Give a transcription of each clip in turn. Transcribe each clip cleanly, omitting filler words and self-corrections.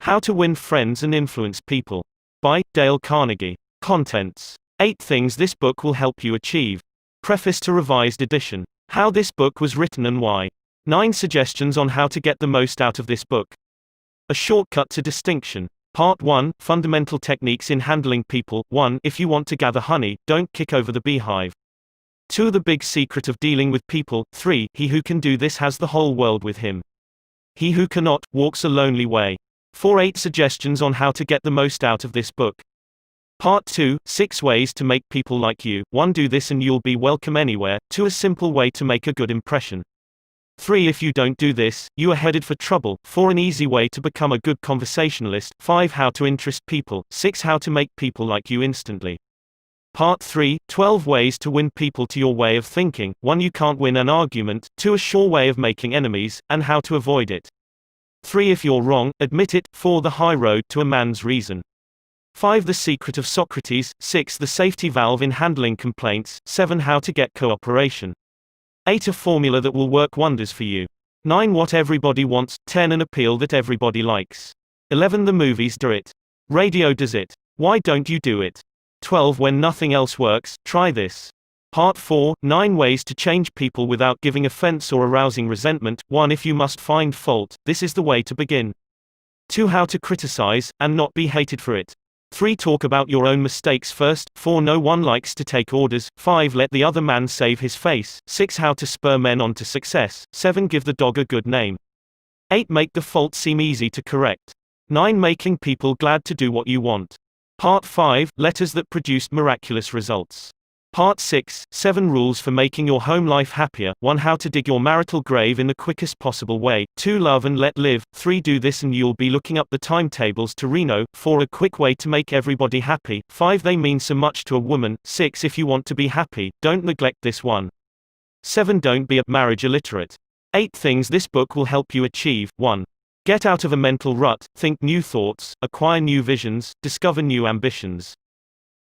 How to Win Friends and Influence People. By Dale Carnegie. Contents: 8 things this book will help you achieve. Preface to revised edition. How this book was written and why. 9 suggestions on how to get the most out of this book. A shortcut to distinction. Part 1, Fundamental Techniques in Handling People. 1. If you want to gather honey, don't kick over the beehive. 2. The Big Secret of Dealing with People. 3. He who can do this has the whole world with him. He who cannot, walks a lonely way. 4. 8 suggestions on how to get the most out of this book. Part 2, 6 ways to make people like you. 1. Do this and you'll be welcome anywhere. 2. A simple way to make a good impression. 3. If you don't do this, you are headed for trouble. 4. An easy way to become a good conversationalist. 5. How to interest people. 6. How to make people like you instantly. Part 3, 12 ways to win people to your way of thinking. 1. You can't win an argument. 2. A sure way of making enemies, and how to avoid it. 3. If you're wrong, admit it. 4. The high road to a man's reason. 5. The secret of Socrates. 6. The safety valve in handling complaints. 7. How to get cooperation. 8. A formula that will work wonders for you. 9. What everybody wants. 10. An appeal that everybody likes. 11. The movies do it. Radio does it. Why don't you do it? 12. When nothing else works, try this. Part 4, 9 ways to change people without giving offense or arousing resentment. 1. If you must find fault, this is the way to begin. 2. How to criticize, and not be hated for it. 3. Talk about your own mistakes first. 4. No one likes to take orders. 5. Let the other man save his face. 6. How to spur men on to success. 7. Give the dog a good name. 8. Make the fault seem easy to correct. 9. Making people glad to do what you want. Part 5, Letters that produced miraculous results. Part 6, 7 rules for making your home life happier. 1. How to dig your marital grave in the quickest possible way. 2. Love and let live. 3. Do this and you'll be looking up the timetables to Reno. 4. A quick way to make everybody happy. 5. They mean so much to a woman. 6. If you want to be happy, don't neglect this one. 7. Don't be a marriage illiterate. 8 things this book will help you achieve. 1. Get out of a mental rut, think new thoughts, acquire new visions, discover new ambitions.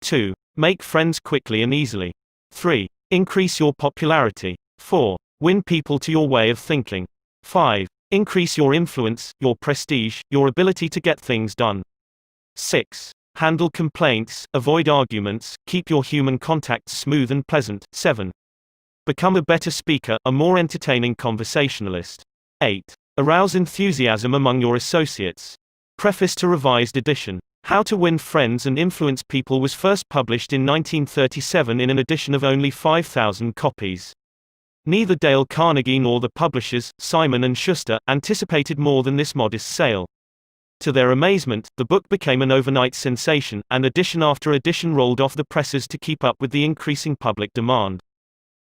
2. Make friends quickly and easily. 3. Increase your popularity. 4. Win people to your way of thinking. 5. Increase your influence, your prestige, your ability to get things done. 6. Handle complaints, avoid arguments, keep your human contacts smooth and pleasant. 7. Become a better speaker, a more entertaining conversationalist. 8. Arouse enthusiasm among your associates. Preface to revised edition. How to Win Friends and Influence People was first published in 1937 in an edition of only 5,000 copies. Neither Dale Carnegie nor the publishers, Simon & Schuster, anticipated more than this modest sale. To their amazement, the book became an overnight sensation, and edition after edition rolled off the presses to keep up with the increasing public demand.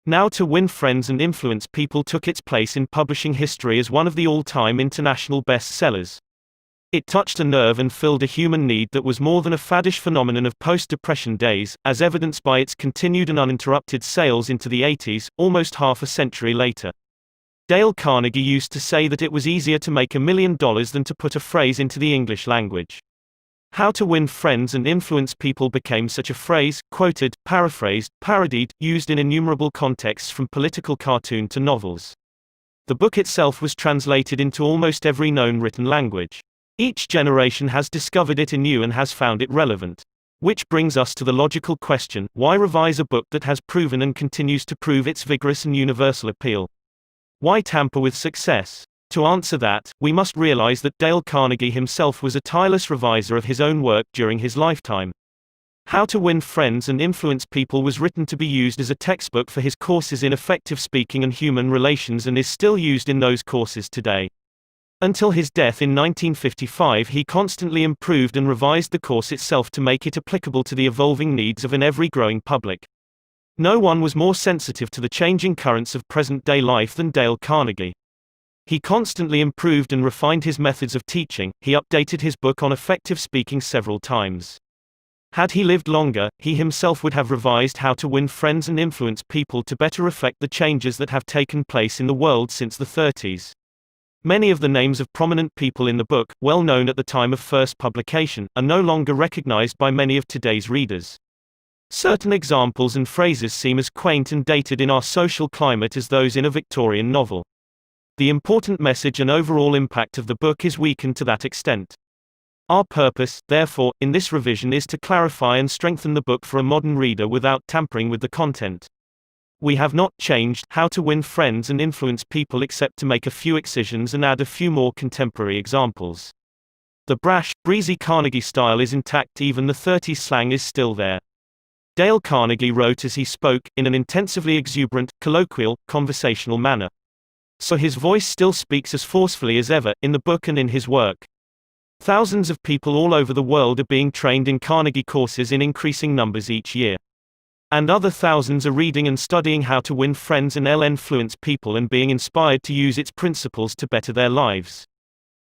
Now To Win Friends and Influence People took its place in publishing history as one of the all-time international bestsellers. It touched a nerve and filled a human need that was more than a faddish phenomenon of post-Depression days, as evidenced by its continued and uninterrupted sales into the 80s, almost half a century later. Dale Carnegie used to say that it was easier to make $1 million than to put a phrase into the English language. How to Win Friends and Influence People became such a phrase, quoted, paraphrased, parodied, used in innumerable contexts from political cartoon to novels. The book itself was translated into almost every known written language. Each generation has discovered it anew and has found it relevant. Which brings us to the logical question, why revise a book that has proven and continues to prove its vigorous and universal appeal? Why tamper with success? To answer that, we must realize that Dale Carnegie himself was a tireless reviser of his own work during his lifetime. How to Win Friends and Influence People was written to be used as a textbook for his courses in effective speaking and human relations and is still used in those courses today. Until his death in 1955, he constantly improved and revised the course itself to make it applicable to the evolving needs of an ever-growing public. No one was more sensitive to the changing currents of present-day life than Dale Carnegie. He constantly improved and refined his methods of teaching. He updated his book on effective speaking several times. Had he lived longer, he himself would have revised How to Win Friends and Influence People to better reflect the changes that have taken place in the world since the 30s. Many of the names of prominent people in the book, well known at the time of first publication, are no longer recognized by many of today's readers. Certain examples and phrases seem as quaint and dated in our social climate as those in a Victorian novel. The important message and overall impact of the book is weakened to that extent. Our purpose, therefore, in this revision is to clarify and strengthen the book for a modern reader without tampering with the content. We have not changed How to Win Friends and Influence People except to make a few excisions and add a few more contemporary examples. The brash, breezy Carnegie style is intact, even the 30s slang is still there. Dale Carnegie wrote as he spoke, in an intensively exuberant, colloquial, conversational manner. So his voice still speaks as forcefully as ever, in the book and in his work. Thousands of people all over the world are being trained in Carnegie courses in increasing numbers each year. And other thousands are reading and studying How to Win Friends and Influence People and being inspired to use its principles to better their lives.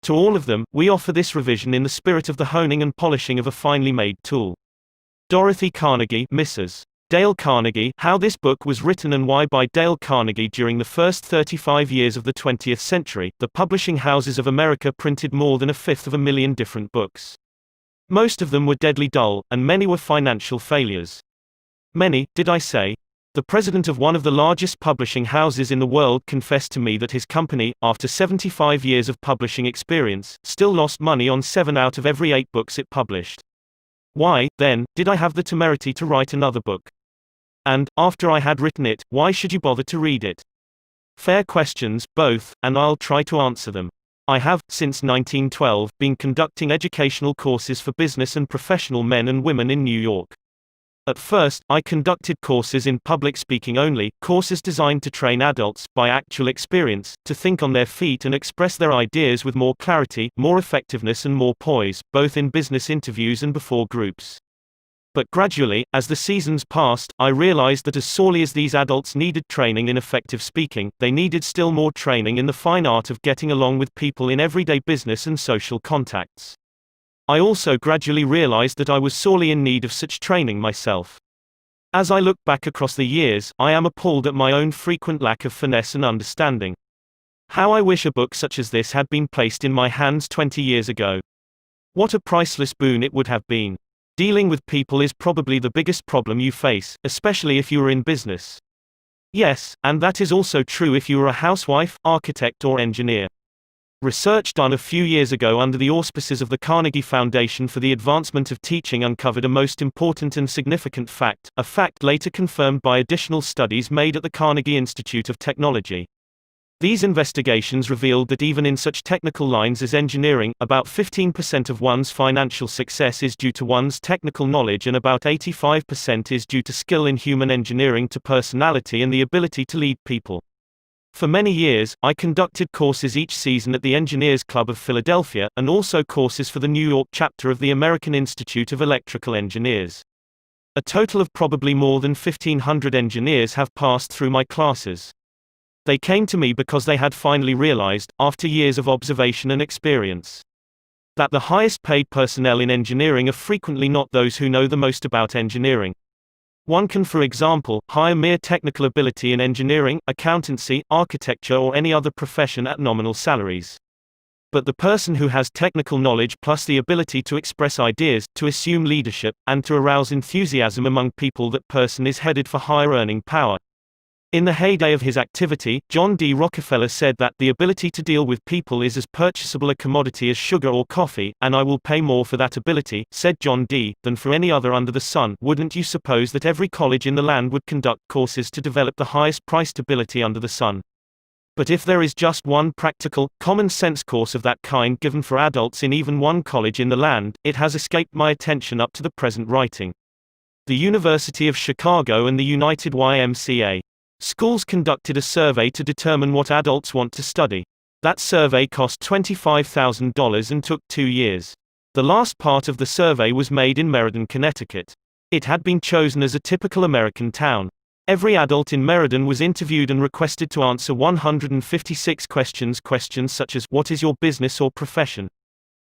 To all of them, we offer this revision in the spirit of the honing and polishing of a finely made tool. Dorothy Carnegie, Mrs. Dale Carnegie, How This Book Was Written and Why by Dale Carnegie. During the first 35 years of the 20th century, the publishing houses of America printed more than 1/5 different books. Most of them were deadly dull, and many were financial failures. Many, did I say? The president of one of the largest publishing houses in the world confessed to me that his company, after 75 years of publishing experience, still lost money on 7 out of every 8 books it published. Why, then, did I have the temerity to write another book? And, after I had written it, why should you bother to read it? Fair questions, both, and I'll try to answer them. I have, since 1912, been conducting educational courses for business and professional men and women in New York. At first, I conducted courses in public speaking only, courses designed to train adults, by actual experience, to think on their feet and express their ideas with more clarity, more effectiveness and more poise, both in business interviews and before groups. But gradually, as the seasons passed, I realized that as sorely as these adults needed training in effective speaking, they needed still more training in the fine art of getting along with people in everyday business and social contacts. I also gradually realized that I was sorely in need of such training myself. As I look back across the years, I am appalled at my own frequent lack of finesse and understanding. How I wish a book such as this had been placed in my hands 20 years ago. What a priceless boon it would have been. Dealing with people is probably the biggest problem you face, especially if you are in business. Yes, and that is also true if you are a housewife, architect or engineer. Research done a few years ago under the auspices of the Carnegie Foundation for the Advancement of Teaching uncovered a most important and significant fact, a fact later confirmed by additional studies made at the Carnegie Institute of Technology. These investigations revealed that even in such technical lines as engineering, about 15% of one's financial success is due to one's technical knowledge and about 85% is due to skill in human engineering to personality and the ability to lead people. For many years, I conducted courses each season at the Engineers Club of Philadelphia, and also courses for the New York chapter of the American Institute of Electrical Engineers. A total of probably more than 1,500 engineers have passed through my classes. They came to me because they had finally realized, after years of observation and experience, that the highest paid personnel in engineering are frequently not those who know the most about engineering. One can, for example, hire mere technical ability in engineering, accountancy, architecture or any other profession at nominal salaries. But the person who has technical knowledge plus the ability to express ideas, to assume leadership, and to arouse enthusiasm among people, that person is headed for higher earning power. In the heyday of his activity, John D. Rockefeller said that the ability to deal with people is as purchasable a commodity as sugar or coffee, and I will pay more for that ability, said John D., than for any other under the sun. Wouldn't you suppose that every college in the land would conduct courses to develop the highest priced ability under the sun? But if there is just one practical, common-sense course of that kind given for adults in even one college in the land, it has escaped my attention up to the present writing. The University of Chicago and the United YMCA. Schools conducted a survey to determine what adults want to study. That survey cost $25,000 and took 2 years. The last part of the survey was made in Meriden, Connecticut. It had been chosen as a typical American town. Every adult in Meriden was interviewed and requested to answer 156 questions. Questions such as, what is your business or profession?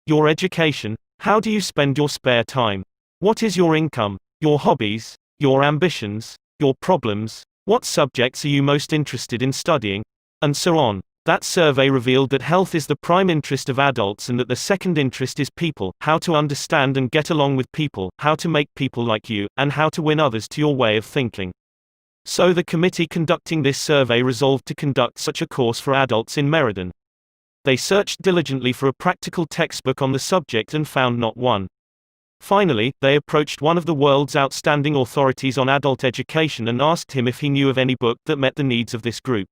Your education? How do you spend your spare time? What is your income? Your hobbies? Your ambitions? Your problems? What subjects are you most interested in studying? And so on. That survey revealed that health is the prime interest of adults and that the second interest is people, how to understand and get along with people, how to make people like you, and how to win others to your way of thinking. So the committee conducting this survey resolved to conduct such a course for adults in Meriden. They searched diligently for a practical textbook on the subject and found not one. Finally, they approached one of the world's outstanding authorities on adult education and asked him if he knew of any book that met the needs of this group.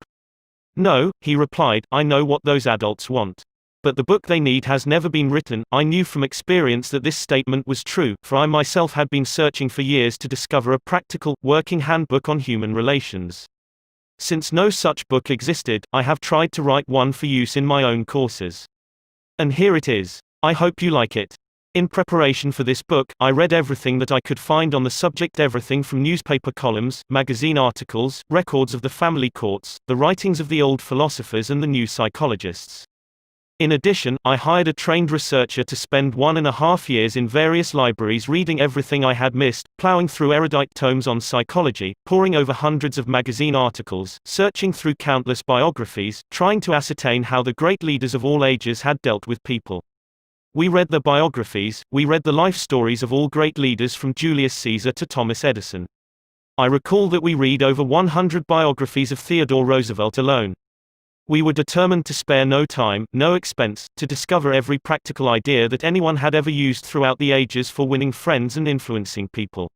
No, he replied, I know what those adults want. But the book they need has never been written. I knew from experience that this statement was true, for I myself had been searching for years to discover a practical, working handbook on human relations. Since no such book existed, I have tried to write one for use in my own courses. And here it is. I hope you like it. In preparation for this book, I read everything that I could find on the subject, everything from newspaper columns, magazine articles, records of the family courts, the writings of the old philosophers and the new psychologists. In addition, I hired a trained researcher to spend 1.5 years in various libraries reading everything I had missed, plowing through erudite tomes on psychology, poring over hundreds of magazine articles, searching through countless biographies, trying to ascertain how the great leaders of all ages had dealt with people. We read their biographies, we read the life stories of all great leaders from Julius Caesar to Thomas Edison. I recall that we read over 100 biographies of Theodore Roosevelt alone. We were determined to spare no time, no expense, to discover every practical idea that anyone had ever used throughout the ages for winning friends and influencing people.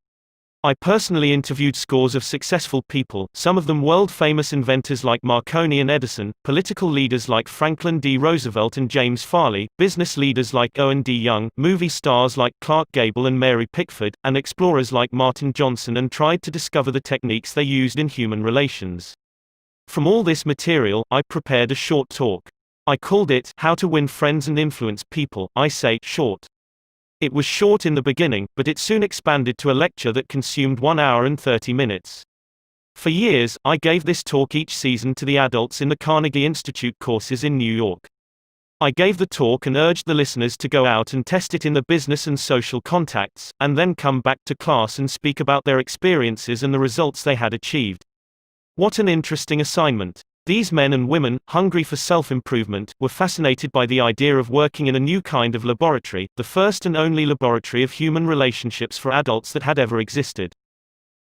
I personally interviewed scores of successful people, some of them world-famous inventors like Marconi and Edison, political leaders like Franklin D. Roosevelt and James Farley, business leaders like Owen D. Young, movie stars like Clark Gable and Mary Pickford, and explorers like Martin Johnson, and tried to discover the techniques they used in human relations. From all this material, I prepared a short talk. I called it, How to Win Friends and Influence People. I say, short. It was short in the beginning, but it soon expanded to a lecture that consumed 1 hour and 30 minutes. For years, I gave this talk each season to the adults in the Carnegie Institute courses in New York. I gave the talk and urged the listeners to go out and test it in the business and social contacts, and then come back to class and speak about their experiences and the results they had achieved. What an interesting assignment. These men and women, hungry for self-improvement, were fascinated by the idea of working in a new kind of laboratory, the first and only laboratory of human relationships for adults that had ever existed.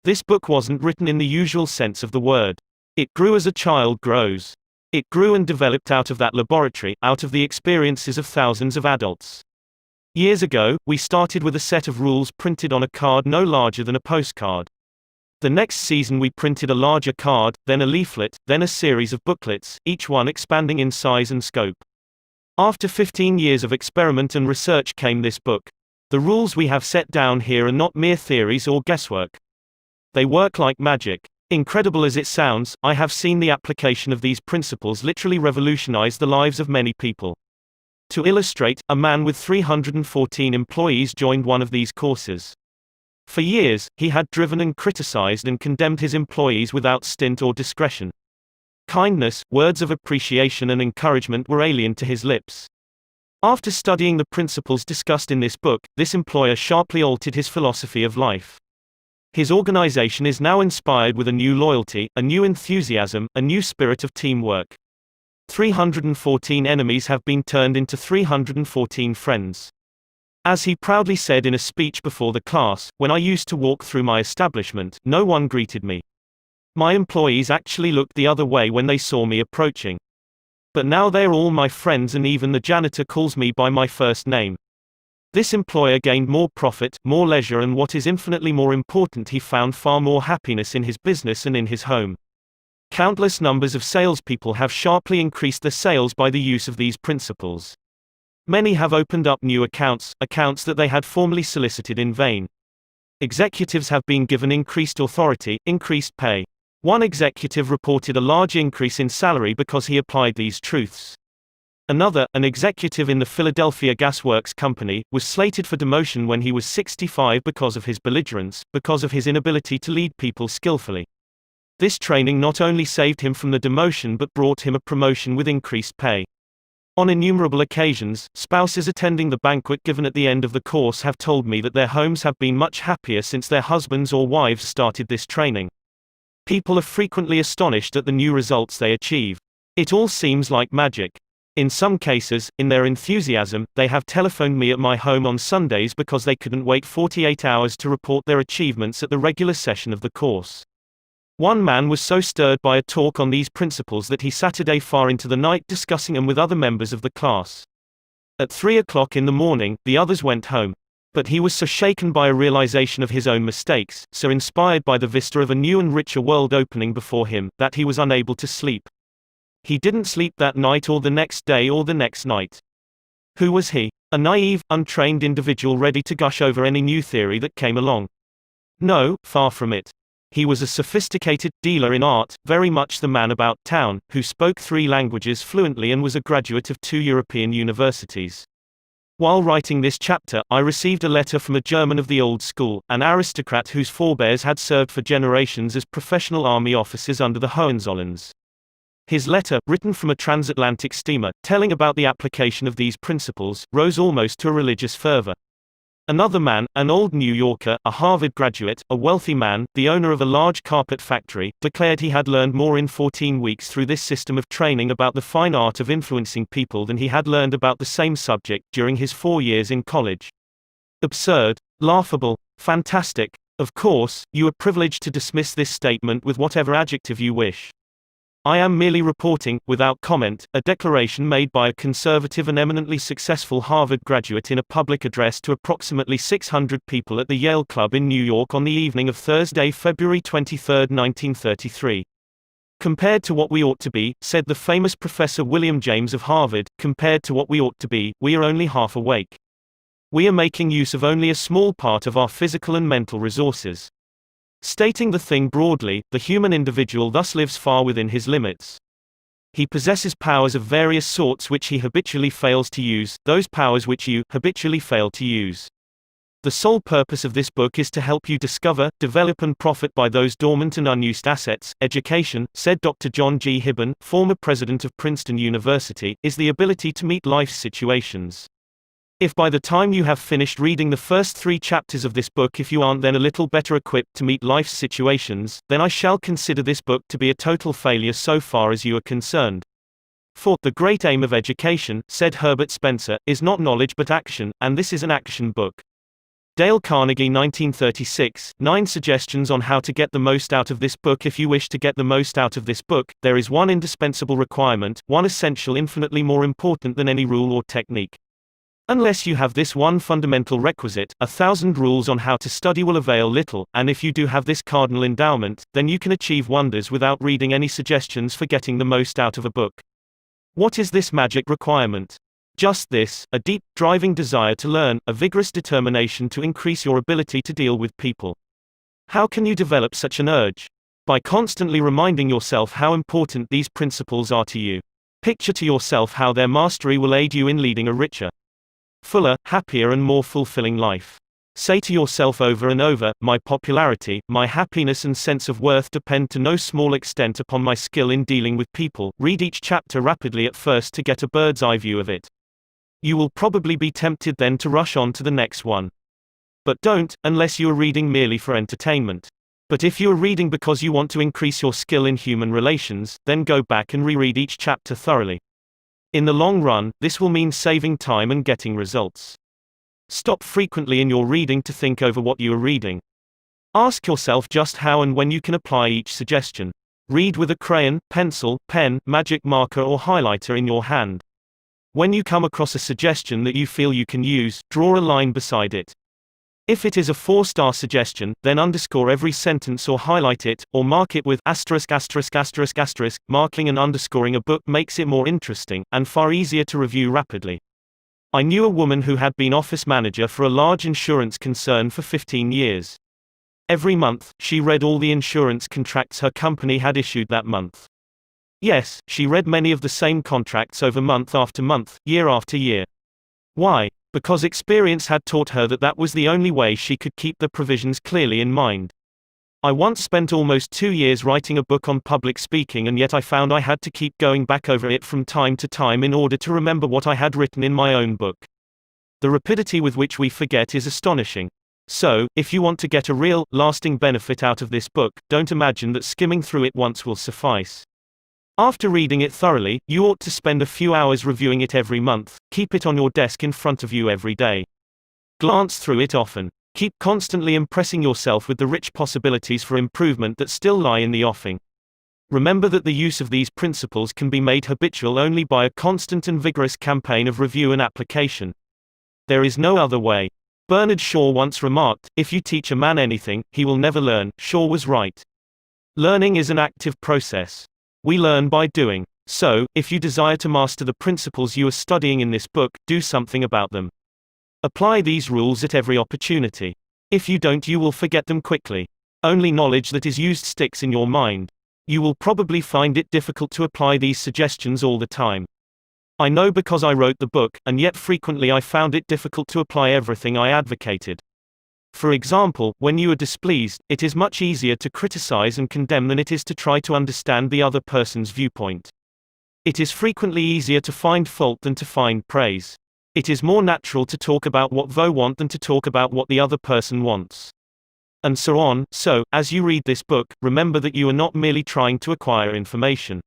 This book wasn't written in the usual sense of the word. It grew as a child grows. It grew and developed out of that laboratory, out of the experiences of thousands of adults. Years ago, we started with a set of rules printed on a card no larger than a postcard. The next season we printed a larger card, then a leaflet, then a series of booklets, each one expanding in size and scope. After 15 years of experiment and research came this book. The rules we have set down here are not mere theories or guesswork. They work like magic. Incredible as it sounds, I have seen the application of these principles literally revolutionize the lives of many people. To illustrate, a man with 314 employees joined one of these courses. For years, he had driven and criticized and condemned his employees without stint or discretion. Kindness, words of appreciation and encouragement were alien to his lips. After studying the principles discussed in this book, this employer sharply altered his philosophy of life. His organization is now inspired with a new loyalty, a new enthusiasm, a new spirit of teamwork. 314 enemies have been turned into 314 friends. As he proudly said in a speech before the class, when I used to walk through my establishment, no one greeted me. My employees actually looked the other way when they saw me approaching. But now they're all my friends and even the janitor calls me by my first name. This employer gained more profit, more leisure, and what is infinitely more important, he found far more happiness in his business and in his home. Countless numbers of salespeople have sharply increased their sales by the use of these principles. Many have opened up new accounts that they had formerly solicited in vain. Executives have been given increased authority, increased pay. One executive reported a large increase in salary because he applied these truths. Another, an executive in the Philadelphia Gas Works Company, was slated for demotion when he was 65 because of his belligerence, because of his inability to lead people skillfully. This training not only saved him from the demotion but brought him a promotion with increased pay. On innumerable occasions, spouses attending the banquet given at the end of the course have told me that their homes have been much happier since their husbands or wives started this training. People are frequently astonished at the new results they achieve. It all seems like magic. In some cases, in their enthusiasm, they have telephoned me at my home on Sundays because they couldn't wait 48 hours to report their achievements at the regular session of the course. One man was so stirred by a talk on these principles that he Saturday far into the night discussing them with other members of the class. At 3 o'clock in the morning, the others went home. But he was so shaken by a realization of his own mistakes, so inspired by the vista of a new and richer world opening before him, that he was unable to sleep. He didn't sleep that night or the next day or the next night. Who was he? A naive, untrained individual ready to gush over any new theory that came along? No, far from it. He was a sophisticated dealer in art, very much the man about town, who spoke 3 languages fluently and was a graduate of 2 European universities. While writing this chapter, I received a letter from a German of the old school, an aristocrat whose forebears had served for generations as professional army officers under the Hohenzollerns. His letter, written from a transatlantic steamer, telling about the application of these principles, rose almost to a religious fervor. Another man, an old New Yorker, a Harvard graduate, a wealthy man, the owner of a large carpet factory, declared he had learned more in 14 weeks through this system of training about the fine art of influencing people than he had learned about the same subject during his 4 years in college. Absurd, laughable, fantastic. Of course, you are privileged to dismiss this statement with whatever adjective you wish. I am merely reporting, without comment, a declaration made by a conservative and eminently successful Harvard graduate in a public address to approximately 600 people at the Yale Club in New York on the evening of Thursday, February 23, 1933. Compared to what we ought to be, said the famous Professor William James of Harvard, compared to what we ought to be, we are only half awake. We are making use of only a small part of our physical and mental resources. Stating the thing broadly, the human individual thus lives far within his limits. He possesses powers of various sorts which he habitually fails to use, those powers which you habitually fail to use. The sole purpose of this book is to help you discover, develop and profit by those dormant and unused assets. Education, said Dr. John G. Hibben, former president of Princeton University, is the ability to meet life's situations. If by the time you have finished reading the first 3 chapters of this book if you aren't then a little better equipped to meet life's situations, then I shall consider this book to be a total failure so far as you are concerned. For, the great aim of education, said Herbert Spencer, is not knowledge but action, and this is an action book. Dale Carnegie 1936, 9 suggestions on how to get the most out of this book. If you wish to get the most out of this book, there is one indispensable requirement, one essential infinitely more important than any rule or technique. Unless you have this one fundamental requisite, 1,000 rules on how to study will avail little, and if you do have this cardinal endowment, then you can achieve wonders without reading any suggestions for getting the most out of a book. What is this magic requirement? Just this, a deep, driving desire to learn, a vigorous determination to increase your ability to deal with people. How can you develop such an urge? By constantly reminding yourself how important these principles are to you. Picture to yourself how their mastery will aid you in leading a richer, fuller, happier and more fulfilling life. Say to yourself over and over, my popularity, my happiness and sense of worth depend to no small extent upon my skill in dealing with people. Read each chapter rapidly at first to get a bird's eye view of it. You will probably be tempted then to rush on to the next one. But don't, unless you are reading merely for entertainment. But if you are reading because you want to increase your skill in human relations, then go back and reread each chapter thoroughly. In the long run, this will mean saving time and getting results. Stop frequently in your reading to think over what you are reading. Ask yourself just how and when you can apply each suggestion. Read with a crayon, pencil, pen, magic marker or highlighter in your hand. When you come across a suggestion that you feel you can use, draw a line beside it. If it is a 4-star suggestion, then underscore every sentence or highlight it, or mark it with asterisk asterisk asterisk asterisk. Marking and underscoring a book makes it more interesting, and far easier to review rapidly. I knew a woman who had been office manager for a large insurance concern for 15 years. Every month, she read all the insurance contracts her company had issued that month. Yes, she read many of the same contracts over month after month, year after year. Why? Because experience had taught her that that was the only way she could keep the provisions clearly in mind. I once spent almost 2 years writing a book on public speaking, and yet I found I had to keep going back over it from time to time in order to remember what I had written in my own book. The rapidity with which we forget is astonishing. So, if you want to get a real, lasting benefit out of this book, don't imagine that skimming through it once will suffice. After reading it thoroughly, you ought to spend a few hours reviewing it every month. Keep it on your desk in front of you every day. Glance through it often. Keep constantly impressing yourself with the rich possibilities for improvement that still lie in the offing. Remember that the use of these principles can be made habitual only by a constant and vigorous campaign of review and application. There is no other way. Bernard Shaw once remarked, "If you teach a man anything, he will never learn." Shaw was right. Learning is an active process. We learn by doing. So, if you desire to master the principles you are studying in this book, do something about them. Apply these rules at every opportunity. If you don't, you will forget them quickly. Only knowledge that is used sticks in your mind. You will probably find it difficult to apply these suggestions all the time. I know because I wrote the book, and yet frequently I found it difficult to apply everything I advocated. For example, when you are displeased, it is much easier to criticize and condemn than it is to try to understand the other person's viewpoint. It is frequently easier to find fault than to find praise. It is more natural to talk about what you want than to talk about what the other person wants. And so on. So, as you read this book, remember that you are not merely trying to acquire information.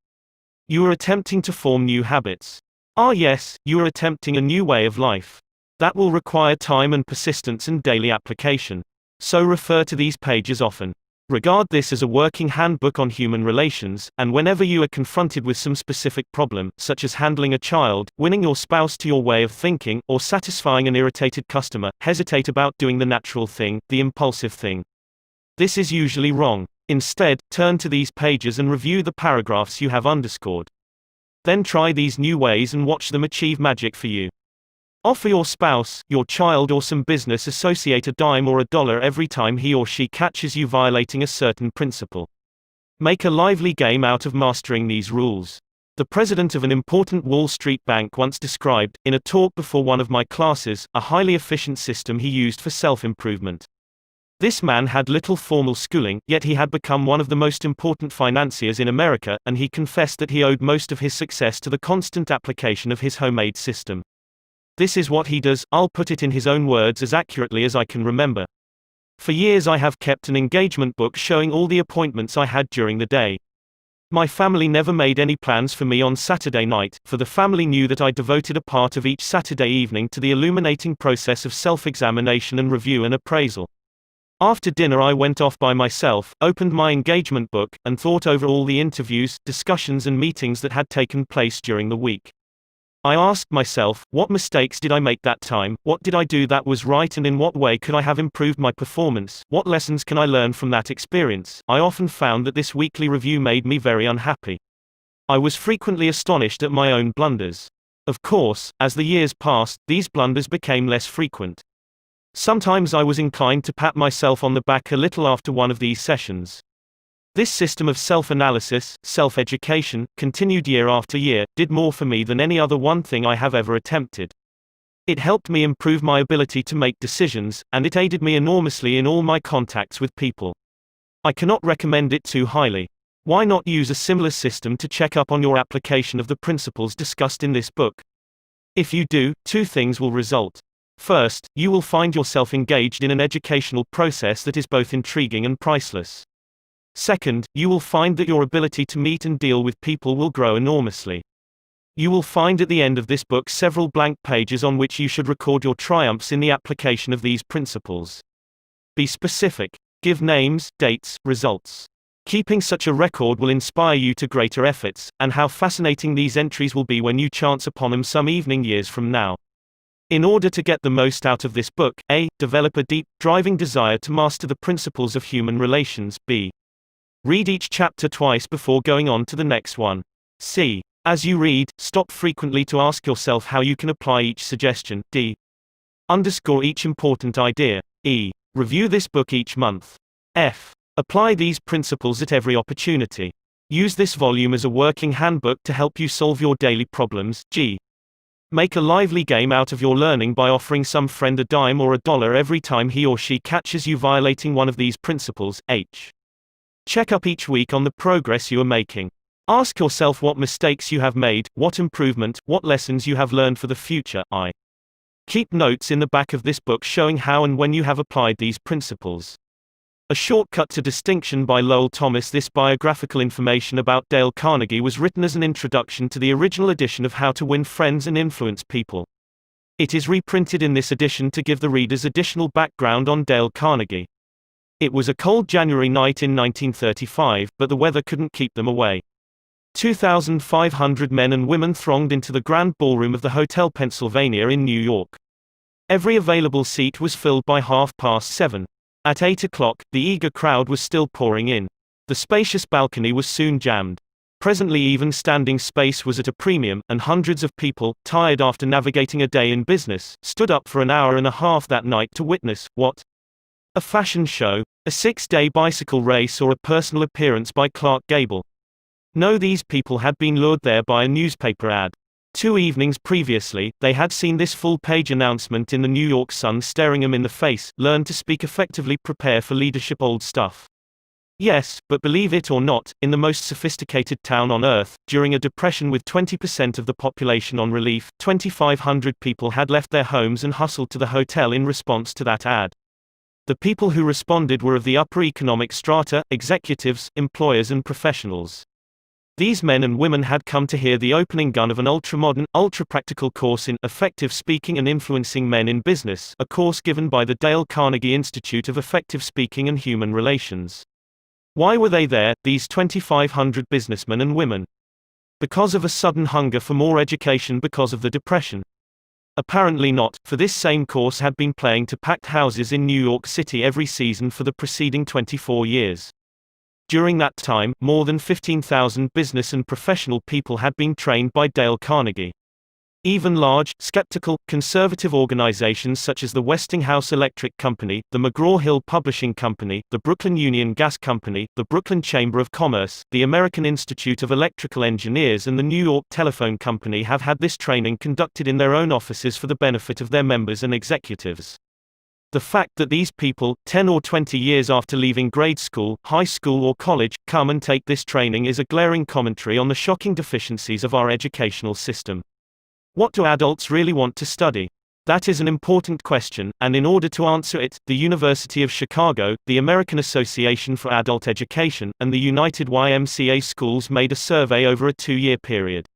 You are attempting to form new habits. Yes, you are attempting a new way of life. That will require time and persistence and daily application. So refer to these pages often. Regard this as a working handbook on human relations, and whenever you are confronted with some specific problem, such as handling a child, winning your spouse to your way of thinking, or satisfying an irritated customer, hesitate about doing the natural thing, the impulsive thing. This is usually wrong. Instead, turn to these pages and review the paragraphs you have underscored. Then try these new ways and watch them achieve magic for you. Offer your spouse, your child, or some business associate a dime or a dollar every time he or she catches you violating a certain principle. Make a lively game out of mastering these rules. The president of an important Wall Street bank once described, in a talk before one of my classes, a highly efficient system he used for self-improvement. This man had little formal schooling, yet he had become one of the most important financiers in America, and he confessed that he owed most of his success to the constant application of his homemade system. This is what he does. I'll put it in his own words as accurately as I can remember. For years I have kept an engagement book showing all the appointments I had during the day. My family never made any plans for me on Saturday night, for the family knew that I devoted a part of each Saturday evening to the illuminating process of self-examination and review and appraisal. After dinner I went off by myself, opened my engagement book, and thought over all the interviews, discussions and meetings that had taken place during the week. I asked myself, what mistakes did I make that time, what did I do that was right, and in what way could I have improved my performance, what lessons can I learn from that experience? I often found that this weekly review made me very unhappy. I was frequently astonished at my own blunders. Of course, as the years passed, these blunders became less frequent. Sometimes I was inclined to pat myself on the back a little after one of these sessions. This system of self-analysis, self-education, continued year after year, did more for me than any other one thing I have ever attempted. It helped me improve my ability to make decisions, and it aided me enormously in all my contacts with people. I cannot recommend it too highly. Why not use a similar system to check up on your application of the principles discussed in this book? If you do, two things will result. First, you will find yourself engaged in an educational process that is both intriguing and priceless. Second, you will find that your ability to meet and deal with people will grow enormously. You will find at the end of this book several blank pages on which you should record your triumphs in the application of these principles. Be specific. Give names, dates, results. Keeping such a record will inspire you to greater efforts, and how fascinating these entries will be when you chance upon them some evening years from now. In order to get the most out of this book, A. Develop a deep, driving desire to master the principles of human relations. B. Read each chapter twice before going on to the next one. C. As you read, stop frequently to ask yourself how you can apply each suggestion. D. Underscore each important idea. E. Review this book each month. F. Apply these principles at every opportunity. Use this volume as a working handbook to help you solve your daily problems. G. Make a lively game out of your learning by offering some friend a dime or a dollar every time he or she catches you violating one of these principles. H. Check up each week on the progress you are making. Ask yourself what mistakes you have made, what improvement, what lessons you have learned for the future. I. Keep notes in the back of this book showing how and when you have applied these principles. A Shortcut to Distinction by Lowell Thomas. This biographical information about Dale Carnegie was written as an introduction to the original edition of How to Win Friends and Influence People. It is reprinted in this edition to give the readers additional background on Dale Carnegie. It was a cold January night in 1935, but the weather couldn't keep them away. 2,500 men and women thronged into the grand ballroom of the Hotel Pennsylvania in New York. Every available seat was filled by 7:30. At 8 o'clock, the eager crowd was still pouring in. The spacious balcony was soon jammed. Presently even standing space was at a premium, and hundreds of people, tired after navigating a day in business, stood up for an hour and a half that night to witness, what? A fashion show, a 6-day bicycle race, or a personal appearance by Clark Gable. No, these people had been lured there by a newspaper ad. 2 evenings previously, they had seen this full-page announcement in the New York Sun staring them in the face: learn to speak effectively, prepare for leadership. Old stuff. Yes, but believe it or not, in the most sophisticated town on earth, during a depression with 20% of the population on relief, 2,500 people had left their homes and hustled to the hotel in response to that ad. The people who responded were of the upper economic strata, executives, employers and professionals. These men and women had come to hear the opening gun of an ultra-modern, ultra-practical course in Effective Speaking and Influencing Men in Business, a course given by the Dale Carnegie Institute of Effective Speaking and Human Relations. Why were they there, these 2,500 businessmen and women? Because of a sudden hunger for more education because of the Depression? Apparently not, for this same course had been playing to packed houses in New York City every season for the preceding 24 years. During that time, more than 15,000 business and professional people had been trained by Dale Carnegie. Even large, skeptical, conservative organizations such as the Westinghouse Electric Company, the McGraw-Hill Publishing Company, the Brooklyn Union Gas Company, the Brooklyn Chamber of Commerce, the American Institute of Electrical Engineers and the New York Telephone Company have had this training conducted in their own offices for the benefit of their members and executives. The fact that these people, 10 or 20 years after leaving grade school, high school or college, come and take this training is a glaring commentary on the shocking deficiencies of our educational system. What do adults really want to study? That is an important question, and in order to answer it, the University of Chicago, the American Association for Adult Education, and the United YMCA Schools made a survey over a 2-year period.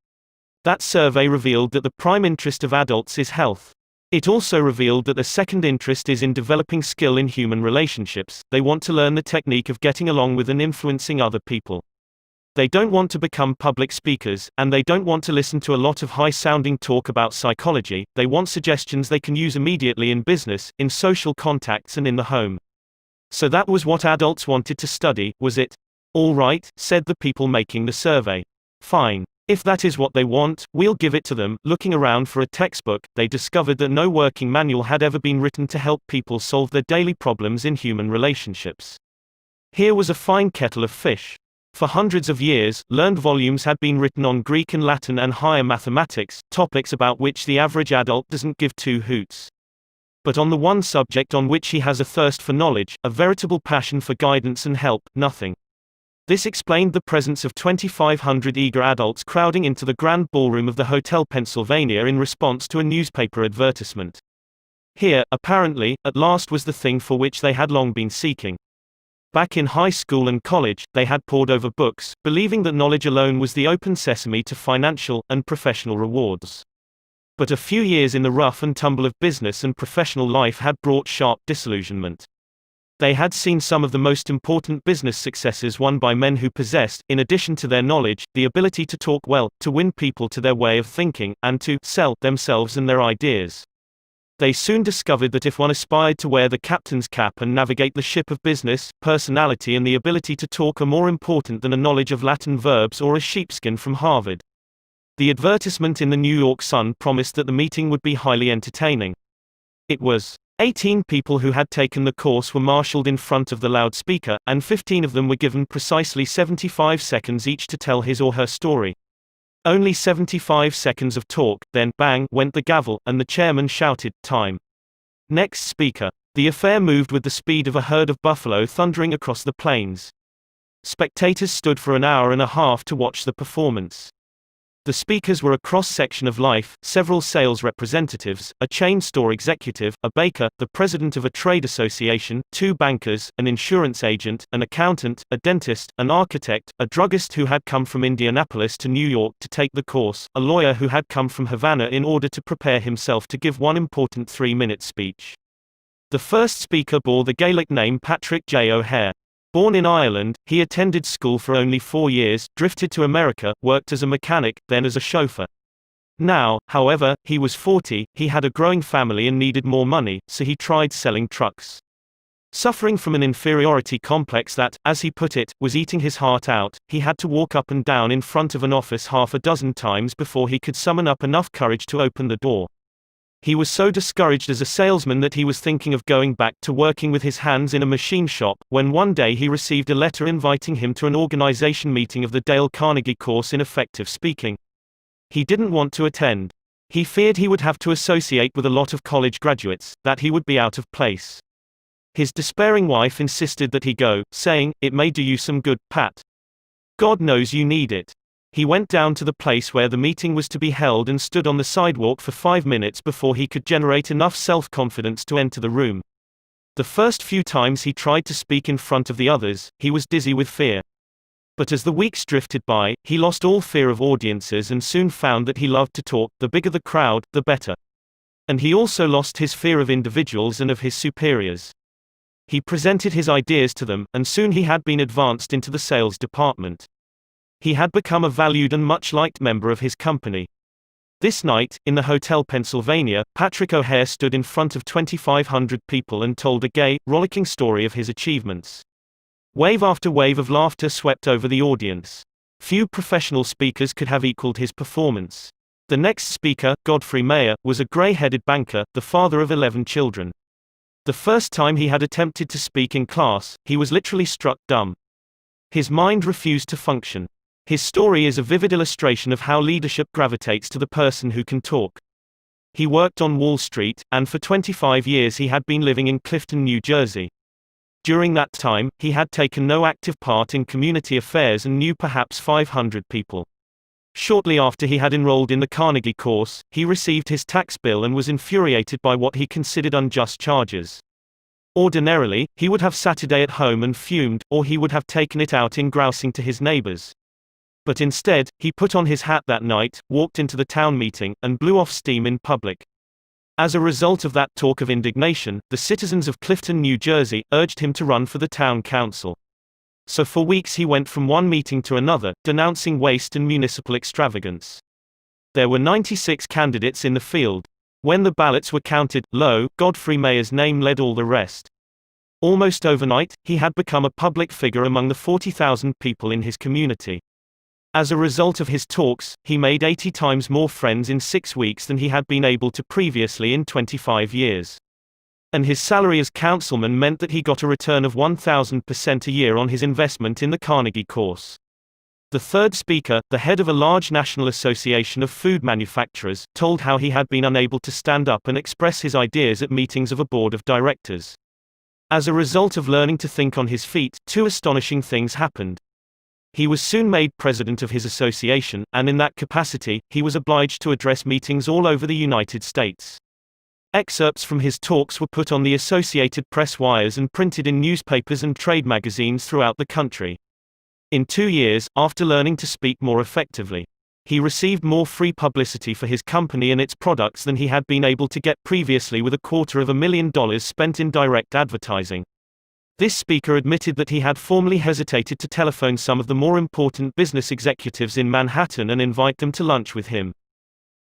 That survey revealed that the prime interest of adults is health. It also revealed that the second interest is in developing skill in human relationships. They want to learn the technique of getting along with and influencing other people. They don't want to become public speakers, and they don't want to listen to a lot of high-sounding talk about psychology. They want suggestions they can use immediately in business, in social contacts and in the home. So that was what adults wanted to study, was it? All right, said the people making the survey. Fine. If that is what they want, we'll give it to them. Looking around for a textbook, they discovered that no working manual had ever been written to help people solve their daily problems in human relationships. Here was a fine kettle of fish. For hundreds of years, learned volumes had been written on Greek and Latin and higher mathematics, topics about which the average adult doesn't give two hoots. But on the one subject on which he has a thirst for knowledge, a veritable passion for guidance and help, nothing. This explained the presence of 2,500 eager adults crowding into the grand ballroom of the Hotel Pennsylvania in response to a newspaper advertisement. Here, apparently, at last was the thing for which they had long been seeking. Back in high school and college, they had pored over books, believing that knowledge alone was the open sesame to financial and professional rewards. But a few years in the rough and tumble of business and professional life had brought sharp disillusionment. They had seen some of the most important business successes won by men who possessed, in addition to their knowledge, the ability to talk well, to win people to their way of thinking, and to sell themselves and their ideas. They soon discovered that if one aspired to wear the captain's cap and navigate the ship of business, personality and the ability to talk are more important than a knowledge of Latin verbs or a sheepskin from Harvard. The advertisement in the New York Sun promised that the meeting would be highly entertaining. It was. 18 people who had taken the course were marshaled in front of the loudspeaker, and 15 of them were given precisely 75 seconds each to tell his or her story. Only 75 seconds of talk, then, bang, went the gavel, and the chairman shouted, "Time." Next speaker. The affair moved with the speed of a herd of buffalo thundering across the plains. Spectators stood for an hour and a half to watch the performance. The speakers were a cross-section of life: several sales representatives, a chain store executive, a baker, the president of a trade association, 2 bankers, an insurance agent, an accountant, a dentist, an architect, a druggist who had come from Indianapolis to New York to take the course, a lawyer who had come from Havana in order to prepare himself to give one important 3-minute speech. The first speaker bore the Gaelic name Patrick J. O'Hare. Born in Ireland, he attended school for only 4 years, drifted to America, worked as a mechanic, then as a chauffeur. Now, however, he was 40, he had a growing family and needed more money, so he tried selling trucks. Suffering from an inferiority complex that, as he put it, was eating his heart out, he had to walk up and down in front of an office half a dozen times before he could summon up enough courage to open the door. He was so discouraged as a salesman that he was thinking of going back to working with his hands in a machine shop, when one day he received a letter inviting him to an organization meeting of the Dale Carnegie course in effective speaking. He didn't want to attend. He feared he would have to associate with a lot of college graduates, that he would be out of place. His despairing wife insisted that he go, saying, "It may do you some good, Pat. God knows you need it." He went down to the place where the meeting was to be held and stood on the sidewalk for 5 minutes before he could generate enough self-confidence to enter the room. The first few times he tried to speak in front of the others, he was dizzy with fear. But as the weeks drifted by, he lost all fear of audiences and soon found that he loved to talk. The bigger the crowd, the better. And he also lost his fear of individuals and of his superiors. He presented his ideas to them, and soon he had been advanced into the sales department. He had become a valued and much liked member of his company. This night, in the Hotel Pennsylvania, Patrick O'Hare stood in front of 2,500 people and told a gay, rollicking story of his achievements. Wave after wave of laughter swept over the audience. Few professional speakers could have equaled his performance. The next speaker, Godfrey Mayer, was a gray-headed banker, the father of 11 children. The first time he had attempted to speak in class, he was literally struck dumb. His mind refused to function. His story is a vivid illustration of how leadership gravitates to the person who can talk. He worked on Wall Street, and for 25 years he had been living in Clifton, New Jersey. During that time, he had taken no active part in community affairs and knew perhaps 500 people. Shortly after he had enrolled in the Carnegie course, he received his tax bill and was infuriated by what he considered unjust charges. Ordinarily, he would have sat a day at home and fumed, or he would have taken it out in grousing to his neighbors. But instead, he put on his hat that night, walked into the town meeting, and blew off steam in public. As a result of that talk of indignation, the citizens of Clifton, New Jersey, urged him to run for the town council. So for weeks he went from one meeting to another, denouncing waste and municipal extravagance. There were 96 candidates in the field. When the ballots were counted, Godfrey Mayer's name led all the rest. Almost overnight, he had become a public figure among the 40,000 people in his community. As a result of his talks, he made 80 times more friends in 6 weeks than he had been able to previously in 25 years. And his salary as councilman meant that he got a return of 1,000% a year on his investment in the Carnegie course. The third speaker, the head of a large national association of food manufacturers, told how he had been unable to stand up and express his ideas at meetings of a board of directors. As a result of learning to think on his feet, 2 astonishing things happened. He was soon made president of his association, and in that capacity, he was obliged to address meetings all over the United States. Excerpts from his talks were put on the Associated Press wires and printed in newspapers and trade magazines throughout the country. In 2 years, after learning to speak more effectively, he received more free publicity for his company and its products than he had been able to get previously with $250,000 spent in direct advertising. This speaker admitted that he had formerly hesitated to telephone some of the more important business executives in Manhattan and invite them to lunch with him.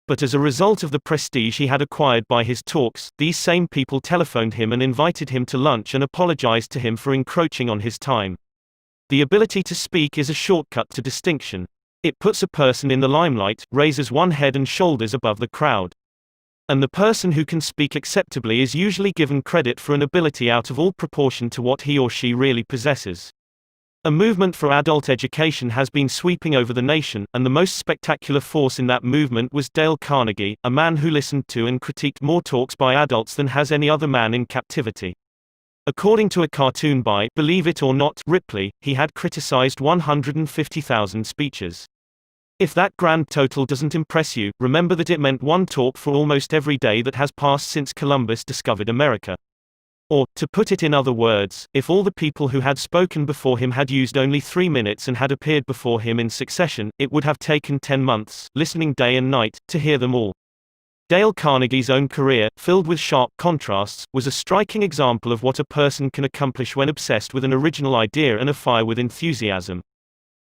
But as a result of the prestige he had acquired by his talks, these same people telephoned him and invited him to lunch and apologized to him for encroaching on his time. The ability to speak is a shortcut to distinction. It puts a person in the limelight, raises one head and shoulders above the crowd. And the person who can speak acceptably is usually given credit for an ability out of all proportion to what he or she really possesses. A movement for adult education has been sweeping over the nation, and the most spectacular force in that movement was Dale Carnegie, a man who listened to and critiqued more talks by adults than has any other man in captivity. According to a cartoon by, believe it or not, Ripley, he had criticized 150,000 speeches. If that grand total doesn't impress you, remember that it meant one talk for almost every day that has passed since Columbus discovered America. Or, to put it in other words, if all the people who had spoken before him had used only 3 minutes and had appeared before him in succession, it would have taken 10 months, listening day and night, to hear them all. Dale Carnegie's own career, filled with sharp contrasts, was a striking example of what a person can accomplish when obsessed with an original idea and afire with enthusiasm.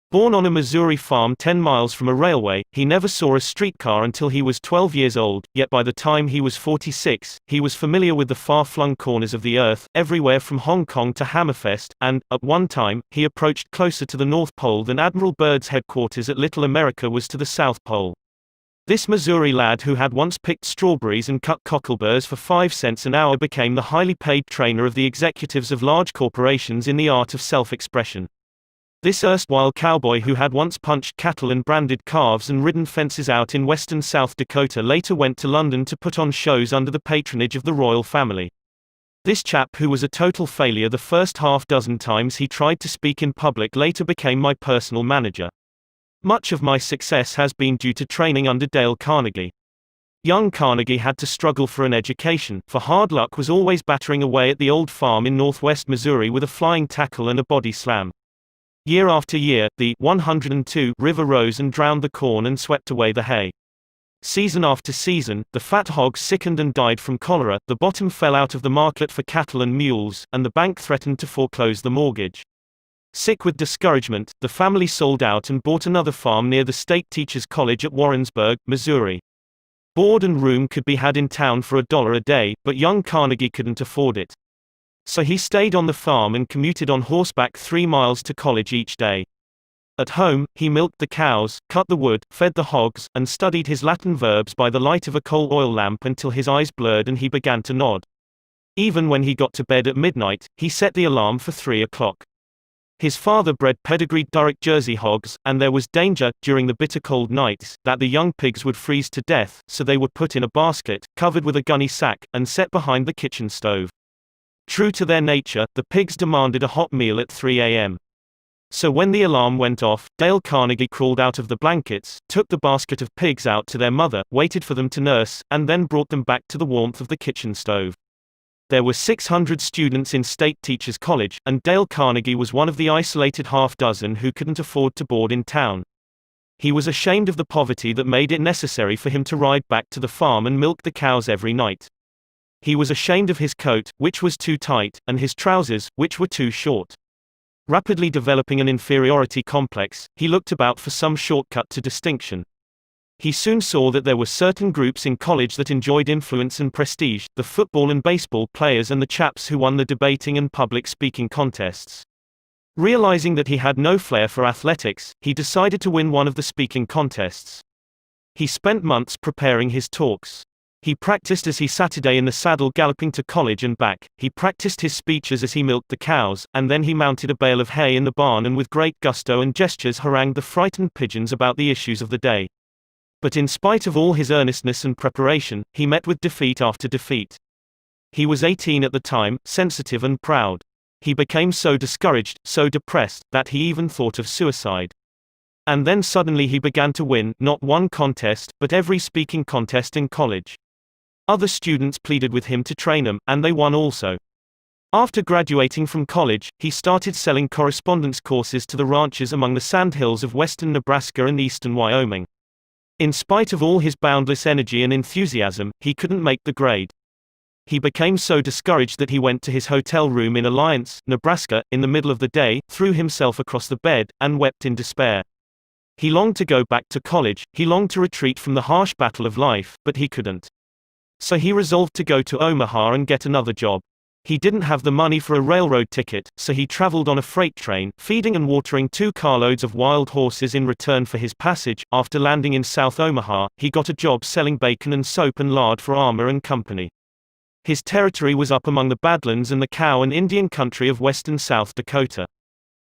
Born on a Missouri farm 10 miles from a railway, he never saw a streetcar until he was 12 years old, yet by the time he was 46, he was familiar with the far-flung corners of the earth, everywhere from Hong Kong to Hammerfest, and, at one time, he approached closer to the North Pole than Admiral Byrd's headquarters at Little America was to the South Pole. This Missouri lad who had once picked strawberries and cut cockleburs for 5 cents an hour became the highly paid trainer of the executives of large corporations in the art of self-expression. This erstwhile cowboy who had once punched cattle and branded calves and ridden fences out in western South Dakota later went to London to put on shows under the patronage of the royal family. This chap who was a total failure the first half dozen times he tried to speak in public later became my personal manager. Much of my success has been due to training under Dale Carnegie. Young Carnegie had to struggle for an education, for hard luck was always battering away at the old farm in northwest Missouri with a flying tackle and a body slam. Year after year, the 102 river rose and drowned the corn and swept away the hay. Season after season, the fat hogs sickened and died from cholera, the bottom fell out of the market for cattle and mules, and the bank threatened to foreclose the mortgage. Sick with discouragement, the family sold out and bought another farm near the State Teachers College at Warrensburg, Missouri. Board and room could be had in town for $1 a day, but young Carnegie couldn't afford it. So he stayed on the farm and commuted on horseback 3 miles to college each day. At home, he milked the cows, cut the wood, fed the hogs, and studied his Latin verbs by the light of a coal oil lamp until his eyes blurred and he began to nod. Even when he got to bed at midnight, he set the alarm for 3 o'clock. His father bred pedigreed Durrick Jersey hogs, and there was danger, during the bitter cold nights, that the young pigs would freeze to death, so they were put in a basket, covered with a gunny sack, and set behind the kitchen stove. True to their nature, the pigs demanded a hot meal at 3 a.m. So when the alarm went off, Dale Carnegie crawled out of the blankets, took the basket of pigs out to their mother, waited for them to nurse, and then brought them back to the warmth of the kitchen stove. There were 600 students in State Teachers College, and Dale Carnegie was one of the isolated half dozen who couldn't afford to board in town. He was ashamed of the poverty that made it necessary for him to ride back to the farm and milk the cows every night. He was ashamed of his coat, which was too tight, and his trousers, which were too short. Rapidly developing an inferiority complex, he looked about for some shortcut to distinction. He soon saw that there were certain groups in college that enjoyed influence and prestige, the football and baseball players and the chaps who won the debating and public speaking contests. Realizing that he had no flair for athletics, he decided to win one of the speaking contests. He spent months preparing his talks. He practiced as he sat in the saddle galloping to college and back, he practiced his speeches as he milked the cows, and then he mounted a bale of hay in the barn and with great gusto and gestures harangued the frightened pigeons about the issues of the day. But in spite of all his earnestness and preparation, he met with defeat after defeat. He was 18 at the time, sensitive and proud. He became so discouraged, so depressed, that he even thought of suicide. And then suddenly he began to win, not one contest, but every speaking contest in college. Other students pleaded with him to train them, and they won also. After graduating from college, he started selling correspondence courses to the ranchers among the sandhills of western Nebraska and eastern Wyoming. In spite of all his boundless energy and enthusiasm, he couldn't make the grade. He became so discouraged that he went to his hotel room in Alliance, Nebraska, in the middle of the day, threw himself across the bed, and wept in despair. He longed to go back to college, he longed to retreat from the harsh battle of life, but he couldn't. So he resolved to go to Omaha and get another job. He didn't have the money for a railroad ticket, so he traveled on a freight train, feeding and watering 2 carloads of wild horses in return for his passage. After landing in South Omaha, he got a job selling bacon and soap and lard for Armour and Company. His territory was up among the Badlands and the cow and Indian country of western South Dakota.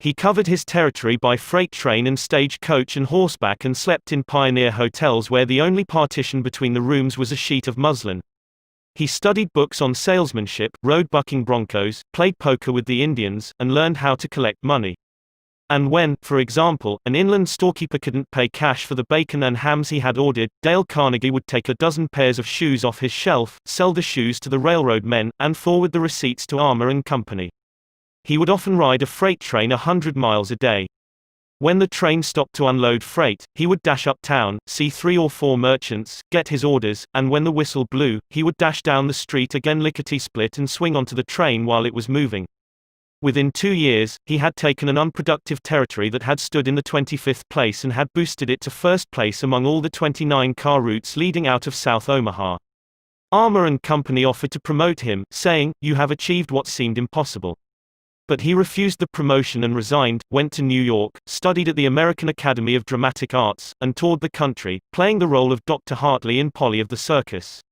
He covered his territory by freight train and stage coach and horseback and slept in pioneer hotels where the only partition between the rooms was a sheet of muslin. He studied books on salesmanship, rode bucking broncos, played poker with the Indians, and learned how to collect money. And when, for example, an inland storekeeper couldn't pay cash for the bacon and hams he had ordered, Dale Carnegie would take a dozen pairs of shoes off his shelf, sell the shoes to the railroad men, and forward the receipts to Armour and Company. He would often ride a freight train 100 miles a day. When the train stopped to unload freight, he would dash uptown, see 3 or 4 merchants, get his orders, and when the whistle blew, he would dash down the street again lickety-split and swing onto the train while it was moving. Within 2 years, he had taken an unproductive territory that had stood in the 25th place and had boosted it to first place among all the 29 car routes leading out of South Omaha. Armour and Company offered to promote him, saying, "You have achieved what seemed impossible." But he refused the promotion and resigned, went to New York, studied at the American Academy of Dramatic Arts, and toured the country, playing the role of Dr. Hartley in Polly of the Circus.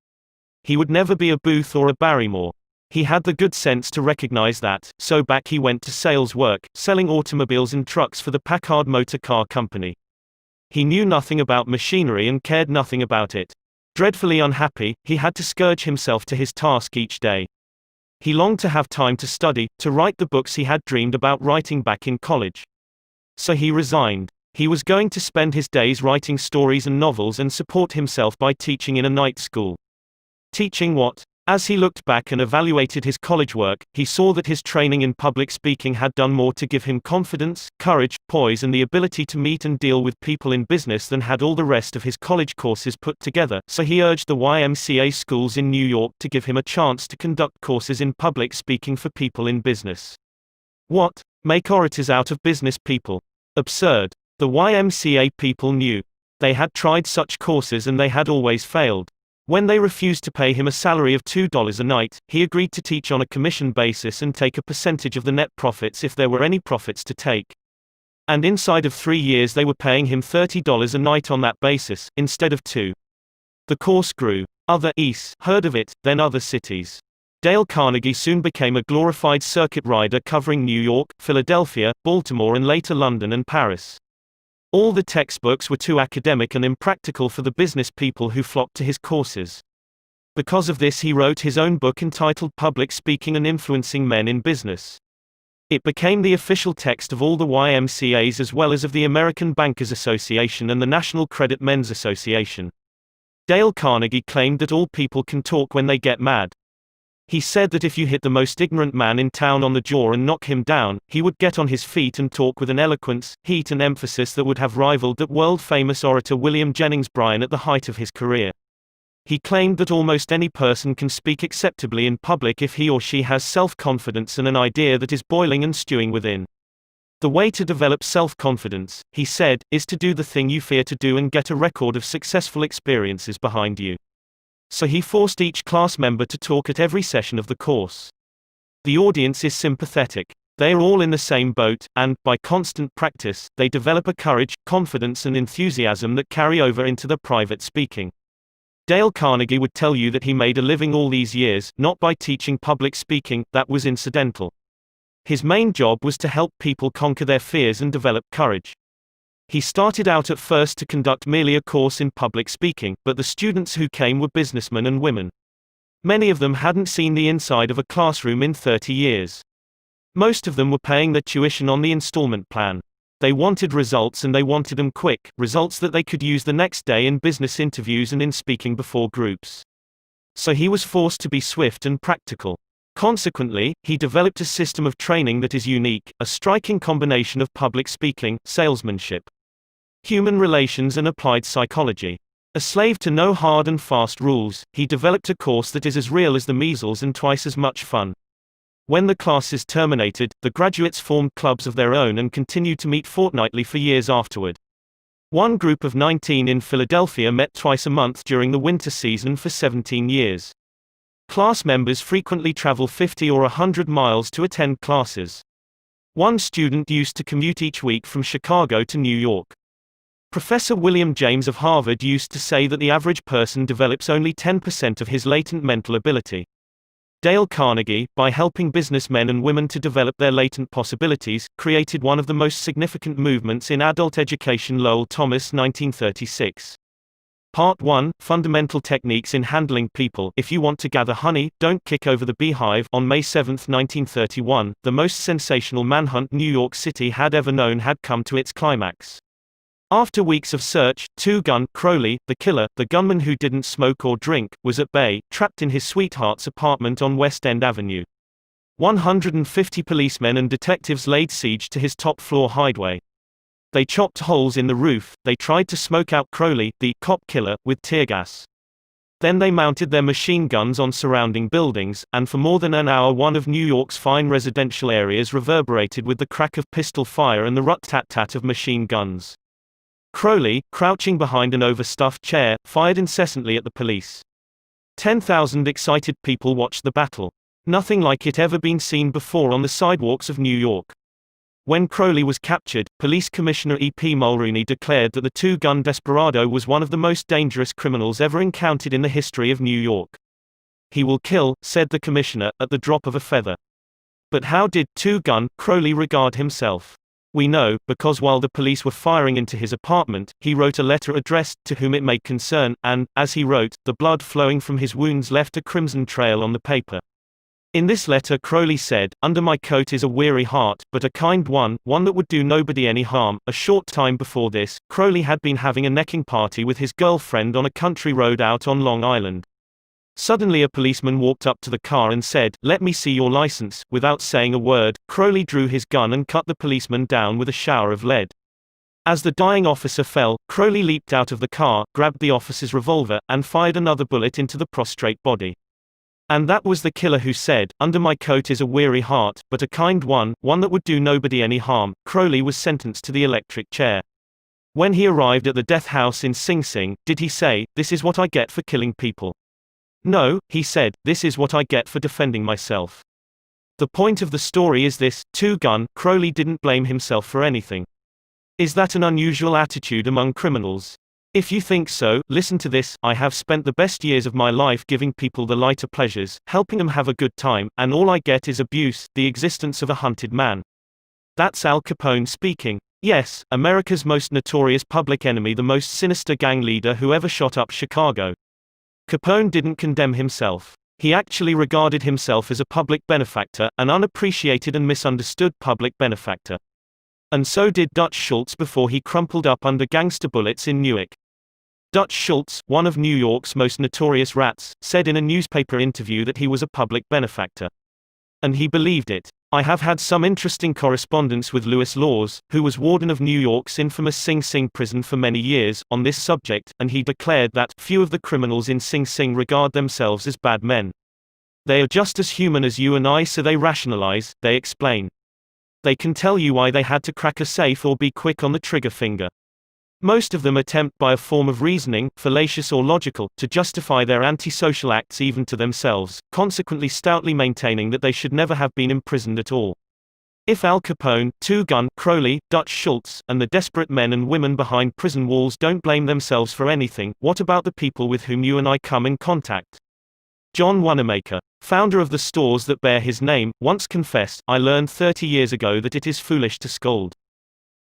He would never be a Booth or a Barrymore. He had the good sense to recognize that, so back he went to sales work, selling automobiles and trucks for the Packard Motor Car Company. He knew nothing about machinery and cared nothing about it. Dreadfully unhappy, he had to scourge himself to his task each day. He longed to have time to study, to write the books he had dreamed about writing back in college. So he resigned. He was going to spend his days writing stories and novels and support himself by teaching in a night school. Teaching what? As he looked back and evaluated his college work, he saw that his training in public speaking had done more to give him confidence, courage, poise and the ability to meet and deal with people in business than had all the rest of his college courses put together, so he urged the YMCA schools in New York to give him a chance to conduct courses in public speaking for people in business. What? Make orators out of business people? Absurd. The YMCA people knew. They had tried such courses and they had always failed. When they refused to pay him a salary of $2 a night, he agreed to teach on a commission basis and take a percentage of the net profits if there were any profits to take. And inside of 3 years they were paying him $30 a night on that basis, instead of $2. The course grew. Other East heard of it, then other cities. Dale Carnegie soon became a glorified circuit rider covering New York, Philadelphia, Baltimore and later London and Paris. All the textbooks were too academic and impractical for the business people who flocked to his courses. Because of this he wrote his own book entitled Public Speaking and Influencing Men in Business. It became the official text of all the YMCAs as well as of the American Bankers Association and the National Credit Men's Association. Dale Carnegie claimed that all people can talk when they get mad. He said that if you hit the most ignorant man in town on the jaw and knock him down, he would get on his feet and talk with an eloquence, heat and emphasis that would have rivaled that world-famous orator William Jennings Bryan at the height of his career. He claimed that almost any person can speak acceptably in public if he or she has self-confidence and an idea that is boiling and stewing within. The way to develop self-confidence, he said, is to do the thing you fear to do and get a record of successful experiences behind you. So he forced each class member to talk at every session of the course. The audience is sympathetic. They are all in the same boat, and, by constant practice, they develop a courage, confidence and enthusiasm that carry over into their private speaking. Dale Carnegie would tell you that he made a living all these years, not by teaching public speaking, that was incidental. His main job was to help people conquer their fears and develop courage. He started out at first to conduct merely a course in public speaking, but the students who came were businessmen and women. Many of them hadn't seen the inside of a classroom in 30 years. Most of them were paying their tuition on the installment plan. They wanted results and they wanted them quick, results that they could use the next day in business interviews and in speaking before groups. So he was forced to be swift and practical. Consequently, he developed a system of training that is unique, a striking combination of public speaking, salesmanship, human relations and applied psychology. A slave to no hard and fast rules, he developed a course that is as real as the measles and twice as much fun. When the classes terminated, the graduates formed clubs of their own and continued to meet fortnightly for years afterward. One group of 19 in Philadelphia met twice a month during the winter season for 17 years. Class members frequently travel 50 or 100 miles to attend classes. One student used to commute each week from Chicago to New York. Professor William James of Harvard used to say that the average person develops only 10% of his latent mental ability. Dale Carnegie, by helping businessmen and women to develop their latent possibilities, created one of the most significant movements in adult education. Lowell Thomas, 1936. Part 1, Fundamental Techniques in Handling People. If you want to gather honey, don't kick over the beehive. On May 7, 1931, the most sensational manhunt New York City had ever known had come to its climax. After weeks of search, two-gun Crowley, the killer, the gunman who didn't smoke or drink, was at bay, trapped in his sweetheart's apartment on West End Avenue. 150 policemen and detectives laid siege to his top-floor hideaway. They chopped holes in the roof. They tried to smoke out Crowley, the cop killer, with tear gas. Then they mounted their machine guns on surrounding buildings, and for more than an hour one of New York's fine residential areas reverberated with the crack of pistol fire and the rut-tat-tat of machine guns. Crowley, crouching behind an overstuffed chair, fired incessantly at the police. 10,000 excited people watched the battle. Nothing like it ever been seen before on the sidewalks of New York. When Crowley was captured, Police Commissioner E.P. Mulrooney declared that the two-gun desperado was one of the most dangerous criminals ever encountered in the history of New York. "He will kill," said the commissioner, "at the drop of a feather." But how did two-gun Crowley regard himself? We know, because while the police were firing into his apartment, he wrote a letter addressed to whom it may concern, and, as he wrote, the blood flowing from his wounds left a crimson trail on the paper. In this letter Crowley said, "Under my coat is a weary heart, but a kind one, one that would do nobody any harm." A short time before this, Crowley had been having a necking party with his girlfriend on a country road out on Long Island. Suddenly a policeman walked up to the car and said, "Let me see your license." Without saying a word, Crowley drew his gun and cut the policeman down with a shower of lead. As the dying officer fell, Crowley leaped out of the car, grabbed the officer's revolver, and fired another bullet into the prostrate body. And that was the killer who said, "Under my coat is a weary heart, but a kind one, one that would do nobody any harm." Crowley was sentenced to the electric chair. When he arrived at the death house in Sing Sing, did he say, "This is what I get for killing people"? No, he said, "This is what I get for defending myself." The point of the story is this: two-gun Crowley didn't blame himself for anything. Is that an unusual attitude among criminals? If you think so, listen to this. "I have spent the best years of my life giving people the lighter pleasures, helping them have a good time, and all I get is abuse, the existence of a hunted man." That's Al Capone speaking. Yes, America's most notorious public enemy, the most sinister gang leader who ever shot up Chicago. Capone didn't condemn himself. He actually regarded himself as a public benefactor, an unappreciated and misunderstood public benefactor. And so did Dutch Schultz before he crumpled up under gangster bullets in Newark. Dutch Schultz, one of New York's most notorious rats, said in a newspaper interview that he was a public benefactor. And he believed it. I have had some interesting correspondence with Louis Laws, who was warden of New York's infamous Sing Sing prison for many years, on this subject, and he declared that few of the criminals in Sing Sing regard themselves as bad men. They are just as human as you and I, so they rationalize, they explain. They can tell you why they had to crack a safe or be quick on the trigger finger. Most of them attempt by a form of reasoning, fallacious or logical, to justify their antisocial acts even to themselves, consequently stoutly maintaining that they should never have been imprisoned at all. If Al Capone, two-gun Crowley, Dutch Schultz, and the desperate men and women behind prison walls don't blame themselves for anything, what about the people with whom you and I come in contact? John Wanamaker, founder of the stores that bear his name, once confessed, "I learned 30 years ago that it is foolish to scold.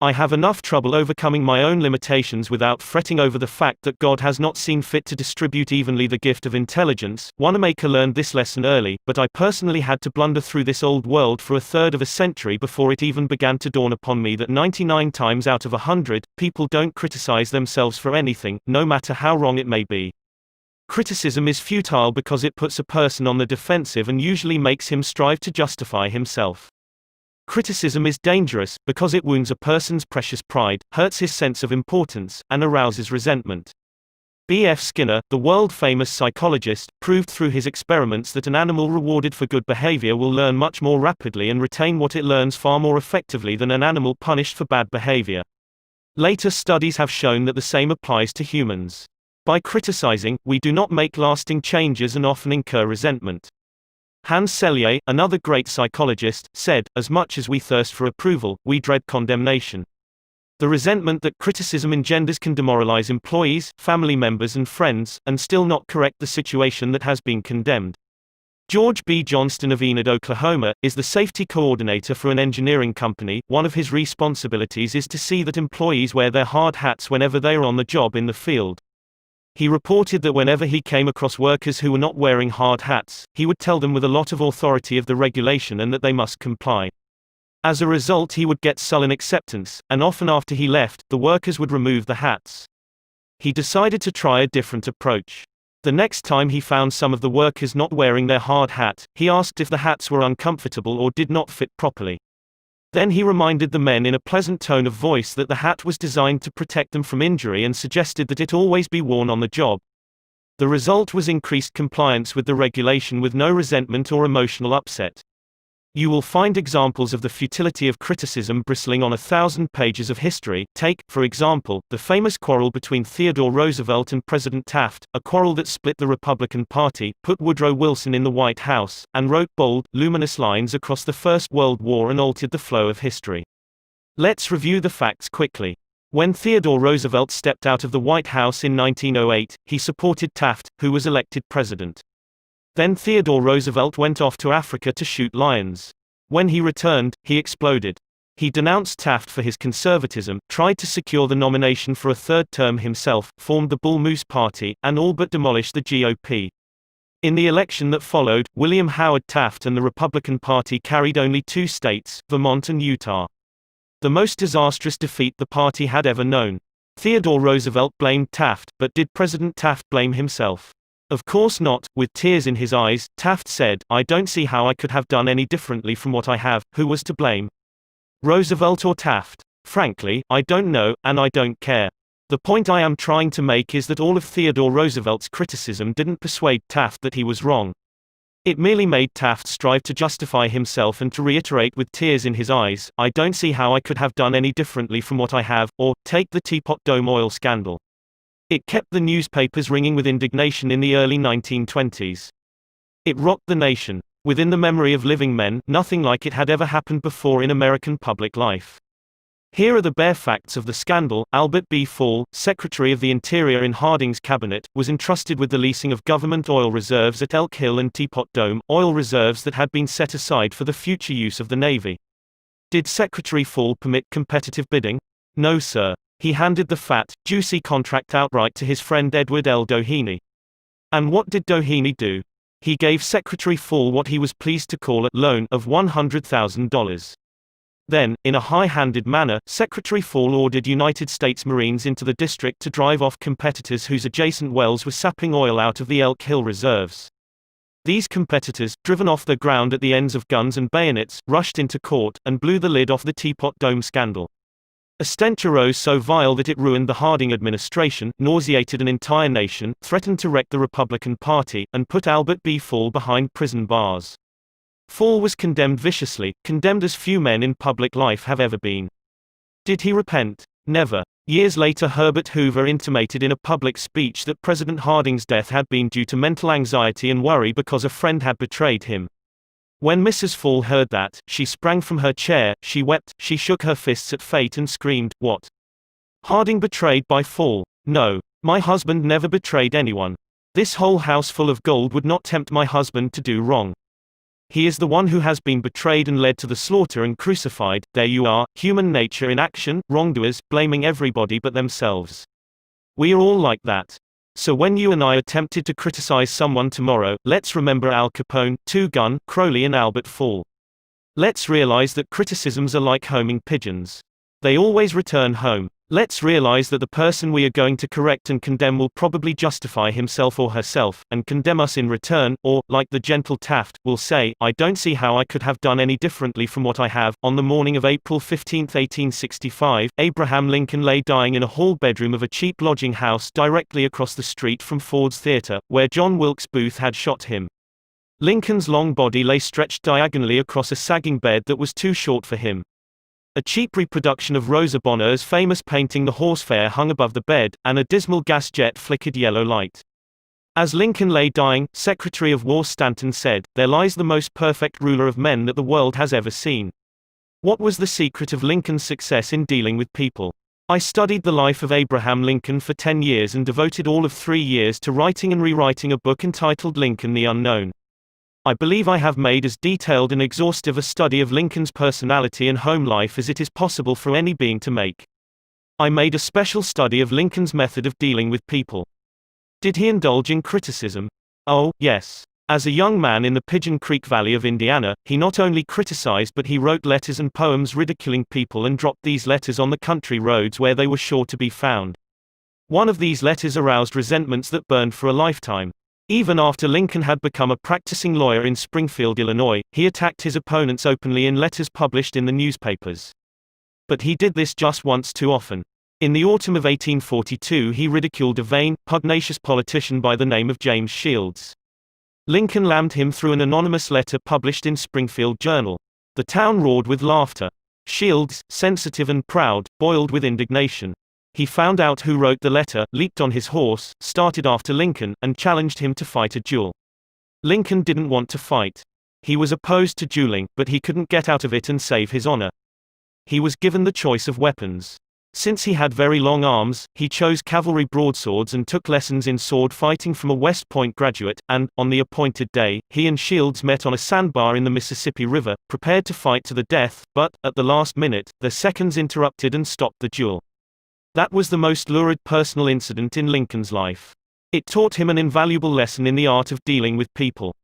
I have enough trouble overcoming my own limitations without fretting over the fact that God has not seen fit to distribute evenly the gift of intelligence." Wanamaker learned this lesson early, but I personally had to blunder through this old world for a third of a century before it even began to dawn upon me that 99 times out of 100, people don't criticize themselves for anything, no matter how wrong it may be. Criticism is futile because it puts a person on the defensive and usually makes him strive to justify himself. Criticism is dangerous, because it wounds a person's precious pride, hurts his sense of importance, and arouses resentment. B. F. Skinner, the world-famous psychologist, proved through his experiments that an animal rewarded for good behavior will learn much more rapidly and retain what it learns far more effectively than an animal punished for bad behavior. Later studies have shown that the same applies to humans. By criticizing, we do not make lasting changes and often incur resentment. Hans Selye, another great psychologist, said, "As much as we thirst for approval, we dread condemnation." The resentment that criticism engenders can demoralize employees, family members and friends, and still not correct the situation that has been condemned. George B. Johnston of Enid, Oklahoma, is the safety coordinator for an engineering company. One of his responsibilities is to see that employees wear their hard hats whenever they are on the job in the field. He reported that whenever he came across workers who were not wearing hard hats, he would tell them with a lot of authority of the regulation and that they must comply. As a result, he would get sullen acceptance, and often after he left, the workers would remove the hats. He decided to try a different approach. The next time he found some of the workers not wearing their hard hat, he asked if the hats were uncomfortable or did not fit properly. Then he reminded the men in a pleasant tone of voice that the hat was designed to protect them from injury and suggested that it always be worn on the job. The result was increased compliance with the regulation with no resentment or emotional upset. You will find examples of the futility of criticism bristling on 1,000 pages of history. Take, for example, the famous quarrel between Theodore Roosevelt and President Taft, a quarrel that split the Republican Party, put Woodrow Wilson in the White House, and wrote bold, luminous lines across the First World War and altered the flow of history. Let's review the facts quickly. When Theodore Roosevelt stepped out of the White House in 1908, he supported Taft, who was elected president. Then Theodore Roosevelt went off to Africa to shoot lions. When he returned, he exploded. He denounced Taft for his conservatism, tried to secure the nomination for a third term himself, formed the Bull Moose Party, and all but demolished the GOP. In the election that followed, William Howard Taft and the Republican Party carried only 2 states, Vermont and Utah. The most disastrous defeat the party had ever known. Theodore Roosevelt blamed Taft, but did President Taft blame himself? Of course not. With tears in his eyes, Taft said, "I don't see how I could have done any differently from what I have." Who was to blame? Roosevelt or Taft? Frankly, I don't know, and I don't care. The point I am trying to make is that all of Theodore Roosevelt's criticism didn't persuade Taft that he was wrong. It merely made Taft strive to justify himself and to reiterate with tears in his eyes, "I don't see how I could have done any differently from what I have." Or, take the Teapot Dome oil scandal. It kept the newspapers ringing with indignation in the early 1920s. It rocked the nation. Within the memory of living men, nothing like it had ever happened before in American public life. Here are the bare facts of the scandal. Albert B. Fall, Secretary of the Interior in Harding's cabinet, was entrusted with the leasing of government oil reserves at Elk Hill and Teapot Dome, oil reserves that had been set aside for the future use of the Navy. Did Secretary Fall permit competitive bidding? No, sir. He handed the fat, juicy contract outright to his friend Edward L. Doheny. And what did Doheny do? He gave Secretary Fall what he was pleased to call a loan of $100,000. Then, in a high-handed manner, Secretary Fall ordered United States Marines into the district to drive off competitors whose adjacent wells were sapping oil out of the Elk Hill reserves. These competitors, driven off the ground at the ends of guns and bayonets, rushed into court, and blew the lid off the Teapot Dome scandal. A stench arose so vile that it ruined the Harding administration, nauseated an entire nation, threatened to wreck the Republican Party, and put Albert B. Fall behind prison bars. Fall was condemned viciously, condemned as few men in public life have ever been. Did he repent? Never. Years later, Herbert Hoover intimated in a public speech that President Harding's death had been due to mental anxiety and worry because a friend had betrayed him. When Mrs. Fall heard that, she sprang from her chair, she wept, she shook her fists at fate and screamed, "What? Harding betrayed by Fall? No. My husband never betrayed anyone. This whole house full of gold would not tempt my husband to do wrong. He is the one who has been betrayed and led to the slaughter and crucified." There you are, human nature in action, wrongdoers, blaming everybody but themselves. We are all like that. So when you and I are tempted to criticize someone tomorrow, let's remember Al Capone, Two Gun, Crowley and Albert Fall. Let's realize that criticisms are like homing pigeons. They always return home. Let's realize that the person we are going to correct and condemn will probably justify himself or herself, and condemn us in return, or, like the gentle Taft, will say, "I don't see how I could have done any differently from what I have." On the morning of April 15, 1865, Abraham Lincoln lay dying in a hall bedroom of a cheap lodging house directly across the street from Ford's Theater, where John Wilkes Booth had shot him. Lincoln's long body lay stretched diagonally across a sagging bed that was too short for him. A cheap reproduction of Rosa Bonheur's famous painting The Horse Fair hung above the bed, and a dismal gas jet flickered yellow light. As Lincoln lay dying, Secretary of War Stanton said, "There lies the most perfect ruler of men that the world has ever seen." What was the secret of Lincoln's success in dealing with people? I studied the life of Abraham Lincoln for 10 years and devoted all of 3 years to writing and rewriting a book entitled Lincoln the Unknown. I believe I have made as detailed and exhaustive a study of Lincoln's personality and home life as it is possible for any being to make. I made a special study of Lincoln's method of dealing with people. Did he indulge in criticism? Oh, yes. As a young man in the Pigeon Creek Valley of Indiana, he not only criticized but he wrote letters and poems ridiculing people and dropped these letters on the country roads where they were sure to be found. One of these letters aroused resentments that burned for a lifetime. Even after Lincoln had become a practicing lawyer in Springfield, Illinois, he attacked his opponents openly in letters published in the newspapers. But he did this just once too often. In the autumn of 1842 he ridiculed a vain, pugnacious politician by the name of James Shields. Lincoln lammed him through an anonymous letter published in Springfield Journal. The town roared with laughter. Shields, sensitive and proud, boiled with indignation. He found out who wrote the letter, leaped on his horse, started after Lincoln, and challenged him to fight a duel. Lincoln didn't want to fight. He was opposed to dueling, but he couldn't get out of it and save his honor. He was given the choice of weapons. Since he had very long arms, he chose cavalry broadswords and took lessons in sword fighting from a West Point graduate, and, on the appointed day, he and Shields met on a sandbar in the Mississippi River, prepared to fight to the death, but, at the last minute, their seconds interrupted and stopped the duel. That was the most lurid personal incident in Lincoln's life. It taught him an invaluable lesson in the art of dealing with people.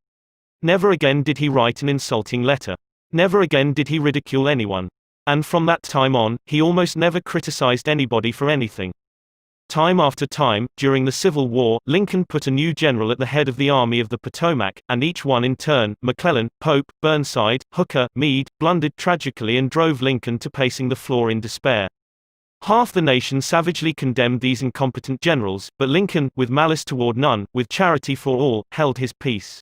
Never again did he write an insulting letter. Never again did he ridicule anyone. And from that time on, he almost never criticized anybody for anything. Time after time, during the Civil War, Lincoln put a new general at the head of the Army of the Potomac, and each one in turn, McClellan, Pope, Burnside, Hooker, Meade, blundered tragically and drove Lincoln to pacing the floor in despair. Half the nation savagely condemned these incompetent generals, but Lincoln, with malice toward none, with charity for all, held his peace.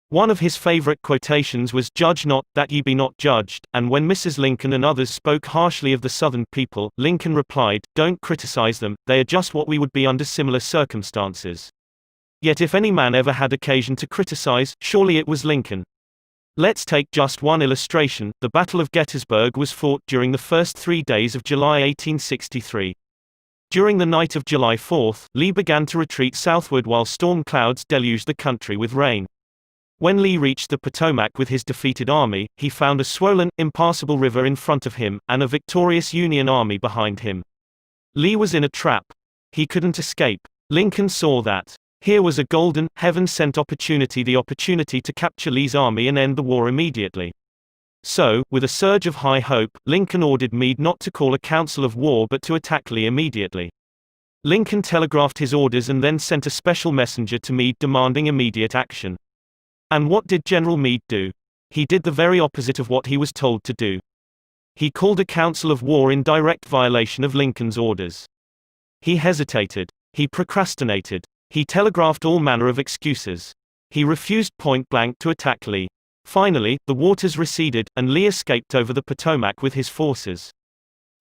One of his favorite quotations was, "Judge not, that ye be not judged," and when Mrs. Lincoln and others spoke harshly of the Southern people, Lincoln replied, "Don't criticize them, they are just what we would be under similar circumstances." Yet if any man ever had occasion to criticize, surely it was Lincoln. Let's take just one illustration. The Battle of Gettysburg was fought during the first 3 days of July 1863. During the night of July 4, Lee began to retreat southward while storm clouds deluged the country with rain. When Lee reached the Potomac with his defeated army, he found a swollen, impassable river in front of him, and a victorious Union army behind him. Lee was in a trap. He couldn't escape. Lincoln saw that. Here was a golden, heaven-sent opportunity, the opportunity to capture Lee's army and end the war immediately. So, with a surge of high hope, Lincoln ordered Meade not to call a council of war but to attack Lee immediately. Lincoln telegraphed his orders and then sent a special messenger to Meade demanding immediate action. And what did General Meade do? He did the very opposite of what he was told to do. He called a council of war in direct violation of Lincoln's orders. He hesitated. He procrastinated. He telegraphed all manner of excuses. He refused point blank to attack Lee. Finally, the waters receded, and Lee escaped over the Potomac with his forces.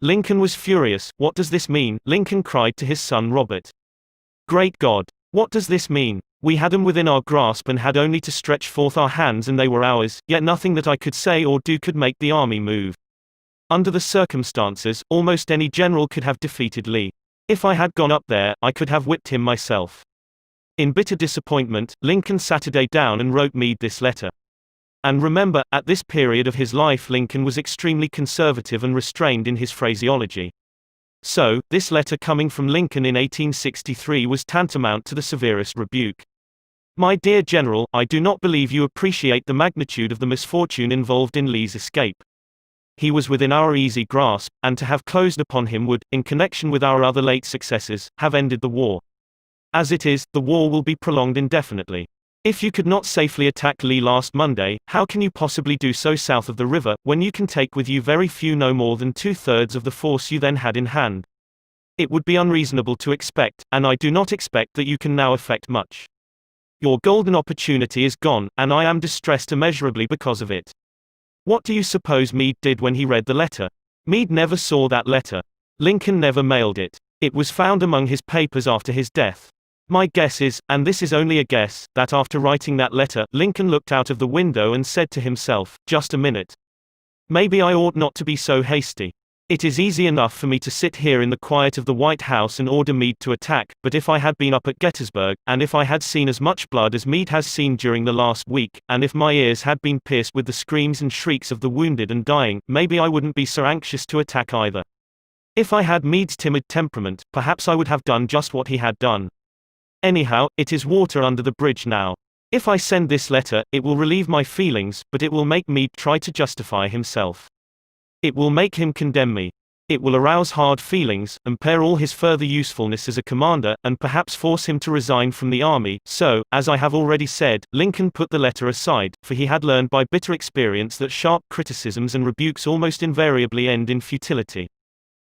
Lincoln was furious. "What does this mean?" Lincoln cried to his son Robert. "Great God! What does this mean? We had them within our grasp and had only to stretch forth our hands and they were ours, yet nothing that I could say or do could make the army move. Under the circumstances, almost any general could have defeated Lee. If I had gone up there, I could have whipped him myself." In bitter disappointment, Lincoln Saturday down and wrote Meade this letter. And remember, at this period of his life Lincoln was extremely conservative and restrained in his phraseology. So, this letter coming from Lincoln in 1863 was tantamount to the severest rebuke. "My dear General, I do not believe you appreciate the magnitude of the misfortune involved in Lee's escape. He was within our easy grasp, and to have closed upon him would, in connection with our other late successes, have ended the war. As it is, the war will be prolonged indefinitely. If you could not safely attack Lee last Monday, how can you possibly do so south of the river, when you can take with you very few, no more than 2/3 of the force you then had in hand? It would be unreasonable to expect, and I do not expect that you can now effect much. Your golden opportunity is gone, and I am distressed immeasurably because of it." What do you suppose Meade did when he read the letter? Meade never saw that letter. Lincoln never mailed it. It was found among his papers after his death. My guess is, and this is only a guess, that after writing that letter, Lincoln looked out of the window and said to himself, "Just a minute. Maybe I ought not to be so hasty. It is easy enough for me to sit here in the quiet of the White House and order Meade to attack, but if I had been up at Gettysburg, and if I had seen as much blood as Meade has seen during the last week, and if my ears had been pierced with the screams and shrieks of the wounded and dying, maybe I wouldn't be so anxious to attack either. If I had Meade's timid temperament, perhaps I would have done just what he had done. Anyhow, it is water under the bridge now. If I send this letter, it will relieve my feelings, but it will make Meade try to justify himself. It will make him condemn me. It will arouse hard feelings, impair all his further usefulness as a commander, and perhaps force him to resign from the army. So, as I have already said, Lincoln put the letter aside, for he had learned by bitter experience that sharp criticisms and rebukes almost invariably end in futility.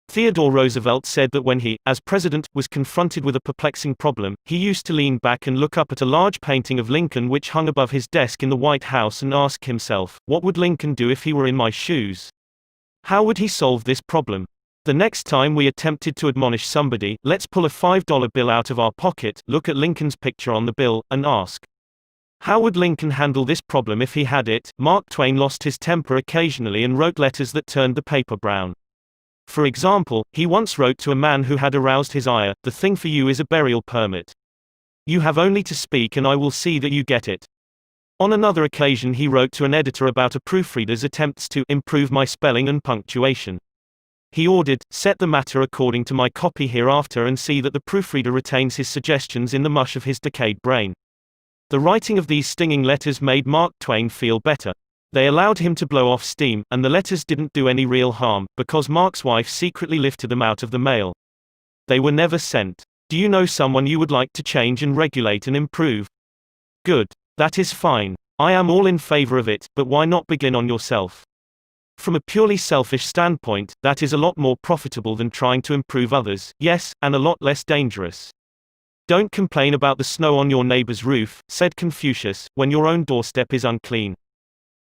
Theodore Roosevelt said that when he, as president, was confronted with a perplexing problem, he used to lean back and look up at a large painting of Lincoln which hung above his desk in the White House and ask himself, what would Lincoln do if he were in my shoes? How would he solve this problem? The next time we attempted to admonish somebody, let's pull a $5 bill out of our pocket, look at Lincoln's picture on the bill, and ask, how would Lincoln handle this problem if he had it? Mark Twain lost his temper occasionally and wrote letters that turned the paper brown. For example, he once wrote to a man who had aroused his ire, the thing for you is a burial permit. You have only to speak and I will see that you get it. On another occasion he wrote to an editor about a proofreader's attempts to improve my spelling and punctuation. He ordered, set the matter according to my copy hereafter and see that the proofreader retains his suggestions in the mush of his decayed brain. The writing of these stinging letters made Mark Twain feel better. They allowed him to blow off steam, and the letters didn't do any real harm, because Mark's wife secretly lifted them out of the mail. They were never sent. Do you know someone you would like to change and regulate and improve? Good. That is fine. I am all in favor of it, but why not begin on yourself? From a purely selfish standpoint, that is a lot more profitable than trying to improve others, yes, and a lot less dangerous. Don't complain about the snow on your neighbor's roof, said Confucius, when your own doorstep is unclean.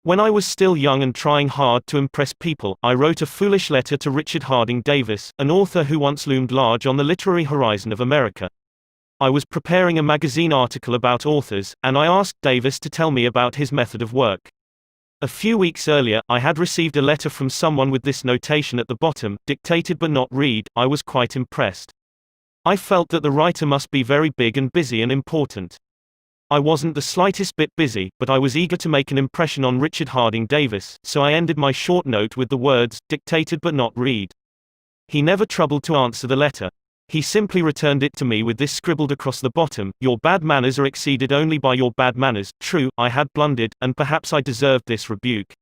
When I was still young and trying hard to impress people, I wrote a foolish letter to Richard Harding Davis, an author who once loomed large on the literary horizon of America. I was preparing a magazine article about authors, and I asked Davis to tell me about his method of work. A few weeks earlier, I had received a letter from someone with this notation at the bottom, dictated but not read. I was quite impressed. I felt that the writer must be very big and busy and important. I wasn't the slightest bit busy, but I was eager to make an impression on Richard Harding Davis, so I ended my short note with the words, dictated but not read. He never troubled to answer the letter. He simply returned it to me with this scribbled across the bottom, your bad manners are exceeded only by your bad manners. True, I had blundered, and perhaps I deserved this rebuke.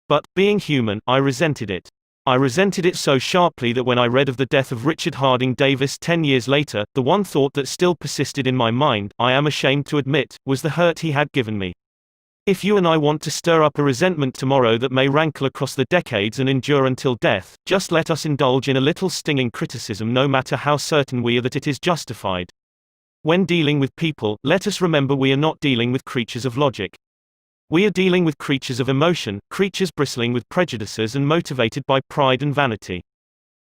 But, being human, I resented it. I resented it so sharply that when I read of the death of Richard Harding Davis 10 years later, the one thought that still persisted in my mind, I am ashamed to admit, was the hurt he had given me. If you and I want to stir up a resentment tomorrow that may rankle across the decades and endure until death, just let us indulge in a little stinging criticism no matter how certain we are that it is justified. When dealing with people, let us remember we are not dealing with creatures of logic. We are dealing with creatures of emotion, creatures bristling with prejudices and motivated by pride and vanity.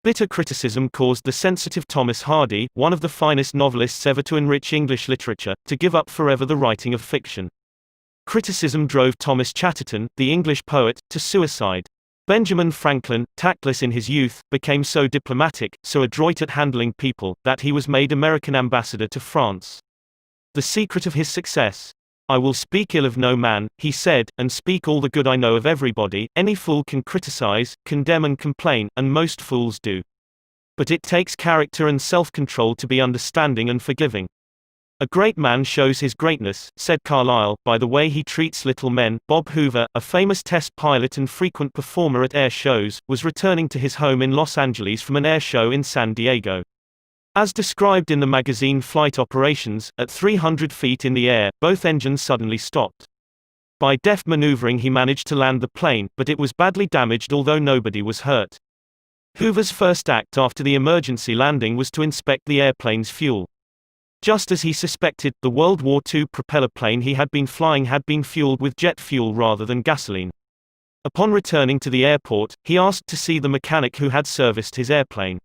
Bitter criticism caused the sensitive Thomas Hardy, one of the finest novelists ever to enrich English literature, to give up forever the writing of fiction. Criticism drove Thomas Chatterton, the English poet, to suicide. Benjamin Franklin, tactless in his youth, became so diplomatic, so adroit at handling people, that he was made American ambassador to France. The secret of his success? I will speak ill of no man, he said, and speak all the good I know of everybody. Any fool can criticize, condemn and complain, and most fools do. But it takes character and self-control to be understanding and forgiving. A great man shows his greatness, said Carlyle, by the way he treats little men. Bob Hoover, a famous test pilot and frequent performer at air shows, was returning to his home in Los Angeles from an air show in San Diego. As described in the magazine Flight Operations, at 300 feet in the air, both engines suddenly stopped. By deft maneuvering he managed to land the plane, but it was badly damaged although nobody was hurt. Hoover's first act after the emergency landing was to inspect the airplane's fuel. Just as he suspected, the World War II propeller plane he had been flying had been fueled with jet fuel rather than gasoline. Upon returning to the airport, he asked to see the mechanic who had serviced his airplane.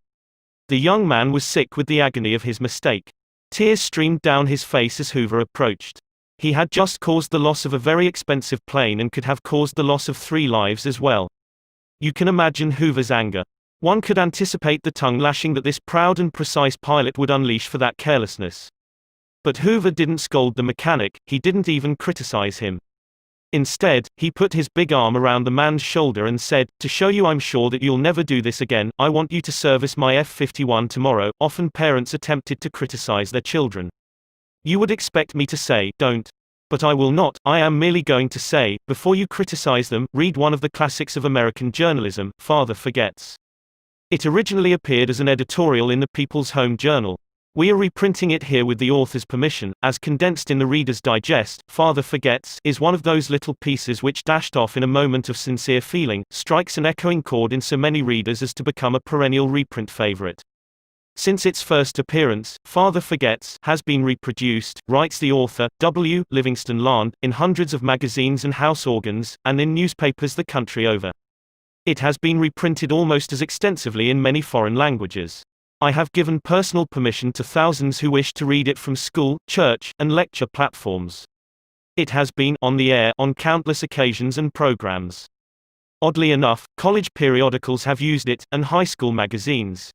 The young man was sick with the agony of his mistake. Tears streamed down his face as Hoover approached. He had just caused the loss of a very expensive plane and could have caused the loss of 3 lives as well. You can imagine Hoover's anger. One could anticipate the tongue lashing that this proud and precise pilot would unleash for that carelessness. But Hoover didn't scold the mechanic, he didn't even criticize him. Instead, he put his big arm around the man's shoulder and said, "To show you I'm sure that you'll never do this again, I want you to service my F-51 tomorrow." Often parents attempted to criticize their children. You would expect me to say, don't. But I will not. I am merely going to say, before you criticize them, read one of the classics of American journalism, Father Forgets. It originally appeared as an editorial in the People's Home Journal. We are reprinting it here with the author's permission, as condensed in the Reader's Digest. Father Forgets is one of those little pieces which, dashed off in a moment of sincere feeling, strikes an echoing chord in so many readers as to become a perennial reprint favorite. Since its first appearance, Father Forgets has been reproduced, writes the author, W. Livingston Land, in hundreds of magazines and house organs, and in newspapers the country over. It has been reprinted almost as extensively in many foreign languages. I have given personal permission to thousands who wish to read it from school, church, and lecture platforms. It has been on the air on countless occasions and programs. Oddly enough, college periodicals have used it, and high school magazines.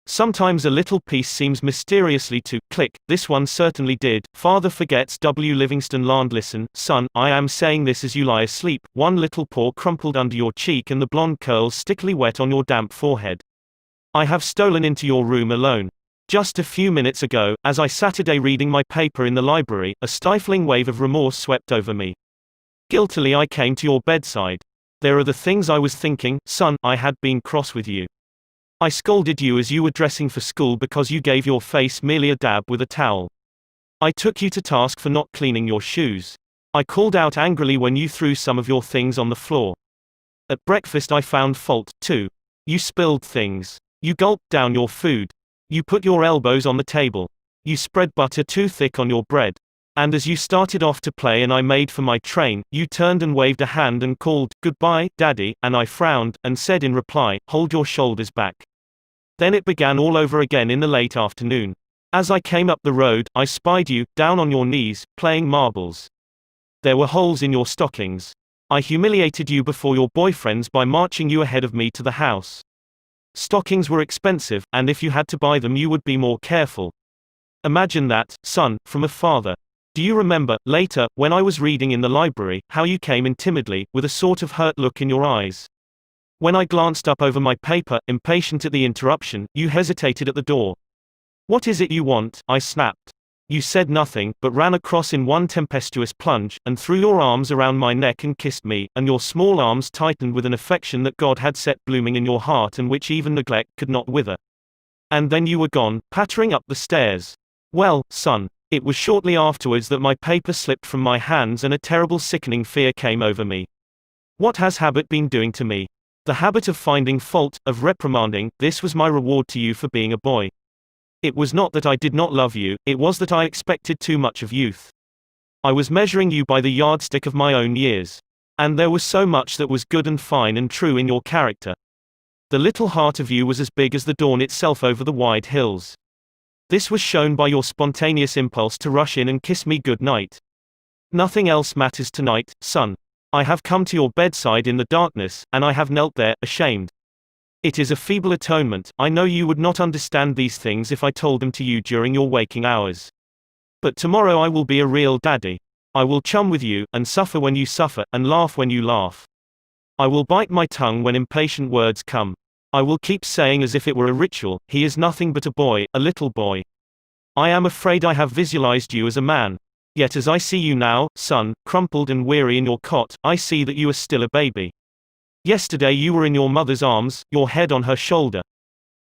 Sometimes a little piece seems mysteriously to click. This one certainly did. Father Forgets. W. Livingston Land. Listen, son, I am saying this as you lie asleep, one little paw crumpled under your cheek and the blonde curls stickily wet on your damp forehead. I have stolen into your room alone. Just a few minutes ago, as I sat today reading my paper in the library, a stifling wave of remorse swept over me. Guiltily I came to your bedside. There are the things I was thinking, son. I had been cross with you. I scolded you as you were dressing for school because you gave your face merely a dab with a towel. I took you to task for not cleaning your shoes. I called out angrily when you threw some of your things on the floor. At breakfast I found fault, too. You spilled things. You gulped down your food. You put your elbows on the table. You spread butter too thick on your bread. And as you started off to play and I made for my train, you turned and waved a hand and called, "Goodbye, Daddy," and I frowned, and said in reply, "Hold your shoulders back." Then it began all over again in the late afternoon. As I came up the road, I spied you, down on your knees, playing marbles. There were holes in your stockings. I humiliated you before your boyfriends by marching you ahead of me to the house. Stockings were expensive, and if you had to buy them you would be more careful. Imagine that, son, from a father. Do you remember, later, when I was reading in the library, how you came in timidly, with a sort of hurt look in your eyes? When I glanced up over my paper, impatient at the interruption, you hesitated at the door. "What is it you want?" I snapped. You said nothing, but ran across in one tempestuous plunge, and threw your arms around my neck and kissed me, and your small arms tightened with an affection that God had set blooming in your heart and which even neglect could not wither. And then you were gone, pattering up the stairs. Well, son, it was shortly afterwards that my paper slipped from my hands and a terrible sickening fear came over me. What has habit been doing to me? The habit of finding fault, of reprimanding. This was my reward to you for being a boy. It was not that I did not love you, it was that I expected too much of youth. I was measuring you by the yardstick of my own years. And there was so much that was good and fine and true in your character. The little heart of you was as big as the dawn itself over the wide hills. This was shown by your spontaneous impulse to rush in and kiss me good night. Nothing else matters tonight, son. I have come to your bedside in the darkness, and I have knelt there, ashamed. It is a feeble atonement. I know you would not understand these things if I told them to you during your waking hours. But tomorrow I will be a real daddy. I will chum with you, and suffer when you suffer, and laugh when you laugh. I will bite my tongue when impatient words come. I will keep saying as if it were a ritual, "He is nothing but a boy, a little boy." I am afraid I have visualized you as a man. Yet as I see you now, son, crumpled and weary in your cot, I see that you are still a baby. Yesterday you were in your mother's arms, your head on her shoulder.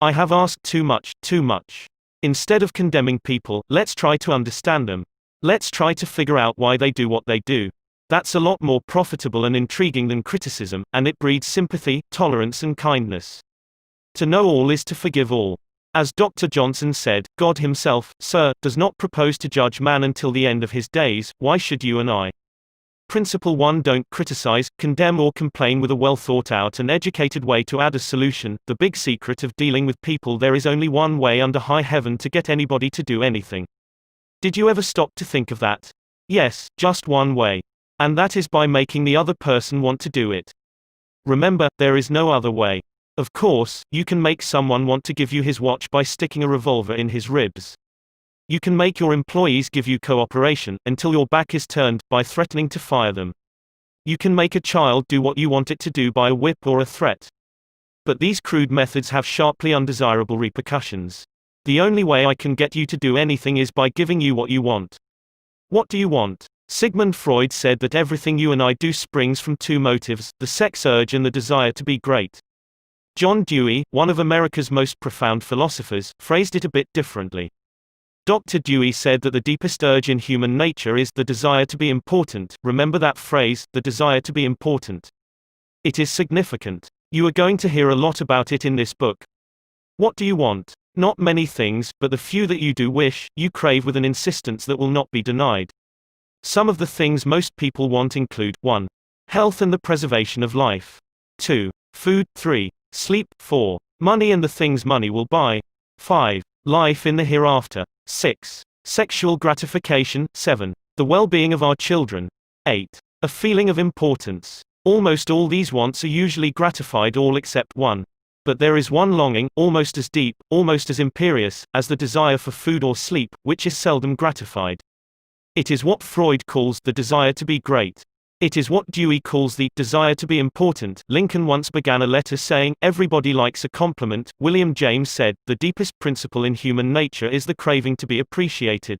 I have asked too much, too much. Instead of condemning people, let's try to understand them. Let's try to figure out why they do what they do. That's a lot more profitable and intriguing than criticism, and it breeds sympathy, tolerance and kindness. To know all is to forgive all. As Dr. Johnson said, God himself, sir, does not propose to judge man until the end of his days. Why should you and I? Principle 1. Don't criticize, condemn or complain with a well thought out and educated way to add a solution. The big secret of dealing with people: there is only one way under high heaven to get anybody to do anything. Did you ever stop to think of that? Yes, just one way. And that is by making the other person want to do it. Remember, there is no other way. Of course, you can make someone want to give you his watch by sticking a revolver in his ribs. You can make your employees give you cooperation, until your back is turned, by threatening to fire them. You can make a child do what you want it to do by a whip or a threat. But these crude methods have sharply undesirable repercussions. The only way I can get you to do anything is by giving you what you want. What do you want? Sigmund Freud said that everything you and I do springs from two motives, the sex urge and the desire to be great. John Dewey, one of America's most profound philosophers, phrased it a bit differently. Dr. Dewey said that the deepest urge in human nature is the desire to be important. Remember that phrase, the desire to be important. It is significant. You are going to hear a lot about it in this book. What do you want? Not many things, but the few that you do wish, you crave with an insistence that will not be denied. Some of the things most people want include 1. Health and the preservation of life. 2. Food. 3. Sleep. 4. Money and the things money will buy. 5. Life in the hereafter. 6. Sexual gratification. 7. The well-being of our children. 8. A feeling of importance. Almost all these wants are usually gratified, all except one. But there is one longing, almost as deep, almost as imperious, as the desire for food or sleep, which is seldom gratified. It is what Freud calls the desire to be great. It is what Dewey calls the desire to be important. Lincoln once began a letter saying, "Everybody likes a compliment." William James said, "The deepest principle in human nature is the craving to be appreciated."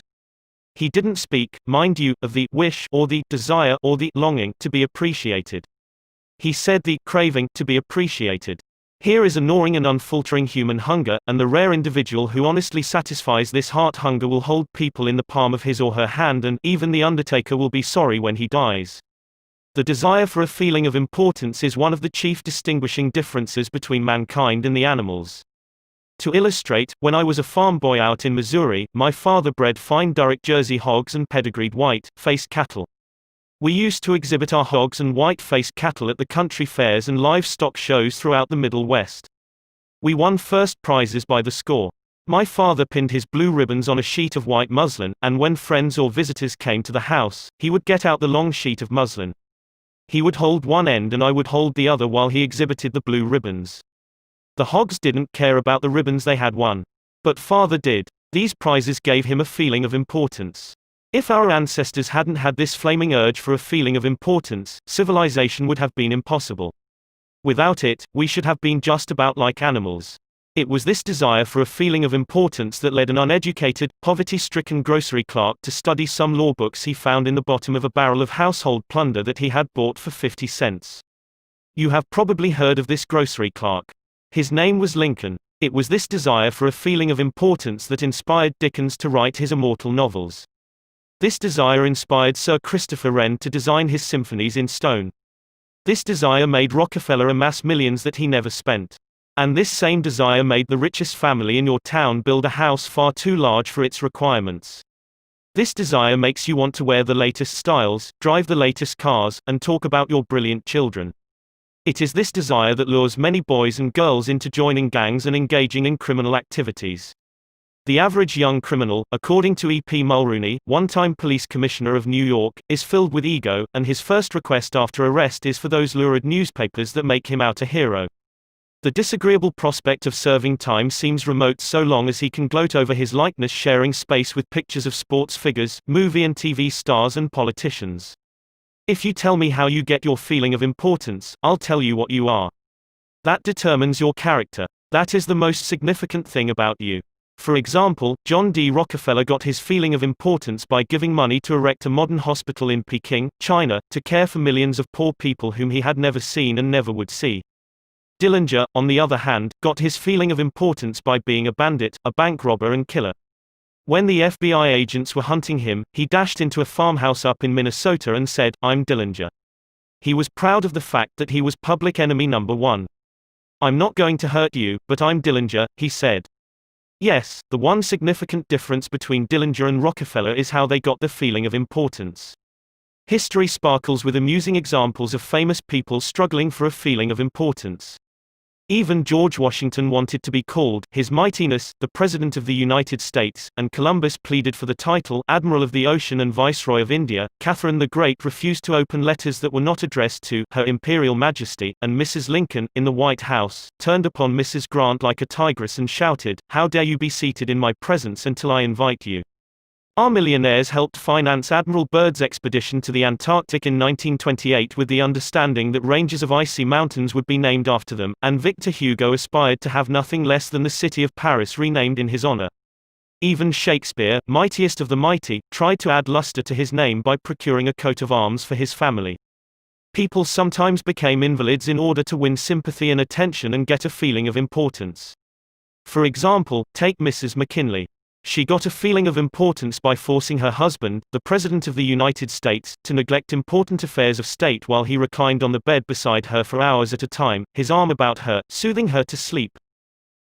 He didn't speak, mind you, of the wish or the desire or the longing to be appreciated. He said the craving to be appreciated. Here is a gnawing and unfaltering human hunger, and the rare individual who honestly satisfies this heart hunger will hold people in the palm of his or her hand, and even the undertaker will be sorry when he dies. The desire for a feeling of importance is one of the chief distinguishing differences between mankind and the animals. To illustrate, when I was a farm boy out in Missouri, my father bred fine Duroc Jersey hogs and pedigreed white-faced cattle. We used to exhibit our hogs and white-faced cattle at the country fairs and livestock shows throughout the Middle West. We won first prizes by the score. My father pinned his blue ribbons on a sheet of white muslin, and when friends or visitors came to the house, he would get out the long sheet of muslin. He would hold one end and I would hold the other while he exhibited the blue ribbons. The hogs didn't care about the ribbons they had won. But father did. These prizes gave him a feeling of importance. If our ancestors hadn't had this flaming urge for a feeling of importance, civilization would have been impossible. Without it, we should have been just about like animals. It was this desire for a feeling of importance that led an uneducated, poverty-stricken grocery clerk to study some law books he found in the bottom of a barrel of household plunder that he had bought for 50 cents. You have probably heard of this grocery clerk. His name was Lincoln. It was this desire for a feeling of importance that inspired Dickens to write his immortal novels. This desire inspired Sir Christopher Wren to design his symphonies in stone. This desire made Rockefeller amass millions that he never spent. And this same desire made the richest family in your town build a house far too large for its requirements. This desire makes you want to wear the latest styles, drive the latest cars, and talk about your brilliant children. It is this desire that lures many boys and girls into joining gangs and engaging in criminal activities. The average young criminal, according to E.P. Mulrooney, one-time police commissioner of New York, is filled with ego, and his first request after arrest is for those lurid newspapers that make him out a hero. The disagreeable prospect of serving time seems remote so long as he can gloat over his likeness sharing space with pictures of sports figures, movie and TV stars and politicians. If you tell me how you get your feeling of importance, I'll tell you what you are. That determines your character. That is the most significant thing about you. For example, John D. Rockefeller got his feeling of importance by giving money to erect a modern hospital in Peking, China, to care for millions of poor people whom he had never seen and never would see. Dillinger, on the other hand, got his feeling of importance by being a bandit, a bank robber and killer. When the FBI agents were hunting him, he dashed into a farmhouse up in Minnesota and said, "I'm Dillinger." He was proud of the fact that he was public enemy number one. "I'm not going to hurt you, but I'm Dillinger," he said. Yes, the one significant difference between Dillinger and Rockefeller is how they got the feeling of importance. History sparkles with amusing examples of famous people struggling for a feeling of importance. Even George Washington wanted to be called His Mightiness, the President of the United States, and Columbus pleaded for the title Admiral of the Ocean and Viceroy of India. Catherine the Great refused to open letters that were not addressed to Her Imperial Majesty, and Mrs. Lincoln, in the White House, turned upon Mrs. Grant like a tigress and shouted, "How dare you be seated in my presence until I invite you?" Our millionaires helped finance Admiral Byrd's expedition to the Antarctic in 1928 with the understanding that ranges of icy mountains would be named after them, and Victor Hugo aspired to have nothing less than the city of Paris renamed in his honor. Even Shakespeare, mightiest of the mighty, tried to add luster to his name by procuring a coat of arms for his family. People sometimes became invalids in order to win sympathy and attention and get a feeling of importance. For example, take Mrs. McKinley. She got a feeling of importance by forcing her husband, the President of the United States, to neglect important affairs of state while he reclined on the bed beside her for hours at a time, his arm about her, soothing her to sleep.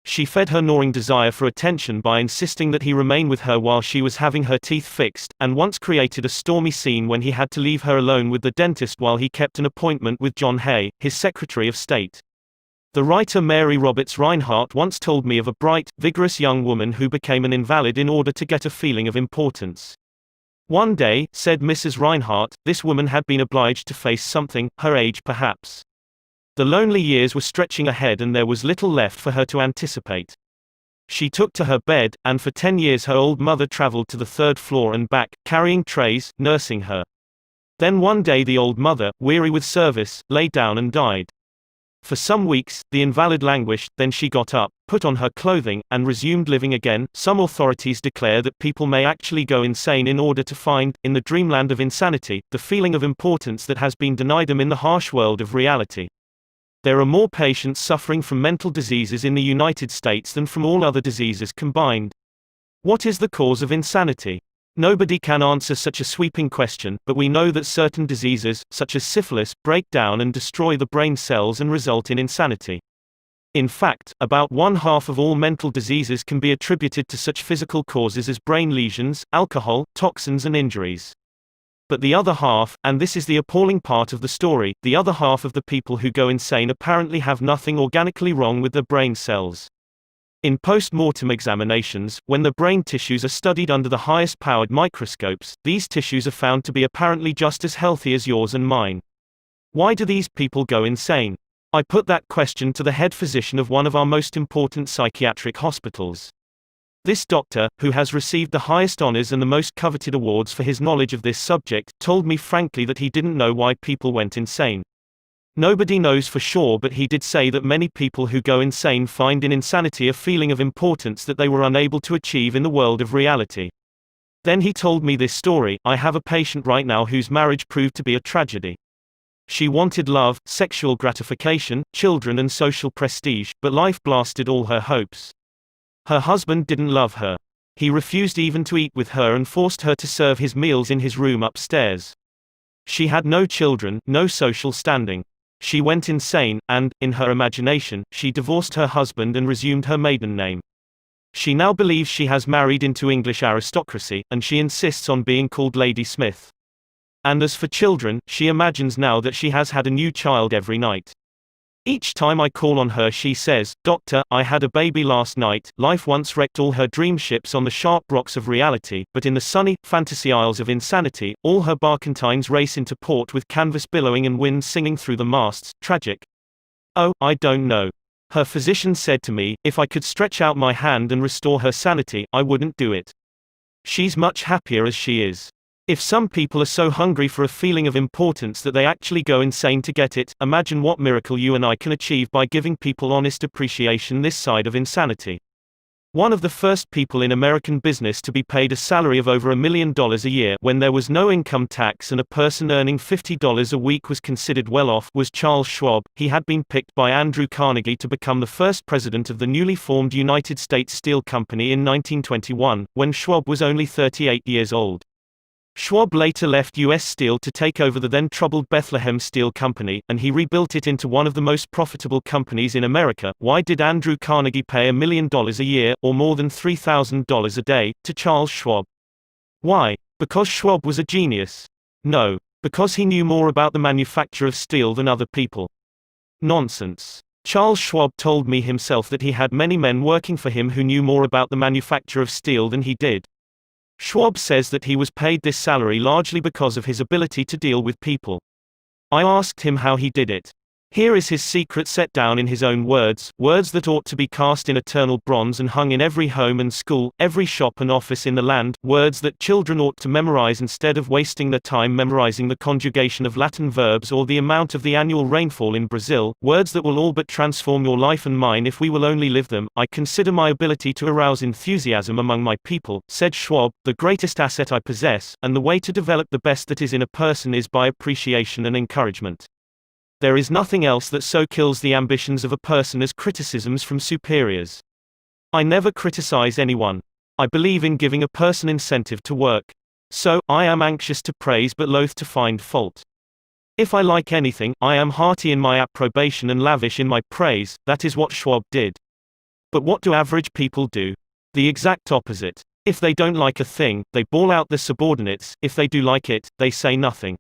She fed her gnawing desire for attention by insisting that he remain with her while she was having her teeth fixed, and once created a stormy scene when he had to leave her alone with the dentist while he kept an appointment with John Hay, his Secretary of State. The writer Mary Roberts Rinehart once told me of a bright, vigorous young woman who became an invalid in order to get a feeling of importance. One day, said Mrs. Rinehart, this woman had been obliged to face something, her age perhaps. The lonely years were stretching ahead and there was little left for her to anticipate. She took to her bed, and for 10 years her old mother traveled to the 3rd floor and back, carrying trays, nursing her. Then one day the old mother, weary with service, lay down and died. For some weeks, the invalid languished, then she got up, put on her clothing, and resumed living again. Some authorities declare that people may actually go insane in order to find, in the dreamland of insanity, the feeling of importance that has been denied them in the harsh world of reality. There are more patients suffering from mental diseases in the United States than from all other diseases combined. What is the cause of insanity? Nobody can answer such a sweeping question, but we know that certain diseases, such as syphilis, break down and destroy the brain cells and result in insanity. In fact, about 1/2 of all mental diseases can be attributed to such physical causes as brain lesions, alcohol, toxins and injuries. But the other half, and this is the appalling part of the story, the other half of the people who go insane apparently have nothing organically wrong with their brain cells. In post-mortem examinations, when the brain tissues are studied under the highest-powered microscopes, these tissues are found to be apparently just as healthy as yours and mine. Why do these people go insane? I put that question to the head physician of one of our most important psychiatric hospitals. This doctor, who has received the highest honors and the most coveted awards for his knowledge of this subject, told me frankly that he didn't know why people went insane. Nobody knows for sure, but he did say that many people who go insane find in insanity a feeling of importance that they were unable to achieve in the world of reality. Then he told me this story. I have a patient right now whose marriage proved to be a tragedy. She wanted love, sexual gratification, children and social prestige, but life blasted all her hopes. Her husband didn't love her. He refused even to eat with her and forced her to serve his meals in his room upstairs. She had no children, no social standing. She went insane, and, in her imagination, she divorced her husband and resumed her maiden name. She now believes she has married into English aristocracy, and she insists on being called Lady Smith. And as for children, she imagines now that she has had a new child every night. Each time I call on her she says, "Doctor, I had a baby last night." Life once wrecked all her dream ships on the sharp rocks of reality, but in the sunny, fantasy isles of insanity, all her barkentines race into port with canvas billowing and wind singing through the masts. Tragic. Oh, I don't know. Her physician said to me, if I could stretch out my hand and restore her sanity, I wouldn't do it. She's much happier as she is. If some people are so hungry for a feeling of importance that they actually go insane to get it, imagine what miracle you and I can achieve by giving people honest appreciation this side of insanity. One of the first people in American business to be paid a salary of over $1 million a year when there was no income tax and a person earning $50 a week was considered well off was Charles Schwab. He had been picked by Andrew Carnegie to become the first president of the newly formed United States Steel Company in 1921, when Schwab was only 38 years old. Schwab later left U.S. Steel to take over the then troubled Bethlehem Steel Company, and he rebuilt it into one of the most profitable companies in America. Why did Andrew Carnegie pay $1 million a year, or more than $3,000 a day, to Charles Schwab? Why? Because Schwab was a genius? No. Because he knew more about the manufacture of steel than other people. Nonsense. Charles Schwab told me himself that he had many men working for him who knew more about the manufacture of steel than he did. Schwab says that he was paid this salary largely because of his ability to deal with people. I asked him how he did it. Here is his secret set down in his own words, words that ought to be cast in eternal bronze and hung in every home and school, every shop and office in the land, words that children ought to memorize instead of wasting their time memorizing the conjugation of Latin verbs or the amount of the annual rainfall in Brazil, words that will all but transform your life and mine if we will only live them. I consider my ability to arouse enthusiasm among my people, said Schwab, the greatest asset I possess, and the way to develop the best that is in a person is by appreciation and encouragement. There is nothing else that so kills the ambitions of a person as criticisms from superiors. I never criticize anyone. I believe in giving a person incentive to work. So, I am anxious to praise but loath to find fault. If I like anything, I am hearty in my approbation and lavish in my praise. That is what Schwab did. But what do average people do? The exact opposite. If they don't like a thing, they bawl out their subordinates. If they do like it, they say nothing.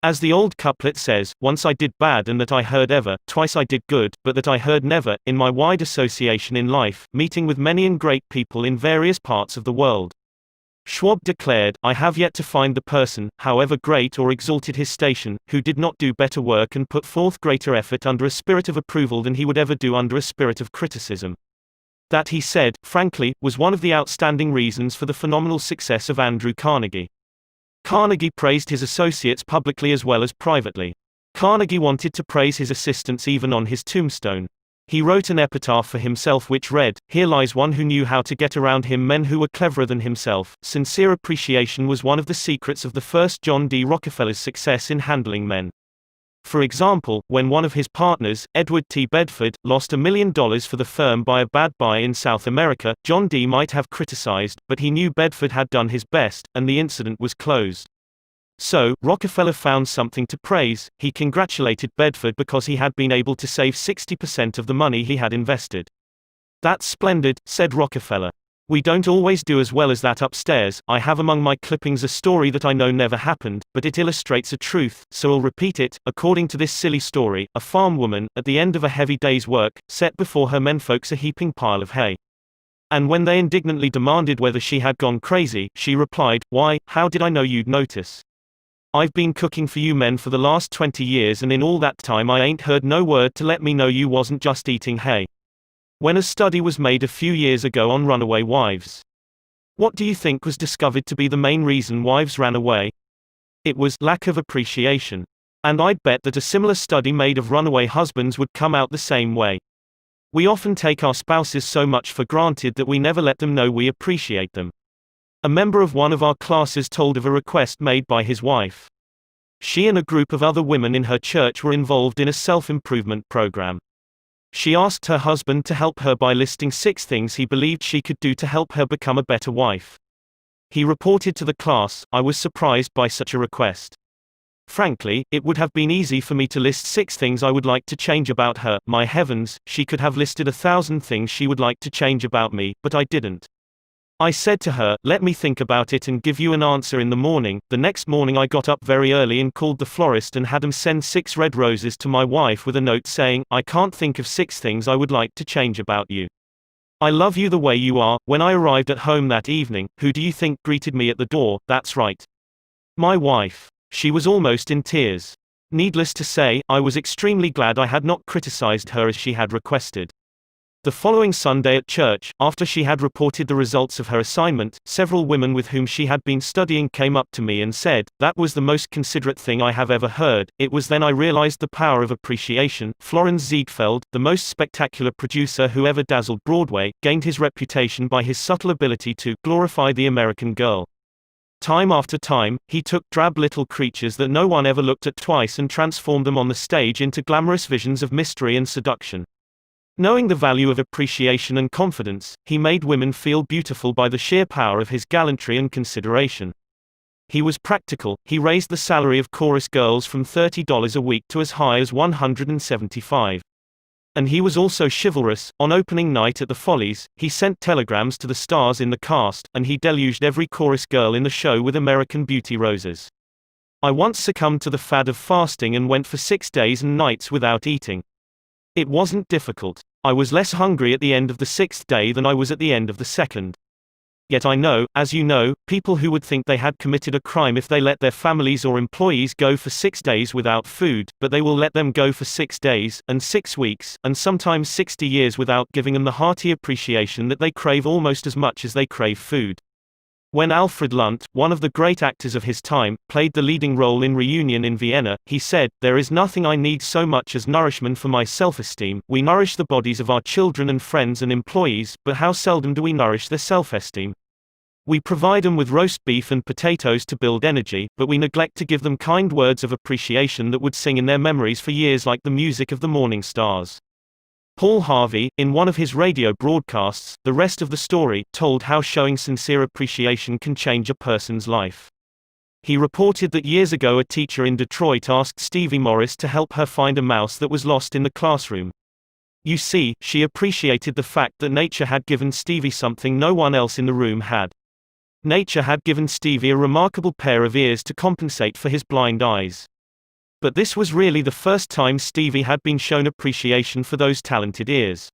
As the old couplet says, once I did bad and that I heard ever, twice I did good, but that I heard never. In my wide association in life, meeting with many and great people in various parts of the world, Schwab declared, I have yet to find the person, however great or exalted his station, who did not do better work and put forth greater effort under a spirit of approval than he would ever do under a spirit of criticism. That, he said, frankly, was one of the outstanding reasons for the phenomenal success of Andrew Carnegie. Carnegie praised his associates publicly as well as privately. Carnegie wanted to praise his assistants even on his tombstone. He wrote an epitaph for himself which read, "Here lies one who knew how to get around him men who were cleverer than himself." Sincere appreciation was one of the secrets of the first John D. Rockefeller's success in handling men. For example, when one of his partners, Edward T. Bedford, lost $1 million for the firm by a bad buy in South America, John D. might have criticized, but he knew Bedford had done his best, and the incident was closed. So, Rockefeller found something to praise. He congratulated Bedford because he had been able to save 60% of the money he had invested. "That's splendid," said Rockefeller. "We don't always do as well as that upstairs. I have among my clippings a story that I know never happened, but it illustrates a truth, so I'll repeat it. According to this silly story, a farm woman, at the end of a heavy day's work, set before her menfolks a heaping pile of hay. And when they indignantly demanded whether she had gone crazy, she replied, 'Why, how did I know you'd notice? I've been cooking for you men for the last 20 years and in all that time I ain't heard no word to let me know you wasn't just eating hay.'" When a study was made a few years ago on runaway wives, what do you think was discovered to be the main reason wives ran away? It was lack of appreciation. And I'd bet that a similar study made of runaway husbands would come out the same way. We often take our spouses so much for granted that we never let them know we appreciate them. A member of one of our classes told of a request made by his wife. She and a group of other women in her church were involved in a self-improvement program. She asked her husband to help her by listing 6 things he believed she could do to help her become a better wife. He reported to the class, "I was surprised by such a request. Frankly, it would have been easy for me to list 6 things I would like to change about her. My heavens, she could have listed 1,000 things she would like to change about me, but I didn't. I said to her, 'Let me think about it and give you an answer in the morning.' The next morning I got up very early and called the florist and had him send 6 red roses to my wife with a note saying, 'I can't think of 6 things I would like to change about you. I love you the way you are.' When I arrived at home that evening, who do you think greeted me at the door? That's right. My wife. She was almost in tears. Needless to say, I was extremely glad I had not criticized her as she had requested. The following Sunday at church, after she had reported the results of her assignment, several women with whom she had been studying came up to me and said, 'That was the most considerate thing I have ever heard.' It was then I realized the power of appreciation. Florence Ziegfeld, the most spectacular producer who ever dazzled Broadway, gained his reputation by his subtle ability to glorify the American girl. Time after time, he took drab little creatures that no one ever looked at twice and transformed them on the stage into glamorous visions of mystery and seduction. Knowing the value of appreciation and confidence, he made women feel beautiful by the sheer power of his gallantry and consideration. He was practical. He raised the salary of chorus girls from $30 a week to as high as $175. And he was also chivalrous. On opening night at the Follies, he sent telegrams to the stars in the cast, and he deluged every chorus girl in the show with American Beauty roses. I once succumbed to the fad of fasting and went for 6 days and nights without eating. It wasn't difficult. I was less hungry at the end of the 6th day than I was at the end of the 2nd. Yet I know, as you know, people who would think they had committed a crime if they let their families or employees go for 6 days without food, but they will let them go for 6 days, and 6 weeks, and sometimes 60 years without giving them the hearty appreciation that they crave almost as much as they crave food. When Alfred Lunt, one of the great actors of his time, played the leading role in Reunion in Vienna, he said, "There is nothing I need so much as nourishment for my self-esteem. We nourish the bodies of our children and friends and employees, but how seldom do we nourish their self-esteem? We provide them with roast beef and potatoes to build energy, but we neglect to give them kind words of appreciation that would sing in their memories for years like the music of the morning stars." Paul Harvey, in one of his radio broadcasts, The Rest of the Story, told how showing sincere appreciation can change a person's life. He reported that years ago a teacher in Detroit asked Stevie Morris to help her find a mouse that was lost in the classroom. You see, she appreciated the fact that nature had given Stevie something no one else in the room had. Nature had given Stevie a remarkable pair of ears to compensate for his blind eyes. But this was really the first time Stevie had been shown appreciation for those talented ears.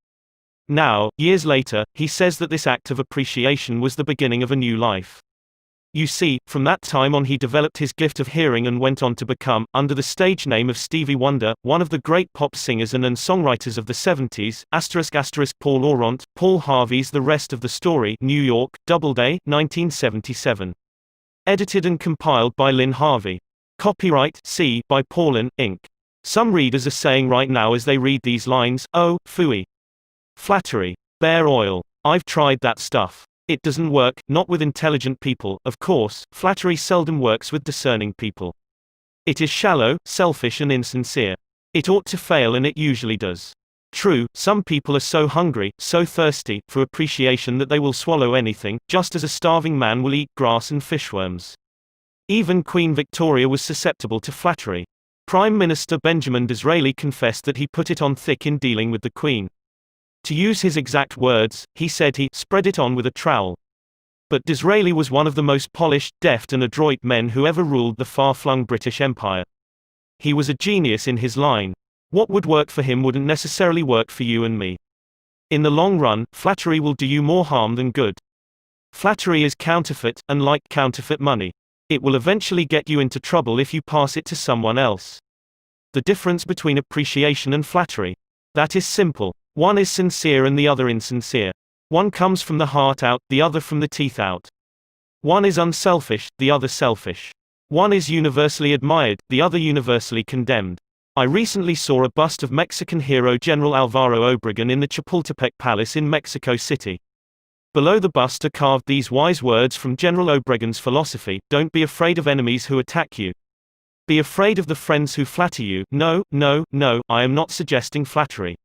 Now, years later, he says that this act of appreciation was the beginning of a new life. You see, from that time on he developed his gift of hearing and went on to become, under the stage name of Stevie Wonder, one of the great pop singers and songwriters of the 70s, *** Paul Laurent, Paul Harvey's The Rest of the Story, New York, Doubleday, 1977. Edited and compiled by Lynn Harvey. Copyright C by Paulin, Inc. Some readers are saying right now as they read these lines, "Oh, phooey. Flattery. Bear oil. I've tried that stuff. It doesn't work, not with intelligent people, of course. Flattery seldom works with discerning people. It is shallow, selfish and insincere. It ought to fail and it usually does. True, some people are so hungry, so thirsty, for appreciation that they will swallow anything, just as a starving man will eat grass and fishworms. Even Queen Victoria was susceptible to flattery. Prime Minister Benjamin Disraeli confessed that he put it on thick in dealing with the Queen. To use his exact words, he said he spread it on with a trowel. But Disraeli was one of the most polished, deft and adroit men who ever ruled the far-flung British Empire. He was a genius in his line. What would work for him wouldn't necessarily work for you and me. In the long run, flattery will do you more harm than good. Flattery is counterfeit, and like counterfeit money. It will eventually get you into trouble if you pass it to someone else. The difference between appreciation and flattery. That is simple. One is sincere and the other insincere. One comes from the heart out, the other from the teeth out. One is unselfish, the other selfish. One is universally admired, the other universally condemned. I recently saw a bust of Mexican hero General Alvaro Obregón in the Chapultepec Palace in Mexico City. Below the bust are carved these wise words from General Obregón's philosophy: don't be afraid of enemies who attack you. Be afraid of the friends who flatter you. No, no, no, I am not suggesting flattery.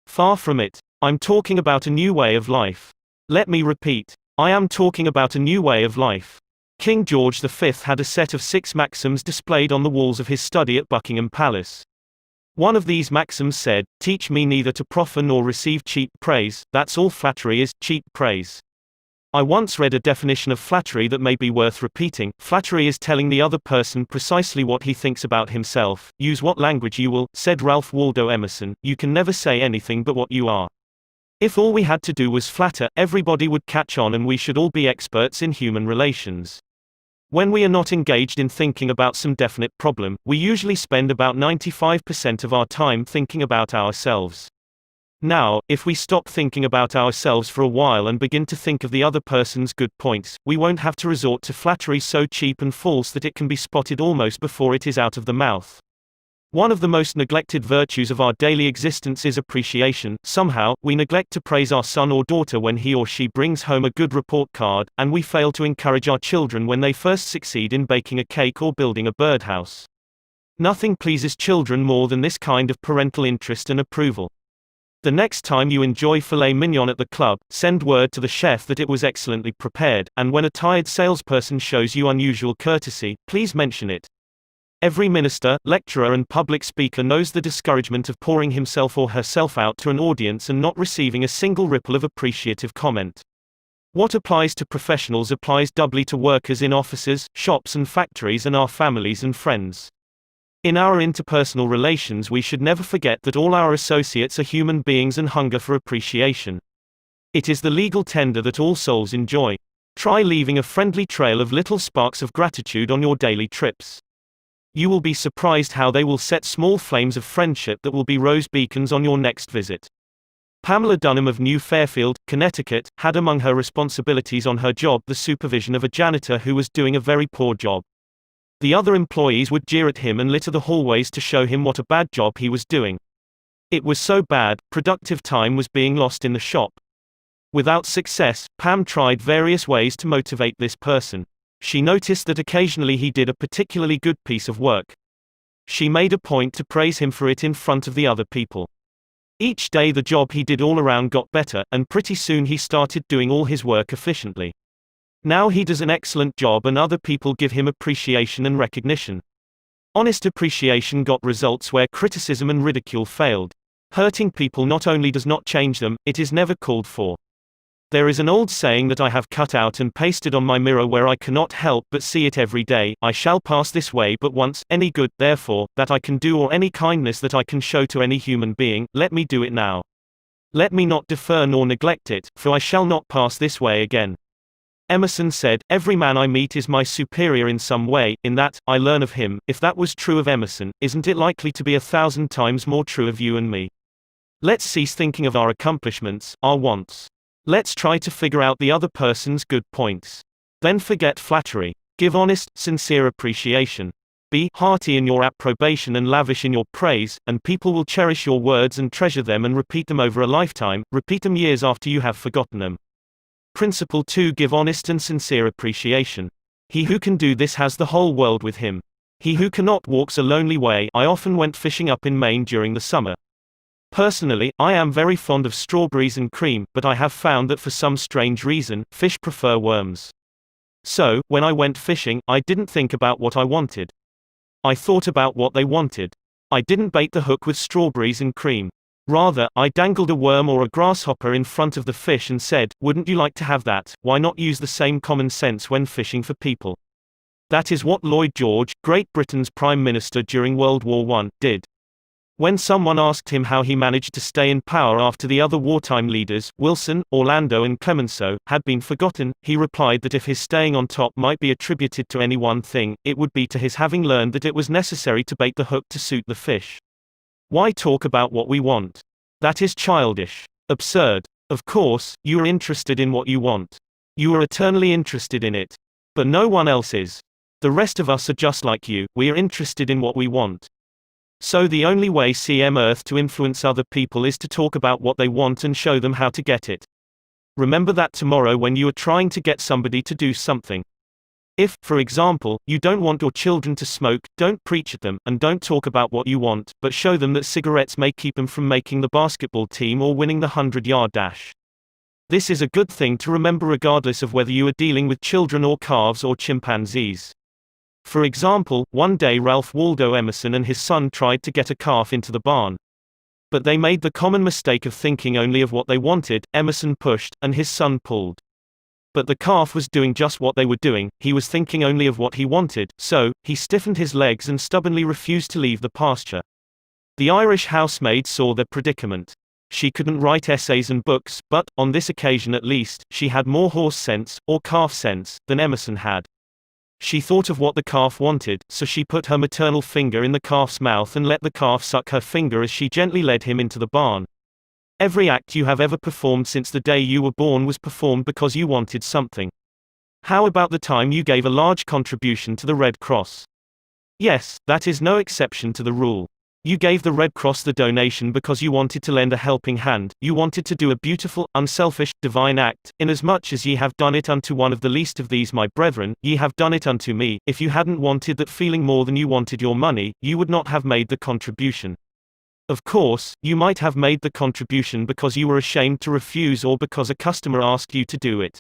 Far from it. I'm talking about a new way of life. Let me repeat. I am talking about a new way of life. King George V had a set of 6 maxims displayed on the walls of his study at Buckingham Palace. One of these maxims said, "Teach me neither to proffer nor receive cheap praise, that's all flattery is, cheap praise." I once read a definition of flattery that may be worth repeating. Flattery is telling the other person precisely what he thinks about himself. Use what language you will, said Ralph Waldo Emerson, you can never say anything but what you are. If all we had to do was flatter, everybody would catch on and we should all be experts in human relations. When we are not engaged in thinking about some definite problem, we usually spend about 95% of our time thinking about ourselves. Now, if we stop thinking about ourselves for a while and begin to think of the other person's good points, we won't have to resort to flattery so cheap and false that it can be spotted almost before it is out of the mouth. One of the most neglected virtues of our daily existence is appreciation. Somehow, we neglect to praise our son or daughter when he or she brings home a good report card, and we fail to encourage our children when they first succeed in baking a cake or building a birdhouse. Nothing pleases children more than this kind of parental interest and approval. The next time you enjoy filet mignon at the club, send word to the chef that it was excellently prepared, and when a tired salesperson shows you unusual courtesy, please mention it. Every minister, lecturer and public speaker knows the discouragement of pouring himself or herself out to an audience and not receiving a single ripple of appreciative comment. What applies to professionals applies doubly to workers in offices, shops and factories and our families and friends. In our interpersonal relations we should never forget that all our associates are human beings and hunger for appreciation. It is the legal tender that all souls enjoy. Try leaving a friendly trail of little sparks of gratitude on your daily trips. You will be surprised how they will set small flames of friendship that will be rose beacons on your next visit. Pamela Dunham of New Fairfield, Connecticut, had among her responsibilities on her job the supervision of a janitor who was doing a very poor job. The other employees would jeer at him and litter the hallways to show him what a bad job he was doing. It was so bad, productive time was being lost in the shop. Without success, Pam tried various ways to motivate this person. She noticed that occasionally he did a particularly good piece of work. She made a point to praise him for it in front of the other people. Each day the job he did all around got better, and pretty soon he started doing all his work efficiently. Now he does an excellent job and other people give him appreciation and recognition. Honest appreciation got results where criticism and ridicule failed. Hurting people not only does not change them, it is never called for. There is an old saying that I have cut out and pasted on my mirror where I cannot help but see it every day: I shall pass this way but once, any good, therefore, that I can do or any kindness that I can show to any human being, let me do it now. Let me not defer nor neglect it, for I shall not pass this way again. Emerson said, "Every man I meet is my superior in some way, in that, I learn of him." If that was true of Emerson, isn't it likely to be 1,000 times more true of you and me? Let's cease thinking of our accomplishments, our wants. Let's try to figure out the other person's good points. Then forget flattery. Give honest, sincere appreciation. Be hearty in your approbation and lavish in your praise, and people will cherish your words and treasure them and repeat them over a lifetime, repeat them years after you have forgotten them. Principle 2: Give honest and sincere appreciation. He who can do this has the whole world with him. He who cannot walks a lonely way. I often went fishing up in Maine during the summer. Personally, I am very fond of strawberries and cream, but I have found that for some strange reason, fish prefer worms. So, when I went fishing, I didn't think about what I wanted. I thought about what they wanted. I didn't bait the hook with strawberries and cream. Rather, I dangled a worm or a grasshopper in front of the fish and said, "Wouldn't you like to have that?" Why not use the same common sense when fishing for people? That is what Lloyd George, Great Britain's Prime Minister during World War I, did. When someone asked him how he managed to stay in power after the other wartime leaders, Wilson, Orlando and Clemenceau, had been forgotten, he replied that if his staying on top might be attributed to any one thing, it would be to his having learned that it was necessary to bait the hook to suit the fish. Why talk about what we want? That is childish. Absurd. Of course, you are interested in what you want. You are eternally interested in it. But no one else is. The rest of us are just like you, we are interested in what we want. So the only way CM Earth to influence other people is to talk about what they want and show them how to get it. Remember that tomorrow when you are trying to get somebody to do something. If, for example, you don't want your children to smoke, don't preach at them, and don't talk about what you want, but show them that cigarettes may keep them from making the basketball team or winning the 100-yard dash. This is a good thing to remember regardless of whether you are dealing with children or calves or chimpanzees. For example, one day Ralph Waldo Emerson and his son tried to get a calf into the barn. But they made the common mistake of thinking only of what they wanted. Emerson pushed, and his son pulled. But the calf was doing just what they were doing, he was thinking only of what he wanted, so, he stiffened his legs and stubbornly refused to leave the pasture. The Irish housemaid saw their predicament. She couldn't write essays and books, but, on this occasion at least, she had more horse sense, or calf sense, than Emerson had. She thought of what the calf wanted, so she put her maternal finger in the calf's mouth and let the calf suck her finger as she gently led him into the barn. Every act you have ever performed since the day you were born was performed because you wanted something. How about the time you gave a large contribution to the Red Cross? Yes, that is no exception to the rule. You gave the Red Cross the donation because you wanted to lend a helping hand, you wanted to do a beautiful, unselfish, divine act, inasmuch as ye have done it unto one of the least of these my brethren, ye have done it unto me. If you hadn't wanted that feeling more than you wanted your money, you would not have made the contribution. Of course, you might have made the contribution because you were ashamed to refuse or because a customer asked you to do it.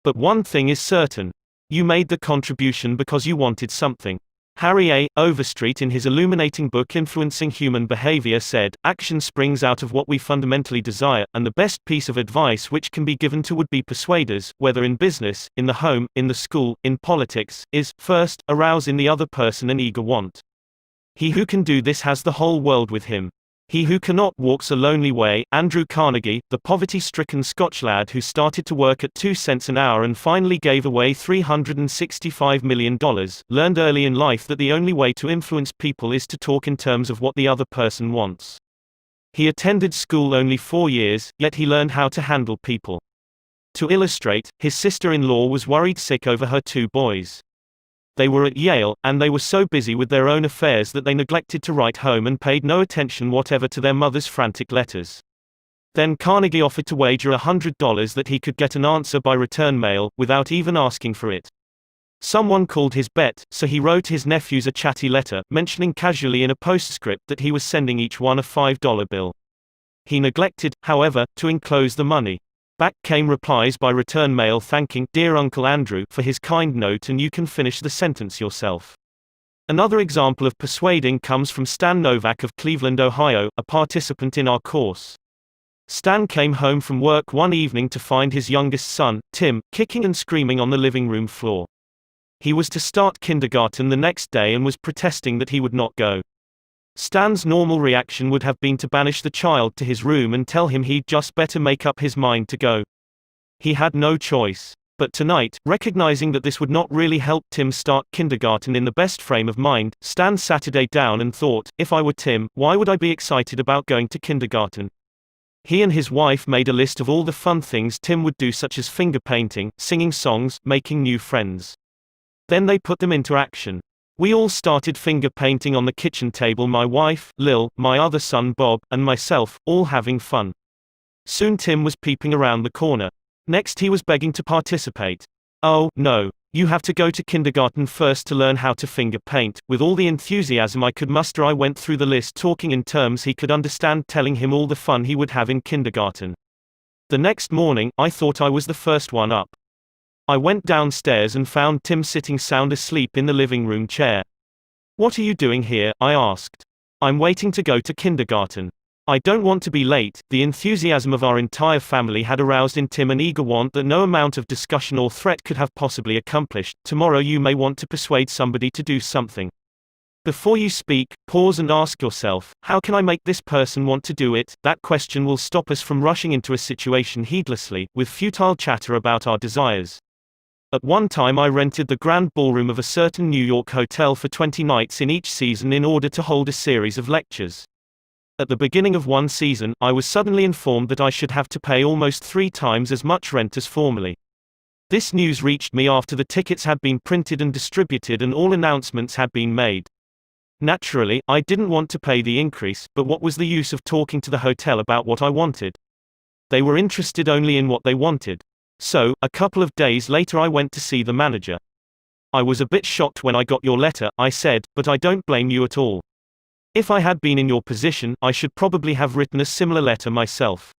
But one thing is certain. You made the contribution because you wanted something. Harry A. Overstreet in his illuminating book Influencing Human Behavior said, "Action springs out of what we fundamentally desire, and the best piece of advice which can be given to would-be persuaders, whether in business, in the home, in the school, in politics, is, first, arouse in the other person an eager want. He who can do this has the whole world with him. He who cannot walks a lonely way. Andrew Carnegie, the poverty-stricken Scotch lad who started to work at 2 cents an hour and finally gave away $365 million, learned early in life that the only way to influence people is to talk in terms of what the other person wants. He attended school only 4 years, yet he learned how to handle people. To illustrate, his sister-in-law was worried sick over her 2 boys. They were at Yale, and they were so busy with their own affairs that they neglected to write home and paid no attention whatever to their mother's frantic letters. Then Carnegie offered to wager $100 that he could get an answer by return mail, without even asking for it. Someone called his bet, so he wrote his nephews a chatty letter, mentioning casually in a postscript that he was sending each one a $5 bill. He neglected, however, to enclose the money. Back came replies by return mail thanking "Dear Uncle Andrew" for his kind note, and you can finish the sentence yourself. Another example of persuading comes from Stan Novak of Cleveland, Ohio, a participant in our course. Stan came home from work one evening to find his youngest son, Tim, kicking and screaming on the living room floor. He was to start kindergarten the next day and was protesting that he would not go. Stan's normal reaction would have been to banish the child to his room and tell him he'd just better make up his mind to go. He had no choice. But tonight, recognizing that this would not really help Tim start kindergarten in the best frame of mind, Stan sat down and thought, if I were Tim, why would I be excited about going to kindergarten? He and his wife made a list of all the fun things Tim would do, such as finger painting, singing songs, making new friends. Then they put them into action. We all started finger painting on the kitchen table, my wife, Lil, my other son Bob, and myself, all having fun. Soon Tim was peeping around the corner. Next he was begging to participate. Oh, no. You have to go to kindergarten first to learn how to finger paint. With all the enthusiasm I could muster, I went through the list, talking in terms he could understand, telling him all the fun he would have in kindergarten. The next morning, I thought I was the first one up. I went downstairs and found Tim sitting sound asleep in the living room chair. What are you doing here? I asked. I'm waiting to go to kindergarten. I don't want to be late. The enthusiasm of our entire family had aroused in Tim an eager want that no amount of discussion or threat could have possibly accomplished. Tomorrow you may want to persuade somebody to do something. Before you speak, pause and ask yourself, how can I make this person want to do it? That question will stop us from rushing into a situation heedlessly, with futile chatter about our desires. At one time I rented the grand ballroom of a certain New York hotel for 20 nights in each season in order to hold a series of lectures. At the beginning of one season, I was suddenly informed that I should have to pay almost 3 times as much rent as formerly. This news reached me after the tickets had been printed and distributed and all announcements had been made. Naturally, I didn't want to pay the increase, but what was the use of talking to the hotel about what I wanted? They were interested only in what they wanted. So, a couple of days later I went to see the manager. I was a bit shocked when I got your letter, I said, but I don't blame you at all. If I had been in your position, I should probably have written a similar letter myself.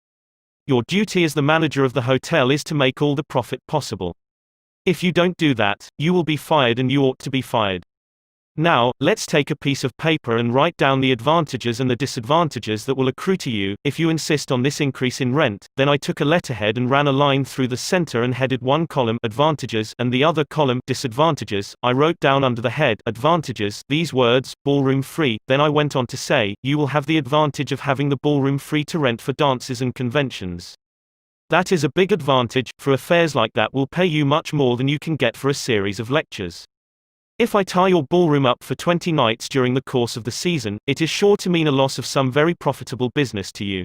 Your duty as the manager of the hotel is to make all the profit possible. If you don't do that, you will be fired, and you ought to be fired. Now, let's take a piece of paper and write down the advantages and the disadvantages that will accrue to you if you insist on this increase in rent. Then I took a letterhead and ran a line through the center and headed one column advantages and the other column disadvantages. I wrote down under the head advantages these words, ballroom free. Then I went on to say, you will have the advantage of having the ballroom free to rent for dances and conventions. That is a big advantage, for affairs like that will pay you much more than you can get for a series of lectures. If I tie your ballroom up for 20 nights during the course of the season, it is sure to mean a loss of some very profitable business to you.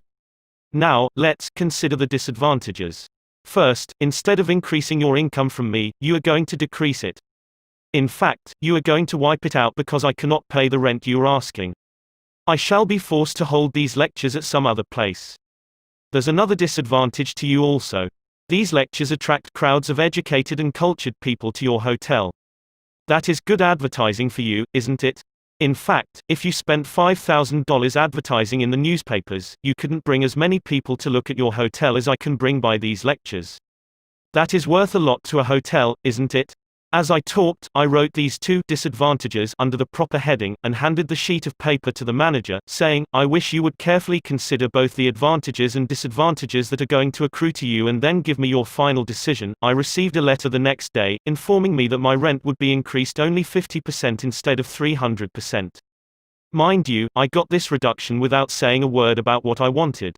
Now, let's consider the disadvantages. First, instead of increasing your income from me, you are going to decrease it. In fact, you are going to wipe it out because I cannot pay the rent you are asking. I shall be forced to hold these lectures at some other place. There's another disadvantage to you also. These lectures attract crowds of educated and cultured people to your hotel. That is good advertising for you, isn't it? In fact, if you spent $5,000 advertising in the newspapers, you couldn't bring as many people to look at your hotel as I can bring by these lectures. That is worth a lot to a hotel, isn't it? As I talked, I wrote these 2 disadvantages under the proper heading, and handed the sheet of paper to the manager, saying, I wish you would carefully consider both the advantages and disadvantages that are going to accrue to you and then give me your final decision. I received a letter the next day, informing me that my rent would be increased only 50% instead of 300%. Mind you, I got this reduction without saying a word about what I wanted.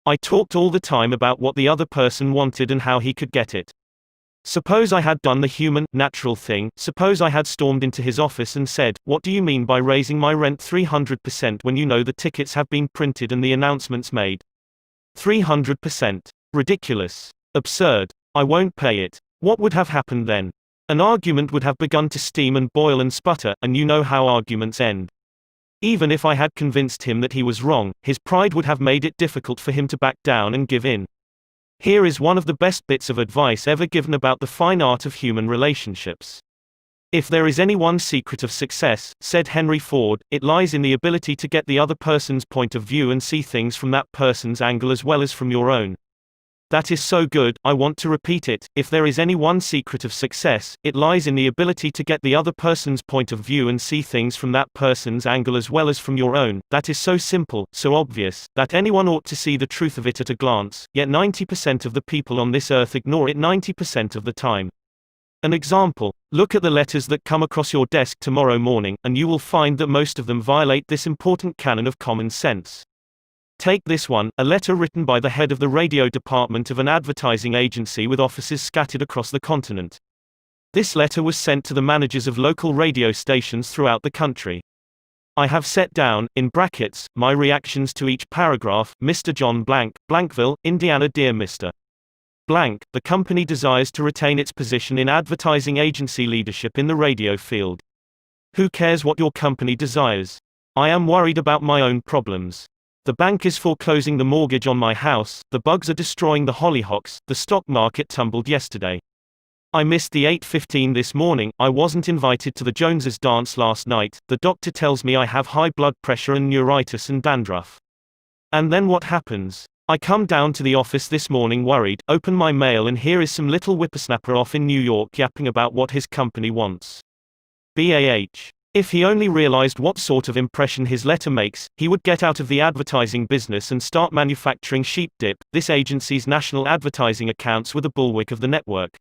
I talked all the time about what the other person wanted and how he could get it. Suppose I had done the human, natural thing, suppose I had stormed into his office and said, "What do you mean by raising my rent 300% when you know the tickets have been printed and the announcements made? 300%. Ridiculous. Absurd. I won't pay it." What would have happened then? An argument would have begun to steam and boil and sputter, and you know how arguments end. Even if I had convinced him that he was wrong, his pride would have made it difficult for him to back down and give in. Here is one of the best bits of advice ever given about the fine art of human relationships. If there is any one secret of success, said Henry Ford, it lies in the ability to get the other person's point of view and see things from that person's angle as well as from your own. That is so good, I want to repeat it. If there is any one secret of success, it lies in the ability to get the other person's point of view and see things from that person's angle as well as from your own. That is so simple, so obvious, that anyone ought to see the truth of it at a glance, yet 90% of the people on this earth ignore it 90% of the time. An example: look at the letters that come across your desk tomorrow morning, and you will find that most of them violate this important canon of common sense. Take this one, a letter written by the head of the radio department of an advertising agency with offices scattered across the continent. This letter was sent to the managers of local radio stations throughout the country. I have set down, in brackets, my reactions to each paragraph. Mr. John Blank, Blankville, Indiana. Dear Mr. Blank, the company desires to retain its position in advertising agency leadership in the radio field. Who cares what your company desires? I am worried about my own problems. The bank is foreclosing the mortgage on my house, the bugs are destroying the hollyhocks, the stock market tumbled yesterday. I missed the 8:15 this morning, I wasn't invited to the Joneses dance last night, the doctor tells me I have high blood pressure and neuritis and dandruff. And then what happens? I come down to the office this morning worried, open my mail and here is some little whippersnapper off in New York yapping about what his company wants. BAH. If he only realized what sort of impression his letter makes, he would get out of the advertising business and start manufacturing sheep dip. This agency's national advertising accounts were the bulwark of the network.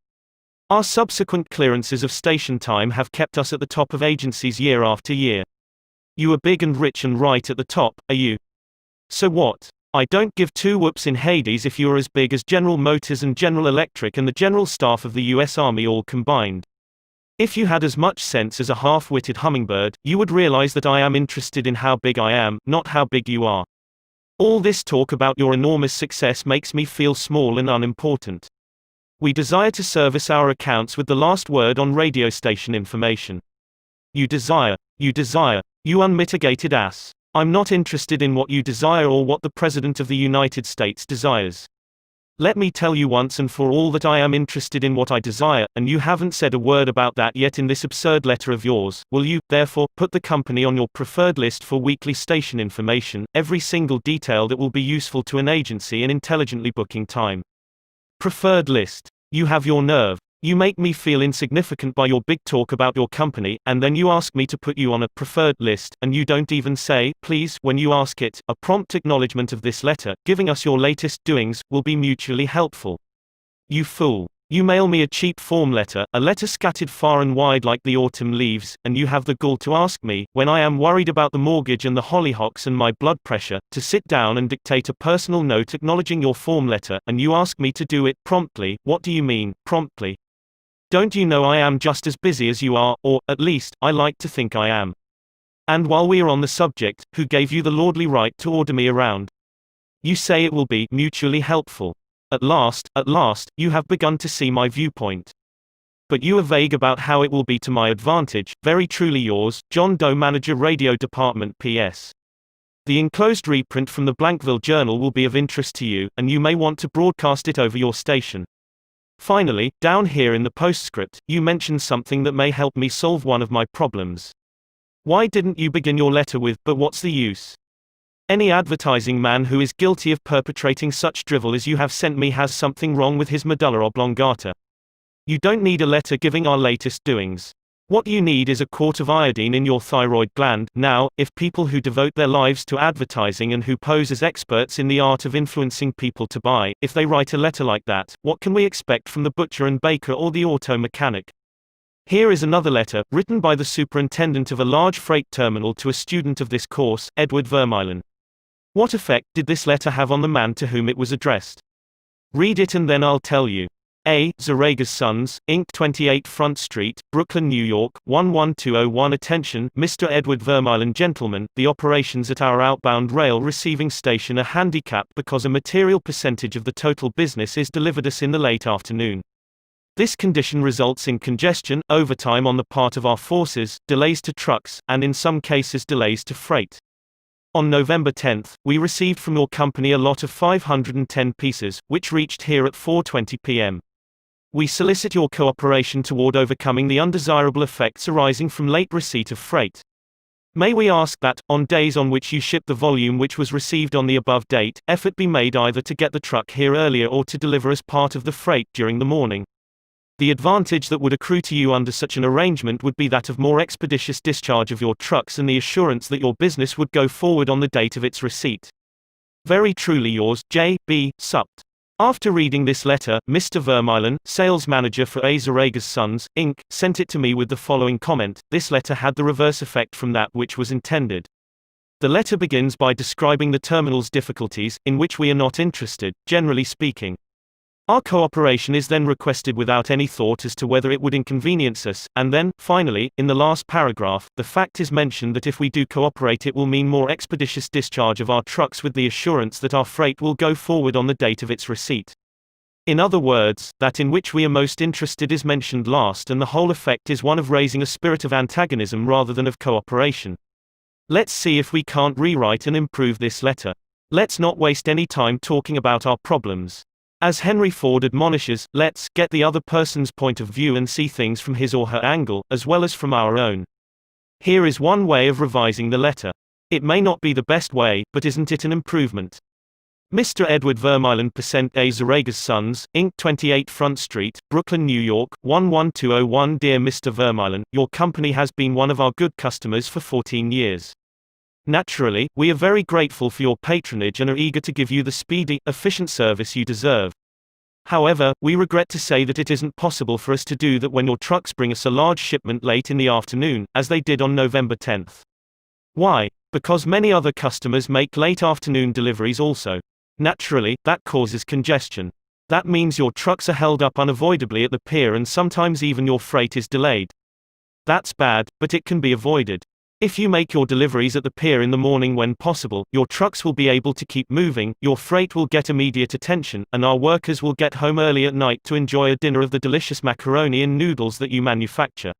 Our subsequent clearances of station time have kept us at the top of agencies year after year. You are big and rich and right at the top, are you? So what? I don't give two whoops in Hades if you are as big as General Motors and General Electric and the general staff of the US Army all combined. If you had as much sense as a half-witted hummingbird, you would realize that I am interested in how big I am, not how big you are. All this talk about your enormous success makes me feel small and unimportant. We desire to service our accounts with the last word on radio station information. You desire, you unmitigated ass. I'm not interested in what you desire or what the President of the United States desires. Let me tell you once and for all that I am interested in what I desire, and you haven't said a word about that yet in this absurd letter of yours. Will you, therefore, put the company on your preferred list for weekly station information, every single detail that will be useful to an agency in intelligently booking time? Preferred list. You have your nerve. You make me feel insignificant by your big talk about your company, and then you ask me to put you on a preferred list, and you don't even say, please, when you ask it. A prompt acknowledgement of this letter, giving us your latest doings, will be mutually helpful. You fool. You mail me a cheap form letter, a letter scattered far and wide like the autumn leaves, and you have the gall to ask me, when I am worried about the mortgage and the hollyhocks and my blood pressure, to sit down and dictate a personal note acknowledging your form letter, and you ask me to do it promptly. What do you mean, promptly? Don't you know I am just as busy as you are, or, at least, I like to think I am. And while we are on the subject, who gave you the lordly right to order me around? You say it will be mutually helpful. At last, you have begun to see my viewpoint. But you are vague about how it will be to my advantage. Very truly yours, John Doe, Manager, Radio Department. P.S. The enclosed reprint from the Blankville Journal will be of interest to you, and you may want to broadcast it over your station. Finally, down here in the postscript, you mention something that may help me solve one of my problems. Why didn't you begin your letter with, "But what's the use?" Any advertising man who is guilty of perpetrating such drivel as you have sent me has something wrong with his medulla oblongata. You don't need a letter giving our latest doings. What you need is a quart of iodine in your thyroid gland. Now, if people who devote their lives to advertising and who pose as experts in the art of influencing people to buy, if they write a letter like that, what can we expect from the butcher and baker or the auto mechanic? Here is another letter, written by the superintendent of a large freight terminal to a student of this course, Edward Vermeulen. What effect did this letter have on the man to whom it was addressed? Read it and then I'll tell you. A. Zoragas Sons, Inc., 28 Front Street, Brooklyn, New York, 11201. Attention, Mr. Edward Vermeulen. Gentlemen, the operations at our outbound rail receiving station are handicapped because a material percentage of the total business is delivered us in the late afternoon. This condition results in congestion, overtime on the part of our forces, delays to trucks, and in some cases delays to freight. On November 10, we received from your company a lot of 510 pieces, which reached here at 4:20 p.m. We solicit your cooperation toward overcoming the undesirable effects arising from late receipt of freight. May we ask that, on days on which you ship the volume which was received on the above date, effort be made either to get the truck here earlier or to deliver as part of the freight during the morning. The advantage that would accrue to you under such an arrangement would be that of more expeditious discharge of your trucks and the assurance that your business would go forward on the date of its receipt. Very truly yours, J. B. Supt. After reading this letter, Mr. Vermeulen, sales manager for A. Zoragas Sons, Inc., sent it to me with the following comment: this letter had the reverse effect from that which was intended. The letter begins by describing the terminal's difficulties, in which we are not interested, generally speaking. Our cooperation is then requested without any thought as to whether it would inconvenience us, and then, finally, in the last paragraph, the fact is mentioned that if we do cooperate it will mean more expeditious discharge of our trucks with the assurance that our freight will go forward on the date of its receipt. In other words, that in which we are most interested is mentioned last, and the whole effect is one of raising a spirit of antagonism rather than of cooperation. Let's see if we can't rewrite and improve this letter. Let's not waste any time talking about our problems. As Henry Ford admonishes, let's get the other person's point of view and see things from his or her angle, as well as from our own. Here is one way of revising the letter. It may not be the best way, but isn't it an improvement? Mr. Edward Vermeulen % A. Zoragas Sons, Inc., 28 Front Street, Brooklyn, New York, 11201. Dear Mr. Vermeulen, your company has been one of our good customers for 14 years. Naturally, we are very grateful for your patronage and are eager to give you the speedy, efficient service you deserve. However, we regret to say that it isn't possible for us to do that when your trucks bring us a large shipment late in the afternoon, as they did on November 10. Why? Because many other customers make late afternoon deliveries also. Naturally, that causes congestion. That means your trucks are held up unavoidably at the pier and sometimes even your freight is delayed. That's bad, but it can be avoided. If you make your deliveries at the pier in the morning when possible, your trucks will be able to keep moving, your freight will get immediate attention, and our workers will get home early at night to enjoy a dinner of the delicious macaroni and noodles that you manufacture.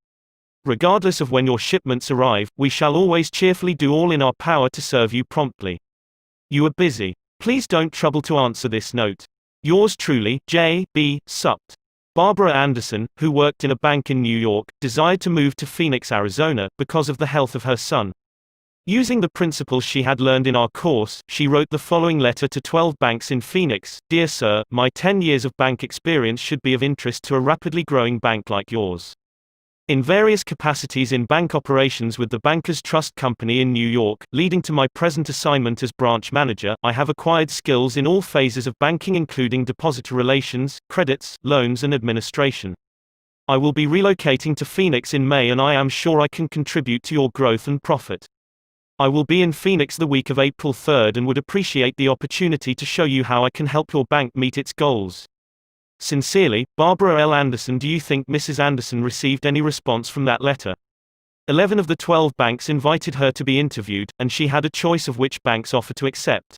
Regardless of when your shipments arrive, we shall always cheerfully do all in our power to serve you promptly. You are busy. Please don't trouble to answer this note. Yours truly, J. B. Supt. Barbara Anderson, who worked in a bank in New York, desired to move to Phoenix, Arizona, because of the health of her son. Using the principles she had learned in our course, she wrote the following letter to 12 banks in Phoenix: Dear Sir, my 10 years of bank experience should be of interest to a rapidly growing bank like yours. In various capacities in bank operations with the Bankers Trust Company in New York, leading to my present assignment as branch manager, I have acquired skills in all phases of banking including depositor relations, credits, loans and administration. I will be relocating to Phoenix in May and I am sure I can contribute to your growth and profit. I will be in Phoenix the week of April 3rd and would appreciate the opportunity to show you how I can help your bank meet its goals. Sincerely, Barbara L. Anderson. Do you think Mrs. Anderson received any response from that letter? 11 of the 12 banks invited her to be interviewed, and she had a choice of which banks offer to accept.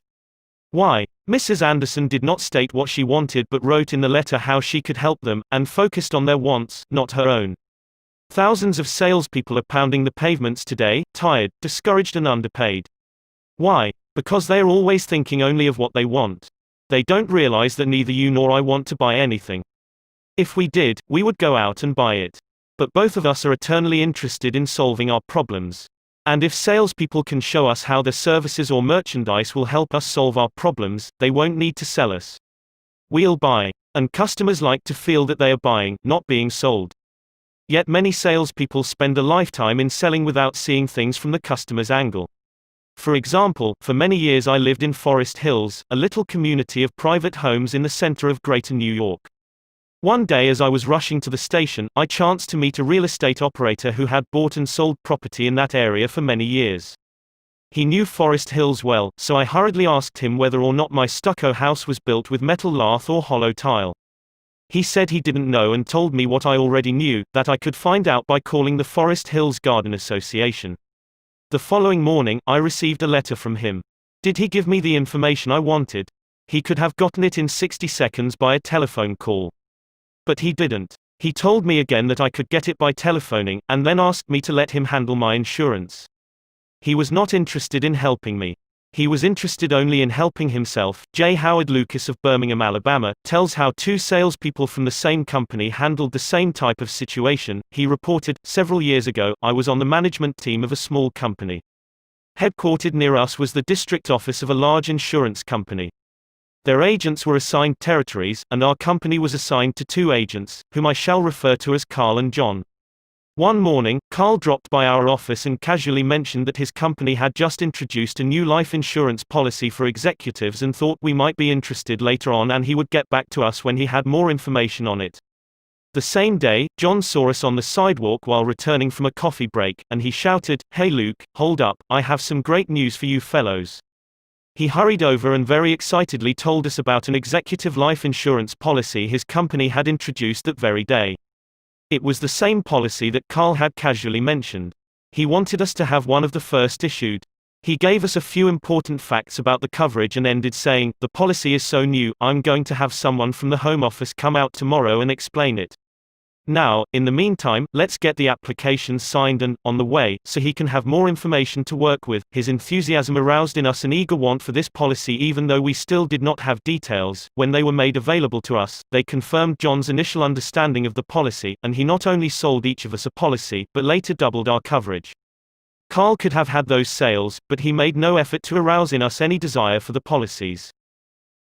Why? Mrs. Anderson did not state what she wanted but wrote in the letter how she could help them, and focused on their wants, not her own. Thousands of salespeople are pounding the pavements today, tired, discouraged and underpaid. Why? Because they are always thinking only of what they want. They don't realize that neither you nor I want to buy anything. If we did, we would go out and buy it. But both of us are eternally interested in solving our problems. And if salespeople can show us how their services or merchandise will help us solve our problems, they won't need to sell us. We'll buy. And customers like to feel that they are buying, not being sold. Yet many salespeople spend a lifetime in selling without seeing things from the customer's angle. For example, for many years I lived in Forest Hills, a little community of private homes in the center of Greater New York. One day as I was rushing to the station, I chanced to meet a real estate operator who had bought and sold property in that area for many years. He knew Forest Hills well, so I hurriedly asked him whether or not my stucco house was built with metal lath or hollow tile. He said he didn't know and told me what I already knew, that I could find out by calling the Forest Hills Garden Association. The following morning, I received a letter from him. Did he give me the information I wanted? He could have gotten it in 60 seconds by a telephone call. But he didn't. He told me again that I could get it by telephoning, and then asked me to let him handle my insurance. He was not interested in helping me. He was interested only in helping himself. J. Howard Lucas of Birmingham, Alabama, tells how two salespeople from the same company handled the same type of situation. He reported, "Several years ago, I was on the management team of a small company. Headquartered near us was the district office of a large insurance company. Their agents were assigned territories, and our company was assigned to two agents, whom I shall refer to as Carl and John. One morning, Carl dropped by our office and casually mentioned that his company had just introduced a new life insurance policy for executives and thought we might be interested later on, and he would get back to us when he had more information on it. The same day, John saw us on the sidewalk while returning from a coffee break, and he shouted, 'Hey Luke, hold up, I have some great news for you fellows.' He hurried over and very excitedly told us about an executive life insurance policy his company had introduced that very day. It was the same policy that Carl had casually mentioned. He wanted us to have one of the first issued. He gave us a few important facts about the coverage and ended saying, 'The policy is so new, I'm going to have someone from the Home Office come out tomorrow and explain it. Now, in the meantime, let's get the applications signed and on the way, so he can have more information to work with.' His enthusiasm aroused in us an eager want for this policy even though we still did not have details. When they were made available to us, they confirmed John's initial understanding of the policy, and he not only sold each of us a policy, but later doubled our coverage. Carl could have had those sales, but he made no effort to arouse in us any desire for the policies.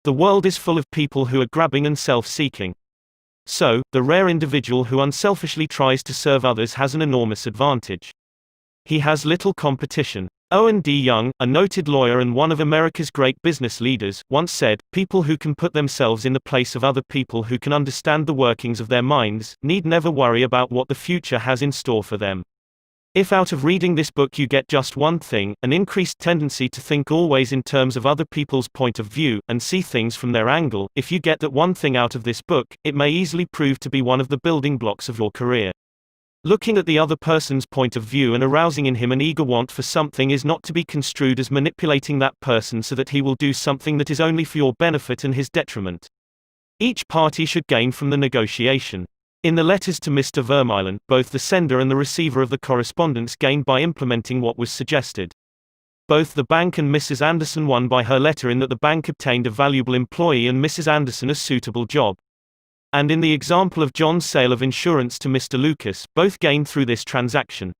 The world is full of people who are grabbing and self-seeking. So, the rare individual who unselfishly tries to serve others has an enormous advantage. He has little competition. Owen D. Young, a noted lawyer and one of America's great business leaders, once said, "People who can put themselves in the place of other people who can understand the workings of their minds, need never worry about what the future has in store for them." If out of reading this book you get just one thing, an increased tendency to think always in terms of other people's point of view, and see things from their angle, if you get that one thing out of this book, it may easily prove to be one of the building blocks of your career. Looking at the other person's point of view and arousing in him an eager want for something is not to be construed as manipulating that person so that he will do something that is only for your benefit and his detriment. Each party should gain from the negotiation. In the letters to Mr. Vermeulen, both the sender and the receiver of the correspondence gained by implementing what was suggested. Both the bank and Mrs. Anderson won by her letter in that the bank obtained a valuable employee and Mrs. Anderson a suitable job. And in the example of John's sale of insurance to Mr. Lucas, both gained through this transaction.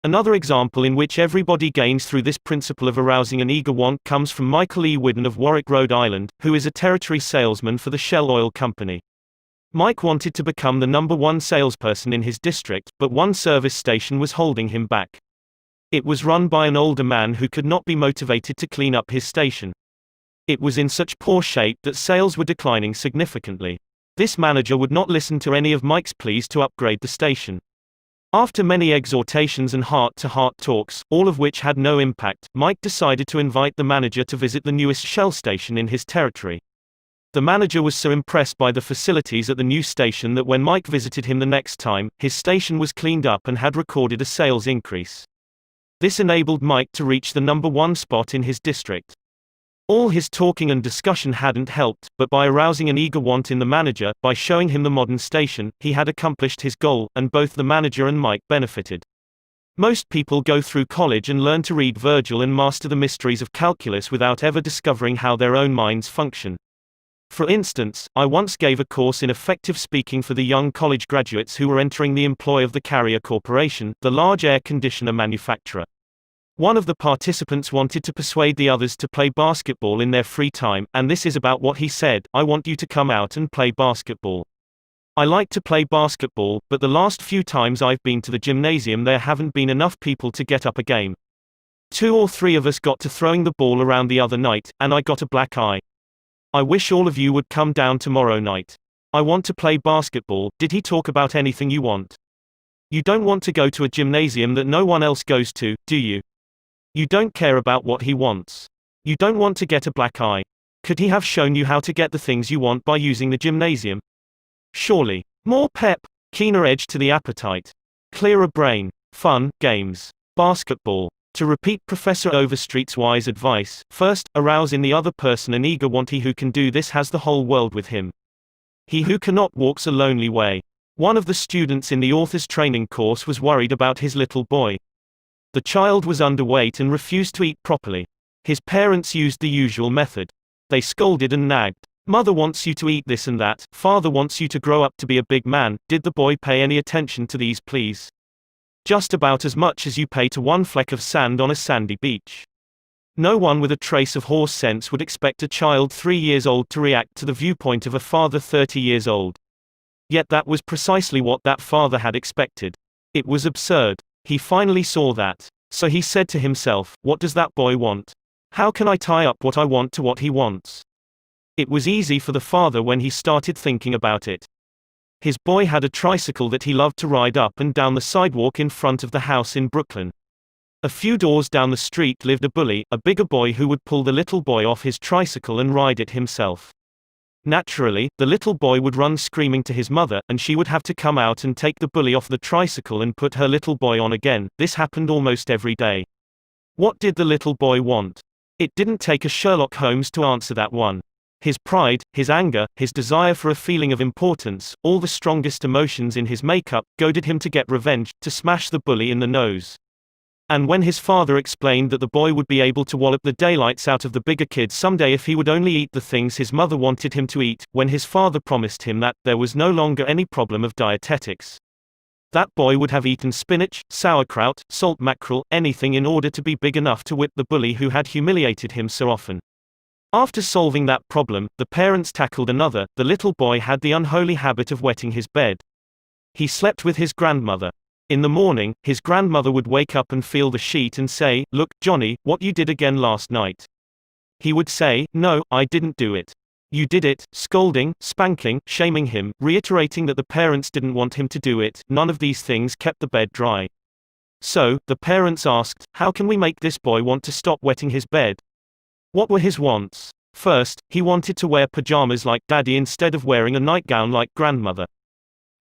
Another example in which everybody gains through this principle of arousing an eager want comes from Michael E. Whidden of Warwick, Rhode Island, who is a territory salesman for the Shell Oil Company. Mike wanted to become the number one salesperson in his district, but one service station was holding him back. It was run by an older man who could not be motivated to clean up his station. It was in such poor shape that sales were declining significantly. This manager would not listen to any of Mike's pleas to upgrade the station. After many exhortations and heart-to-heart talks, all of which had no impact, Mike decided to invite the manager to visit the newest Shell station in his territory. The manager was so impressed by the facilities at the new station that when Mike visited him the next time, his station was cleaned up and had recorded a sales increase. This enabled Mike to reach the number one spot in his district. All his talking and discussion hadn't helped, but by arousing an eager want in the manager, by showing him the modern station, he had accomplished his goal, and both the manager and Mike benefited. Most people go through college and learn to read Virgil and master the mysteries of calculus without ever discovering how their own minds function. For instance, I once gave a course in effective speaking for the young college graduates who were entering the employ of the Carrier Corporation, the large air conditioner manufacturer. One of the participants wanted to persuade the others to play basketball in their free time, and this is about what he said: "I want you to come out and play basketball. I like to play basketball, but the last few times I've been to the gymnasium there haven't been enough people to get up a game. 2 or 3 of us got to throwing the ball around the other night, and I got a black eye. I wish all of you would come down tomorrow night. I want to play basketball. Did he talk about anything you want? You don't want to go to a gymnasium that no one else goes to, do you? You don't care about what he wants. You don't want to get a black eye. Could he have shown you how to get the things you want by using the gymnasium? Surely. More pep, keener edge to the appetite. Clearer brain. Fun, games. Basketball. To repeat Professor Overstreet's wise advice, first, arouse in the other person an eager want. He who can do this has the whole world with him. He who cannot walks a lonely way. One of the students in the author's training course was worried about his little boy. The child was underweight and refused to eat properly. His parents used the usual method. They scolded and nagged. Mother wants you to eat this and that, father wants you to grow up to be a big man. Did the boy pay any attention to these pleas? Just about as much as you pay to one fleck of sand on a sandy beach. No one with a trace of horse sense would expect a child 3 years old to react to the viewpoint of a father 30 years old. Yet that was precisely what that father had expected. It was absurd. He finally saw that. So he said to himself, what does that boy want? How can I tie up what I want to what he wants? It was easy for the father when he started thinking about it. His boy had a tricycle that he loved to ride up and down the sidewalk in front of the house in Brooklyn. A few doors down the street lived a bully, a bigger boy who would pull the little boy off his tricycle and ride it himself. Naturally, the little boy would run screaming to his mother, and she would have to come out and take the bully off the tricycle and put her little boy on again. This happened almost every day. What did the little boy want? It didn't take a Sherlock Holmes to answer that one. His pride, his anger, his desire for a feeling of importance, all the strongest emotions in his makeup, goaded him to get revenge, to smash the bully in the nose. And when his father explained that the boy would be able to wallop the daylights out of the bigger kid someday if he would only eat the things his mother wanted him to eat, when his father promised him that there was no longer any problem of dietetics. That boy would have eaten spinach, sauerkraut, salt mackerel, anything in order to be big enough to whip the bully who had humiliated him so often. After solving that problem, the parents tackled another. The little boy had the unholy habit of wetting his bed. He slept with his grandmother. In the morning, his grandmother would wake up and feel the sheet and say, "Look, Johnny, what you did again last night." He would say, "No, I didn't do it." "You did it," scolding, spanking, shaming him, reiterating that the parents didn't want him to do it. None of these things kept the bed dry. So, the parents asked, how can we make this boy want to stop wetting his bed? What were his wants? First, he wanted to wear pajamas like Daddy instead of wearing a nightgown like Grandmother.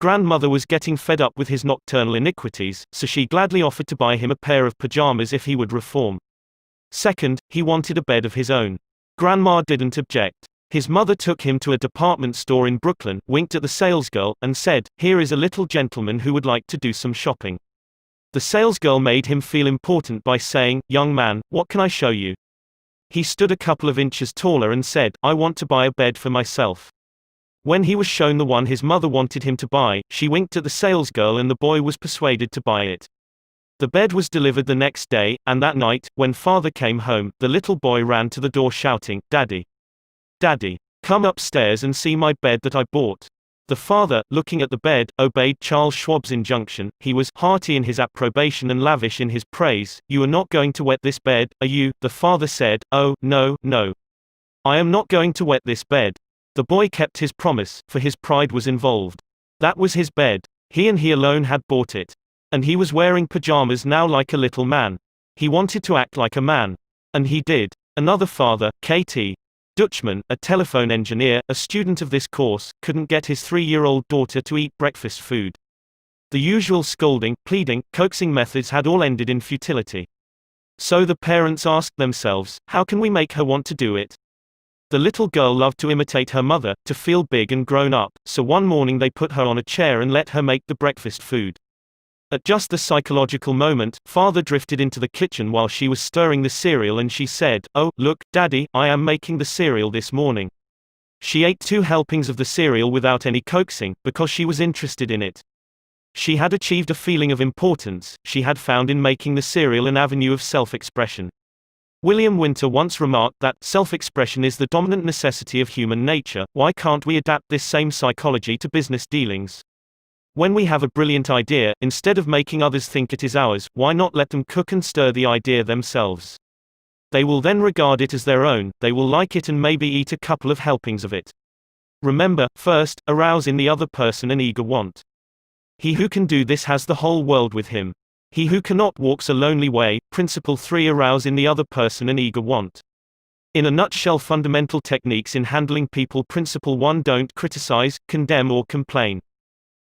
Grandmother was getting fed up with his nocturnal iniquities, so she gladly offered to buy him a pair of pajamas if he would reform. Second, he wanted a bed of his own. Grandma didn't object. His mother took him to a department store in Brooklyn, winked at the salesgirl, and said, "Here is a little gentleman who would like to do some shopping." The salesgirl made him feel important by saying, "Young man, what can I show you?" He stood a couple of inches taller and said, "I want to buy a bed for myself." When he was shown the one his mother wanted him to buy, she winked at the salesgirl and the boy was persuaded to buy it. The bed was delivered the next day, and that night, when father came home, the little boy ran to the door shouting, "Daddy! Daddy! Come upstairs and see my bed that I bought." The father, looking at the bed, obeyed Charles Schwab's injunction. He was hearty in his approbation and lavish in his praise. "You are not going to wet this bed, are you?" The father said. "Oh, no, no. I am not going to wet this bed." The boy kept his promise, for his pride was involved. That was his bed. He and he alone had bought it. And he was wearing pajamas now like a little man. He wanted to act like a man. And he did. Another father, K.T. Dutchman, a telephone engineer, a student of this course, couldn't get his 3-year-old daughter to eat breakfast food. The usual scolding, pleading, coaxing methods had all ended in futility. So the parents asked themselves, how can we make her want to do it? The little girl loved to imitate her mother, to feel big and grown up, so one morning they put her on a chair and let her make the breakfast food. At just the psychological moment, father drifted into the kitchen while she was stirring the cereal and she said, "Oh, look, Daddy, I am making the cereal this morning." She ate 2 helpings of the cereal without any coaxing, because she was interested in it. She had achieved a feeling of importance. She had found in making the cereal an avenue of self-expression. William Winter once remarked that, self-expression is the dominant necessity of human nature. Why can't we adapt this same psychology to business dealings? When we have a brilliant idea, instead of making others think it is ours, why not let them cook and stir the idea themselves? They will then regard it as their own, they will like it and maybe eat a couple of helpings of it. Remember, first, arouse in the other person an eager want. He who can do this has the whole world with him. He who cannot walks a lonely way. Principle 3. Arouse in the other person an eager want. In a nutshell, fundamental techniques in handling people. Principle 1. Don't criticize, condemn or complain.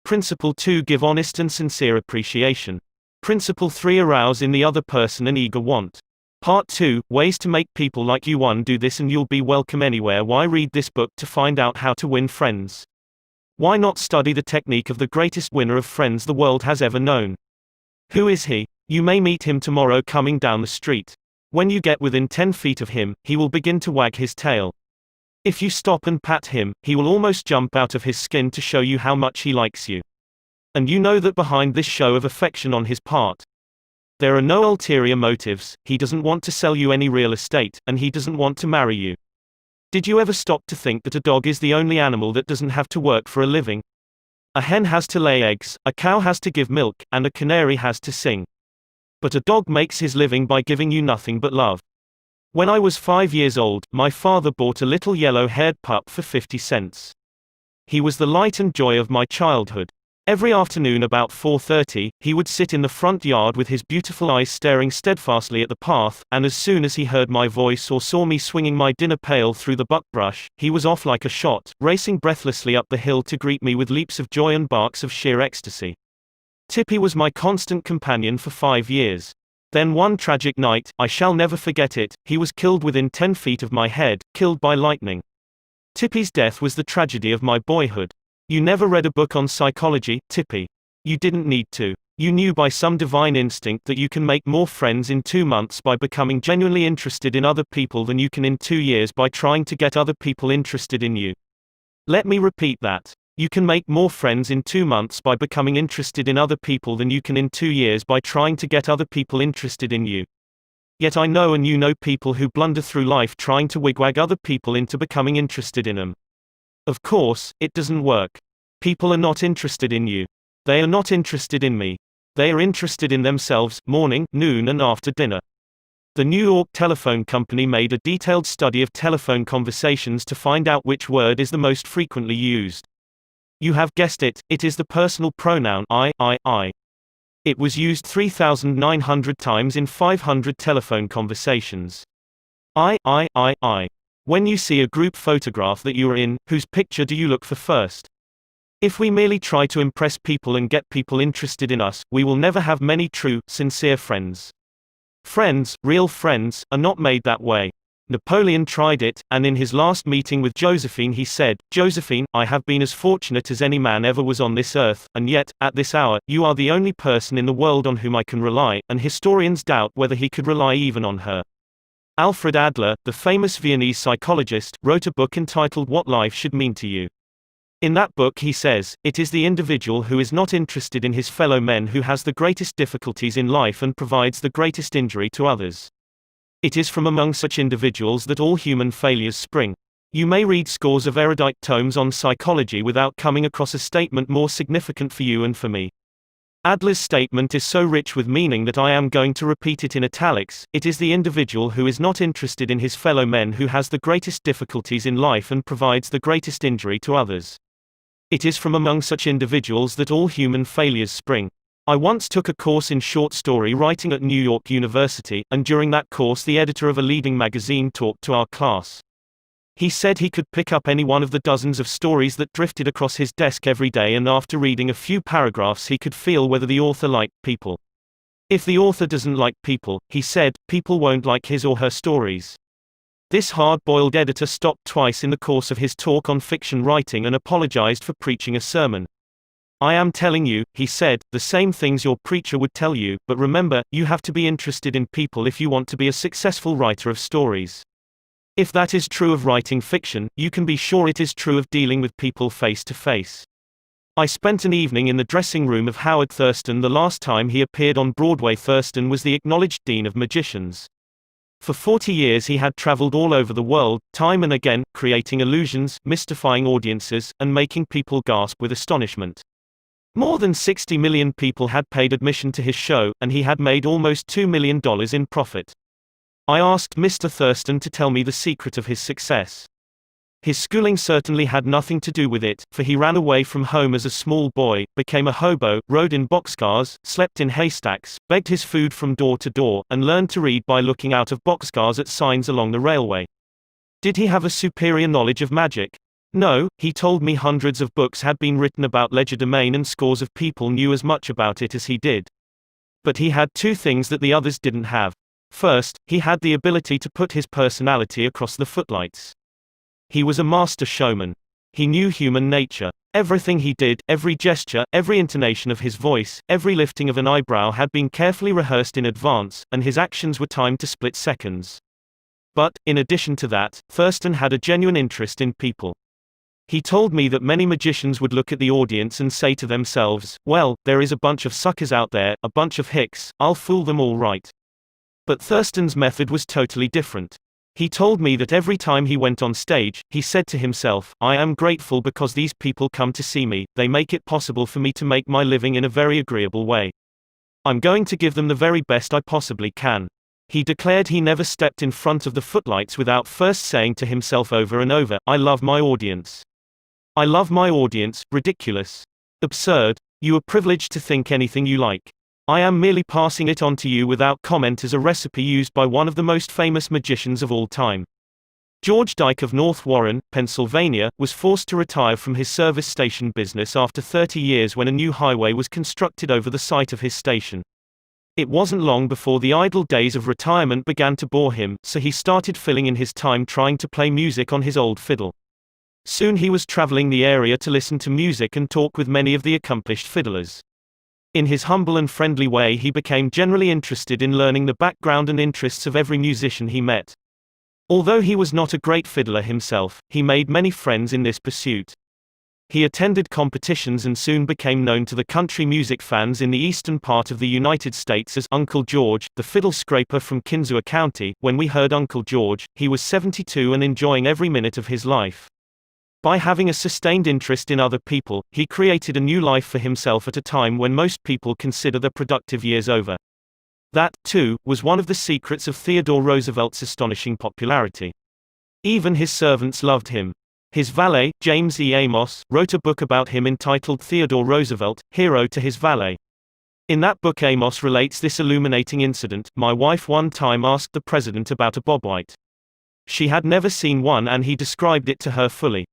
Principle 2. Give honest and sincere appreciation. Principle 3. Arouse in the other person an eager want. Part 2. Ways to make people like you. 1. Do this and you'll be welcome anywhere. Why read this book to find out how to win friends? Why not study the technique of the greatest winner of friends the world has ever known? Who is he? You may meet him tomorrow coming down the street. When you get within 10 feet of him, he will begin to wag his tail. If you stop and pat him, he will almost jump out of his skin to show you how much he likes you. And you know that behind this show of affection on his part, there are no ulterior motives. He doesn't want to sell you any real estate, and he doesn't want to marry you. Did you ever stop to think that a dog is the only animal that doesn't have to work for a living? A hen has to lay eggs, a cow has to give milk, and a canary has to sing. But a dog makes his living by giving you nothing but love. When I was 5 years old, my father bought a little yellow-haired pup for 50 cents. He was the light and joy of my childhood. Every afternoon about 4:30, he would sit in the front yard with his beautiful eyes staring steadfastly at the path, and as soon as he heard my voice or saw me swinging my dinner pail through the buckbrush, he was off like a shot, racing breathlessly up the hill to greet me with leaps of joy and barks of sheer ecstasy. Tippy was my constant companion for 5 years. Then one tragic night, I shall never forget it, he was killed within 10 feet of my head, killed by lightning. Tippy's death was the tragedy of my boyhood. You never read a book on psychology, Tippy. You didn't need to. You knew by some divine instinct that you can make more friends in 2 months by becoming genuinely interested in other people than you can in 2 years by trying to get other people interested in you. Let me repeat that. You can make more friends in 2 months by becoming interested in other people than you can in 2 years by trying to get other people interested in you. Yet I know and you know people who blunder through life trying to wigwag other people into becoming interested in them. Of course, it doesn't work. People are not interested in you. They are not interested in me. They are interested in themselves, morning, noon and after dinner. The New York Telephone Company made a detailed study of telephone conversations to find out which word is the most frequently used. You have guessed it, it is the personal pronoun I. It was used 3,900 times in 500 telephone conversations. I. When you see a group photograph that you are in, whose picture do you look for first? If we merely try to impress people and get people interested in us, we will never have many true, sincere friends. Friends, real friends, are not made that way. Napoleon tried it, and in his last meeting with Josephine he said, "Josephine, I have been as fortunate as any man ever was on this earth, and yet, at this hour, you are the only person in the world on whom I can rely," and historians doubt whether he could rely even on her. Alfred Adler, the famous Viennese psychologist, wrote a book entitled What Life Should Mean to You. In that book he says, "It is the individual who is not interested in his fellow men who has the greatest difficulties in life and provides the greatest injury to others. It is from among such individuals that all human failures spring." You may read scores of erudite tomes on psychology without coming across a statement more significant for you and for me. Adler's statement is so rich with meaning that I am going to repeat it in italics. It is the individual who is not interested in his fellow men who has the greatest difficulties in life and provides the greatest injury to others. It is from among such individuals that all human failures spring. I once took a course in short story writing at New York University, and during that course the editor of a leading magazine talked to our class. He said he could pick up any one of the dozens of stories that drifted across his desk every day, and after reading a few paragraphs he could feel whether the author liked people. If the author doesn't like people, he said, people won't like his or her stories. This hard-boiled editor stopped twice in the course of his talk on fiction writing and apologized for preaching a sermon. "I am telling you," he said, "the same things your preacher would tell you, but remember, you have to be interested in people if you want to be a successful writer of stories. If that is true of writing fiction, you can be sure it is true of dealing with people face to face." I spent an evening in the dressing room of Howard Thurston the last time he appeared on Broadway. Thurston was the acknowledged dean of magicians. For 40 years he had traveled all over the world, time and again, creating illusions, mystifying audiences, and making people gasp with astonishment. More than 60 million people had paid admission to his show, and he had made almost $2 million in profit. I asked Mr. Thurston to tell me the secret of his success. His schooling certainly had nothing to do with it, for he ran away from home as a small boy, became a hobo, rode in boxcars, slept in haystacks, begged his food from door to door, and learned to read by looking out of boxcars at signs along the railway. Did he have a superior knowledge of magic? No, he told me hundreds of books had been written about legerdemain and scores of people knew as much about it as he did. But he had two things that the others didn't have. First, he had the ability to put his personality across the footlights. He was a master showman. He knew human nature. Everything he did, every gesture, every intonation of his voice, every lifting of an eyebrow had been carefully rehearsed in advance, and his actions were timed to split seconds. But, in addition to that, Thurston had a genuine interest in people. He told me that many magicians would look at the audience and say to themselves, well, there is a bunch of suckers out there, a bunch of hicks, I'll fool them all right. But Thurston's method was totally different. He told me that every time he went on stage, he said to himself, I am grateful because these people come to see me, they make it possible for me to make my living in a very agreeable way. I'm going to give them the very best I possibly can. He declared he never stepped in front of the footlights without first saying to himself over and over, I love my audience. I love my audience, ridiculous. Absurd. You are privileged to think anything you like. I am merely passing it on to you without comment as a recipe used by one of the most famous magicians of all time. George Dyke of North Warren, Pennsylvania, was forced to retire from his service station business after 30 years when a new highway was constructed over the site of his station. It wasn't long before the idle days of retirement began to bore him, so he started filling in his time trying to play music on his old fiddle. Soon he was traveling the area to listen to music and talk with many of the accomplished fiddlers. In his humble and friendly way he became generally interested in learning the background and interests of every musician he met. Although he was not a great fiddler himself, he made many friends in this pursuit. He attended competitions and soon became known to the country music fans in the eastern part of the United States as Uncle George, the fiddle scraper from Kinzua County. When we heard Uncle George, he was 72 and enjoying every minute of his life. By having a sustained interest in other people, he created a new life for himself at a time when most people consider their productive years over. That, too, was one of the secrets of Theodore Roosevelt's astonishing popularity. Even his servants loved him. His valet, James E. Amos, wrote a book about him entitled Theodore Roosevelt, Hero to His Valet. In that book Amos relates this illuminating incident. My wife one time asked the president about a bobwhite. She had never seen one and he described it to her fully.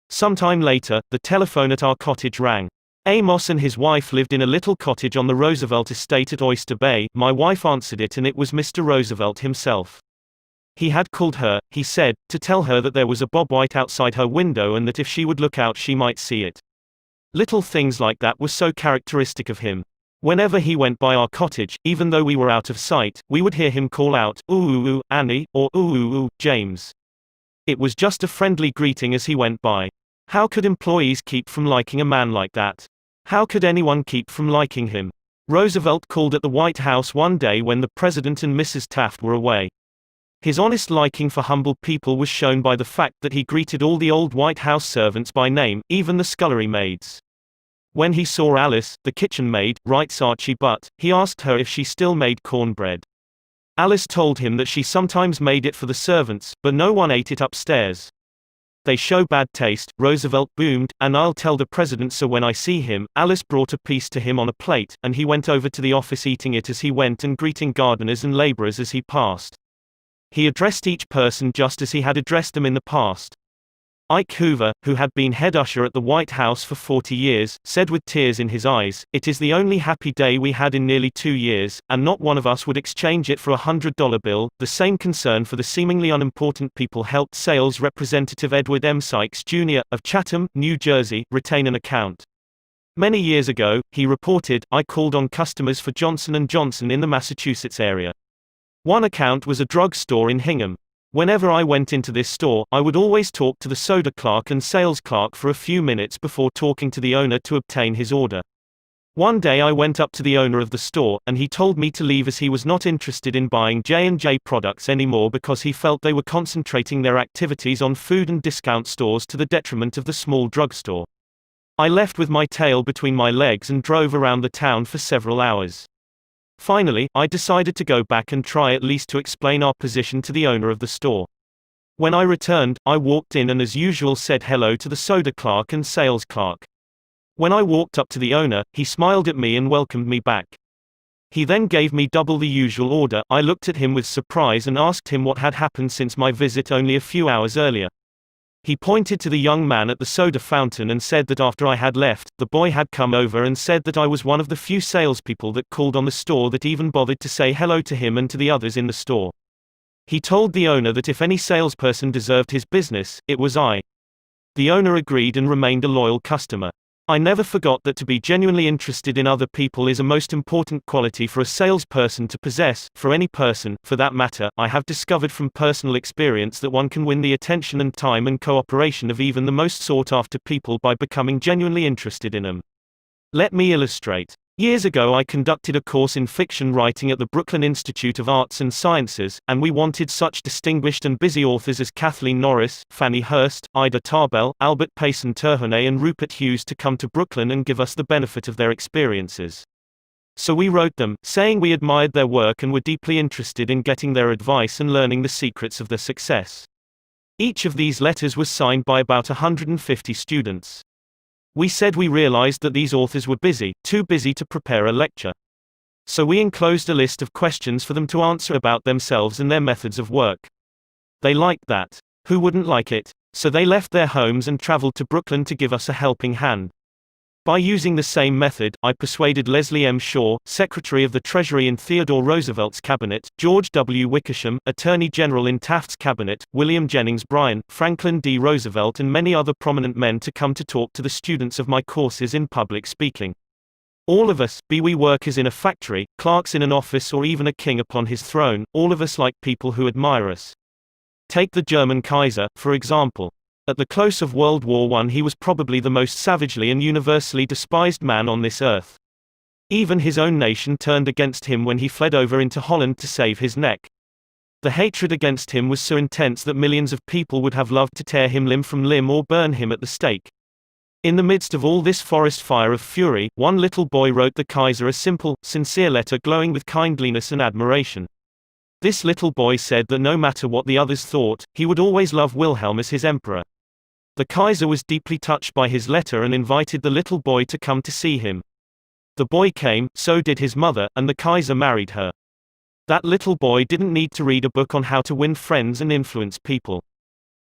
Sometime later, the telephone at our cottage rang. Amos and his wife lived in a little cottage on the Roosevelt estate at Oyster Bay. My wife answered it and it was Mr. Roosevelt himself. He had called her, he said, to tell her that there was a bobwhite outside her window and that if she would look out she might see it. Little things like that were so characteristic of him. Whenever he went by our cottage, even though we were out of sight, we would hear him call out, "Ooh ooh ooh, Annie," or "Ooh ooh ooh, James." It was just a friendly greeting as he went by. How could employees keep from liking a man like that? How could anyone keep from liking him? Roosevelt called at the White House one day when the President and Mrs. Taft were away. His honest liking for humble people was shown by the fact that he greeted all the old White House servants by name, even the scullery maids. When he saw Alice, the kitchen maid, writes Archie Butt, he asked her if she still made cornbread. Alice told him that she sometimes made it for the servants, but no one ate it upstairs. They show bad taste, Roosevelt boomed, and I'll tell the president so when I see him. Alice brought a piece to him on a plate, and he went over to the office eating it as he went and greeting gardeners and laborers as he passed. He addressed each person just as he had addressed them in the past. Ike Hoover, who had been head usher at the White House for 40 years, said with tears in his eyes, "It is the only happy day we had in nearly 2 years, and not one of us would exchange it for a $100 bill." The same concern for the seemingly unimportant people helped sales representative Edward M. Sykes Jr., of Chatham, New Jersey, retain an account. Many years ago, he reported, I called on customers for Johnson & Johnson in the Massachusetts area. One account was a drug store in Hingham. Whenever I went into this store, I would always talk to the soda clerk and sales clerk for a few minutes before talking to the owner to obtain his order. One day I went up to the owner of the store, and he told me to leave as he was not interested in buying J&J products anymore because he felt they were concentrating their activities on food and discount stores to the detriment of the small drugstore. I left with my tail between my legs and drove around the town for several hours. Finally, I decided to go back and try at least to explain our position to the owner of the store. When I returned, I walked in and as usual said hello to the soda clerk and sales clerk. When I walked up to the owner, he smiled at me and welcomed me back. He then gave me double the usual order. I looked at him with surprise and asked him what had happened since my visit only a few hours earlier. He pointed to the young man at the soda fountain and said that after I had left, the boy had come over and said that I was one of the few salespeople that called on the store that even bothered to say hello to him and to the others in the store. He told the owner that if any salesperson deserved his business, it was I. The owner agreed and remained a loyal customer. I never forgot that to be genuinely interested in other people is a most important quality for a salesperson to possess, for any person, for that matter. I have discovered from personal experience that one can win the attention and time and cooperation of even the most sought-after people by becoming genuinely interested in them. Let me illustrate. Years ago I conducted a course in fiction writing at the Brooklyn Institute of Arts and Sciences, and we wanted such distinguished and busy authors as Kathleen Norris, Fannie Hurst, Ida Tarbell, Albert Payson Terhune and Rupert Hughes to come to Brooklyn and give us the benefit of their experiences. So we wrote them, saying we admired their work and were deeply interested in getting their advice and learning the secrets of their success. Each of these letters was signed by about 150 students. We said we realized that these authors were busy, too busy to prepare a lecture. So we enclosed a list of questions for them to answer about themselves and their methods of work. They liked that. Who wouldn't like it? So they left their homes and traveled to Brooklyn to give us a helping hand. By using the same method, I persuaded Leslie M. Shaw, Secretary of the Treasury in Theodore Roosevelt's cabinet, George W. Wickersham, Attorney General in Taft's cabinet, William Jennings Bryan, Franklin D. Roosevelt and many other prominent men to come to talk to the students of my courses in public speaking. All of us, be we workers in a factory, clerks in an office or even a king upon his throne, all of us like people who admire us. Take the German Kaiser, for example. At the close of World War I he was probably the most savagely and universally despised man on this earth. Even his own nation turned against him when he fled over into Holland to save his neck. The hatred against him was so intense that millions of people would have loved to tear him limb from limb or burn him at the stake. In the midst of all this forest fire of fury, one little boy wrote the Kaiser a simple, sincere letter glowing with kindliness and admiration. This little boy said that no matter what the others thought, he would always love Wilhelm as his emperor. The Kaiser was deeply touched by his letter and invited the little boy to come to see him. The boy came, so did his mother, and the Kaiser married her. That little boy didn't need to read a book on how to win friends and influence people.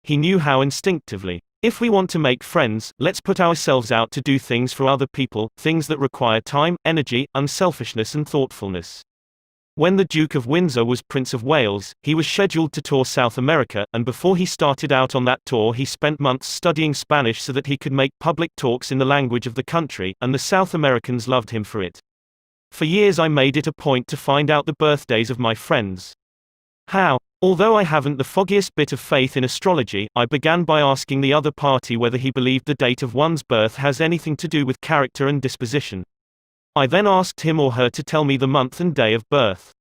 He knew how instinctively. If we want to make friends, let's put ourselves out to do things for other people, things that require time, energy, unselfishness and thoughtfulness. When the Duke of Windsor was Prince of Wales, he was scheduled to tour South America, and before he started out on that tour he spent months studying Spanish so that he could make public talks in the language of the country, and the South Americans loved him for it. For years I made it a point to find out the birthdays of my friends. How? Although I haven't the foggiest bit of faith in astrology, I began by asking the other party whether he believed the date of one's birth has anything to do with character and disposition. I then asked him or her to tell me the month and day of birth.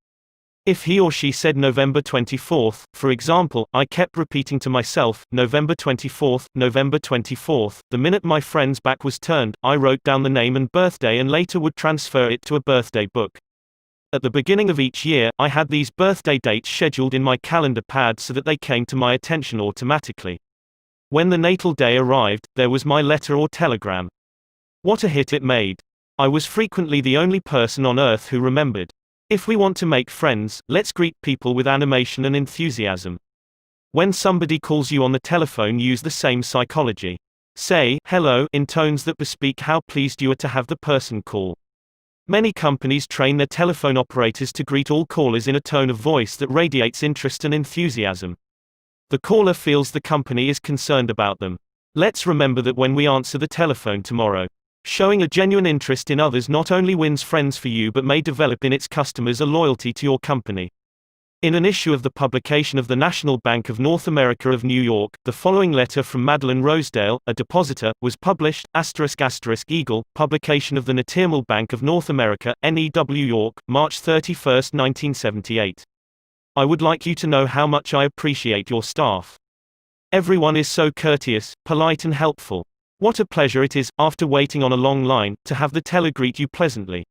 If he or she said November 24th, for example, I kept repeating to myself, November 24th, November 24th. The minute my friend's back was turned, I wrote down the name and birthday and later would transfer it to a birthday book. At the beginning of each year, I had these birthday dates scheduled in my calendar pad so that they came to my attention automatically. When the natal day arrived, there was my letter or telegram. What a hit it made. I was frequently the only person on earth who remembered. If we want to make friends, let's greet people with animation and enthusiasm. When somebody calls you on the telephone, use the same psychology. Say, hello, in tones that bespeak how pleased you are to have the person call. Many companies train their telephone operators to greet all callers in a tone of voice that radiates interest and enthusiasm. The caller feels the company is concerned about them. Let's remember that when we answer the telephone tomorrow. Showing a genuine interest in others not only wins friends for you but may develop in its customers a loyalty to your company. In an issue of the publication of the National Bank of North America of New York, the following letter from Madeline Rosedale, a depositor, was published, *** Eagle, publication of the National Bank of North America, NEW York, March 31, 1978. I would like you to know how much I appreciate your staff. Everyone is so courteous, polite and helpful. What a pleasure it is, after waiting on a long line, to have the teller greet you pleasantly.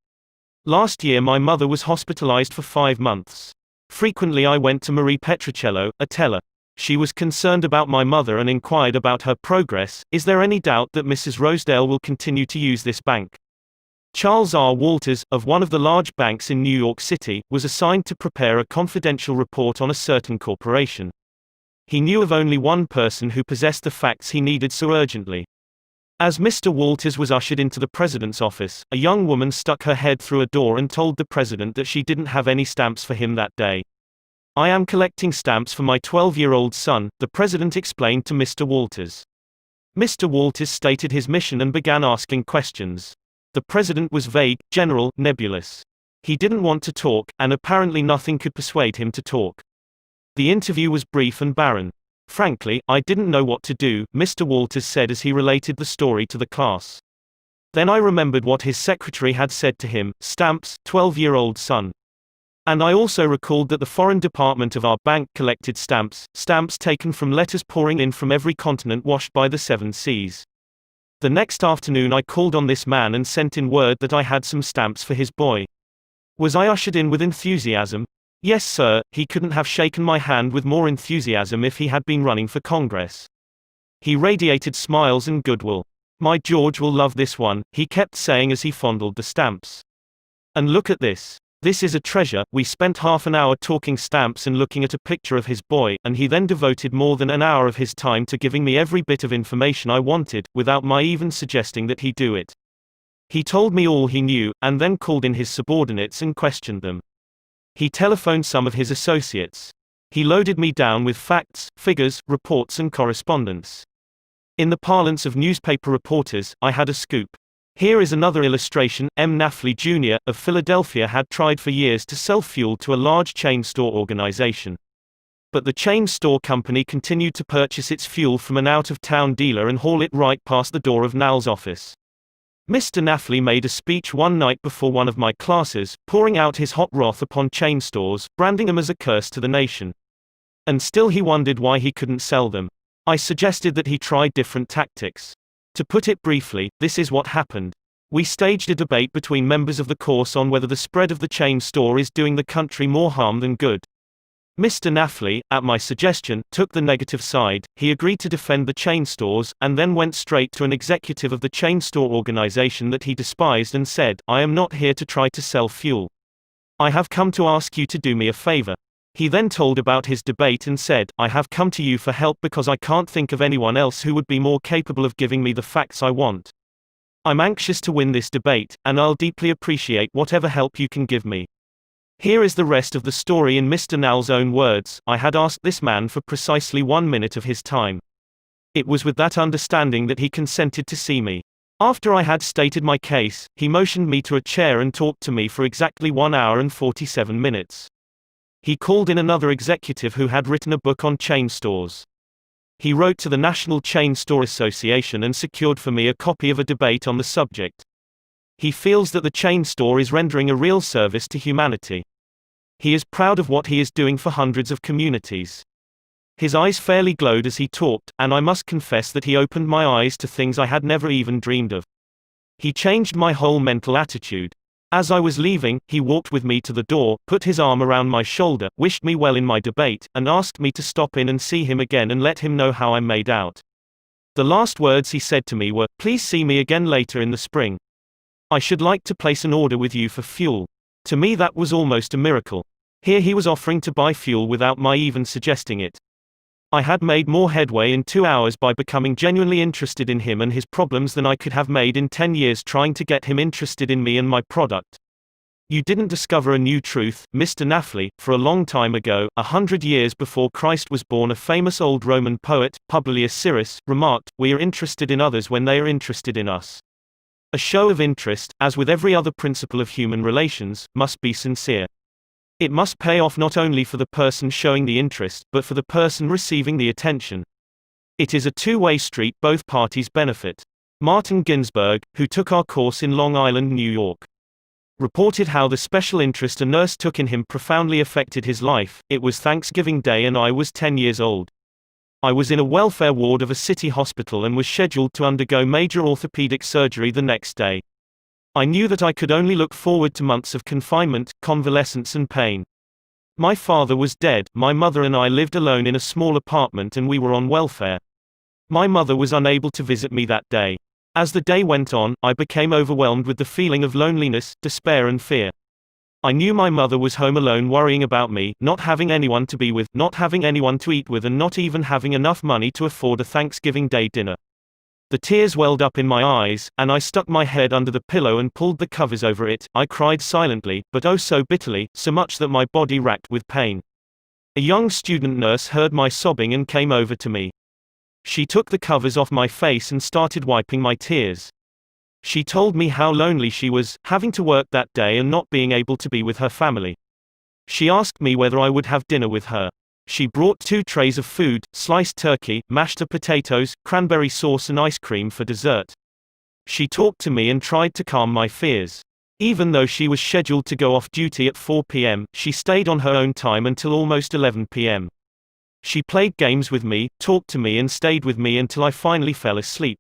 Last year my mother was hospitalized for 5 months. Frequently I went to Marie Petricello, a teller. She was concerned about my mother and inquired about her progress. Is there any doubt that Mrs. Rosedale will continue to use this bank? Charles R. Walters, of one of the large banks in New York City, was assigned to prepare a confidential report on a certain corporation. He knew of only one person who possessed the facts he needed so urgently. As Mr. Walters was ushered into the president's office, a young woman stuck her head through a door and told the president that she didn't have any stamps for him that day. "I am collecting stamps for my 12-year-old son," the president explained to Mr. Walters. Mr. Walters stated his mission and began asking questions. The president was vague, general, nebulous. He didn't want to talk, and apparently nothing could persuade him to talk. The interview was brief and barren. "Frankly, I didn't know what to do," Mr. Walters said as he related the story to the class. "Then I remembered what his secretary had said to him, stamps, 12-year-old son. And I also recalled that the foreign department of our bank collected stamps taken from letters pouring in from every continent washed by the 7 seas. The next afternoon I called on this man and sent in word that I had some stamps for his boy. Was I ushered in with enthusiasm? Yes, sir, he couldn't have shaken my hand with more enthusiasm if he had been running for Congress. He radiated smiles and goodwill. My George will love this one," he kept saying as he fondled the stamps. "And look at this. This is a treasure." We spent half an hour talking stamps and looking at a picture of his boy, and he then devoted more than an hour of his time to giving me every bit of information I wanted, without my even suggesting that he do it. He told me all he knew, and then called in his subordinates and questioned them. He telephoned some of his associates. He loaded me down with facts, figures, reports and correspondence. In the parlance of newspaper reporters, I had a scoop. Here is another illustration. M. Nafley Jr. of Philadelphia had tried for years to sell fuel to a large chain store organization. But the chain store company continued to purchase its fuel from an out-of-town dealer and haul it right past the door of Nal's office. Mr. Nafley made a speech one night before one of my classes, pouring out his hot wrath upon chain stores, branding them as a curse to the nation. And still he wondered why he couldn't sell them. I suggested that he try different tactics. To put it briefly, this is what happened. We staged a debate between members of the course on whether the spread of the chain store is doing the country more harm than good. Mr. Nafley, at my suggestion, took the negative side. He agreed to defend the chain stores, and then went straight to an executive of the chain store organization that he despised and said, "I am not here to try to sell fuel. I have come to ask you to do me a favor." He then told about his debate and said, "I have come to you for help because I can't think of anyone else who would be more capable of giving me the facts I want. I'm anxious to win this debate, and I'll deeply appreciate whatever help you can give me." Here is the rest of the story in Mr. Nal's own words. "I had asked this man for precisely 1 minute of his time. It was with that understanding that he consented to see me. After I had stated my case, he motioned me to a chair and talked to me for exactly 1 hour and 47 minutes. He called in another executive who had written a book on chain stores. He wrote to the National Chain Store Association and secured for me a copy of a debate on the subject. He feels that the chain store is rendering a real service to humanity. He is proud of what he is doing for hundreds of communities." His eyes fairly glowed as he talked, and I must confess that he opened my eyes to things I had never even dreamed of. He changed my whole mental attitude. As I was leaving, he walked with me to the door, put his arm around my shoulder, wished me well in my debate, and asked me to stop in and see him again and let him know how I made out. The last words he said to me were, "Please see me again later in the spring. I should like to place an order with you for fuel." To me that was almost a miracle. Here he was offering to buy fuel without my even suggesting it. I had made more headway in 2 hours by becoming genuinely interested in him and his problems than I could have made in 10 years trying to get him interested in me and my product. "You didn't discover a new truth, Mr. Nafley. For a long time ago, 100 years before Christ was born, a famous old Roman poet, Publius Syrus, remarked, 'We are interested in others when they are interested in us.' A show of interest, as with every other principle of human relations, must be sincere. It must pay off not only for the person showing the interest, but for the person receiving the attention. It is a two-way street, both parties benefit." Martin Ginsberg, who took our course in Long Island, New York, reported how the special interest a nurse took in him profoundly affected his life. It was Thanksgiving Day and I was 10 years old. I was in a welfare ward of a city hospital and was scheduled to undergo major orthopedic surgery the next day. I knew that I could only look forward to months of confinement, convalescence and pain. My father was dead, my mother and I lived alone in a small apartment and we were on welfare. My mother was unable to visit me that day. As the day went on, I became overwhelmed with the feeling of loneliness, despair and fear. I knew my mother was home alone worrying about me, not having anyone to be with, not having anyone to eat with and not even having enough money to afford a Thanksgiving Day dinner. The tears welled up in my eyes, and I stuck my head under the pillow and pulled the covers over it. I cried silently, but oh so bitterly, so much that my body racked with pain. A young student nurse heard my sobbing and came over to me. She took the covers off my face and started wiping my tears. She told me how lonely she was, having to work that day and not being able to be with her family. She asked me whether I would have dinner with her. She brought 2 trays of food, sliced turkey, mashed potatoes, cranberry sauce and ice cream for dessert. She talked to me and tried to calm my fears. Even though she was scheduled to go off duty at 4 p.m., she stayed on her own time until almost 11 p.m. She played games with me, talked to me and stayed with me until I finally fell asleep.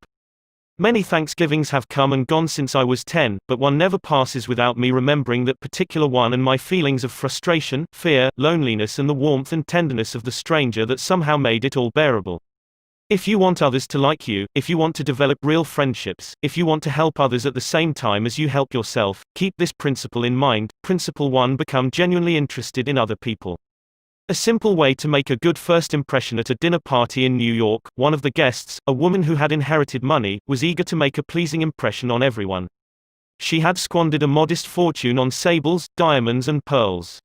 Many Thanksgivings have come and gone since I was 10, but one never passes without me remembering that particular one and my feelings of frustration, fear, loneliness and the warmth and tenderness of the stranger that somehow made it all bearable. If you want others to like you, if you want to develop real friendships, if you want to help others at the same time as you help yourself, keep this principle in mind. Principle 1: Become genuinely interested in other people. A simple way to make a good first impression. At a dinner party in New York, one of the guests, a woman who had inherited money, was eager to make a pleasing impression on everyone. She had squandered a modest fortune on sables, diamonds and pearls.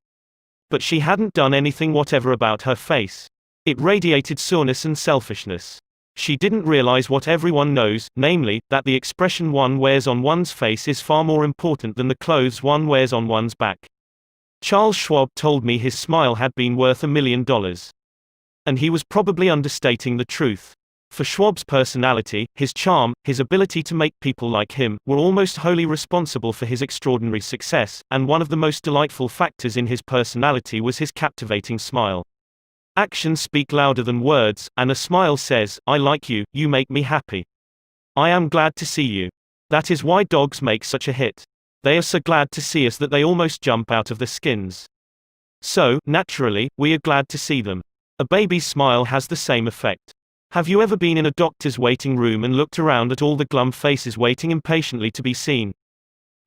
But she hadn't done anything whatever about her face. It radiated soreness and selfishness. She didn't realize what everyone knows, namely, that the expression one wears on one's face is far more important than the clothes one wears on one's back. Charles Schwab told me his smile had been worth $1 million. And he was probably understating the truth. For Schwab's personality, his charm, his ability to make people like him, were almost wholly responsible for his extraordinary success, and one of the most delightful factors in his personality was his captivating smile. Actions speak louder than words, and a smile says, "I like you, you make me happy. I am glad to see you." That is why dogs make such a hit. They are so glad to see us that they almost jump out of their skins. So, naturally, we are glad to see them. A baby's smile has the same effect. Have you ever been in a doctor's waiting room and looked around at all the glum faces waiting impatiently to be seen?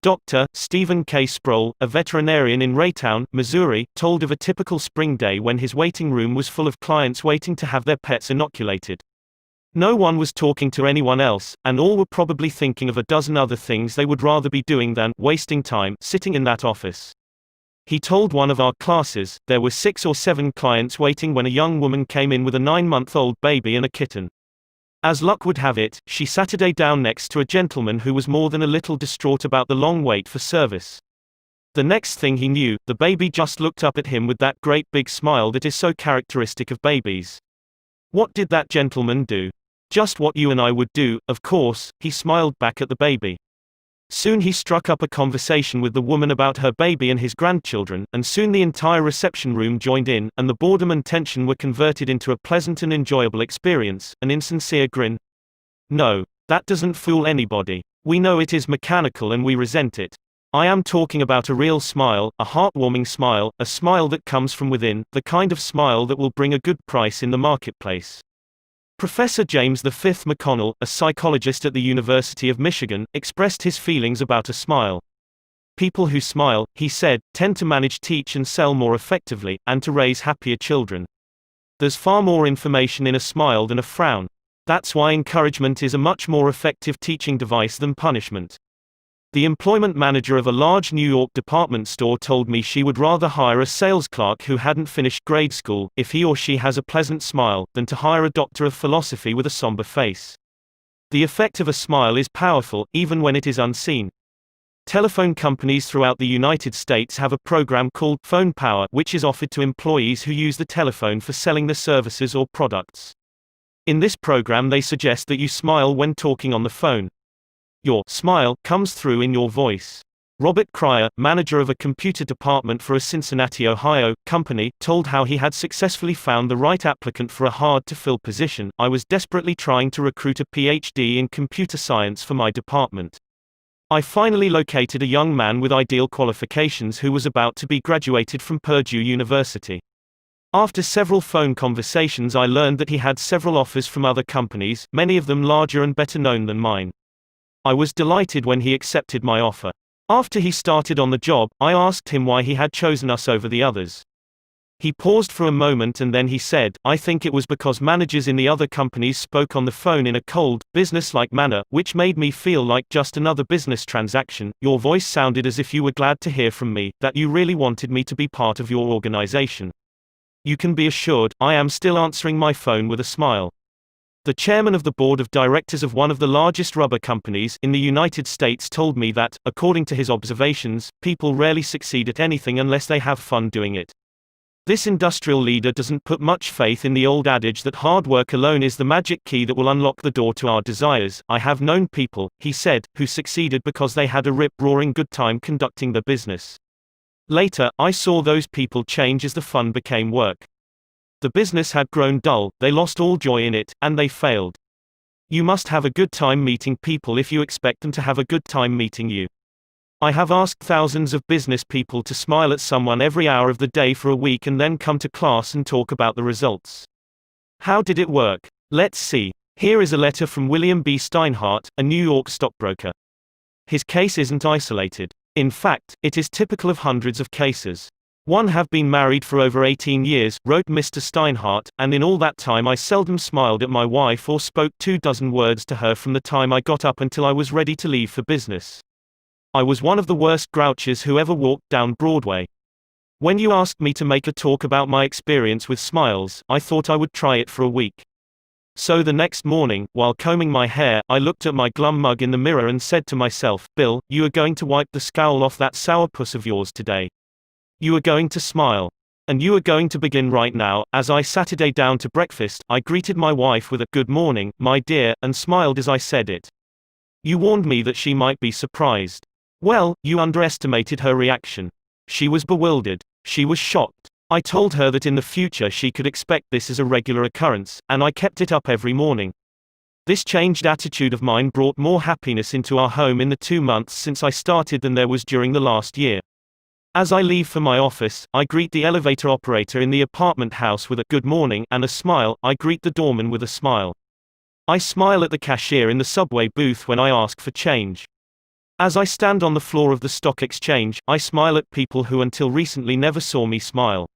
Dr. Stephen K. Sproul, a veterinarian in Raytown, Missouri, told of a typical spring day when his waiting room was full of clients waiting to have their pets inoculated. No one was talking to anyone else, and all were probably thinking of a dozen other things they would rather be doing than wasting time sitting in that office. He told one of our classes, there were 6 or 7 clients waiting when a young woman came in with a 9-month-old baby and a kitten. As luck would have it, she sat down next to a gentleman who was more than a little distraught about the long wait for service. The next thing he knew, the baby just looked up at him with that great big smile that is so characteristic of babies. What did that gentleman do? Just what you and I would do, of course. He smiled back at the baby. Soon he struck up a conversation with the woman about her baby and his grandchildren, and soon the entire reception room joined in, and the boredom and tension were converted into a pleasant and enjoyable experience, an insincere grin. No, that doesn't fool anybody. We know it is mechanical and we resent it. I am talking about a real smile, a heartwarming smile, a smile that comes from within, the kind of smile that will bring a good price in the marketplace. Professor James V. McConnell, a psychologist at the University of Michigan, expressed his feelings about a smile. People who smile, he said, tend to manage, teach and sell more effectively, and to raise happier children. There's far more information in a smile than a frown. That's why encouragement is a much more effective teaching device than punishment. The employment manager of a large New York department store told me she would rather hire a sales clerk who hadn't finished grade school, if he or she has a pleasant smile, than to hire a doctor of philosophy with a somber face. The effect of a smile is powerful, even when it is unseen. Telephone companies throughout the United States have a program called Phone Power, which is offered to employees who use the telephone for selling their services or products. In this program, they suggest that you smile when talking on the phone. Your smile comes through in your voice. Robert Cryer, manager of a computer department for a Cincinnati, Ohio, company, told how he had successfully found the right applicant for a hard-to-fill position. I was desperately trying to recruit a PhD in computer science for my department. I finally located a young man with ideal qualifications who was about to be graduated from Purdue University. After several phone conversations, I learned that he had several offers from other companies, many of them larger and better known than mine. I was delighted when he accepted my offer. After he started on the job, I asked him why he had chosen us over the others. He paused for a moment and then he said, "I think it was because managers in the other companies spoke on the phone in a cold, business-like manner, which made me feel like just another business transaction. Your voice sounded as if you were glad to hear from me, that you really wanted me to be part of your organization. You can be assured, I am still answering my phone with a smile." The chairman of the board of directors of one of the largest rubber companies in the United States told me that, according to his observations, people rarely succeed at anything unless they have fun doing it. This industrial leader doesn't put much faith in the old adage that hard work alone is the magic key that will unlock the door to our desires. "I have known people," he said, "who succeeded because they had a rip-roaring good time conducting their business. Later, I saw those people change as the fun became work. The business had grown dull, they lost all joy in it, and they failed." You must have a good time meeting people if you expect them to have a good time meeting you. I have asked thousands of business people to smile at someone every hour of the day for a week and then come to class and talk about the results. How did it work? Let's see. Here is a letter from William B. Steinhardt, a New York stockbroker. His case isn't isolated. In fact, it is typical of hundreds of cases. "One have been married for over 18 years, wrote Mr. Steinhardt, and in all that time I seldom smiled at my wife or spoke 24 words to her from the time I got up until I was ready to leave for business. I was one of the worst grouches who ever walked down Broadway. When you asked me to make a talk about my experience with smiles, I thought I would try it for a week. So the next morning, while combing my hair, I looked at my glum mug in the mirror and said to myself, Bill, you are going to wipe the scowl off that sourpuss of yours today. You are going to smile. And you are going to begin right now." As I Saturday down to breakfast, I greeted my wife with a "Good morning, my dear," and smiled as I said it. You warned me that she might be surprised. Well, you underestimated her reaction. She was bewildered. She was shocked. I told her that in the future she could expect this as a regular occurrence, and I kept it up every morning. This changed attitude of mine brought more happiness into our home in the 2 months since I started than there was during the last year. As I leave for my office, I greet the elevator operator in the apartment house with a "Good morning" and a smile. I greet the doorman with a smile. I smile at the cashier in the subway booth when I ask for change. As I stand on the floor of the stock exchange, I smile at people who until recently never saw me smile.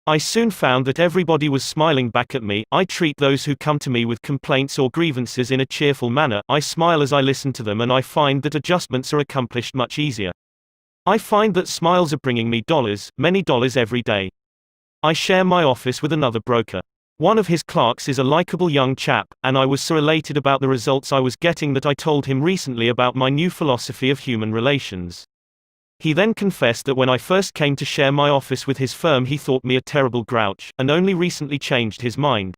I soon found that everybody was smiling back at me. I treat those who come to me with complaints or grievances in a cheerful manner. I smile as I listen to them, and I find that adjustments are accomplished much easier. I find that smiles are bringing me dollars, many dollars every day. I share my office with another broker. One of his clerks is a likable young chap, and I was so elated about the results I was getting that I told him recently about my new philosophy of human relations. He then confessed that when I first came to share my office with his firm he thought me a terrible grouch, and only recently changed his mind.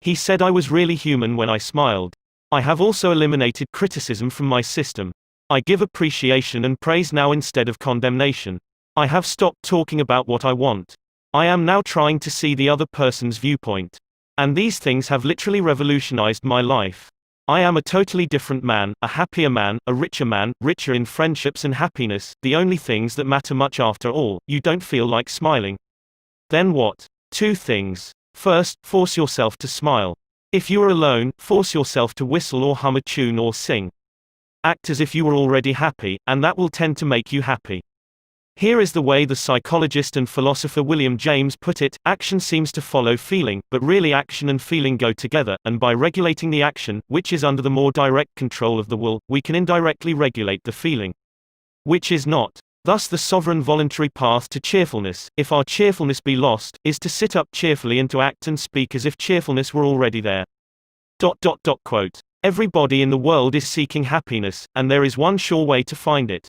He said I was really human when I smiled. I have also eliminated criticism from my system. I give appreciation and praise now instead of condemnation. I have stopped talking about what I want. I am now trying to see the other person's viewpoint. And these things have literally revolutionized my life. I am a totally different man, a happier man, a richer man, richer in friendships and happiness, the only things that matter much after all. You don't feel like smiling? Then what? 2 things. First, force yourself to smile. If you are alone, force yourself to whistle or hum a tune or sing. Act as if you were already happy, and that will tend to make you happy. Here is the way the psychologist and philosopher William James put it: action seems to follow feeling, but really action and feeling go together, and by regulating the action, which is under the more direct control of the will, we can indirectly regulate the feeling, which is not. Thus the sovereign voluntary path to cheerfulness, if our cheerfulness be lost, is to sit up cheerfully and to act and speak as if cheerfulness were already there. Quote. Everybody in the world is seeking happiness, and there is one sure way to find it.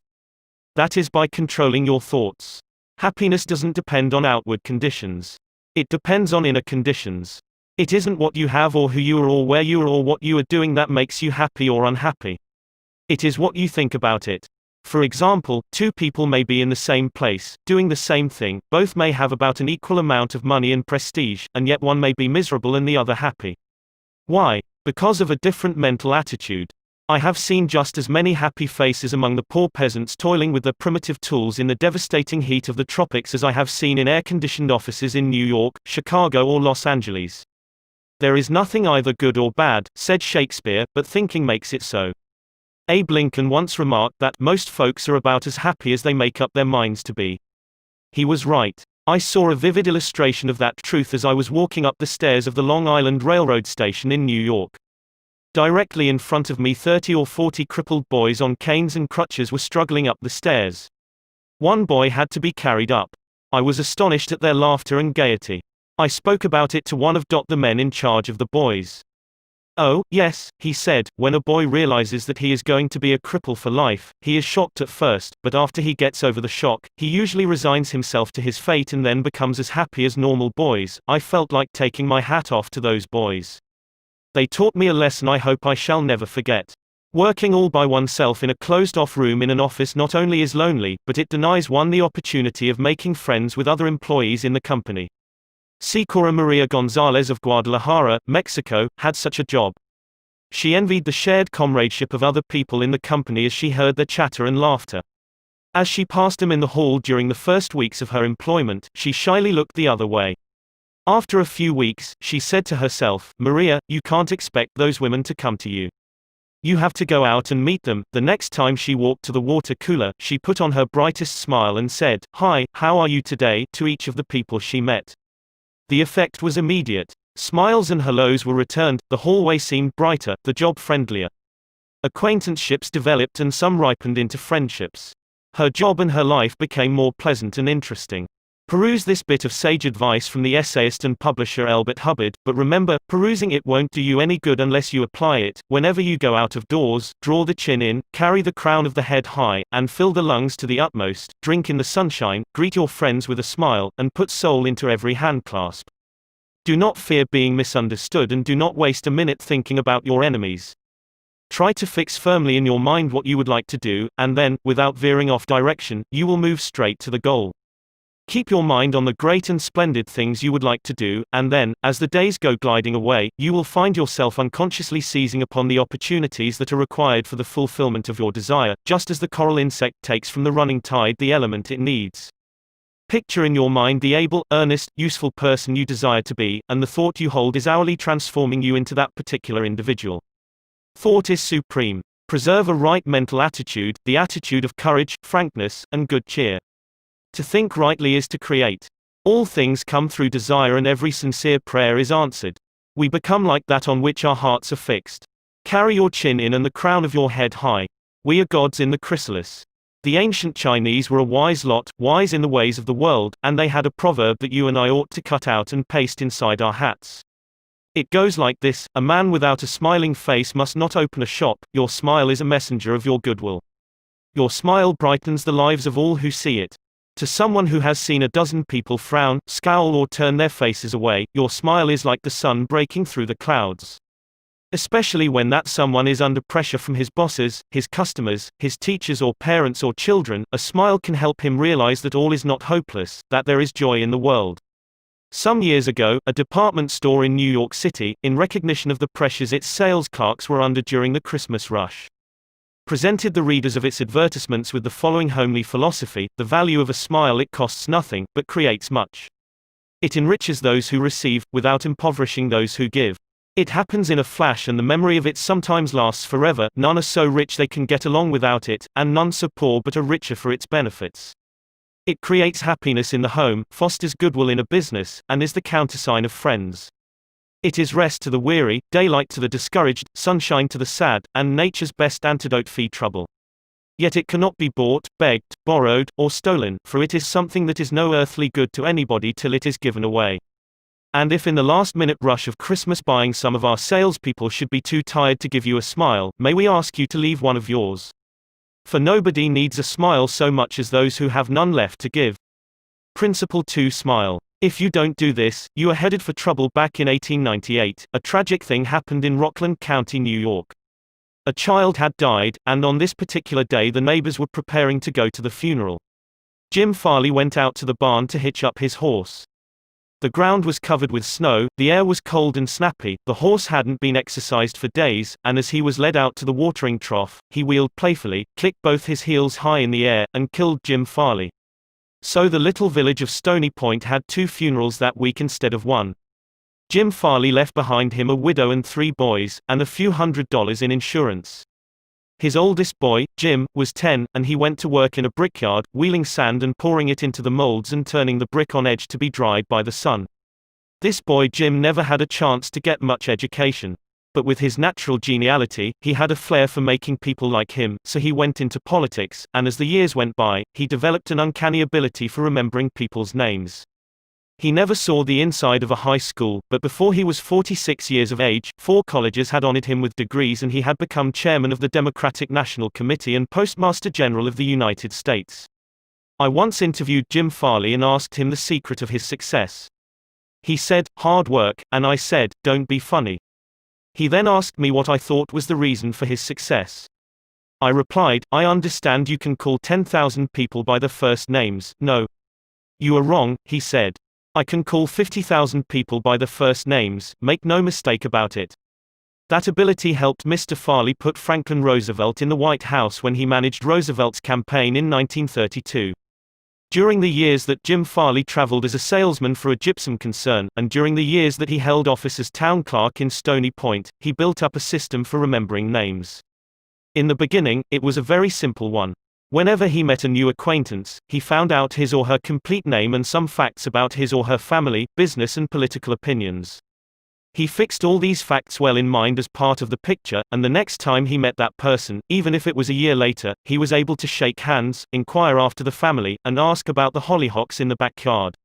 That is by controlling your thoughts. Happiness doesn't depend on outward conditions. It depends on inner conditions. It isn't what you have or who you are or where you are or what you are doing that makes you happy or unhappy. It is what you think about it. For example, 2 people may be in the same place, doing the same thing, both may have about an equal amount of money and prestige, and yet one may be miserable and the other happy. Why? Because of a different mental attitude. I have seen just as many happy faces among the poor peasants toiling with their primitive tools in the devastating heat of the tropics as I have seen in air-conditioned offices in New York, Chicago or Los Angeles. There is nothing either good or bad, said Shakespeare, but thinking makes it so. Abe Lincoln once remarked that most folks are about as happy as they make up their minds to be. He was right. I saw a vivid illustration of that truth as I was walking up the stairs of the Long Island Railroad station in New York. Directly in front of me 30 or 40 crippled boys on canes and crutches were struggling up the stairs. One boy had to be carried up. I was astonished at their laughter and gaiety. I spoke about it to one of the men in charge of the boys. "Oh, yes," he said, "when a boy realizes that he is going to be a cripple for life, he is shocked at first, but after he gets over the shock, he usually resigns himself to his fate and then becomes as happy as normal boys." I felt like taking my hat off to those boys. They taught me a lesson I hope I shall never forget. Working all by oneself in a closed-off room in an office not only is lonely, but it denies one the opportunity of making friends with other employees in the company. Sikora Maria Gonzalez of Guadalajara, Mexico, had such a job. She envied the shared comradeship of other people in the company as she heard their chatter and laughter. As she passed them in the hall during the first weeks of her employment, she shyly looked the other way. After a few weeks, she said to herself, "Maria, you can't expect those women to come to you. You have to go out and meet them." The next time she walked to the water cooler, she put on her brightest smile and said, "Hi, how are you today?" to each of the people she met. The effect was immediate. Smiles and hellos were returned, the hallway seemed brighter, the job friendlier. Acquaintanceships developed and some ripened into friendships. Her job and her life became more pleasant and interesting. Peruse this bit of sage advice from the essayist and publisher Elbert Hubbard, but remember, perusing it won't do you any good unless you apply it. Whenever you go out of doors, draw the chin in, carry the crown of the head high, and fill the lungs to the utmost, drink in the sunshine, greet your friends with a smile, and put soul into every handclasp. Do not fear being misunderstood and do not waste a minute thinking about your enemies. Try to fix firmly in your mind what you would like to do, and then, without veering off direction, you will move straight to the goal. Keep your mind on the great and splendid things you would like to do, and then, as the days go gliding away, you will find yourself unconsciously seizing upon the opportunities that are required for the fulfillment of your desire, just as the coral insect takes from the running tide the element it needs. Picture in your mind the able, earnest, useful person you desire to be, and the thought you hold is hourly transforming you into that particular individual. Thought is supreme. Preserve a right mental attitude, the attitude of courage, frankness, and good cheer. To think rightly is to create. All things come through desire and every sincere prayer is answered. We become like that on which our hearts are fixed. Carry your chin in and the crown of your head high. We are gods in the chrysalis. The ancient Chinese were a wise lot, wise in the ways of the world, and they had a proverb that you and I ought to cut out and paste inside our hats. It goes like this: a man without a smiling face must not open a shop. Your smile is a messenger of your goodwill. Your smile brightens the lives of all who see it. To someone who has seen a dozen people frown, scowl or turn their faces away, your smile is like the sun breaking through the clouds. Especially when that someone is under pressure from his bosses, his customers, his teachers or parents or children, a smile can help him realize that all is not hopeless, that there is joy in the world. Some years ago, a department store in New York City, in recognition of the pressures its sales clerks were under during the Christmas rush, presented the readers of its advertisements with the following homely philosophy: the value of a smile: it costs nothing, but creates much. It enriches those who receive, without impoverishing those who give. It happens in a flash and the memory of it sometimes lasts forever. None are so rich they can get along without it, and none so poor but are richer for its benefits. It creates happiness in the home, fosters goodwill in a business, and is the countersign of friends. It is rest to the weary, daylight to the discouraged, sunshine to the sad, and nature's best antidote for trouble. Yet it cannot be bought, begged, borrowed, or stolen, for it is something that is no earthly good to anybody till it is given away. And if in the last-minute rush of Christmas buying some of our salespeople should be too tired to give you a smile, may we ask you to leave one of yours? For nobody needs a smile so much as those who have none left to give. Principle 2: Smile. If you don't do this, you are headed for trouble. Back in 1898, a tragic thing happened in Rockland County, New York. A child had died, and on this particular day the neighbors were preparing to go to the funeral. Jim Farley went out to the barn to hitch up his horse. The ground was covered with snow, the air was cold and snappy, the horse hadn't been exercised for days, and as he was led out to the watering trough, he wheeled playfully, clicked both his heels high in the air, and killed Jim Farley. So the little village of Stony Point had 2 funerals that week instead of 1. Jim Farley left behind him a widow and 3 boys, and a few $100s in insurance. His oldest boy, Jim, was 10, and he went to work in a brickyard, wheeling sand and pouring it into the molds and turning the brick on edge to be dried by the sun. This boy Jim never had a chance to get much education. But with his natural geniality, he had a flair for making people like him, so he went into politics, and as the years went by, he developed an uncanny ability for remembering people's names. He never saw the inside of a high school, but before he was 46 years of age, 4 colleges had honored him with degrees and he had become chairman of the Democratic National Committee and Postmaster General of the United States. I once interviewed Jim Farley and asked him the secret of his success. He said, "Hard work," and I said, "Don't be funny." He then asked me what I thought was the reason for his success. I replied, "I understand you can call 10,000 people by their first names." "No. You are wrong," he said. "I can call 50,000 people by their first names, make no mistake about it." That ability helped Mr. Farley put Franklin Roosevelt in the White House when he managed Roosevelt's campaign in 1932. During the years that Jim Farley traveled as a salesman for a gypsum concern, and during the years that he held office as town clerk in Stony Point, he built up a system for remembering names. In the beginning, it was a very simple one. Whenever he met a new acquaintance, he found out his or her complete name and some facts about his or her family, business and political opinions. He fixed all these facts well in mind as part of the picture, and the next time he met that person, even if it was a year later, he was able to shake hands, inquire after the family, and ask about the hollyhocks in the backyard.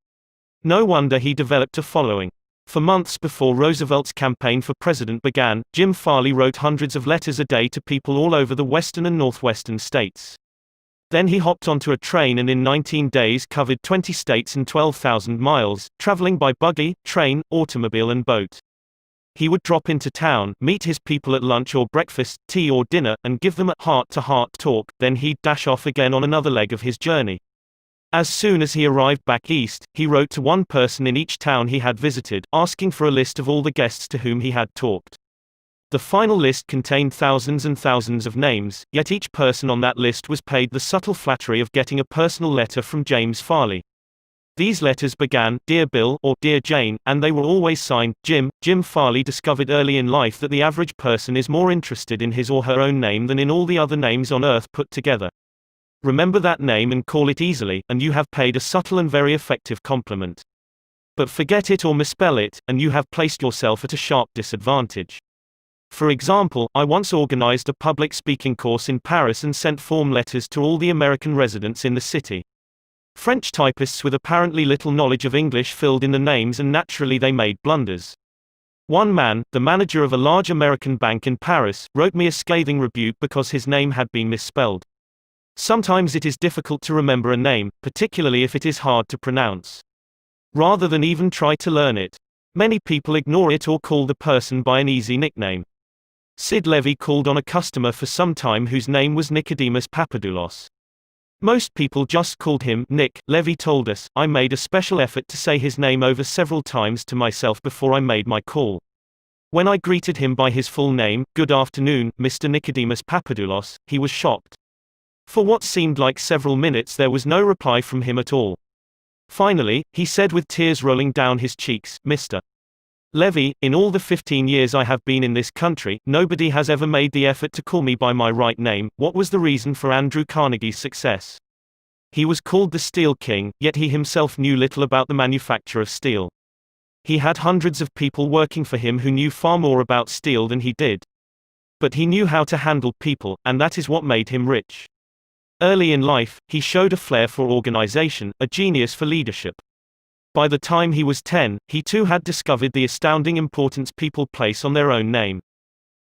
No wonder he developed a following. For months before Roosevelt's campaign for president began, Jim Farley wrote hundreds of letters a day to people all over the western and northwestern states. Then he hopped onto a train and in 19 days covered 20 states and 12,000 miles, traveling by buggy, train, automobile and boat. He would drop into town, meet his people at lunch or breakfast, tea or dinner, and give them a heart-to-heart talk, then he'd dash off again on another leg of his journey. As soon as he arrived back east, he wrote to one person in each town he had visited, asking for a list of all the guests to whom he had talked. The final list contained thousands and thousands of names, yet each person on that list was paid the subtle flattery of getting a personal letter from James Farley. These letters began, "Dear Bill" or "Dear Jane," and they were always signed, Jim. Jim Farley discovered early in life that the average person is more interested in his or her own name than in all the other names on earth put together. Remember that name and call it easily, and you have paid a subtle and very effective compliment. But forget it or misspell it, and you have placed yourself at a sharp disadvantage. For example, I once organized a public speaking course in Paris and sent form letters to all the American residents in the city. French typists with apparently little knowledge of English filled in the names and naturally they made blunders. One man, the manager of a large American bank in Paris, wrote me a scathing rebuke because his name had been misspelled. Sometimes it is difficult to remember a name, particularly if it is hard to pronounce. Rather than even try to learn it, many people ignore it or call the person by an easy nickname. Sid Levy called on a customer for some time whose name was Nicodemus Papadoulos. Most people just called him Nick. Levy told us, "I made a special effort to say his name over several times to myself before I made my call. When I greeted him by his full name, 'Good afternoon, Mr. Nicodemus Papadoulos,' he was shocked. For what seemed like several minutes there was no reply from him at all. Finally, he said with tears rolling down his cheeks, 'Mr. Levy, in all the 15 years I have been in this country, nobody has ever made the effort to call me by my right name.' What was the reason for Andrew Carnegie's success? He was called the Steel King, yet he himself knew little about the manufacture of steel. He had hundreds of people working for him who knew far more about steel than he did. But he knew how to handle people, and that is what made him rich. Early in life, he showed a flair for organization, a genius for leadership. By the time he was 10, he too had discovered the astounding importance people place on their own name.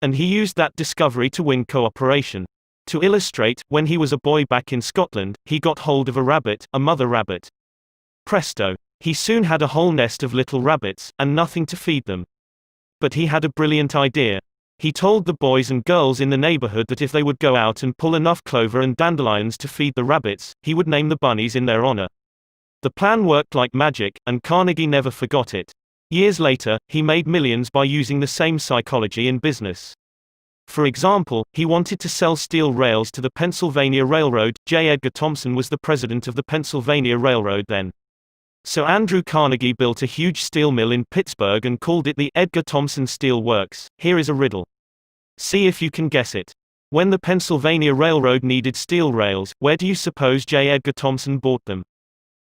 And he used that discovery to win cooperation. To illustrate, when he was a boy back in Scotland, he got hold of a rabbit, a mother rabbit. Presto! He soon had a whole nest of little rabbits, and nothing to feed them. But he had a brilliant idea. He told the boys and girls in the neighborhood that if they would go out and pull enough clover and dandelions to feed the rabbits, he would name the bunnies in their honor. The plan worked like magic, and Carnegie never forgot it. Years later, he made millions by using the same psychology in business. For example, he wanted to sell steel rails to the Pennsylvania Railroad. J. Edgar Thomson was the president of the Pennsylvania Railroad then. So Andrew Carnegie built a huge steel mill in Pittsburgh and called it the Edgar Thomson Steel Works. Here is a riddle. See if you can guess it. When the Pennsylvania Railroad needed steel rails, where do you suppose J. Edgar Thomson bought them?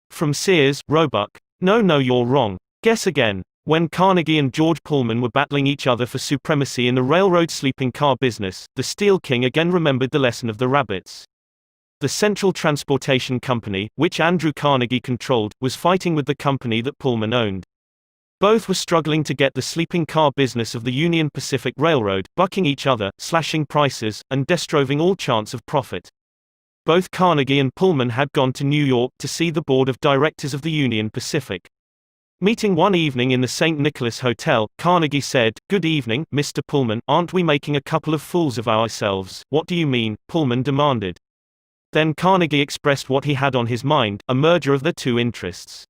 From Sears, Roebuck? No, you're wrong. Guess again. When Carnegie and George Pullman were battling each other for supremacy in the railroad sleeping car business, the Steel King again remembered the lesson of the rabbits. The Central Transportation Company, which Andrew Carnegie controlled, was fighting with the company that Pullman owned. Both were struggling to get the sleeping car business of the Union Pacific Railroad, bucking each other, slashing prices, and destroying all chance of profit. Both Carnegie and Pullman had gone to New York to see the board of directors of the Union Pacific. Meeting one evening in the St. Nicholas Hotel, Carnegie said, "Good evening, Mr. Pullman, aren't we making a couple of fools of ourselves?" "What do you mean?" Pullman demanded. Then Carnegie expressed what he had on his mind, a merger of their two interests.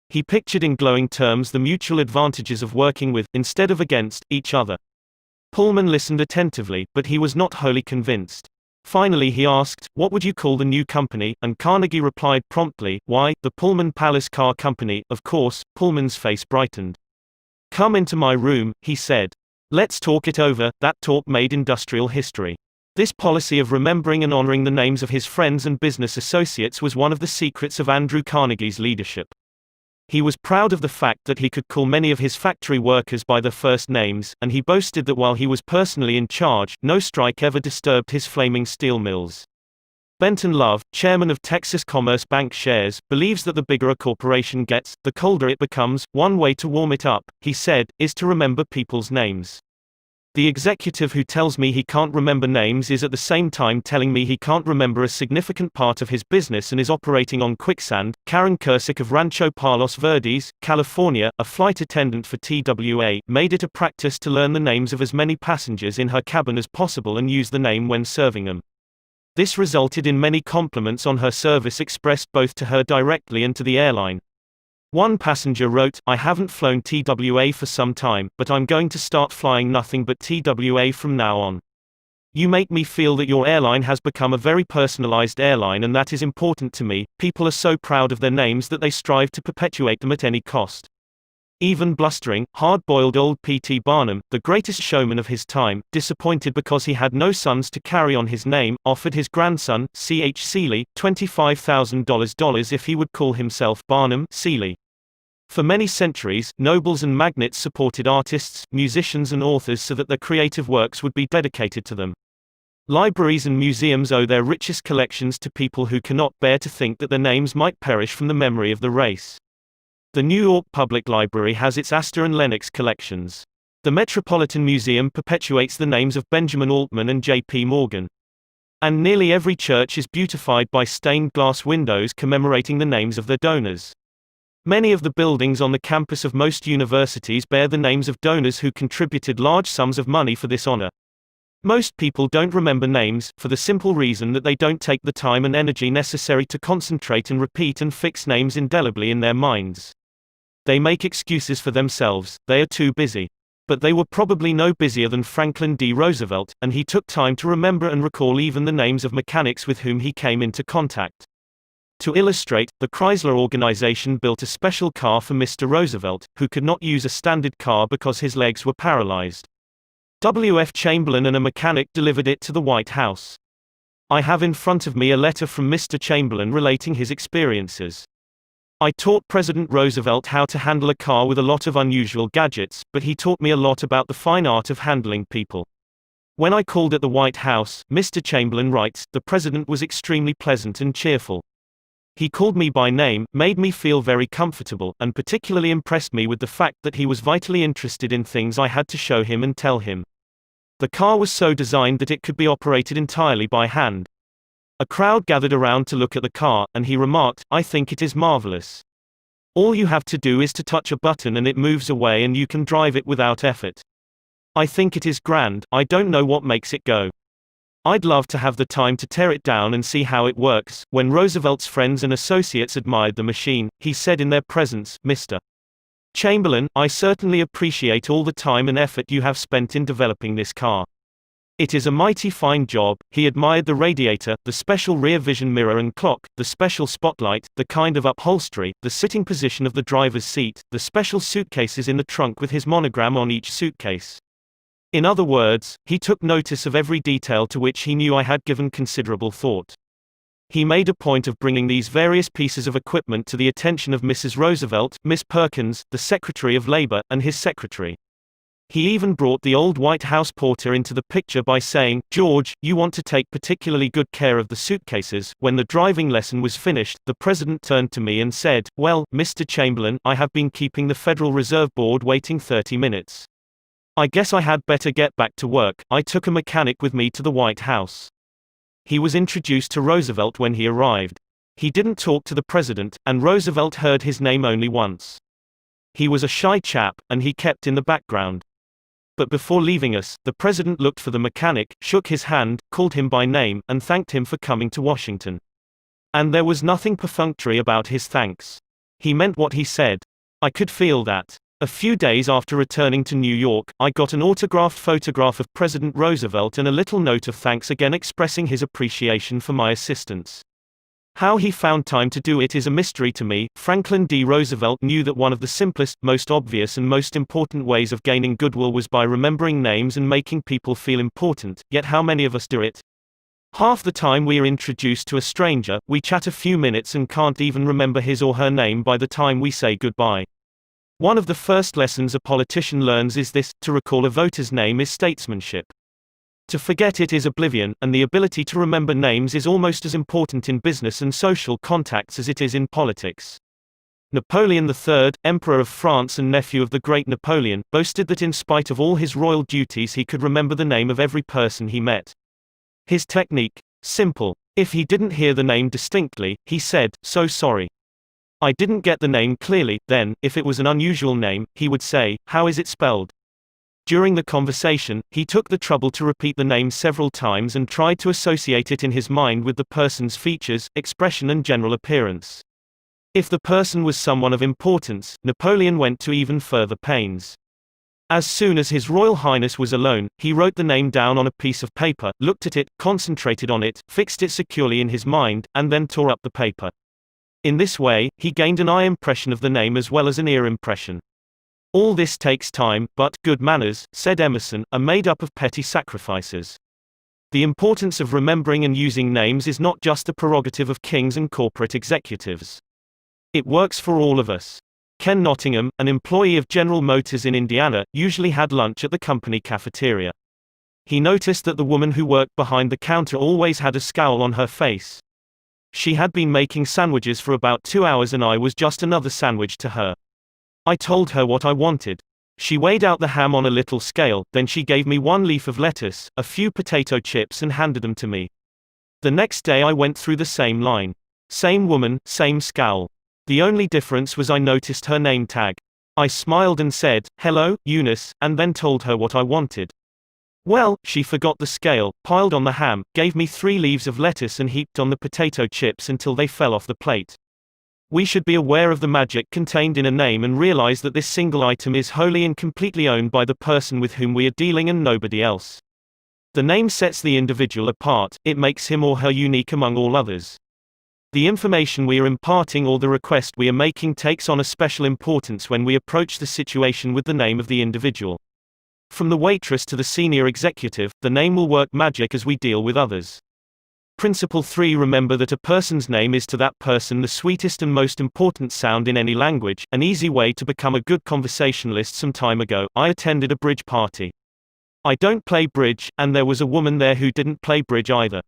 He pictured in glowing terms the mutual advantages of working with, instead of against, each other. Pullman listened attentively, but he was not wholly convinced. Finally he asked, "What would you call the new company?" And Carnegie replied promptly, "Why, the Pullman Palace Car Company, of course." Pullman's face brightened. "Come into my room," he said. "Let's talk it over." That talk made industrial history. This policy of remembering and honoring the names of his friends and business associates was one of the secrets of Andrew Carnegie's leadership. He was proud of the fact that he could call many of his factory workers by their first names, and he boasted that while he was personally in charge, no strike ever disturbed his flaming steel mills. Benton Love, chairman of Texas Commerce Bank Shares, believes that the bigger a corporation gets, the colder it becomes. One way to warm it up, he said, is to remember people's names. The executive who tells me he can't remember names is at the same time telling me he can't remember a significant part of his business and is operating on quicksand. Karen Kersick of Rancho Palos Verdes, California, a flight attendant for TWA, made it a practice to learn the names of as many passengers in her cabin as possible and use the name when serving them. This resulted in many compliments on her service expressed both to her directly and to the airline. One passenger wrote, "I haven't flown TWA for some time, but I'm going to start flying nothing but TWA from now on. You make me feel that your airline has become a very personalized airline, and that is important to me." People are so proud of their names that they strive to perpetuate them at any cost. Even blustering, hard-boiled old P.T. Barnum, the greatest showman of his time, disappointed because he had no sons to carry on his name, offered his grandson, C.H. Seeley, $25,000 if he would call himself Barnum Seeley. For many centuries, nobles and magnates supported artists, musicians and authors so that their creative works would be dedicated to them. Libraries and museums owe their richest collections to people who cannot bear to think that their names might perish from the memory of the race. The New York Public Library has its Astor and Lenox collections. The Metropolitan Museum perpetuates the names of Benjamin Altman and J.P. Morgan. And nearly every church is beautified by stained glass windows commemorating the names of their donors. Many of the buildings on the campus of most universities bear the names of donors who contributed large sums of money for this honor. Most people don't remember names, for the simple reason that they don't take the time and energy necessary to concentrate and repeat and fix names indelibly in their minds. They make excuses for themselves, they are too busy. But they were probably no busier than Franklin D. Roosevelt, and he took time to remember and recall even the names of mechanics with whom he came into contact. To illustrate, the Chrysler organization built a special car for Mr. Roosevelt, who could not use a standard car because his legs were paralyzed. W. F. Chamberlain and a mechanic delivered it to the White House. I have in front of me a letter from Mr. Chamberlain relating his experiences. "I taught President Roosevelt how to handle a car with a lot of unusual gadgets, but he taught me a lot about the fine art of handling people. When I called at the White House," Mr. Chamberlain writes, "the president was extremely pleasant and cheerful. He called me by name, made me feel very comfortable, and particularly impressed me with the fact that he was vitally interested in things I had to show him and tell him. The car was so designed that it could be operated entirely by hand. A crowd gathered around to look at the car, and he remarked, 'I think it is marvelous. All you have to do is to touch a button and it moves away and you can drive it without effort. I think it is grand, I don't know what makes it go.' I'd love to have the time to tear it down and see how it works." When Roosevelt's friends and associates admired the machine, he said in their presence, "Mr. Chamberlain, I certainly appreciate all the time and effort you have spent in developing this car. It is a mighty fine job." He admired the radiator, the special rear vision mirror and clock, the special spotlight, the kind of upholstery, the sitting position of the driver's seat, the special suitcases in the trunk with his monogram on each suitcase. In other words, he took notice of every detail to which he knew I had given considerable thought. He made a point of bringing these various pieces of equipment to the attention of Mrs. Roosevelt, Miss Perkins, the Secretary of Labor, and his secretary. He even brought the old White House porter into the picture by saying, "George, you want to take particularly good care of the suitcases." When the driving lesson was finished, the president turned to me and said, "Well, Mr. Chamberlain, I have been keeping the Federal Reserve Board waiting 30 minutes. I guess I had better get back to work." I took a mechanic with me to the White House. He was introduced to Roosevelt when he arrived. He didn't talk to the president, and Roosevelt heard his name only once. He was a shy chap, and he kept in the background. But before leaving us, the president looked for the mechanic, shook his hand, called him by name, and thanked him for coming to Washington. And there was nothing perfunctory about his thanks. He meant what he said. I could feel that. A few days after returning to New York, I got an autographed photograph of President Roosevelt and a little note of thanks again expressing his appreciation for my assistance. How he found time to do it is a mystery to me. Franklin D. Roosevelt knew that one of the simplest, most obvious and most important ways of gaining goodwill was by remembering names and making people feel important, yet how many of us do it? Half the time we are introduced to a stranger, we chat a few minutes and can't even remember his or her name by the time we say goodbye. One of the first lessons a politician learns is this: to recall a voter's name is statesmanship. To forget it is oblivion, and the ability to remember names is almost as important in business and social contacts as it is in politics. Napoleon III, Emperor of France and nephew of the great Napoleon, boasted that in spite of all his royal duties he could remember the name of every person he met. His technique? Simple. If he didn't hear the name distinctly, he said, "So sorry. I didn't get the name clearly." Then, if it was an unusual name, he would say, "How is it spelled?" During the conversation, he took the trouble to repeat the name several times and tried to associate it in his mind with the person's features, expression and general appearance. If the person was someone of importance, Napoleon went to even further pains. As soon as His Royal Highness was alone, he wrote the name down on a piece of paper, looked at it, concentrated on it, fixed it securely in his mind, and then tore up the paper. In this way, he gained an eye impression of the name as well as an ear impression. All this takes time, but good manners, said Emerson, are made up of petty sacrifices. The importance of remembering and using names is not just the prerogative of kings and corporate executives. It works for all of us. Ken Nottingham, an employee of General Motors in Indiana, usually had lunch at the company cafeteria. He noticed that the woman who worked behind the counter always had a scowl on her face. She had been making sandwiches for about 2 hours and I was just another sandwich to her. I told her what I wanted. She weighed out the ham on a little scale, then she gave me 1 leaf of lettuce, a few potato chips and handed them to me. The next day I went through the same line. Same woman, same scowl. The only difference was I noticed her name tag. I smiled and said, "Hello, Eunice," and then told her what I wanted. Well, she forgot the scale, piled on the ham, gave me 3 leaves of lettuce and heaped on the potato chips until they fell off the plate. We should be aware of the magic contained in a name and realize that this single item is wholly and completely owned by the person with whom we are dealing and nobody else. The name sets the individual apart, it makes him or her unique among all others. The information we are imparting or the request we are making takes on a special importance when we approach the situation with the name of the individual. From the waitress to the senior executive, the name will work magic as we deal with others. Principle 3: Remember that a person's name is to that person the sweetest and most important sound in any language. An easy way to become a good conversationalist. Some time ago, I attended a bridge party. I don't play bridge, and there was a woman there who didn't play bridge either.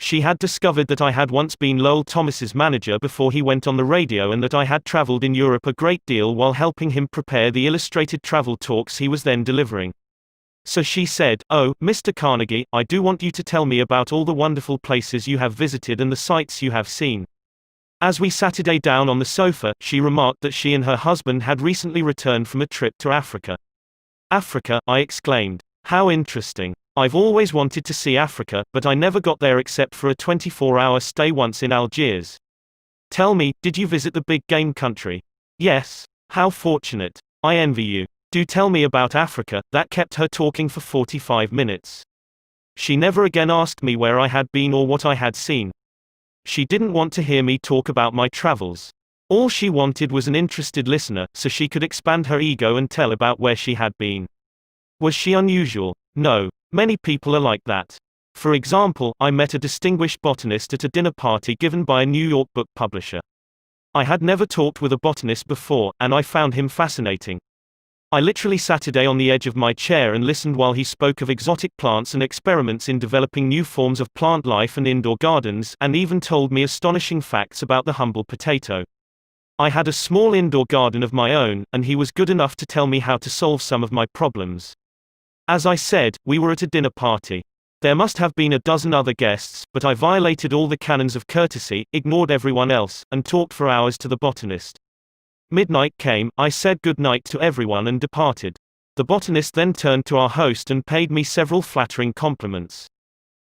She had discovered that I had once been Lowell Thomas's manager before he went on the radio and that I had traveled in Europe a great deal while helping him prepare the illustrated travel talks he was then delivering. So she said, "Oh, Mr. Carnegie, I do want you to tell me about all the wonderful places you have visited and the sights you have seen." As we sat down on the sofa, she remarked that she and her husband had recently returned from a trip to Africa. "Africa?" I exclaimed. "How interesting. I've always wanted to see Africa, but I never got there except for a 24-hour stay once in Algiers. Tell me, did you visit the big game country? Yes. How fortunate. I envy you. Do tell me about Africa. That kept her talking for 45 minutes. She never again asked me where I had been or what I had seen. She didn't want to hear me talk about my travels. All she wanted was an interested listener, so she could expand her ego and tell about where she had been. Was she unusual? No. Many people are like that. For example, I met a distinguished botanist at a dinner party given by a New York book publisher. I had never talked with a botanist before, and I found him fascinating. I literally sat on the edge of my chair and listened while he spoke of exotic plants and experiments in developing new forms of plant life and indoor gardens, and even told me astonishing facts about the humble potato. I had a small indoor garden of my own, and he was good enough to tell me how to solve some of my problems. As I said, we were at a dinner party. There must have been a dozen other guests, but I violated all the canons of courtesy, ignored everyone else, and talked for hours to the botanist. Midnight came, I said good night to everyone and departed. The botanist then turned to our host and paid me several flattering compliments.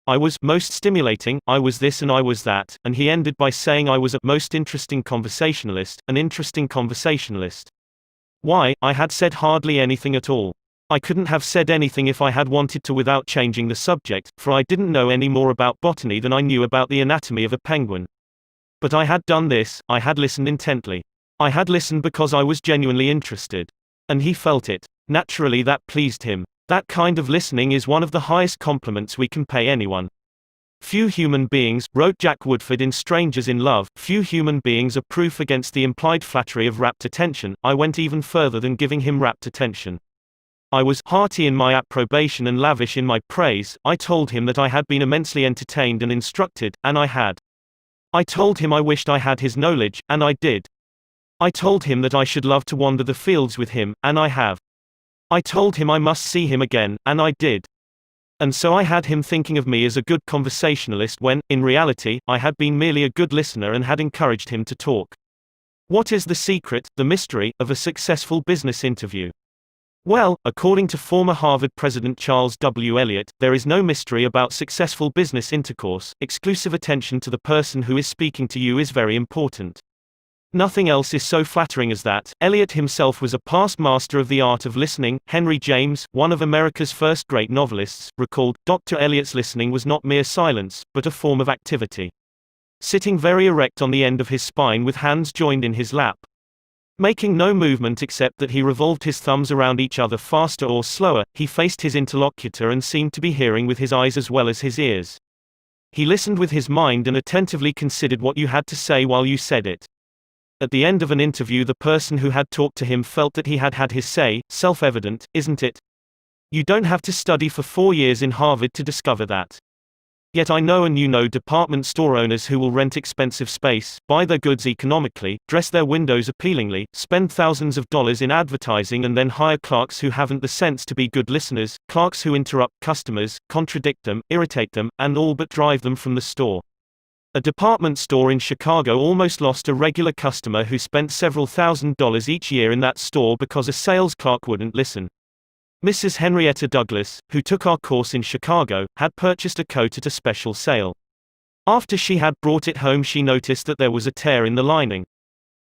I was most stimulating, I was this and I was that, and he ended by saying I was a most interesting conversationalist, an interesting conversationalist. Why, I had said hardly anything at all. I couldn't have said anything if I had wanted to without changing the subject, for I didn't know any more about botany than I knew about the anatomy of a penguin. But I had done this, I had listened intently. I had listened because I was genuinely interested. And he felt it. Naturally that pleased him. That kind of listening is one of the highest compliments we can pay anyone. Few human beings, wrote Jack Woodford in Strangers in Love, few human beings are proof against the implied flattery of rapt attention. I went even further than giving him rapt attention. I was hearty in my approbation and lavish in my praise. I told him that I had been immensely entertained and instructed, and I had. I told him I wished I had his knowledge, and I did. I told him that I should love to wander the fields with him, and I have. I told him I must see him again, and I did. And so I had him thinking of me as a good conversationalist when, in reality, I had been merely a good listener and had encouraged him to talk. What is the secret, the mystery, of a successful business interview? Well, according to former Harvard President Charles W. Eliot, there is no mystery about successful business intercourse. Exclusive attention to the person who is speaking to you is very important. Nothing else is so flattering as that. Eliot himself was a past master of the art of listening. Henry James, one of America's first great novelists, recalled, Dr. Eliot's listening was not mere silence, but a form of activity. Sitting very erect on the end of his spine with hands joined in his lap. Making no movement except that he revolved his thumbs around each other faster or slower, he faced his interlocutor and seemed to be hearing with his eyes as well as his ears. He listened with his mind and attentively considered what you had to say while you said it. At the end of an interview, the person who had talked to him felt that he had had his say. Self-evident, isn't it? You don't have to study for 4 years in Harvard to discover that. Yet I know and you know department store owners who will rent expensive space, buy their goods economically, dress their windows appealingly, spend thousands of dollars in advertising and then hire clerks who haven't the sense to be good listeners, clerks who interrupt customers, contradict them, irritate them, and all but drive them from the store. A department store in Chicago almost lost a regular customer who spent several $1,000s each year in that store because a sales clerk wouldn't listen. Mrs. Henrietta Douglas, who took our course in Chicago, had purchased a coat at a special sale. After she had brought it home, she noticed that there was a tear in the lining.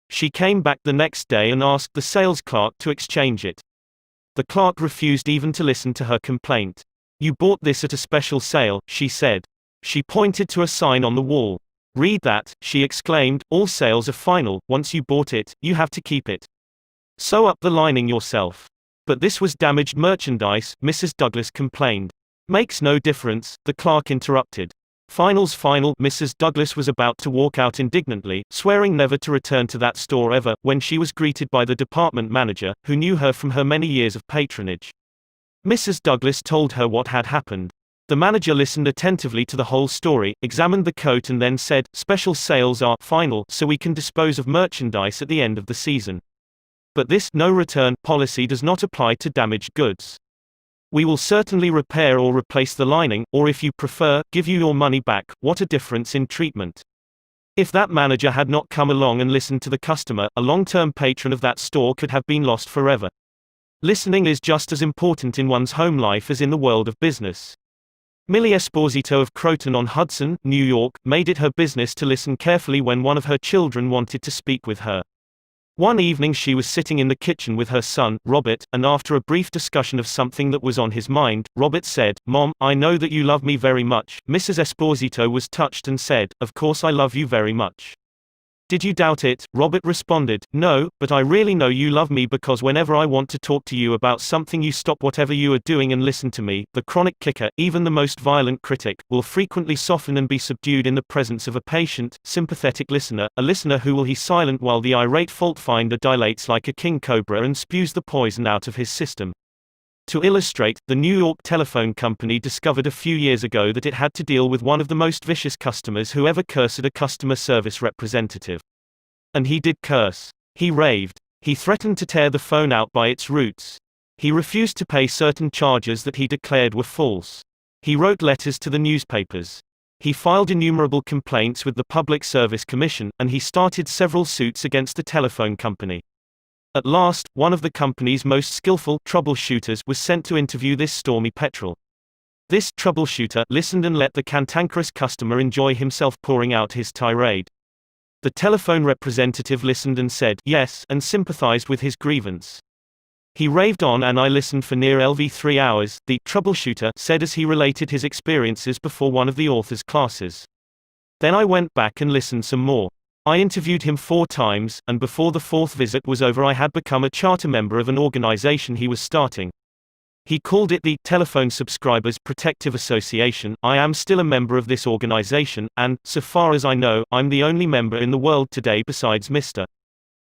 She came back the next day and asked the sales clerk to exchange it. The clerk refused even to listen to her complaint. "You bought this at a special sale," she said. She pointed to a sign on the wall. "Read that," she exclaimed, "all sales are final, once you bought it, you have to keep it. Sew up the lining yourself." "But this was damaged merchandise," Mrs. Douglas complained. "Makes no difference," the clerk interrupted. "Final's final." Mrs. Douglas was about to walk out indignantly, swearing never to return to that store ever, when she was greeted by the department manager, who knew her from her many years of patronage. Mrs. Douglas told her what had happened. The manager listened attentively to the whole story, examined the coat and then said, "Special sales are final, so we can dispose of merchandise at the end of the season. But this no return policy does not apply to damaged goods. We will certainly repair or replace the lining, or if you prefer, give you your money back." What a difference in treatment. If that manager had not come along and listened to the customer, a long-term patron of that store could have been lost forever. Listening is just as important in one's home life as in the world of business. Millie Esposito of Croton-on-Hudson, New York, made it her business to listen carefully when one of her children wanted to speak with her. One evening she was sitting in the kitchen with her son, Robert, and after a brief discussion of something that was on his mind, Robert said, "Mom, I know that you love me very much." Mrs. Esposito was touched and said, "Of course I love you very much." "Did you doubt it?" Robert responded, "No, but I really know you love me because whenever I want to talk to you about something you stop whatever you are doing and listen to me." The chronic clicker, even the most violent critic, will frequently soften and be subdued in the presence of a patient, sympathetic listener, a listener who will be silent while the irate fault finder dilates like a king cobra and spews the poison out of his system. To illustrate, the New York Telephone Company discovered a few years ago that it had to deal with one of the most vicious customers who ever cursed a customer service representative. And he did curse. He raved. He threatened to tear the phone out by its roots. He refused to pay certain charges that he declared were false. He wrote letters to the newspapers. He filed innumerable complaints with the Public Service Commission, and he started several suits against the telephone company. At last, one of the company's most skillful troubleshooters was sent to interview this stormy petrel. This troubleshooter listened and let the cantankerous customer enjoy himself pouring out his tirade. The telephone representative listened and said yes and sympathized with his grievance. He raved on and I listened for near 3 hours, the troubleshooter said as he related his experiences before one of the author's classes. Then I went back and listened some more. I interviewed him 4 times, and before the 4th visit was over I had become a charter member of an organization he was starting. He called it the Telephone Subscribers Protective Association. I am still a member of this organization, and, so far as I know, I'm the only member in the world today besides Mr.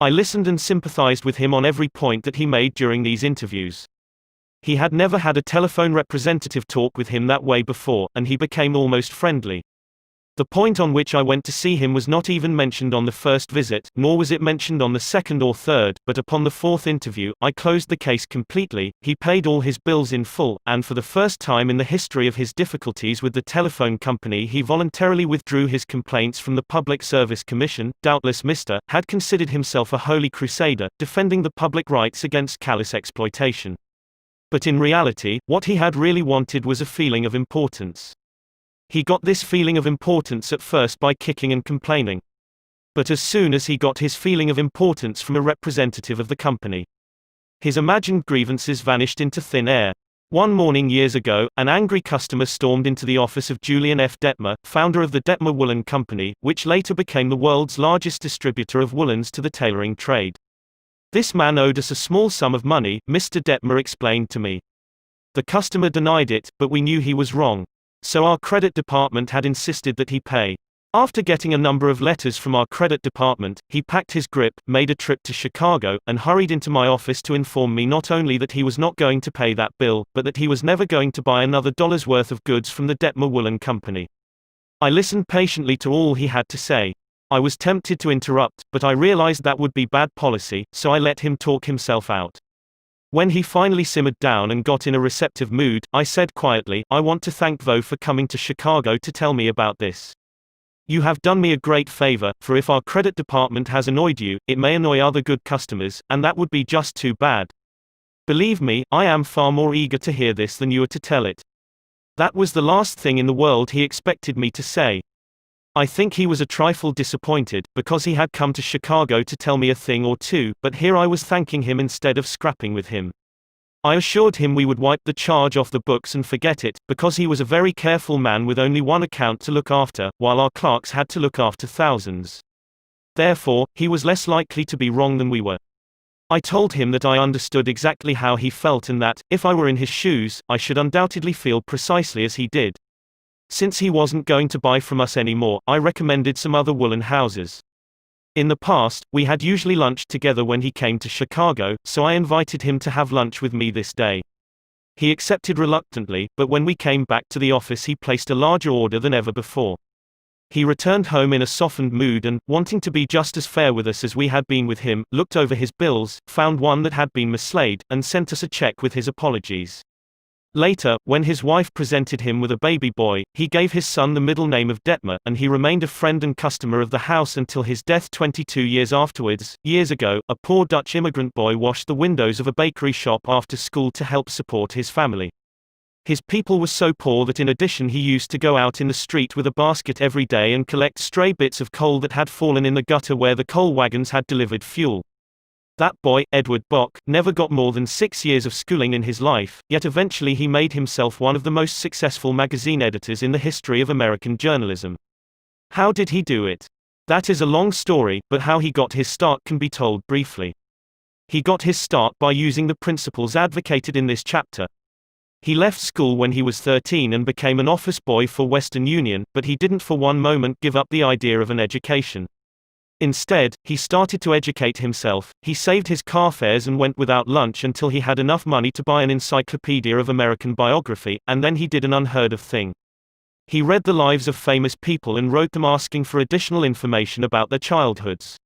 I listened and sympathized with him on every point that he made during these interviews. He had never had a telephone representative talk with him that way before, and he became almost friendly. The point on which I went to see him was not even mentioned on the first visit, nor was it mentioned on the second or third, but upon the 4th interview, I closed the case completely. He paid all his bills in full, and for the first time in the history of his difficulties with the telephone company he voluntarily withdrew his complaints from the Public Service Commission. Doubtless Mr. had considered himself a holy crusader, defending the public rights against callous exploitation. But in reality, what he had really wanted was a feeling of importance. He got this feeling of importance at first by kicking and complaining. But as soon as he got his feeling of importance from a representative of the company, his imagined grievances vanished into thin air. One morning years ago, an angry customer stormed into the office of Julian F. Detmer, founder of the Detmer Woolen Company, which later became the world's largest distributor of woolens to the tailoring trade. "This man owed us a small sum of money," Mr. Detmer explained to me. "The customer denied it, but we knew he was wrong. So our credit department had insisted that he pay. After getting a number of letters from our credit department, he packed his grip, made a trip to Chicago, and hurried into my office to inform me not only that he was not going to pay that bill, but that he was never going to buy another dollar's worth of goods from the Detmer Woolen Company." I listened patiently to all he had to say. I was tempted to interrupt, but I realized that would be bad policy, so I let him talk himself out. When he finally simmered down and got in a receptive mood, I said quietly, "I want to thank Vo for coming to Chicago to tell me about this. You have done me a great favor, for if our credit department has annoyed you, it may annoy other good customers, and that would be just too bad. Believe me, I am far more eager to hear this than you are to tell it." That was the last thing in the world he expected me to say. I think he was a trifle disappointed, because he had come to Chicago to tell me a thing or two, but here I was thanking him instead of scrapping with him. I assured him we would wipe the charge off the books and forget it, because he was a very careful man with only one account to look after, while our clerks had to look after thousands. Therefore, he was less likely to be wrong than we were. I told him that I understood exactly how he felt and that, if I were in his shoes, I should undoubtedly feel precisely as he did. Since he wasn't going to buy from us anymore, I recommended some other woolen houses. In the past, we had usually lunched together when he came to Chicago, so I invited him to have lunch with me this day. He accepted reluctantly, but when we came back to the office he placed a larger order than ever before. He returned home in a softened mood and, wanting to be just as fair with us as we had been with him, looked over his bills, found one that had been mislaid, and sent us a check with his apologies. Later, when his wife presented him with a baby boy, he gave his son the middle name of Detmer, and he remained a friend and customer of the house until his death 22 years afterwards. Years ago, a poor Dutch immigrant boy washed the windows of a bakery shop after school to help support his family. His people were so poor that in addition he used to go out in the street with a basket every day and collect stray bits of coal that had fallen in the gutter where the coal wagons had delivered fuel. That boy, Edward Bok, never got more than 6 years of schooling in his life, yet eventually he made himself one of the most successful magazine editors in the history of American journalism. How did he do it? That is a long story, but how he got his start can be told briefly. He got his start by using the principles advocated in this chapter. He left school when he was 13 and became an office boy for Western Union, but he didn't for one moment give up the idea of an education. Instead, he started to educate himself. He saved his car fares and went without lunch until he had enough money to buy an encyclopedia of American biography, and then he did an unheard of thing. He read the lives of famous people and wrote them asking for additional information about their childhoods.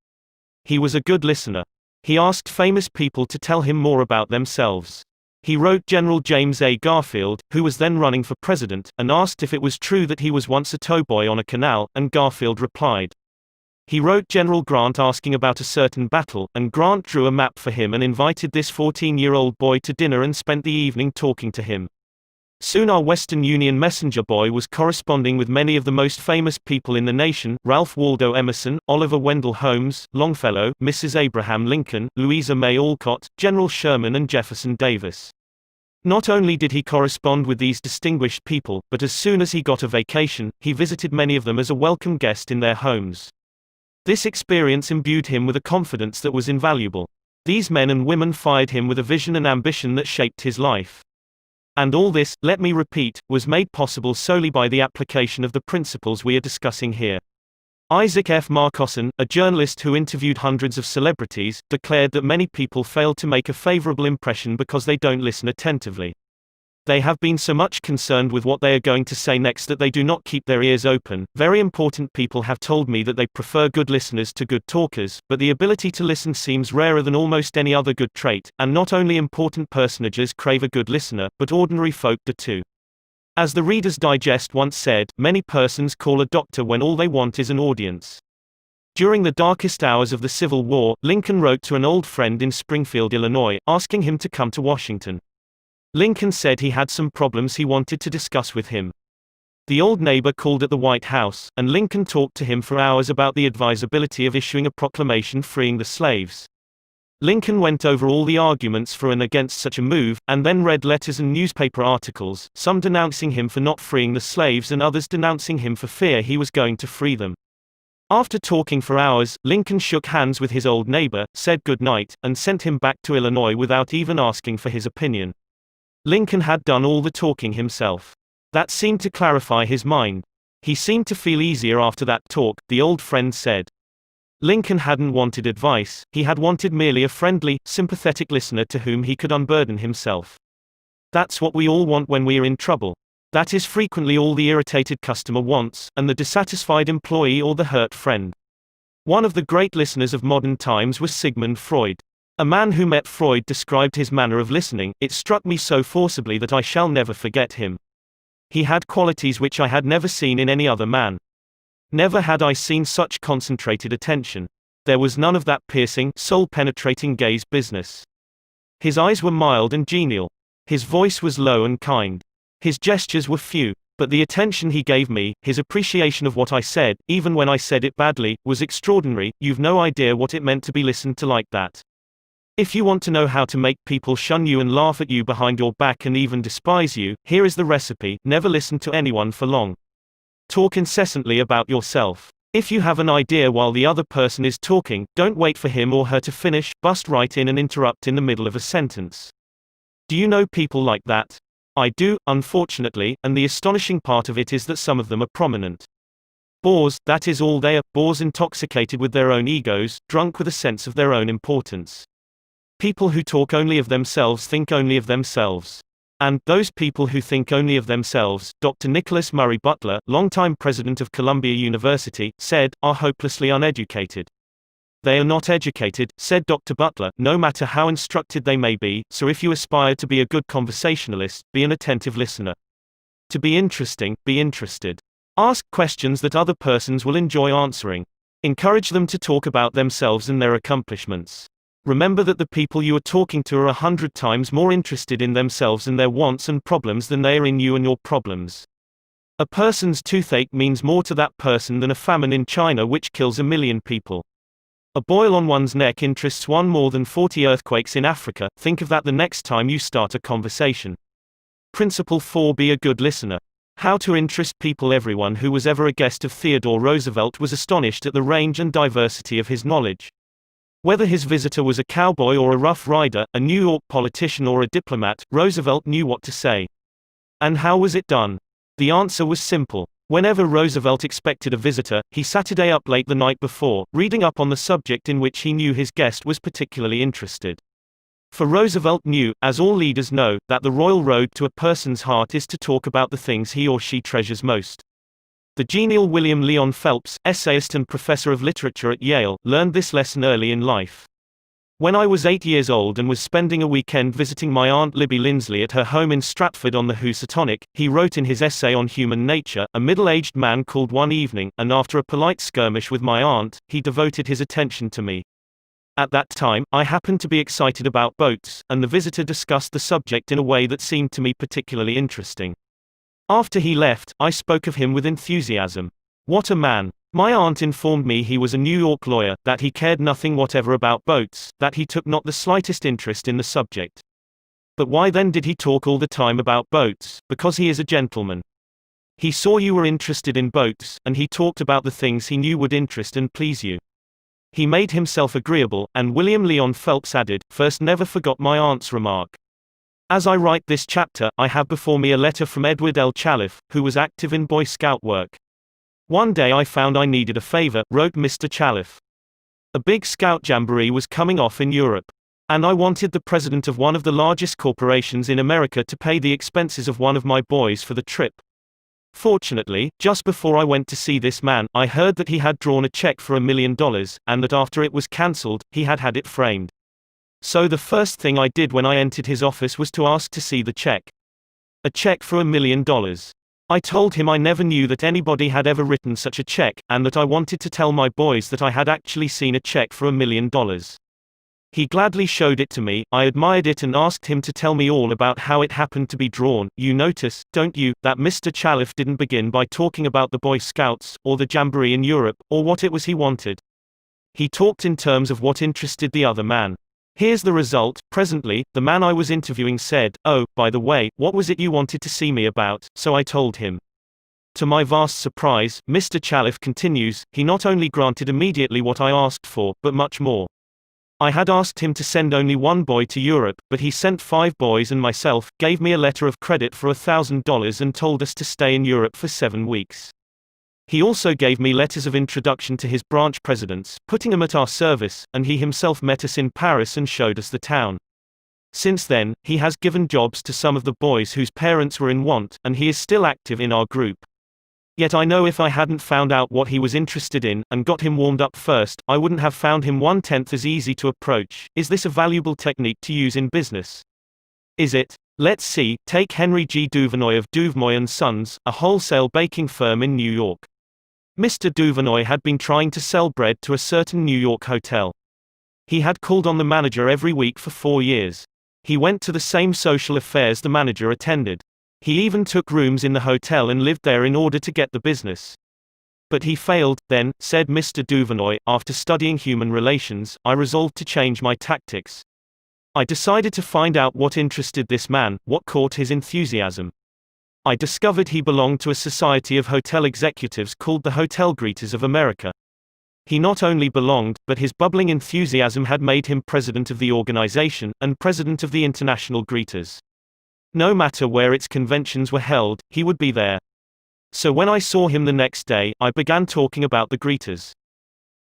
He was a good listener. He asked famous people to tell him more about themselves. He wrote General James A. Garfield, who was then running for president, and asked if it was true that he was once a towboy on a canal, and Garfield replied. He wrote General Grant asking about a certain battle, and Grant drew a map for him and invited this 14-year-old boy to dinner and spent the evening talking to him. Soon our Western Union messenger boy was corresponding with many of the most famous people in the nation: Ralph Waldo Emerson, Oliver Wendell Holmes, Longfellow, Mrs. Abraham Lincoln, Louisa May Alcott, General Sherman and Jefferson Davis. Not only did he correspond with these distinguished people, but as soon as he got a vacation, he visited many of them as a welcome guest in their homes. This experience imbued him with a confidence that was invaluable. These men and women fired him with a vision and ambition that shaped his life. And all this, let me repeat, was made possible solely by the application of the principles we are discussing here. Isaac F. Marcosson, a journalist who interviewed hundreds of celebrities, declared that many people fail to make a favorable impression because they don't listen attentively. They have been so much concerned with what they are going to say next that they do not keep their ears open. Very important people have told me that they prefer good listeners to good talkers, but the ability to listen seems rarer than almost any other good trait, and not only important personages crave a good listener, but ordinary folk do too. As the Reader's Digest once said, many persons call a doctor when all they want is an audience. During the darkest hours of the Civil War, Lincoln wrote to an old friend in Springfield, Illinois, asking him to come to Washington. Lincoln said he had some problems he wanted to discuss with him. The old neighbor called at the White House, and Lincoln talked to him for hours about the advisability of issuing a proclamation freeing the slaves. Lincoln went over all the arguments for and against such a move, and then read letters and newspaper articles, some denouncing him for not freeing the slaves and others denouncing him for fear he was going to free them. After talking for hours, Lincoln shook hands with his old neighbor, said good night, and sent him back to Illinois without even asking for his opinion. Lincoln had done all the talking himself. That seemed to clarify his mind. He seemed to feel easier after that talk, the old friend said. Lincoln hadn't wanted advice, he had wanted merely a friendly, sympathetic listener to whom he could unburden himself. That's what we all want when we are in trouble. That is frequently all the irritated customer wants, and the dissatisfied employee or the hurt friend. One of the great listeners of modern times was Sigmund Freud. A man who met Freud described his manner of listening. It struck me so forcibly that I shall never forget him. He had qualities which I had never seen in any other man. Never had I seen such concentrated attention. There was none of that piercing, soul-penetrating gaze business. His eyes were mild and genial. His voice was low and kind. His gestures were few. But the attention he gave me, his appreciation of what I said, even when I said it badly, was extraordinary. You've no idea what it meant to be listened to like that. If you want to know how to make people shun you and laugh at you behind your back and even despise you, here is the recipe: never listen to anyone for long. Talk incessantly about yourself. If you have an idea while the other person is talking, don't wait for him or her to finish, bust right in and interrupt in the middle of a sentence. Do you know people like that? I do, unfortunately, and the astonishing part of it is that some of them are prominent. Bores, that is all they are, bores intoxicated with their own egos, drunk with a sense of their own importance. People who talk only of themselves think only of themselves. And those people who think only of themselves, Dr. Nicholas Murray Butler, longtime president of Columbia University, said, are hopelessly uneducated. They are not educated, said Dr. Butler, no matter how instructed they may be, so if you aspire to be a good conversationalist, be an attentive listener. To be interesting, be interested. Ask questions that other persons will enjoy answering. Encourage them to talk about themselves and their accomplishments. Remember that the people you are talking to are 100 times more interested in themselves and their wants and problems than they are in you and your problems. A person's toothache means more to that person than a famine in China which kills 1 million people. A boil on one's neck interests one more than 40 earthquakes in Africa. Think of that the next time you start a conversation. Principle 4. Be a good listener. How to interest people. Everyone who was ever a guest of Theodore Roosevelt was astonished at the range and diversity of his knowledge. Whether his visitor was a cowboy or a rough rider, a New York politician or a diplomat, Roosevelt knew what to say. And how was it done? The answer was simple. Whenever Roosevelt expected a visitor, he Saturday up late the night before, reading up on the subject in which he knew his guest was particularly interested. For Roosevelt knew, as all leaders know, that the royal road to a person's heart is to talk about the things he or she treasures most. The genial William Leon Phelps, essayist and professor of literature at Yale, learned this lesson early in life. When I was 8 years old and was spending a weekend visiting my Aunt Libby Lindsley at her home in Stratford on the Housatonic, he wrote in his essay on human nature, a middle-aged man called one evening, and after a polite skirmish with my aunt, he devoted his attention to me. At that time, I happened to be excited about boats, and the visitor discussed the subject in a way that seemed to me particularly interesting. After he left, I spoke of him with enthusiasm. What a man! My aunt informed me he was a New York lawyer, that he cared nothing whatever about boats, that he took not the slightest interest in the subject. But why then did he talk all the time about boats? Because he is a gentleman. He saw you were interested in boats, and he talked about the things he knew would interest and please you. He made himself agreeable, and William Leon Phelps added, first never forgot my aunt's remark. As I write this chapter, I have before me a letter from Edward L. Challiff, who was active in Boy Scout work. One day I found I needed a favor, wrote Mr. Challiff. A big Scout jamboree was coming off in Europe. And I wanted the president of one of the largest corporations in America to pay the expenses of one of my boys for the trip. Fortunately, just before I went to see this man, I heard that he had drawn a check for $1 million, and that after it was cancelled, he had had it framed. So the first thing I did when I entered his office was to ask to see the check. A check for $1 million. I told him I never knew that anybody had ever written such a check, and that I wanted to tell my boys that I had actually seen a check for $1 million. He gladly showed it to me, I admired it and asked him to tell me all about how it happened to be drawn. You notice, don't you, that Mr. Challiff didn't begin by talking about the Boy Scouts, or the jamboree in Europe, or what it was he wanted. He talked in terms of what interested the other man. Here's the result. Presently, the man I was interviewing said, "Oh, by the way, what was it you wanted to see me about?" So I told him. To my vast surprise, Mr. Challiff continues, he not only granted immediately what I asked for, but much more. I had asked him to send only one boy to Europe, but he sent 5 boys and myself, gave me a letter of credit for $1,000 and told us to stay in Europe for 7 weeks. He also gave me letters of introduction to his branch presidents, putting them at our service, and he himself met us in Paris and showed us the town. Since then, he has given jobs to some of the boys whose parents were in want, and he is still active in our group. Yet I know if I hadn't found out what he was interested in, and got him warmed up first, I wouldn't have found him 1/10 as easy to approach. Is this a valuable technique to use in business? Is it? Let's see. Take Henry G. Duvernoy of Duvernoy & Sons, a wholesale baking firm in New York. Mr. Duvernoy had been trying to sell bread to a certain New York hotel. He had called on the manager every week for 4 years. He went to the same social affairs the manager attended. He even took rooms in the hotel and lived there in order to get the business. But he failed. Then, said Mr. Duvernoy, after studying human relations, I resolved to change my tactics. I decided to find out what interested this man, what caught his enthusiasm. I discovered he belonged to a society of hotel executives called the Hotel Greeters of America. He not only belonged, but his bubbling enthusiasm had made him president of the organization, and president of the International Greeters. No matter where its conventions were held, he would be there. So when I saw him the next day, I began talking about the greeters.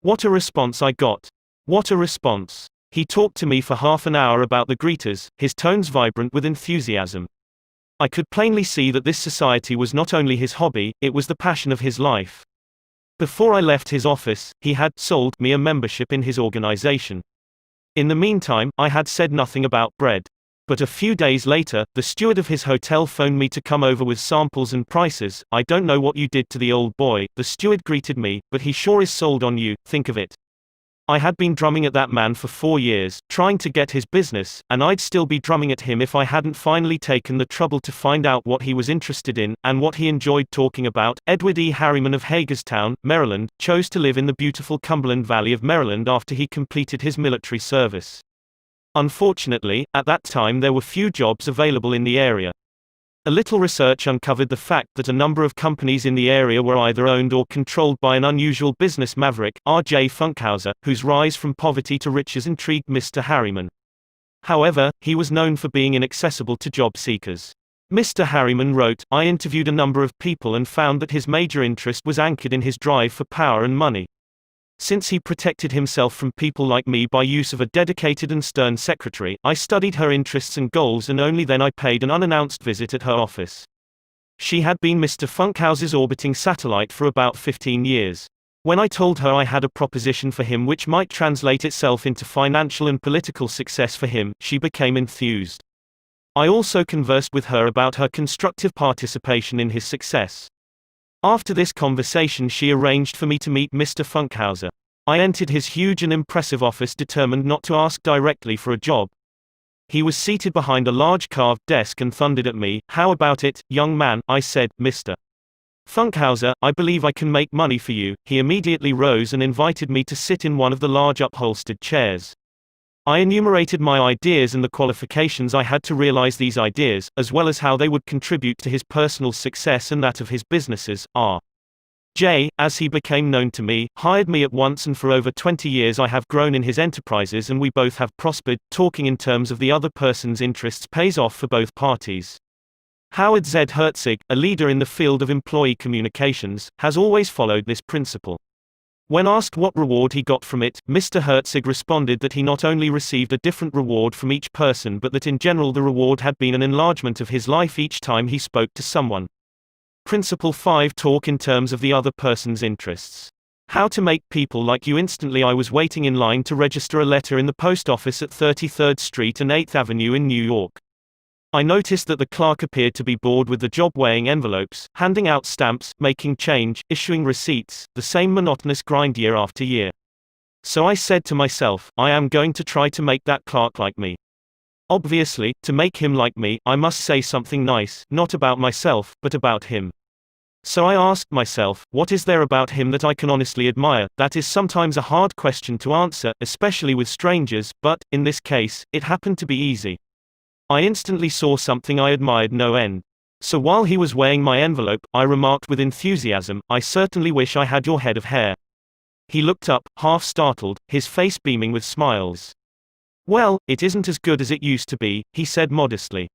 What a response I got! What a response! He talked to me for half an hour about the greeters, his tones vibrant with enthusiasm. I could plainly see that this society was not only his hobby, it was the passion of his life. Before I left his office, he had sold me a membership in his organization. In the meantime, I had said nothing about bread. But a few days later, the steward of his hotel phoned me to come over with samples and prices. "I don't know what you did to the old boy," the steward greeted me, "but he sure is sold on you, think of it." I had been drumming at that man for 4 years, trying to get his business, and I'd still be drumming at him if I hadn't finally taken the trouble to find out what he was interested in, and what he enjoyed talking about. Edward E. Harriman of Hagerstown, Maryland, chose to live in the beautiful Cumberland Valley of Maryland after he completed his military service. Unfortunately, at that time there were few jobs available in the area. A little research uncovered the fact that a number of companies in the area were either owned or controlled by an unusual business maverick, R.J. Funkhauser, whose rise from poverty to riches intrigued Mr. Harriman. However, he was known for being inaccessible to job seekers. Mr. Harriman wrote, "I interviewed a number of people and found that his major interest was anchored in his drive for power and money. Since he protected himself from people like me by use of a dedicated and stern secretary, I studied her interests and goals, and only then I paid an unannounced visit at her office. She had been Mr. Funkhauser's orbiting satellite for about 15 years. When I told her I had a proposition for him which might translate itself into financial and political success for him, she became enthused. I also conversed with her about her constructive participation in his success. After this conversation, she arranged for me to meet Mr. Funkhauser. I entered his huge and impressive office determined not to ask directly for a job. He was seated behind a large carved desk and thundered at me. "How about it, young man?" I said. "Mr. Funkhauser, I believe I can make money for you." He immediately rose and invited me to sit in one of the large upholstered chairs. I enumerated my ideas and the qualifications I had to realize these ideas, as well as how they would contribute to his personal success and that of his businesses. R.J., as he became known to me, hired me at once, and for over 20 years I have grown in his enterprises and we both have prospered. Talking in terms of the other person's interests pays off for both parties. Howard Z. Herzig, a leader in the field of employee communications, has always followed this principle. When asked what reward he got from it, Mr. Herzig responded that he not only received a different reward from each person, but that in general the reward had been an enlargement of his life each time he spoke to someone. Principle 5. Talk in terms of the other person's interests. How to make people like you instantly. I was waiting in line to register a letter in the post office at 33rd Street and 8th Avenue in New York. I noticed that the clerk appeared to be bored with the job, weighing envelopes, handing out stamps, making change, issuing receipts, the same monotonous grind year after year. So I said to myself, I am going to try to make that clerk like me. Obviously, to make him like me, I must say something nice, not about myself, but about him. So I asked myself, what is there about him that I can honestly admire? That is sometimes a hard question to answer, especially with strangers, but, in this case, it happened to be easy. I instantly saw something I admired no end. So while he was weighing my envelope, I remarked with enthusiasm, "I certainly wish I had your head of hair." He looked up, half startled, his face beaming with smiles. "Well, it isn't as good as it used to be," he said modestly.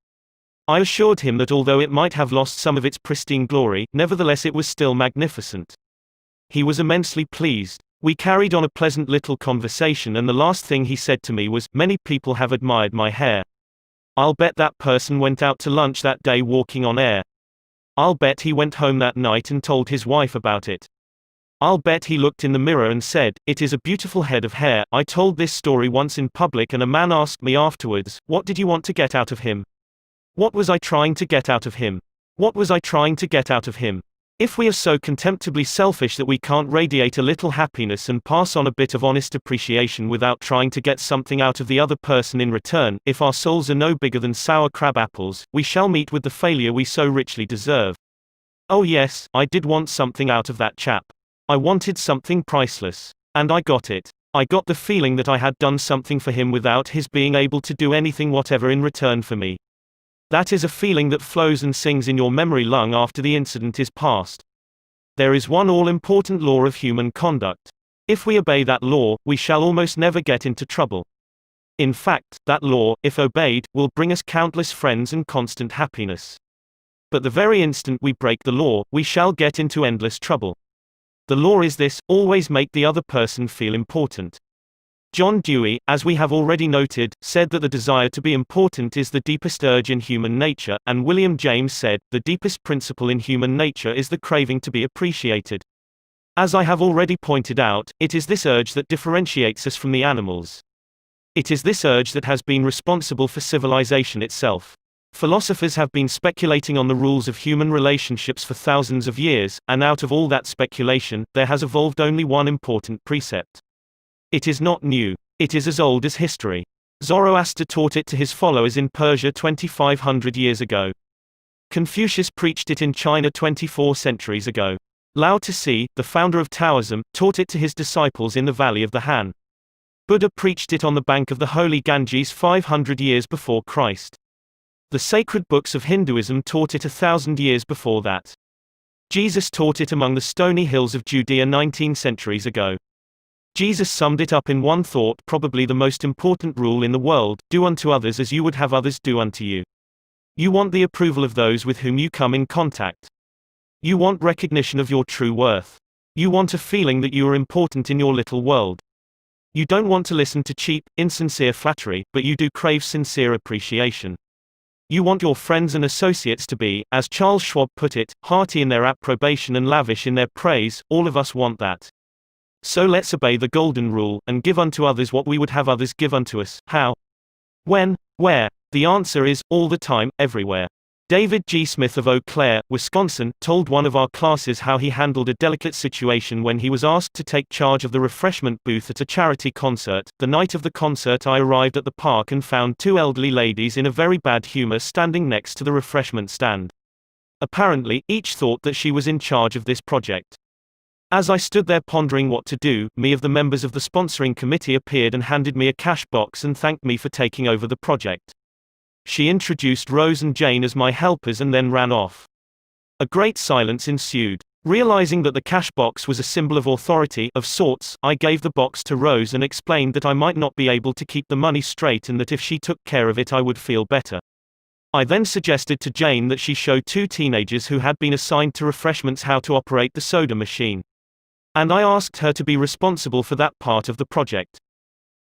I assured him that although it might have lost some of its pristine glory, nevertheless it was still magnificent. He was immensely pleased. We carried on a pleasant little conversation, and the last thing he said to me was, "Many people have admired my hair. I'll bet that person went out to lunch that day walking on air. I'll bet he went home that night and told his wife about it. I'll bet he looked in the mirror and said, 'It is a beautiful head of hair.'" I told this story once in public, and a man asked me afterwards, "What did you want to get out of him? What was I trying to get out of him? What was I trying to get out of him?" If we are so contemptibly selfish that we can't radiate a little happiness and pass on a bit of honest appreciation without trying to get something out of the other person in return, if our souls are no bigger than sour crab apples, we shall meet with the failure we so richly deserve. Oh yes, I did want something out of that chap. I wanted something priceless. And I got it. I got the feeling that I had done something for him without his being able to do anything whatever in return for me. That is a feeling that flows and sings in your memory long after the incident is past. There is one all-important law of human conduct. If we obey that law, we shall almost never get into trouble. In fact, that law, if obeyed, will bring us countless friends and constant happiness. But the very instant we break the law, we shall get into endless trouble. The law is this: always make the other person feel important. John Dewey, as we have already noted, said that the desire to be important is the deepest urge in human nature, and William James said, the deepest principle in human nature is the craving to be appreciated. As I have already pointed out, it is this urge that differentiates us from the animals. It is this urge that has been responsible for civilization itself. Philosophers have been speculating on the rules of human relationships for thousands of years, and out of all that speculation, there has evolved only one important precept. It is not new. It is as old as history. Zoroaster taught it to his followers in Persia 2500 years ago. Confucius preached it in China 24 centuries ago. Lao Tzu, the founder of Taoism, taught it to his disciples in the Valley of the Han. Buddha preached it on the bank of the holy Ganges 500 years before Christ. The sacred books of Hinduism taught it 1,000 years before that. Jesus taught it among the stony hills of Judea 19 centuries ago. Jesus summed it up in one thought, probably the most important rule in the world: do unto others as you would have others do unto you. You want the approval of those with whom you come in contact. You want recognition of your true worth. You want a feeling that you are important in your little world. You don't want to listen to cheap, insincere flattery, but you do crave sincere appreciation. You want your friends and associates to be, as Charles Schwab put it, hearty in their approbation and lavish in their praise. All of us want that. So let's obey the golden rule, and give unto others what we would have others give unto us. How? When? Where? The answer is, all the time, everywhere. David G. Smith of Eau Claire, Wisconsin, told one of our classes how he handled a delicate situation when he was asked to take charge of the refreshment booth at a charity concert. The night of the concert, I arrived at the park and found two elderly ladies in a very bad humor standing next to the refreshment stand. Apparently, each thought that she was in charge of this project. As I stood there pondering what to do, one of the members of the sponsoring committee appeared and handed me a cash box and thanked me for taking over the project. She introduced Rose and Jane as my helpers and then ran off. A great silence ensued. Realizing that the cash box was a symbol of authority, of sorts, I gave the box to Rose and explained that I might not be able to keep the money straight and that if she took care of it I would feel better. I then suggested to Jane that she show two teenagers who had been assigned to refreshments how to operate the soda machine. And I asked her to be responsible for that part of the project.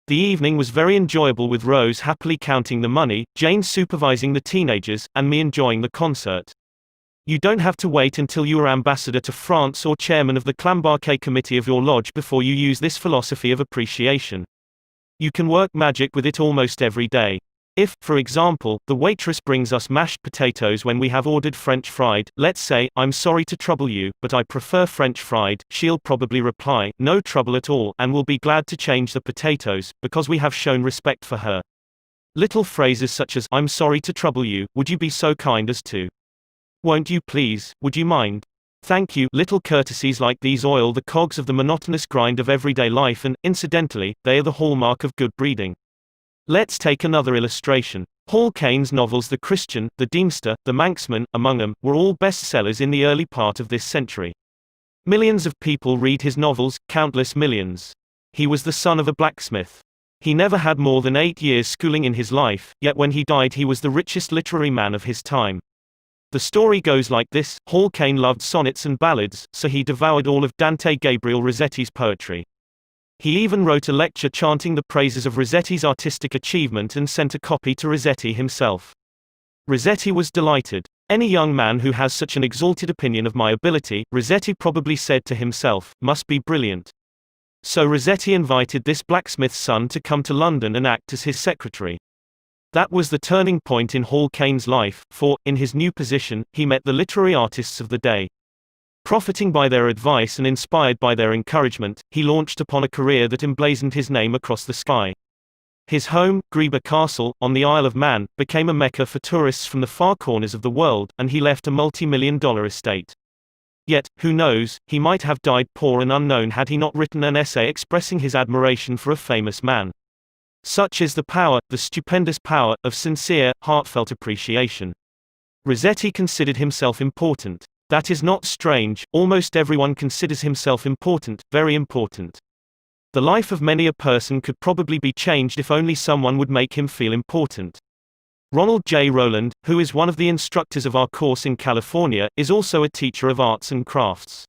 The evening was very enjoyable, with Rose happily counting the money, Jane supervising the teenagers, and me enjoying the concert. You don't have to wait until you are ambassador to France or chairman of the Clambarquet committee of your lodge before you use this philosophy of appreciation. You can work magic with it almost every day. If, for example, the waitress brings us mashed potatoes when we have ordered French fried, let's say, "I'm sorry to trouble you, but I prefer French fried," she'll probably reply, "No trouble at all," and will be glad to change the potatoes, because we have shown respect for her. Little phrases such as, "I'm sorry to trouble you, would you be so kind as to? Won't you please, would you mind? Thank you." Little courtesies like these oil the cogs of the monotonous grind of everyday life, and, incidentally, they are the hallmark of good breeding. Let's take another illustration. Hall Caine's novels The Christian, The Deemster, The Manxman, among them, were all bestsellers in the early part of this century. Millions of people read his novels, countless millions. He was the son of a blacksmith. He never had more than 8 years schooling in his life, yet when he died he was the richest literary man of his time. The story goes like this: Hall Caine loved sonnets and ballads, so he devoured all of Dante Gabriel Rossetti's poetry. He even wrote a lecture chanting the praises of Rossetti's artistic achievement and sent a copy to Rossetti himself. Rossetti was delighted. "Any young man who has such an exalted opinion of my ability," Rossetti probably said to himself, "must be brilliant." So Rossetti invited this blacksmith's son to come to London and act as his secretary. That was the turning point in Hall Caine's life, for, in his new position, he met the literary artists of the day. Profiting by their advice and inspired by their encouragement, he launched upon a career that emblazoned his name across the sky. His home, Greeba Castle, on the Isle of Man, became a mecca for tourists from the far corners of the world, and he left a multi-million-dollar estate. Yet, who knows, he might have died poor and unknown had he not written an essay expressing his admiration for a famous man. Such is the power, the stupendous power, of sincere, heartfelt appreciation. Rossetti considered himself important. That is not strange, almost everyone considers himself important, very important. The life of many a person could probably be changed if only someone would make him feel important. Ronald J. Rowland, who is one of the instructors of our course in California, is also a teacher of arts and crafts.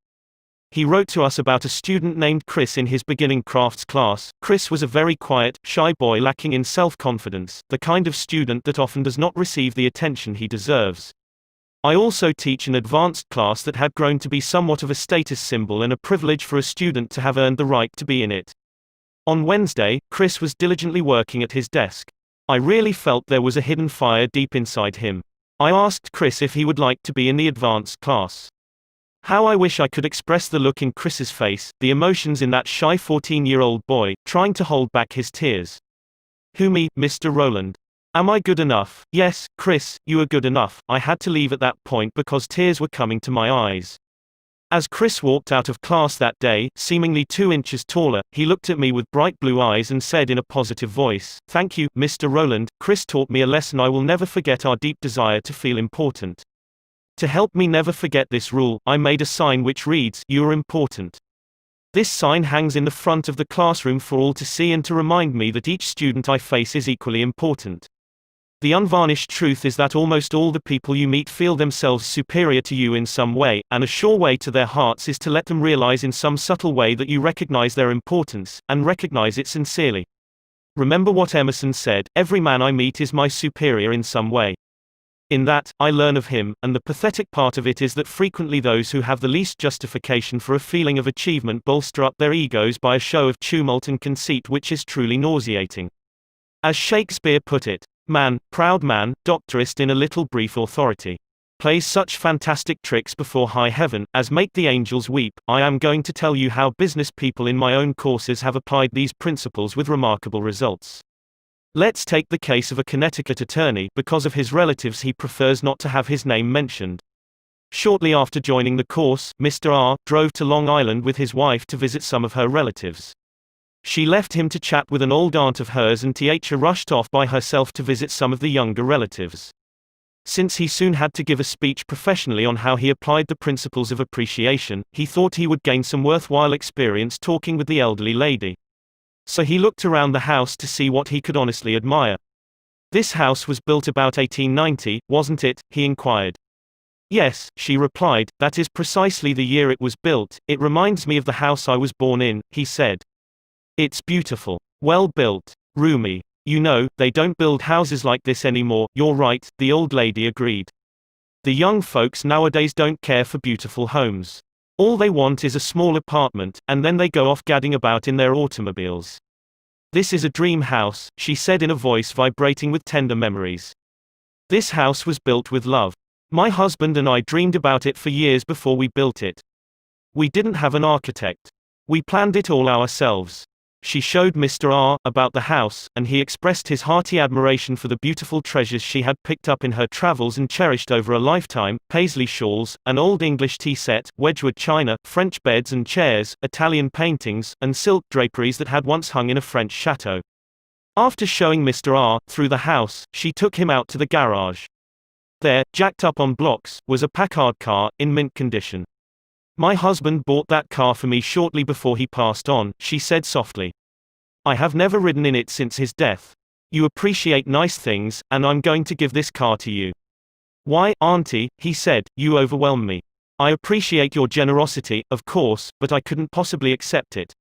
He wrote to us about a student named Chris in his beginning crafts class. Chris was a very quiet, shy boy lacking in self-confidence, the kind of student that often does not receive the attention he deserves. I also teach an advanced class that had grown to be somewhat of a status symbol and a privilege for a student to have earned the right to be in it. On Wednesday, Chris was diligently working at his desk. I really felt there was a hidden fire deep inside him. I asked Chris if he would like to be in the advanced class. How I wish I could express the look in Chris's face, the emotions in that shy 14-year-old boy, trying to hold back his tears. Who me, Mr. Rowland? Am I good enough? Yes, Chris, you are good enough. I had to leave at that point because tears were coming to my eyes. As Chris walked out of class that day, seemingly 2 inches taller, he looked at me with bright blue eyes and said in a positive voice, "Thank you, Mr. Rowland. Chris taught me a lesson I will never forget: our deep desire to feel important. To help me never forget this rule, I made a sign which reads, 'You are important.' This sign hangs in the front of the classroom for all to see and to remind me that each student I face is equally important. The unvarnished truth is that almost all the people you meet feel themselves superior to you in some way, and a sure way to their hearts is to let them realize in some subtle way that you recognize their importance, and recognize it sincerely. Remember what Emerson said, 'Every man I meet is my superior in some way.' In that, I learn of him, and the pathetic part of it is that frequently those who have the least justification for a feeling of achievement bolster up their egos by a show of tumult and conceit which is truly nauseating. As Shakespeare put it, man, proud man, doctorist in a little brief authority, plays such fantastic tricks before high heaven, as make the angels weep. I am going to tell you how business people in my own courses have applied these principles with remarkable results. Let's take the case of a Connecticut attorney. Because of his relatives he prefers not to have his name mentioned. Shortly after joining the course, Mr. R drove to Long Island with his wife to visit some of her relatives. She left him to chat with an old aunt of hers, and Th rushed off by herself to visit some of the younger relatives. Since he soon had to give a speech professionally on how he applied the principles of appreciation, he thought he would gain some worthwhile experience talking with the elderly lady. So he looked around the house to see what he could honestly admire. "This house was built about 1890, wasn't it?" he inquired. "Yes," she replied, "that is precisely the year it was built. It reminds me of the house I was born in," he said. "It's beautiful. Well built. Roomy. You know, they don't build houses like this anymore." "You're right," the old lady agreed. "The young folks nowadays don't care for beautiful homes. All they want is a small apartment, and then they go off gadding about in their automobiles." "This is a dream house," she said in a voice vibrating with tender memories. "This house was built with love. My husband and I dreamed about it for years before we built it. We didn't have an architect. We planned it all ourselves." She showed Mr. R about the house, and he expressed his hearty admiration for the beautiful treasures she had picked up in her travels and cherished over a lifetime: paisley shawls, an old English tea set, Wedgwood china, French beds and chairs, Italian paintings, and silk draperies that had once hung in a French chateau. After showing Mr. R through the house, she took him out to the garage. There, jacked up on blocks, was a Packard car, in mint condition. "My husband bought that car for me shortly before he passed on," she said softly. "I have never ridden in it since his death. You appreciate nice things, and I'm going to give this car to you." "Why, Auntie," he said, "you overwhelm me. I appreciate your generosity, of course, but I couldn't possibly accept it.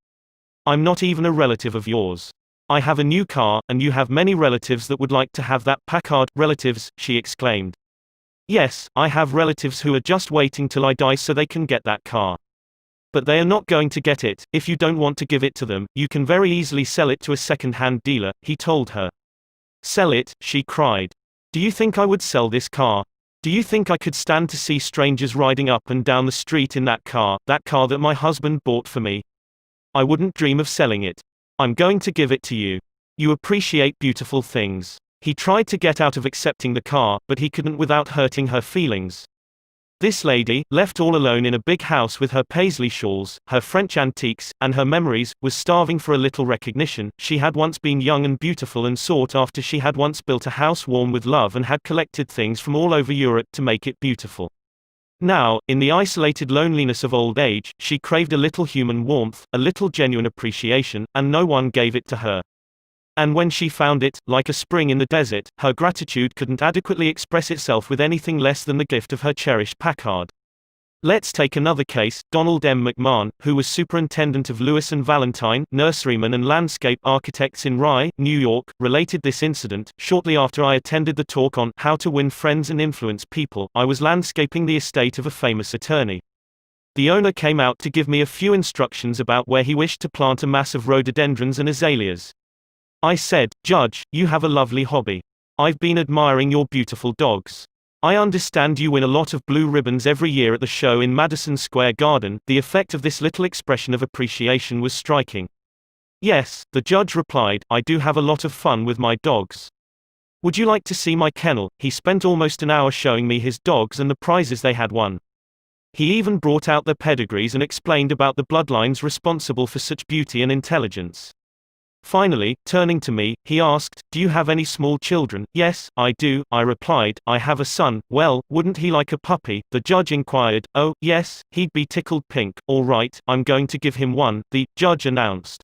I'm not even a relative of yours. I have a new car, and you have many relatives that would like to have that Packard." "Relatives," she exclaimed. "Yes, I have relatives who are just waiting till I die so they can get that car. But they are not going to get it. If you don't want to give it to them, you can very easily sell it to a second-hand dealer," he told her. "Sell it?" she cried. "Do you think I would sell this car? Do you think I could stand to see strangers riding up and down the street in that car that my husband bought for me? I wouldn't dream of selling it. I'm going to give it to you. You appreciate beautiful things." He tried to get out of accepting the car, but he couldn't without hurting her feelings. This lady, left all alone in a big house with her paisley shawls, her French antiques, and her memories, was starving for a little recognition. She had once been young and beautiful and sought after. She had once built a house warm with love and had collected things from all over Europe to make it beautiful. Now, in the isolated loneliness of old age, she craved a little human warmth, a little genuine appreciation, and no one gave it to her. And when she found it, like a spring in the desert, her gratitude couldn't adequately express itself with anything less than the gift of her cherished Packard. Let's take another case. Donald M. McMahon, who was superintendent of Lewis and Valentine, nurseryman and landscape architects in Rye, New York, related this incident. Shortly after I attended the talk on how to win friends and influence people, I was landscaping the estate of a famous attorney. The owner came out to give me a few instructions about where he wished to plant a mass of rhododendrons and azaleas. I said, "Judge, you have a lovely hobby. I've been admiring your beautiful dogs. I understand you win a lot of blue ribbons every year at the show in Madison Square Garden." The effect of this little expression of appreciation was striking. "Yes," the judge replied, "I do have a lot of fun with my dogs. Would you like to see my kennel?" He spent almost an hour showing me his dogs and the prizes they had won. He even brought out their pedigrees and explained about the bloodlines responsible for such beauty and intelligence. Finally, turning to me, he asked, "Do you have any small children?" "Yes, I do," I replied. "I have a son." "Well, wouldn't he like a puppy?" the judge inquired. "Oh, yes, he'd be tickled pink." "All right, I'm going to give him one," the judge announced.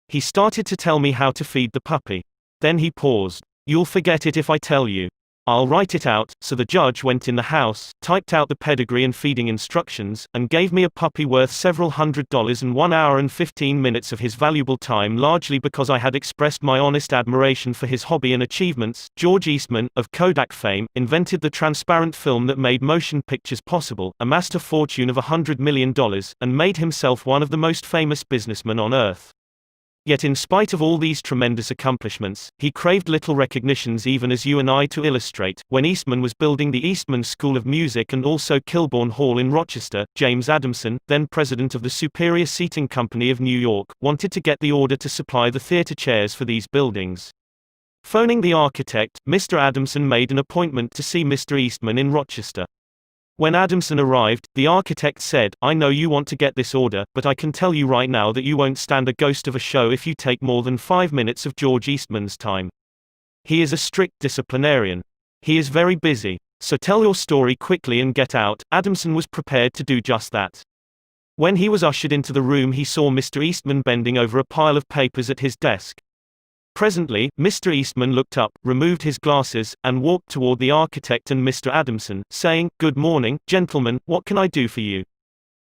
He started to tell me how to feed the puppy. Then he paused. "You'll forget it if I tell you." "I'll write it out." So the judge went in the house, typed out the pedigree and feeding instructions, and gave me a puppy worth several $100 and 1 hour and 15 minutes of his valuable time, largely because I had expressed my honest admiration for his hobby and achievements. George Eastman, of Kodak fame, invented the transparent film that made motion pictures possible, amassed a fortune of $100 million, and made himself one of the most famous businessmen on earth. Yet in spite of all these tremendous accomplishments, he craved little recognitions, even as you and I to illustrate. When Eastman was building the Eastman School of Music and also Kilbourne Hall in Rochester, James Adamson, then president of the Superior Seating Company of New York, wanted to get the order to supply the theater chairs for these buildings. Phoning the architect, Mr. Adamson made an appointment to see Mr. Eastman in Rochester. When Adamson arrived, the architect said, "I know you want to get this order, but I can tell you right now that you won't stand a ghost of a show if you take more than 5 minutes of George Eastman's time. He is a strict disciplinarian. He is very busy. So tell your story quickly and get out." Adamson was prepared to do just that. When he was ushered into the room, he saw Mr. Eastman bending over a pile of papers at his desk. Presently, Mr. Eastman looked up, removed his glasses, and walked toward the architect and Mr. Adamson, saying, "Good morning, gentlemen, what can I do for you?"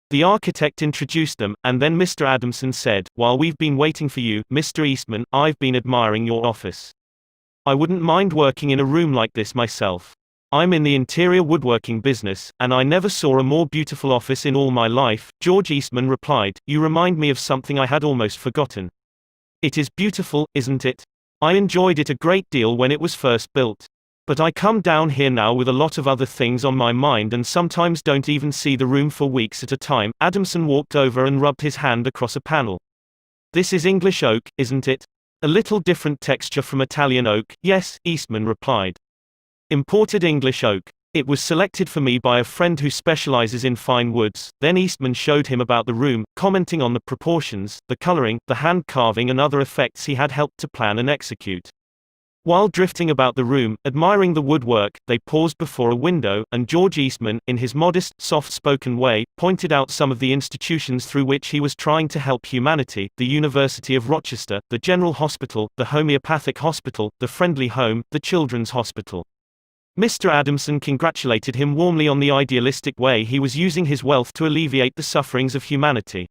The architect introduced them, and then Mr. Adamson said, "While we've been waiting for you, Mr. Eastman, I've been admiring your office. I wouldn't mind working in a room like this myself. I'm in the interior woodworking business, and I never saw a more beautiful office in all my life." George Eastman replied, "You remind me of something I had almost forgotten. It is beautiful, isn't it? I enjoyed it a great deal when it was first built. But I come down here now with a lot of other things on my mind and sometimes don't even see the room for weeks at a time." Adamson walked over and rubbed his hand across a panel. "This is English oak, isn't it? A little different texture from Italian oak." "Yes," Eastman replied. "Imported English oak. It was selected for me by a friend who specializes in fine woods." Then Eastman showed him about the room, commenting on the proportions, the coloring, the hand carving and other effects he had helped to plan and execute. While drifting about the room, admiring the woodwork, they paused before a window, and George Eastman, in his modest, soft-spoken way, pointed out some of the institutions through which he was trying to help humanity: the University of Rochester, the General Hospital, the Homeopathic Hospital, the Friendly Home, the Children's Hospital. Mr. Adamson congratulated him warmly on the idealistic way he was using his wealth to alleviate the sufferings of humanity.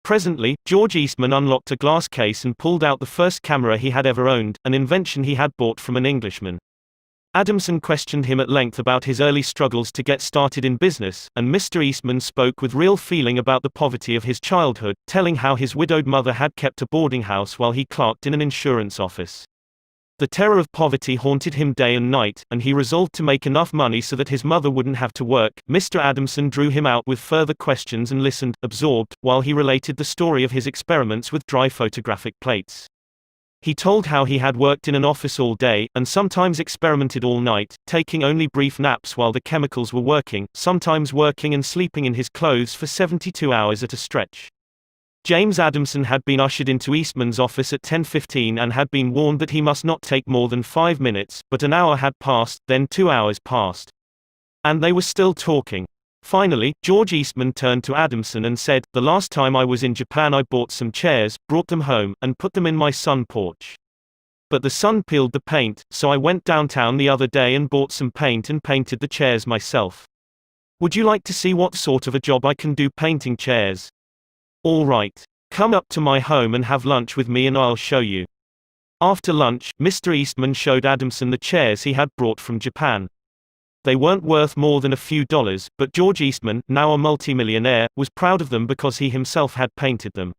Presently, George Eastman unlocked a glass case and pulled out the first camera he had ever owned, an invention he had bought from an Englishman. Adamson questioned him at length about his early struggles to get started in business, and Mr. Eastman spoke with real feeling about the poverty of his childhood, telling how his widowed mother had kept a boarding house while he clerked in an insurance office. The terror of poverty haunted him day and night, and he resolved to make enough money so that his mother wouldn't have to work. Mr. Adamson drew him out with further questions and listened, absorbed, while he related the story of his experiments with dry photographic plates. He told how he had worked in an office all day, and sometimes experimented all night, taking only brief naps while the chemicals were working, sometimes working and sleeping in his clothes for 72 hours at a stretch. James Adamson had been ushered into Eastman's office at 10:15 and had been warned that he must not take more than 5 minutes, but an hour had passed, then 2 hours passed. And they were still talking. Finally, George Eastman turned to Adamson and said, "The last time I was in Japan I bought some chairs, brought them home, and put them in my sun porch. But the sun peeled the paint, so I went downtown the other day and bought some paint and painted the chairs myself. Would you like to see what sort of a job I can do painting chairs? All right. Come up to my home and have lunch with me and I'll show you. After lunch, Mr. Eastman showed Adamson the chairs he had brought from Japan. They weren't worth more than a few dollars, but George Eastman, now a multimillionaire, was proud of them because he himself had painted them.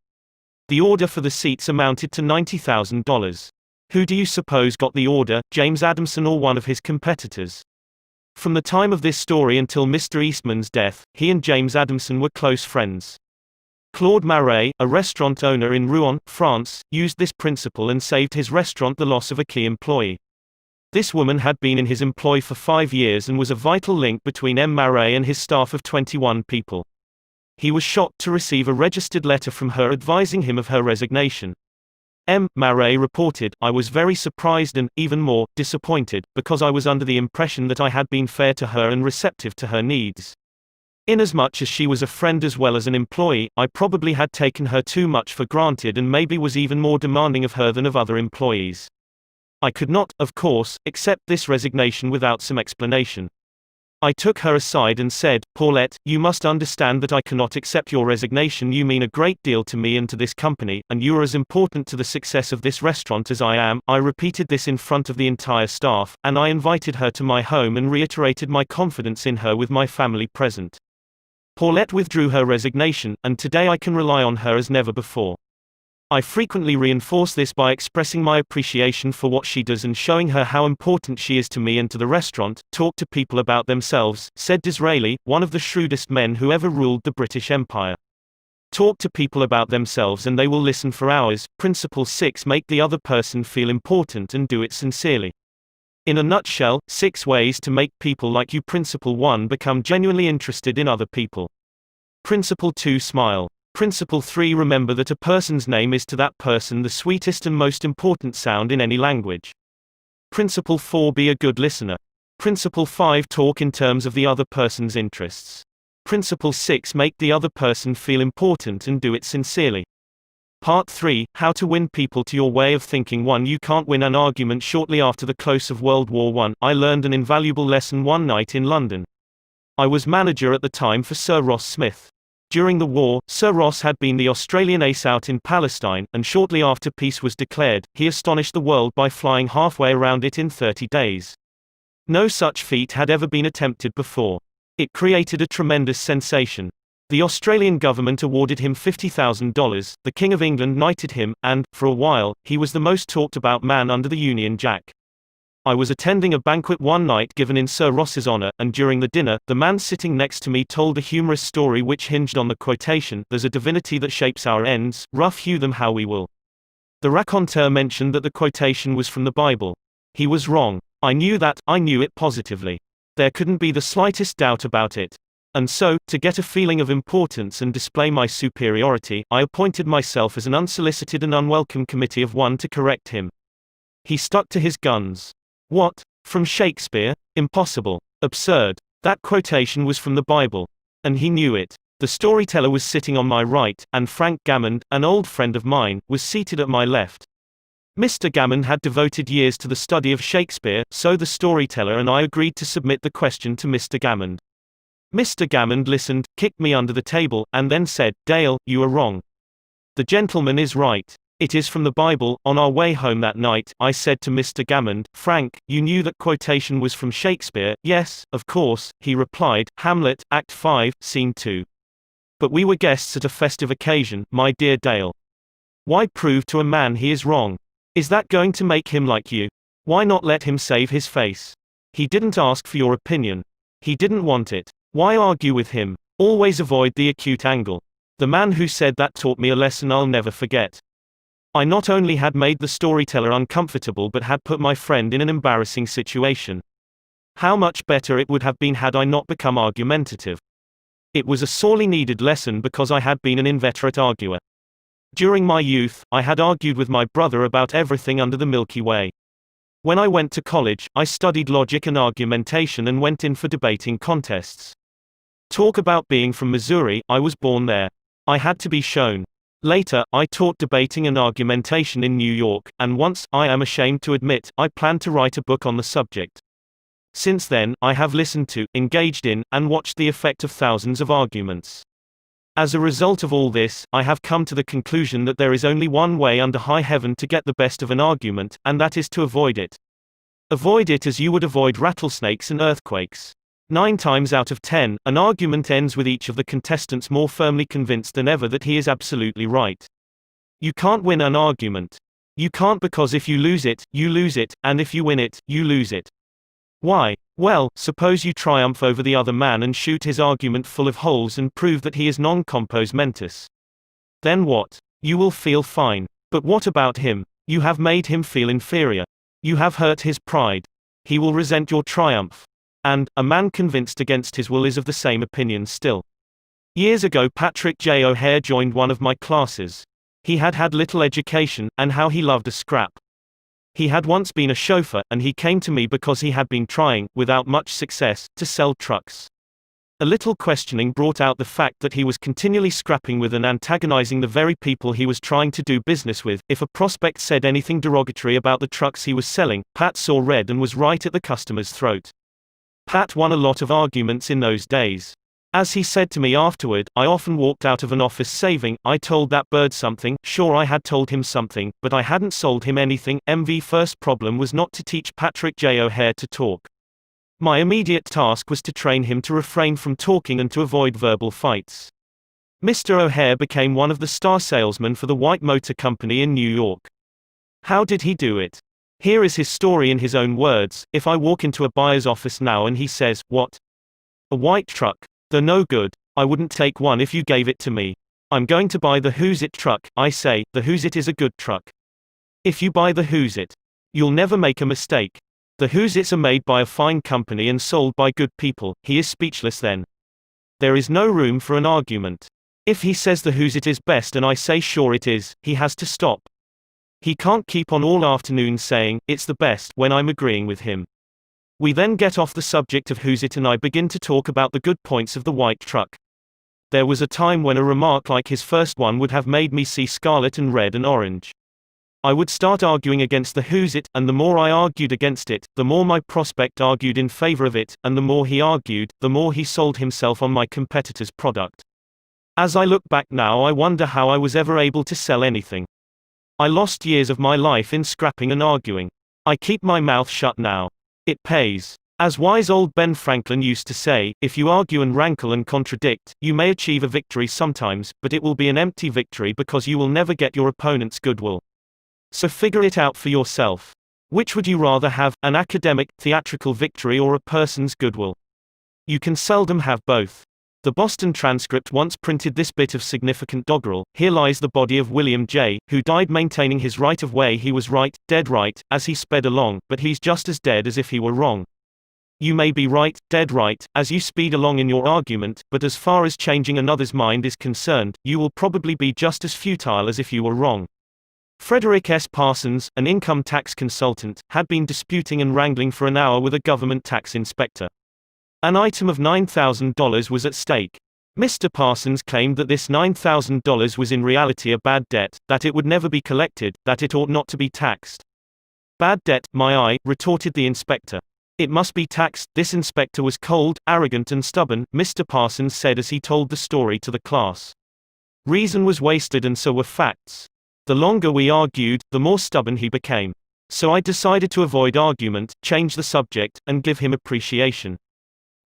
The order for the seats amounted to $90,000. Who do you suppose got the order, James Adamson or one of his competitors? From the time of this story until Mr. Eastman's death, he and James Adamson were close friends. Claude Marais, a restaurant owner in Rouen, France, used this principle and saved his restaurant the loss of a key employee. This woman had been in his employ for 5 years and was a vital link between M. Marais and his staff of 21 people. He was shocked to receive a registered letter from her advising him of her resignation. M. Marais reported, "I was very surprised and, even more, disappointed, because I was under the impression that I had been fair to her and receptive to her needs. Inasmuch as she was a friend as well as an employee, I probably had taken her too much for granted and maybe was even more demanding of her than of other employees. I could not, of course, accept this resignation without some explanation. I took her aside and said, 'Paulette, you must understand that I cannot accept your resignation. You mean a great deal to me and to this company, and you are as important to the success of this restaurant as I am.' I repeated this in front of the entire staff, and I invited her to my home and reiterated my confidence in her with my family present. Paulette withdrew her resignation, and today I can rely on her as never before. I frequently reinforce this by expressing my appreciation for what she does and showing her how important she is to me and to the restaurant. Talk to people about themselves," said Disraeli, one of the shrewdest men who ever ruled the British Empire. Talk to people about themselves and they will listen for hours. Principle 6: Make the other person feel important and do it sincerely. In a nutshell, 6 ways to make people like you. Principle 1: Become genuinely interested in other people. Principle 2: Smile. Principle 3: Remember that a person's name is to that person the sweetest and most important sound in any language. Principle 4: Be a good listener. Principle 5: Talk in terms of the other person's interests. Principle 6: Make the other person feel important and do it sincerely. Part 3: How to win people to your way of thinking. 1. You can't win an argument. Shortly after the close of World War I learned an invaluable lesson one night in London. I was manager at the time for Sir Ross Smith. During the war, Sir Ross had been the Australian ace out in Palestine, and shortly after peace was declared, he astonished the world by flying halfway around it in 30 days. No such feat had ever been attempted before. It created a tremendous sensation. The Australian government awarded him $50,000, the King of England knighted him, and, for a while, he was the most talked about man under the Union Jack. I was attending a banquet one night given in Sir Ross's honor, and during the dinner, the man sitting next to me told a humorous story which hinged on the quotation, "There's a divinity that shapes our ends, rough hew them how we will." The raconteur mentioned that the quotation was from the Bible. He was wrong. I knew that, I knew it positively. There couldn't be the slightest doubt about it. And so, to get a feeling of importance and display my superiority, I appointed myself as an unsolicited and unwelcome committee of one to correct him. He stuck to his guns. "What? From Shakespeare? Impossible. Absurd. That quotation was from the Bible." And he knew it. The storyteller was sitting on my right, and Frank Gammond, an old friend of mine, was seated at my left. Mr. Gammond had devoted years to the study of Shakespeare, so the storyteller and I agreed to submit the question to Mr. Gammond. Mr. Gammond listened, kicked me under the table, and then said, "Dale, you are wrong. The gentleman is right. It is from the Bible." On our way home that night, I said to Mr. Gammond, "Frank, you knew that quotation was from Shakespeare?" "Yes, of course," he replied, "Hamlet, Act 5, Scene 2. But we were guests at a festive occasion, my dear Dale. Why prove to a man he is wrong? Is that going to make him like you? Why not let him save his face? He didn't ask for your opinion. He didn't want it. Why argue with him? Always avoid the acute angle." The man who said that taught me a lesson I'll never forget. I not only had made the storyteller uncomfortable but had put my friend in an embarrassing situation. How much better it would have been had I not become argumentative. It was a sorely needed lesson because I had been an inveterate arguer. During my youth, I had argued with my brother about everything under the Milky Way. When I went to college, I studied logic and argumentation and went in for debating contests. Talk about being from Missouri, I was born there. I had to be shown. Later, I taught debating and argumentation in New York, and once, I am ashamed to admit, I planned to write a book on the subject. Since then, I have listened to, engaged in, and watched the effect of thousands of arguments. As a result of all this, I have come to the conclusion that there is only one way under high heaven to get the best of an argument, and that is to avoid it. Avoid it as you would avoid rattlesnakes and earthquakes. 9 times out of 10, an argument ends with each of the contestants more firmly convinced than ever that he is absolutely right. You can't win an argument. You can't, because if you lose it, and if you win it, you lose it. Why? Well, suppose you triumph over the other man and shoot his argument full of holes and prove that he is non compos mentis. Then what? You will feel fine. But what about him? You have made him feel inferior. You have hurt his pride. He will resent your triumph. And, a man convinced against his will is of the same opinion still. Years ago, Patrick J. O'Hare joined one of my classes. He had had little education, and how he loved a scrap. He had once been a chauffeur, and he came to me because he had been trying, without much success, to sell trucks. A little questioning brought out the fact that he was continually scrapping with and antagonizing the very people he was trying to do business with. If a prospect said anything derogatory about the trucks he was selling, Pat saw red and was right at the customer's throat. Pat won a lot of arguments in those days. As he said to me afterward, I often walked out of an office saving, I told that bird something, sure I had told him something, but I hadn't sold him anything. MV first problem was not to teach Patrick J. O'Hare to talk. My immediate task was to train him to refrain from talking and to avoid verbal fights. Mr. O'Hare became one of the star salesmen for the White Motor Company in New York. How did he do it? Here is his story in his own words. If I walk into a buyer's office now and he says, "What? A white truck? They're no good. I wouldn't take one if you gave it to me. I'm going to buy the Who's It truck," I say, "The Who's It is a good truck. If you buy the Who's It, you'll never make a mistake. The Who's It's are made by a fine company and sold by good people." He is speechless then. There is no room for an argument. If he says the Who's It is best and I say sure it is, he has to stop. He can't keep on all afternoon saying, "It's the best," when I'm agreeing with him. We then get off the subject of Who's It and I begin to talk about the good points of the white truck. There was a time when a remark like his first one would have made me see scarlet and red and orange. I would start arguing against the Who's It, and the more I argued against it, the more my prospect argued in favor of it, and the more he argued, the more he sold himself on my competitor's product. As I look back now, I wonder how I was ever able to sell anything. I lost years of my life in scrapping and arguing. I keep my mouth shut now. It pays. As wise old Ben Franklin used to say, if you argue and rankle and contradict, you may achieve a victory sometimes, but it will be an empty victory because you will never get your opponent's goodwill. So figure it out for yourself. Which would you rather have, an academic, theatrical victory or a person's goodwill? You can seldom have both. The Boston Transcript once printed this bit of significant doggerel: "Here lies the body of William J., who died maintaining his right of way. He was right, dead right, as he sped along, but he's just as dead as if he were wrong." You may be right, dead right, as you speed along in your argument, but as far as changing another's mind is concerned, you will probably be just as futile as if you were wrong. Frederick S. Parsons, an income tax consultant, had been disputing and wrangling for an hour with a government tax inspector. An item of $9,000 was at stake. Mr. Parsons claimed that this $9,000 was in reality a bad debt, that it would never be collected, that it ought not to be taxed. "Bad debt, my eye," retorted the inspector. "It must be taxed." This inspector was cold, arrogant and stubborn, Mr. Parsons said as he told the story to the class. Reason was wasted and so were facts. The longer we argued, the more stubborn he became. So I decided to avoid argument, change the subject, and give him appreciation.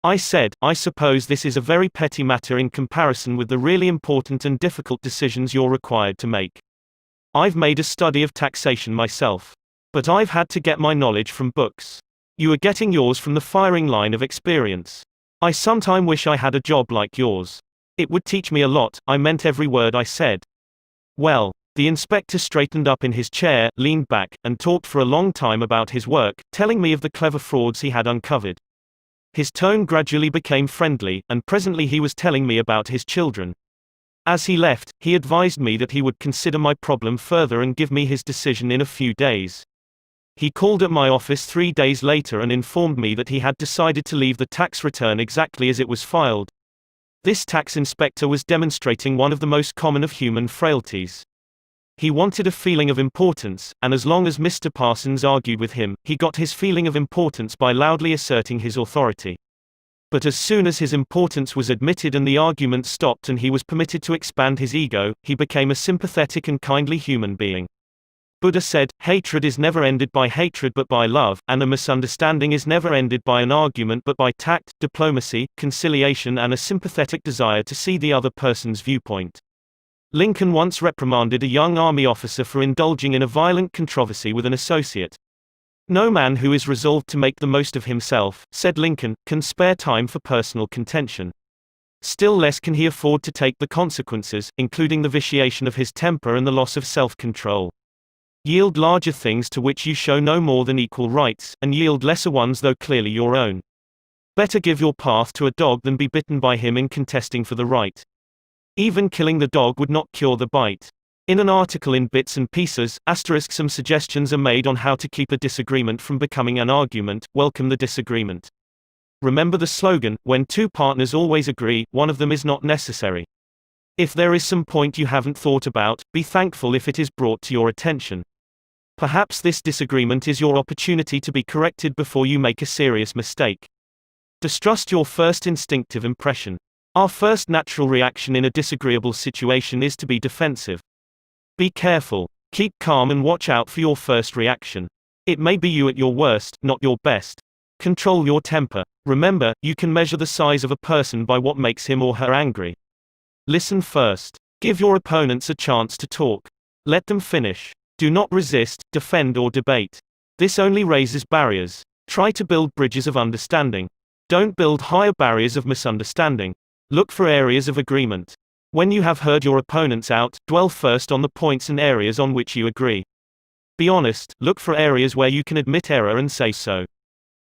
I said, "I suppose this is a very petty matter in comparison with the really important and difficult decisions you're required to make. I've made a study of taxation myself. But I've had to get my knowledge from books. You are getting yours from the firing line of experience. I sometime wish I had a job like yours. It would teach me a lot." I meant every word I said. Well, the inspector straightened up in his chair, leaned back, and talked for a long time about his work, telling me of the clever frauds he had uncovered. His tone gradually became friendly, and presently he was telling me about his children. As he left, he advised me that he would consider my problem further and give me his decision in a few days. He called at my office 3 days later and informed me that he had decided to leave the tax return exactly as it was filed. This tax inspector was demonstrating one of the most common of human frailties. He wanted a feeling of importance, and as long as Mr. Parsons argued with him, he got his feeling of importance by loudly asserting his authority. But as soon as his importance was admitted and the argument stopped and he was permitted to expand his ego, he became a sympathetic and kindly human being. Buddha said, hatred is never ended by hatred but by love, and a misunderstanding is never ended by an argument but by tact, diplomacy, conciliation and a sympathetic desire to see the other person's viewpoint. Lincoln once reprimanded a young army officer for indulging in a violent controversy with an associate. No man who is resolved to make the most of himself, said Lincoln, can spare time for personal contention. Still less can he afford to take the consequences, including the vitiation of his temper and the loss of self-control. Yield larger things to which you show no more than equal rights, and yield lesser ones though clearly your own. Better give your path to a dog than be bitten by him in contesting for the right. Even killing the dog would not cure the bite. In an article in Bits and Pieces, some suggestions are made on how to keep a disagreement from becoming an argument. Welcome the disagreement. Remember the slogan, when two partners always agree, one of them is not necessary. If there is some point you haven't thought about, be thankful if it is brought to your attention. Perhaps this disagreement is your opportunity to be corrected before you make a serious mistake. Distrust your first instinctive impression. Our first natural reaction in a disagreeable situation is to be defensive. Be careful. Keep calm and watch out for your first reaction. It may be you at your worst, not your best. Control your temper. Remember, you can measure the size of a person by what makes him or her angry. Listen first. Give your opponents a chance to talk. Let them finish. Do not resist, defend or debate. This only raises barriers. Try to build bridges of understanding. Don't build higher barriers of misunderstanding. Look for areas of agreement. When you have heard your opponents out, dwell first on the points and areas on which you agree. Be honest, look for areas where you can admit error and say so.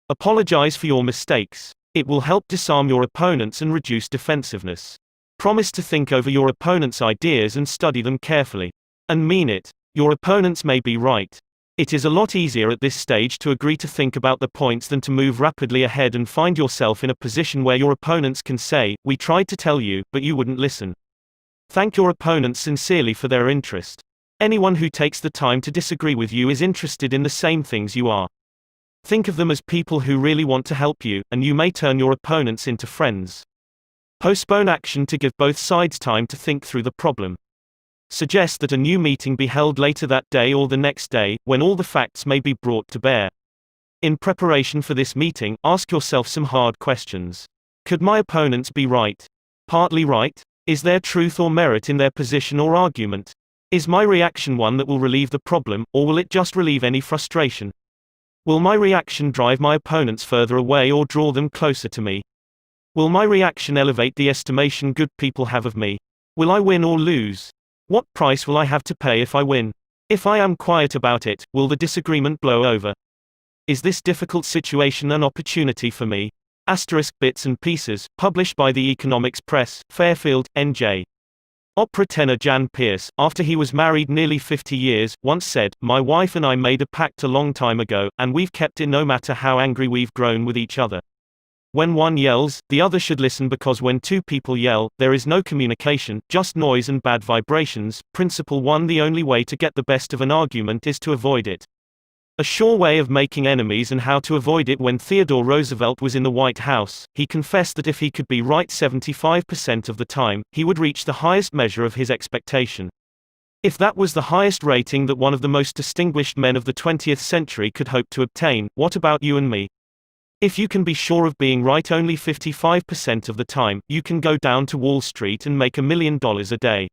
Apologize for your mistakes. It will help disarm your opponents and reduce defensiveness. Promise to think over your opponent's ideas and study them carefully. And mean it. Your opponents may be right. It is a lot easier at this stage to agree to think about the points than to move rapidly ahead and find yourself in a position where your opponents can say, "We tried to tell you, but you wouldn't listen." Thank your opponents sincerely for their interest. Anyone who takes the time to disagree with you is interested in the same things you are. Think of them as people who really want to help you, and you may turn your opponents into friends. Postpone action to give both sides time to think through the problem. Suggest that a new meeting be held later that day or the next day, when all the facts may be brought to bear. In preparation for this meeting, ask yourself some hard questions. Could my opponents be right? Partly right? Is there truth or merit in their position or argument? Is my reaction one that will relieve the problem, or will it just relieve any frustration? Will my reaction drive my opponents further away or draw them closer to me? Will my reaction elevate the estimation good people have of me? Will I win or lose? What price will I have to pay if I win? If I am quiet about it, will the disagreement blow over? Is this difficult situation an opportunity for me? Bits and Pieces, published by the Economics Press, Fairfield, NJ. Opera tenor Jan Pearce, after he was married nearly 50 years, once said, "My wife and I made a pact a long time ago, and we've kept it no matter how angry we've grown with each other. When one yells, the other should listen because when two people yell, there is no communication, just noise and bad vibrations." Principle 1. The only way to get the best of an argument is to avoid it. A sure way of making enemies and how to avoid it. When Theodore Roosevelt was in the White House, he confessed that if he could be right 75% of the time, he would reach the highest measure of his expectation. If that was the highest rating that one of the most distinguished men of the 20th century could hope to obtain, what about you and me? If you can be sure of being right only 55% of the time, you can go down to Wall Street and make $1 million a day.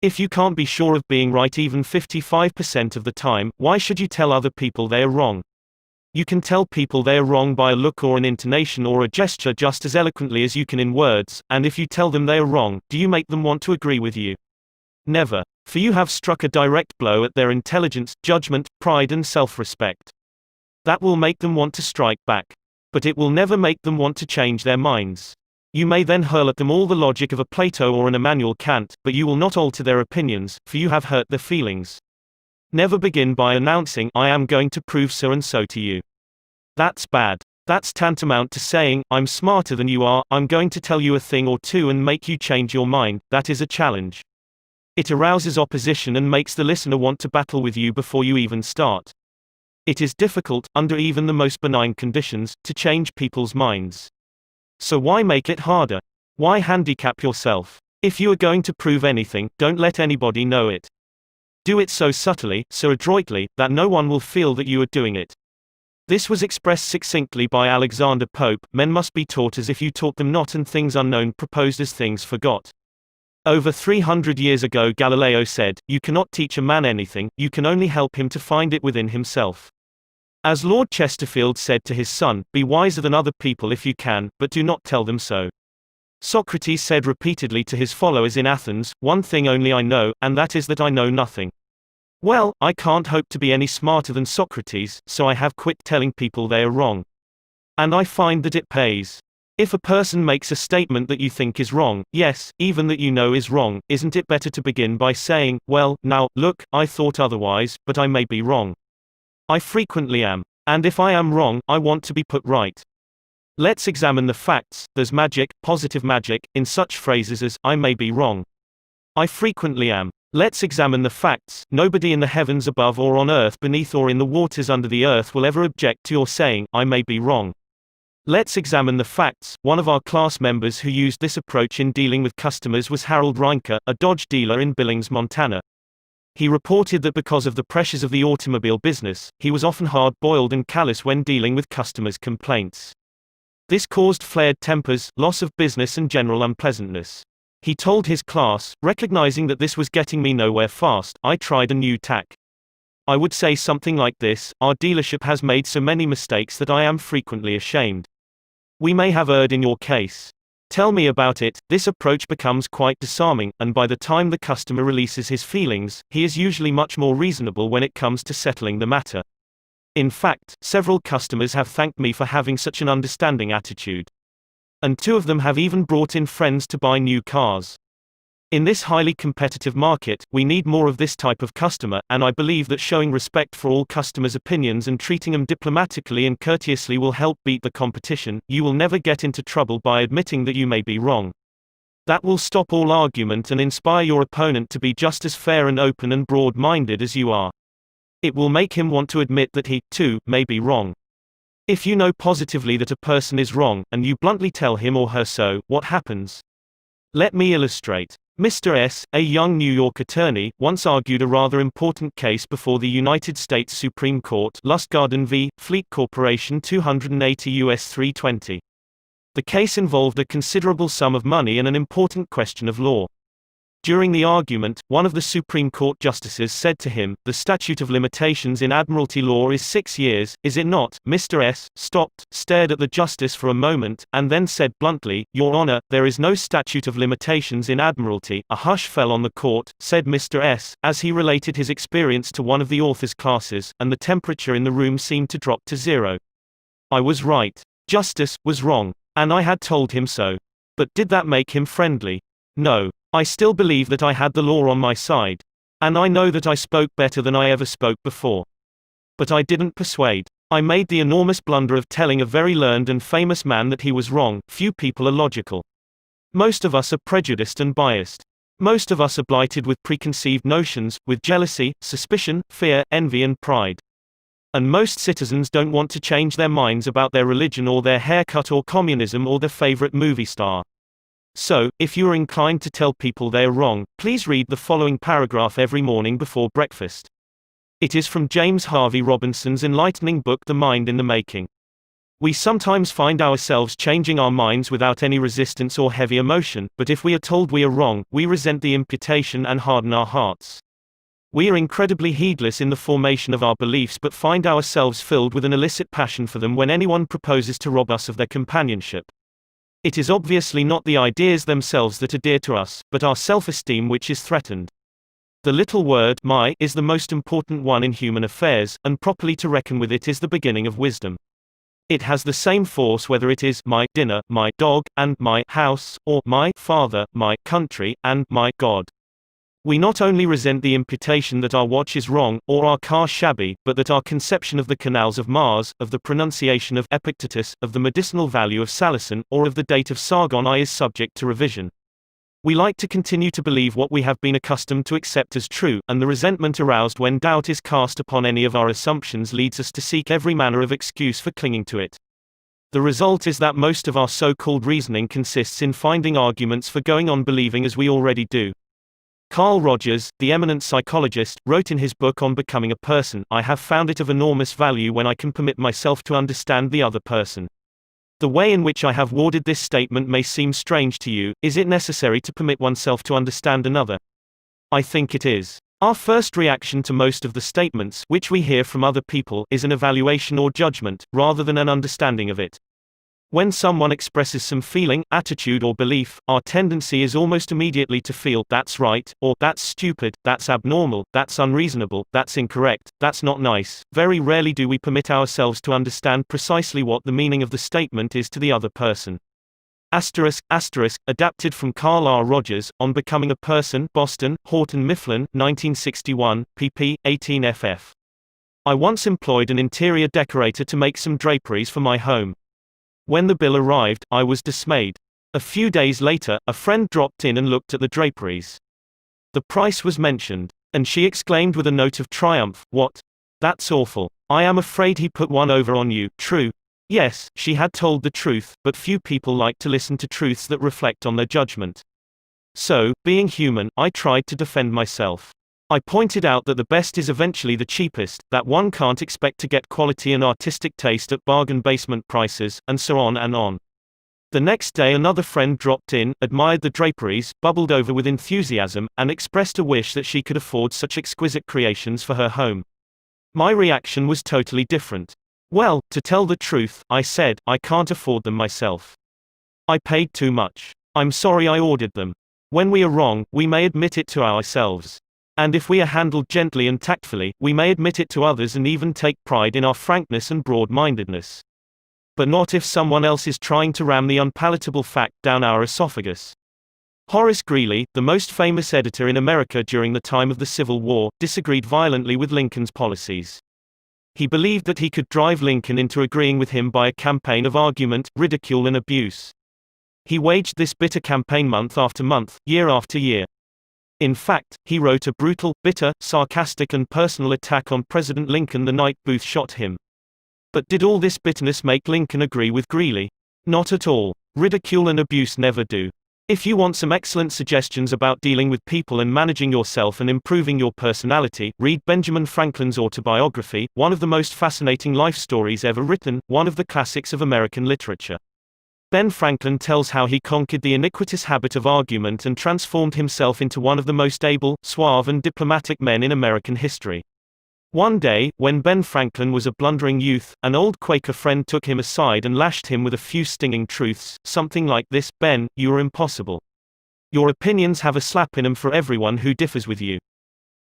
If you can't be sure of being right even 55% of the time, why should you tell other people they are wrong? You can tell people they are wrong by a look or an intonation or a gesture just as eloquently as you can in words, and if you tell them they are wrong, do you make them want to agree with you? Never. For you have struck a direct blow at their intelligence, judgment, pride and self-respect. That will make them want to strike back. But it will never make them want to change their minds. You may then hurl at them all the logic of a Plato or an Immanuel Kant, but you will not alter their opinions, for you have hurt their feelings. Never begin by announcing, "I am going to prove so and so to you." That's bad. That's tantamount to saying, "I'm smarter than you are, I'm going to tell you a thing or two and make you change your mind." That is a challenge. It arouses opposition and makes the listener want to battle with you before you even start. It is difficult, under even the most benign conditions, to change people's minds. So why make it harder? Why handicap yourself? If you are going to prove anything, don't let anybody know it. Do it so subtly, so adroitly, that no one will feel that you are doing it. This was expressed succinctly by Alexander Pope: men must be taught as if you taught them not, and things unknown proposed as things forgot. Over 300 years ago Galileo said, "You cannot teach a man anything, you can only help him to find it within himself." As Lord Chesterfield said to his son, "Be wiser than other people if you can, but do not tell them so." Socrates said repeatedly to his followers in Athens, "One thing only I know, and that is that I know nothing." Well, I can't hope to be any smarter than Socrates, so I have quit telling people they are wrong. And I find that it pays. If a person makes a statement that you think is wrong, yes, even that you know is wrong, isn't it better to begin by saying, "Well, now, look, I thought otherwise, but I may be wrong. I frequently am. And if I am wrong, I want to be put right. Let's examine the facts." There's magic, positive magic, in such phrases as, "I may be wrong. I frequently am. Let's examine the facts. Nobody in the heavens above or on earth beneath or in the waters under the earth will ever object to your saying, 'I may be wrong.'" Let's examine the facts. One of our class members who used this approach in dealing with customers was Harold Reinke, a Dodge dealer in Billings, Montana. He reported that because of the pressures of the automobile business, he was often hard-boiled and callous when dealing with customers' complaints. This caused flared tempers, loss of business and general unpleasantness. He told his class, "Recognizing that this was getting me nowhere fast, I tried a new tack. I would say something like this: our dealership has made so many mistakes that I am frequently ashamed. We may have erred in your case. Tell me about it." This approach becomes quite disarming, and by the time the customer releases his feelings, he is usually much more reasonable when it comes to settling the matter. In fact, several customers have thanked me for having such an understanding attitude. And 2 of them have even brought in friends to buy new cars. In this highly competitive market, we need more of this type of customer, and I believe that showing respect for all customers' opinions and treating them diplomatically and courteously will help beat the competition. You will never get into trouble by admitting that you may be wrong. That will stop all argument and inspire your opponent to be just as fair and open and broad-minded as you are. It will make him want to admit that he, too, may be wrong. If you know positively that a person is wrong, and you bluntly tell him or her so, what happens? Let me illustrate. Mr. S., a young New York attorney, once argued a rather important case before the United States Supreme Court, Lustgarten v. Fleet Corporation 280 U.S. 320. The case involved a considerable sum of money and an important question of law. During the argument, one of the Supreme Court justices said to him, "The statute of limitations in admiralty law is 6 years, is it not?" Mr. S. stopped, stared at the justice for a moment, and then said bluntly, "Your Honor, there is no statute of limitations in admiralty." A hush fell on the court, said Mr. S., as he related his experience to one of the author's classes, and the temperature in the room seemed to drop to 0. I was right. Justice was wrong. And I had told him so. But did that make him friendly? No. I still believe that I had the law on my side. And I know that I spoke better than I ever spoke before. But I didn't persuade. I made the enormous blunder of telling a very learned and famous man that he was wrong. Few people are logical. Most of us are prejudiced and biased. Most of us are blighted with preconceived notions, with jealousy, suspicion, fear, envy and pride. And most citizens don't want to change their minds about their religion or their haircut or communism or their favorite movie star. So, if you are inclined to tell people they are wrong, please read the following paragraph every morning before breakfast. It is from James Harvey Robinson's enlightening book The Mind in the Making. We sometimes find ourselves changing our minds without any resistance or heavy emotion, but if we are told we are wrong, we resent the imputation and harden our hearts. We are incredibly heedless in the formation of our beliefs but find ourselves filled with an illicit passion for them when anyone proposes to rob us of their companionship. It is obviously not the ideas themselves that are dear to us, but our self-esteem which is threatened. The little word, my, is the most important one in human affairs, and properly to reckon with it is the beginning of wisdom. It has the same force whether it is my dinner, my dog, and my house, or my father, my country, and my God. We not only resent the imputation that our watch is wrong, or our car shabby, but that our conception of the canals of Mars, of the pronunciation of Epictetus, of the medicinal value of salicin, or of the date of Sargon I is subject to revision. We like to continue to believe what we have been accustomed to accept as true, and the resentment aroused when doubt is cast upon any of our assumptions leads us to seek every manner of excuse for clinging to it. The result is that most of our so-called reasoning consists in finding arguments for going on believing as we already do. Carl Rogers, the eminent psychologist, wrote in his book On Becoming a Person, "I have found it of enormous value when I can permit myself to understand the other person." The way in which I have worded this statement may seem strange to you. Is it necessary to permit oneself to understand another? I think it is. Our first reaction to most of the statements which we hear from other people is an evaluation or judgment, rather than an understanding of it. When someone expresses some feeling, attitude or belief, our tendency is almost immediately to feel, "That's right," or "That's stupid, that's abnormal, that's unreasonable, that's incorrect, that's not nice." Very rarely do we permit ourselves to understand precisely what the meaning of the statement is to the other person. Adapted from Carl R. Rogers, On Becoming a Person, Boston, Houghton Mifflin, 1961, pp. 18 ff. I once employed an interior decorator to make some draperies for my home. When the bill arrived, I was dismayed. A few days later, a friend dropped in and looked at the draperies. The price was mentioned, and she exclaimed with a note of triumph, "What? That's awful. I am afraid he put one over on you." True. Yes, she had told the truth, but few people like to listen to truths that reflect on their judgment. So, being human, I tried to defend myself. I pointed out that the best is eventually the cheapest, that one can't expect to get quality and artistic taste at bargain basement prices, and so on and on. The next day another friend dropped in, admired the draperies, bubbled over with enthusiasm, and expressed a wish that she could afford such exquisite creations for her home. My reaction was totally different. "Well, to tell the truth," I said, "I can't afford them myself. I paid too much. I'm sorry I ordered them." When we are wrong, we may admit it to ourselves. And if we are handled gently and tactfully, we may admit it to others and even take pride in our frankness and broad-mindedness. But not if someone else is trying to ram the unpalatable fact down our esophagus. Horace Greeley, the most famous editor in America during the time of the Civil War, disagreed violently with Lincoln's policies. He believed that he could drive Lincoln into agreeing with him by a campaign of argument, ridicule and abuse. He waged this bitter campaign month after month, year after year. In fact, he wrote a brutal, bitter, sarcastic and personal attack on President Lincoln the night Booth shot him. But did all this bitterness make Lincoln agree with Greeley? Not at all. Ridicule and abuse never do. If you want some excellent suggestions about dealing with people and managing yourself and improving your personality, read Benjamin Franklin's autobiography, one of the most fascinating life stories ever written, one of the classics of American literature. Ben Franklin tells how he conquered the iniquitous habit of argument and transformed himself into one of the most able, suave and diplomatic men in American history. One day, when Ben Franklin was a blundering youth, an old Quaker friend took him aside and lashed him with a few stinging truths, something like this: "Ben, you are impossible. Your opinions have a slap in them for everyone who differs with you.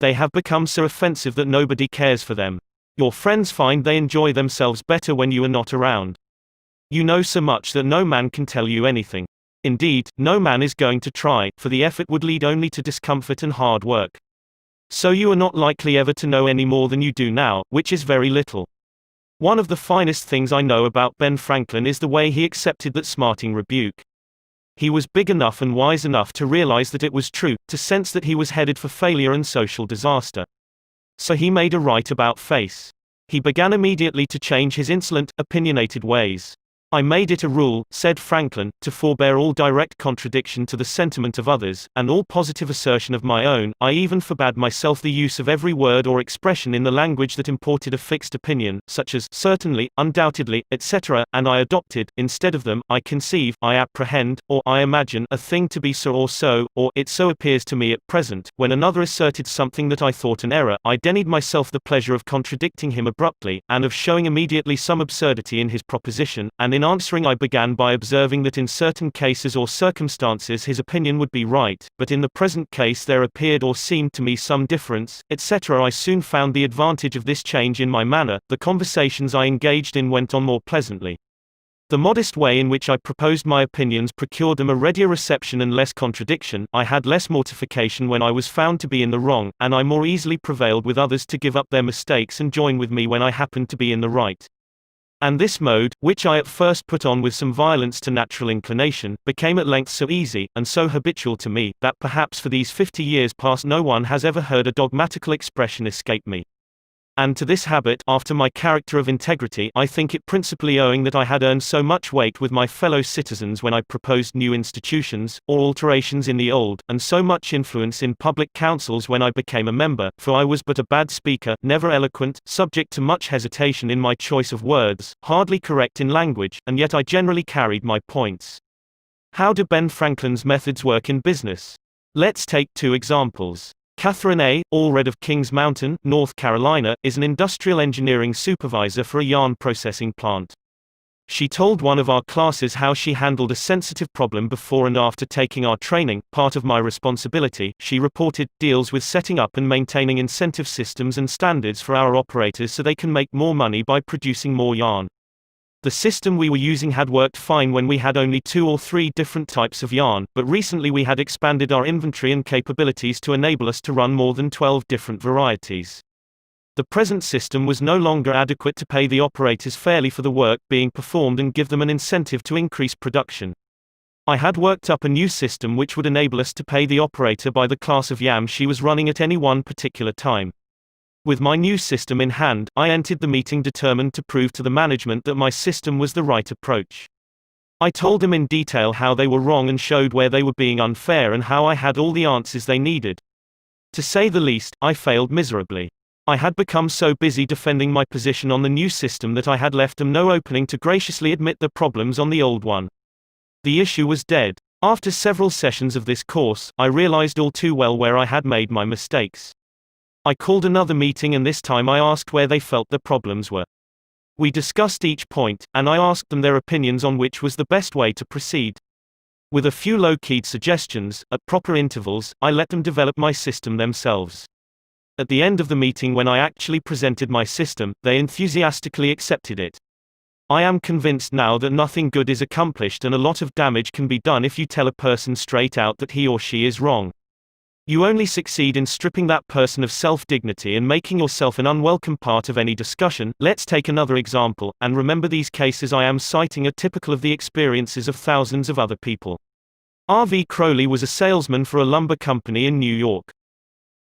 They have become so offensive that nobody cares for them. Your friends find they enjoy themselves better when you are not around. You know so much that no man can tell you anything. Indeed, no man is going to try, for the effort would lead only to discomfort and hard work. So you are not likely ever to know any more than you do now, which is very little." One of the finest things I know about Ben Franklin is the way he accepted that smarting rebuke. He was big enough and wise enough to realize that it was true, to sense that he was headed for failure and social disaster. So he made a right about face. He began immediately to change his insolent, opinionated ways. "I made it a rule," said Franklin, "to forbear all direct contradiction to the sentiment of others, and all positive assertion of my own. I even forbade myself the use of every word or expression in the language that imported a fixed opinion, such as certainly, undoubtedly, etc., and I adopted, instead of them, I conceive, I apprehend, or I imagine a thing to be so, or it so appears to me at present." When another asserted something that I thought an error, I denied myself the pleasure of contradicting him abruptly, and of showing immediately some absurdity in his proposition, and in answering I began by observing that in certain cases or circumstances his opinion would be right, but in the present case there appeared or seemed to me some difference, etc. I soon found the advantage of this change in my manner. The conversations I engaged in went on more pleasantly. The modest way in which I proposed my opinions procured them a readier reception and less contradiction. I had less mortification when I was found to be in the wrong, and I more easily prevailed with others to give up their mistakes and join with me when I happened to be in the right. And this mode, which I at first put on with some violence to natural inclination, became at length so easy, and so habitual to me, that perhaps for these 50 years past no one has ever heard a dogmatical expression escape me. And to this habit, after my character of integrity, I think it principally owing that I had earned so much weight with my fellow citizens when I proposed new institutions, or alterations in the old, and so much influence in public councils when I became a member, for I was but a bad speaker, never eloquent, subject to much hesitation in my choice of words, hardly correct in language, and yet I generally carried my points. How do Ben Franklin's methods work in business? Let's take 2 examples. Catherine A. Allred of Kings Mountain, North Carolina, is an industrial engineering supervisor for a yarn processing plant. She told one of our classes how she handled a sensitive problem before and after taking our training. Part of my responsibility, she reported, deals with setting up and maintaining incentive systems and standards for our operators so they can make more money by producing more yarn. The system we were using had worked fine when we had only 2 or 3 different types of yarn, but recently we had expanded our inventory and capabilities to enable us to run more than 12 different varieties. The present system was no longer adequate to pay the operators fairly for the work being performed and give them an incentive to increase production. I had worked up a new system which would enable us to pay the operator by the class of yam she was running at any one particular time. With my new system in hand, I entered the meeting determined to prove to the management that my system was the right approach. I told them in detail how they were wrong and showed where they were being unfair and how I had all the answers they needed. To say the least, I failed miserably. I had become so busy defending my position on the new system that I had left them no opening to graciously admit the problems on the old one. The issue was dead. After several sessions of this course, I realized all too well where I had made my mistakes. I called another meeting and this time I asked where they felt the problems were. We discussed each point, and I asked them their opinions on which was the best way to proceed. With a few low-keyed suggestions, at proper intervals, I let them develop my system themselves. At the end of the meeting when I actually presented my system, they enthusiastically accepted it. I am convinced now that nothing good is accomplished and a lot of damage can be done if you tell a person straight out that he or she is wrong. You only succeed in stripping that person of self-dignity and making yourself an unwelcome part of any discussion. Let's take another example, and remember these cases I am citing are typical of the experiences of thousands of other people. R.V. Crowley was a salesman for a lumber company in New York.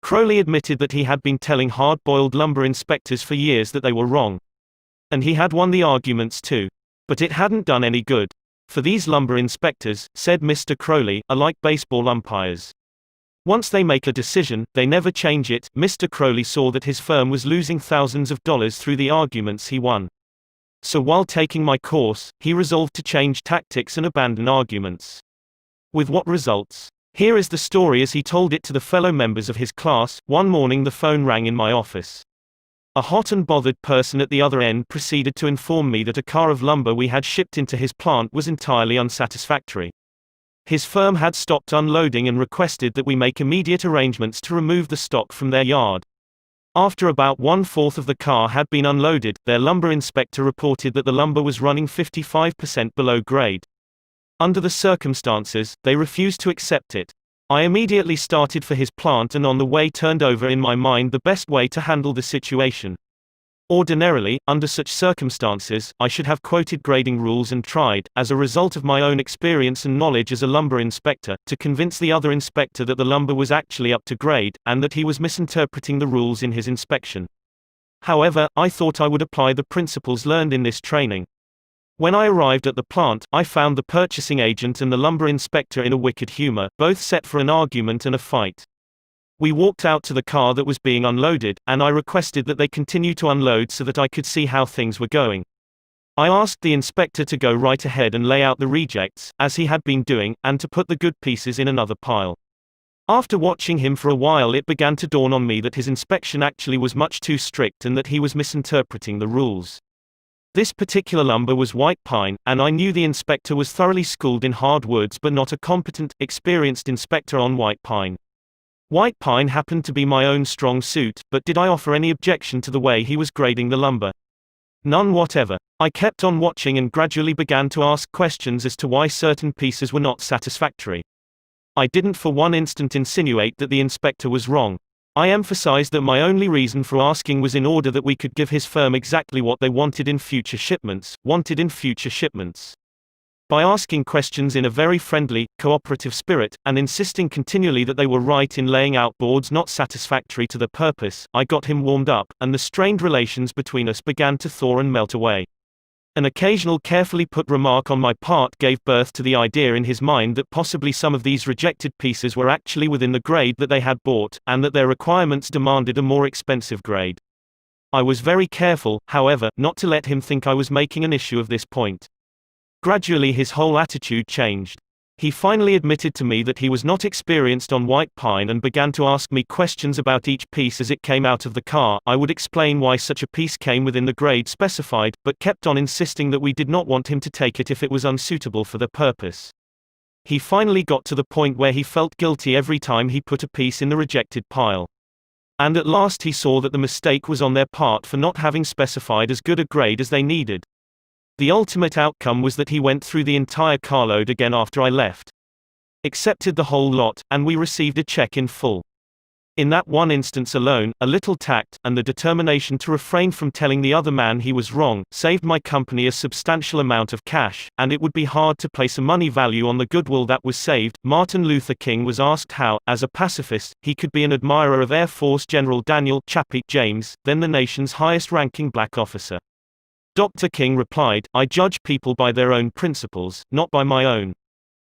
Crowley admitted that he had been telling hard-boiled lumber inspectors for years that they were wrong. And he had won the arguments too. But it hadn't done any good. For these lumber inspectors, said Mr. Crowley, are like baseball umpires. Once they make a decision, they never change it. Mr. Crowley saw that his firm was losing thousands of dollars through the arguments he won. So while taking my course, he resolved to change tactics and abandon arguments. With what results? Here is the story as he told it to the fellow members of his class. One morning the phone rang in my office. A hot and bothered person at the other end proceeded to inform me that a car of lumber we had shipped into his plant was entirely unsatisfactory. His firm had stopped unloading and requested that we make immediate arrangements to remove the stock from their yard. After about 1/4 of the car had been unloaded, their lumber inspector reported that the lumber was running 55% below grade. Under the circumstances, they refused to accept it. I immediately started for his plant and on the way turned over in my mind the best way to handle the situation. Ordinarily, under such circumstances, I should have quoted grading rules and tried, as a result of my own experience and knowledge as a lumber inspector, to convince the other inspector that the lumber was actually up to grade, and that he was misinterpreting the rules in his inspection. However, I thought I would apply the principles learned in this training. When I arrived at the plant, I found the purchasing agent and the lumber inspector in a wicked humor, both set for an argument and a fight. We walked out to the car that was being unloaded, and I requested that they continue to unload so that I could see how things were going. I asked the inspector to go right ahead and lay out the rejects, as he had been doing, and to put the good pieces in another pile. After watching him for a while, it began to dawn on me that his inspection actually was much too strict and that he was misinterpreting the rules. This particular lumber was white pine, and I knew the inspector was thoroughly schooled in hardwoods but not a competent, experienced inspector on white pine. White pine happened to be my own strong suit, but did I offer any objection to the way he was grading the lumber? None whatever. I kept on watching and gradually began to ask questions as to why certain pieces were not satisfactory. I didn't for one instant insinuate that the inspector was wrong. I emphasized that my only reason for asking was in order that we could give his firm exactly what they wanted in future shipments. By asking questions in a very friendly, cooperative spirit, and insisting continually that they were right in laying out boards not satisfactory to the purpose, I got him warmed up, and the strained relations between us began to thaw and melt away. An occasional carefully put remark on my part gave birth to the idea in his mind that possibly some of these rejected pieces were actually within the grade that they had bought, and that their requirements demanded a more expensive grade. I was very careful, however, not to let him think I was making an issue of this point. Gradually his whole attitude changed. He finally admitted to me that he was not experienced on white pine and began to ask me questions about each piece as it came out of the car. I would explain why such a piece came within the grade specified, but kept on insisting that we did not want him to take it if it was unsuitable for the purpose. He finally got to the point where he felt guilty every time he put a piece in the rejected pile. And at last he saw that the mistake was on their part for not having specified as good a grade as they needed. The ultimate outcome was that he went through the entire carload again after I left, accepted the whole lot, and we received a check in full. In that one instance alone, a little tact, and the determination to refrain from telling the other man he was wrong, saved my company a substantial amount of cash, and it would be hard to place a money value on the goodwill that was saved. Martin Luther King was asked how, as a pacifist, he could be an admirer of Air Force General Daniel Chappie James, then the nation's highest-ranking black officer. Dr. King replied, "I judge people by their own principles, not by my own."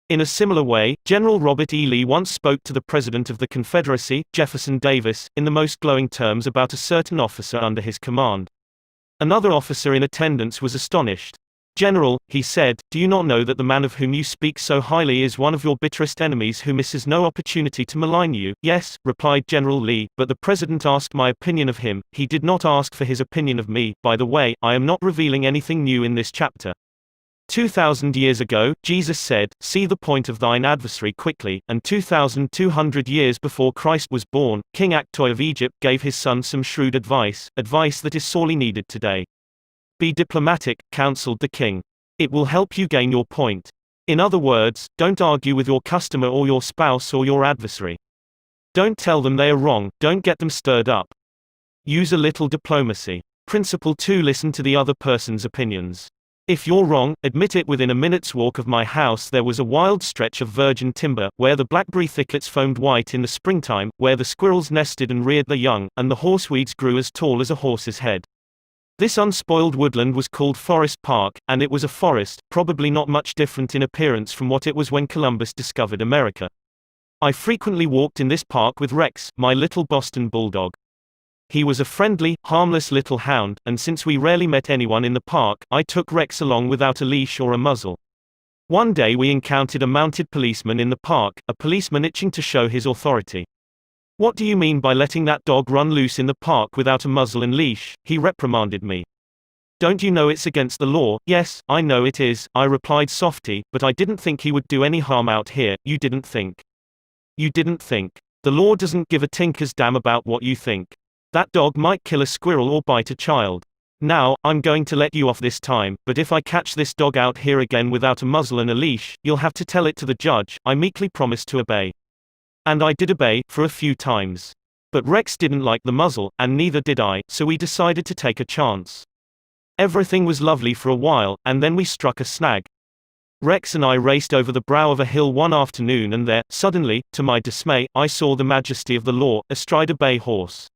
In a similar way, General Robert E. Lee once spoke to the President of the Confederacy, Jefferson Davis, in the most glowing terms about a certain officer under his command. Another officer in attendance was astonished. "General," he said, "do you not know that the man of whom you speak so highly is one of your bitterest enemies who misses no opportunity to malign you?" "Yes," replied General Lee, "but the President asked my opinion of him, he did not ask for his opinion of me. By the way, I am not revealing anything new in this chapter. 2,000 years ago, Jesus said, 'See the point of thine adversary quickly,' and 2,200 years before Christ was born, King Akhtoi of Egypt gave his son some shrewd advice that is sorely needed today. 'Be diplomatic,' counseled the king. 'It will help you gain your point. In other words, don't argue with your customer or your spouse or your adversary. Don't tell them they are wrong, don't get them stirred up. Use a little diplomacy. Principle 2: Listen to the other person's opinions. If you're wrong, admit it. Within a minute's walk of my house there was a wild stretch of virgin timber, where the blackberry thickets foamed white in the springtime, where the squirrels nested and reared their young, and the horseweeds grew as tall as a horse's head. This unspoiled woodland was called Forest Park, and it was a forest, probably not much different in appearance from what it was when Columbus discovered America. I frequently walked in this park with Rex, my little Boston bulldog. He was a friendly, harmless little hound, and since we rarely met anyone in the park, I took Rex along without a leash or a muzzle. One day we encountered a mounted policeman in the park, a policeman itching to show his authority. "What do you mean by letting that dog run loose in the park without a muzzle and leash?" he reprimanded me. "Don't you know it's against the law?" "Yes, I know it is," I replied softly, "but I didn't think he would do any harm out here." "You didn't think. You didn't think. The law doesn't give a tinker's damn about what you think. That dog might kill a squirrel or bite a child. Now, I'm going to let you off this time, but if I catch this dog out here again without a muzzle and a leash, you'll have to tell it to the judge." I meekly promised to obey. And I did obey, for a few times. But Rex didn't like the muzzle, and neither did I, so we decided to take a chance. Everything was lovely for a while, and then we struck a snag. Rex and I raced over the brow of a hill one afternoon, and there, suddenly, to my dismay, I saw the majesty of the law, astride a bay horse.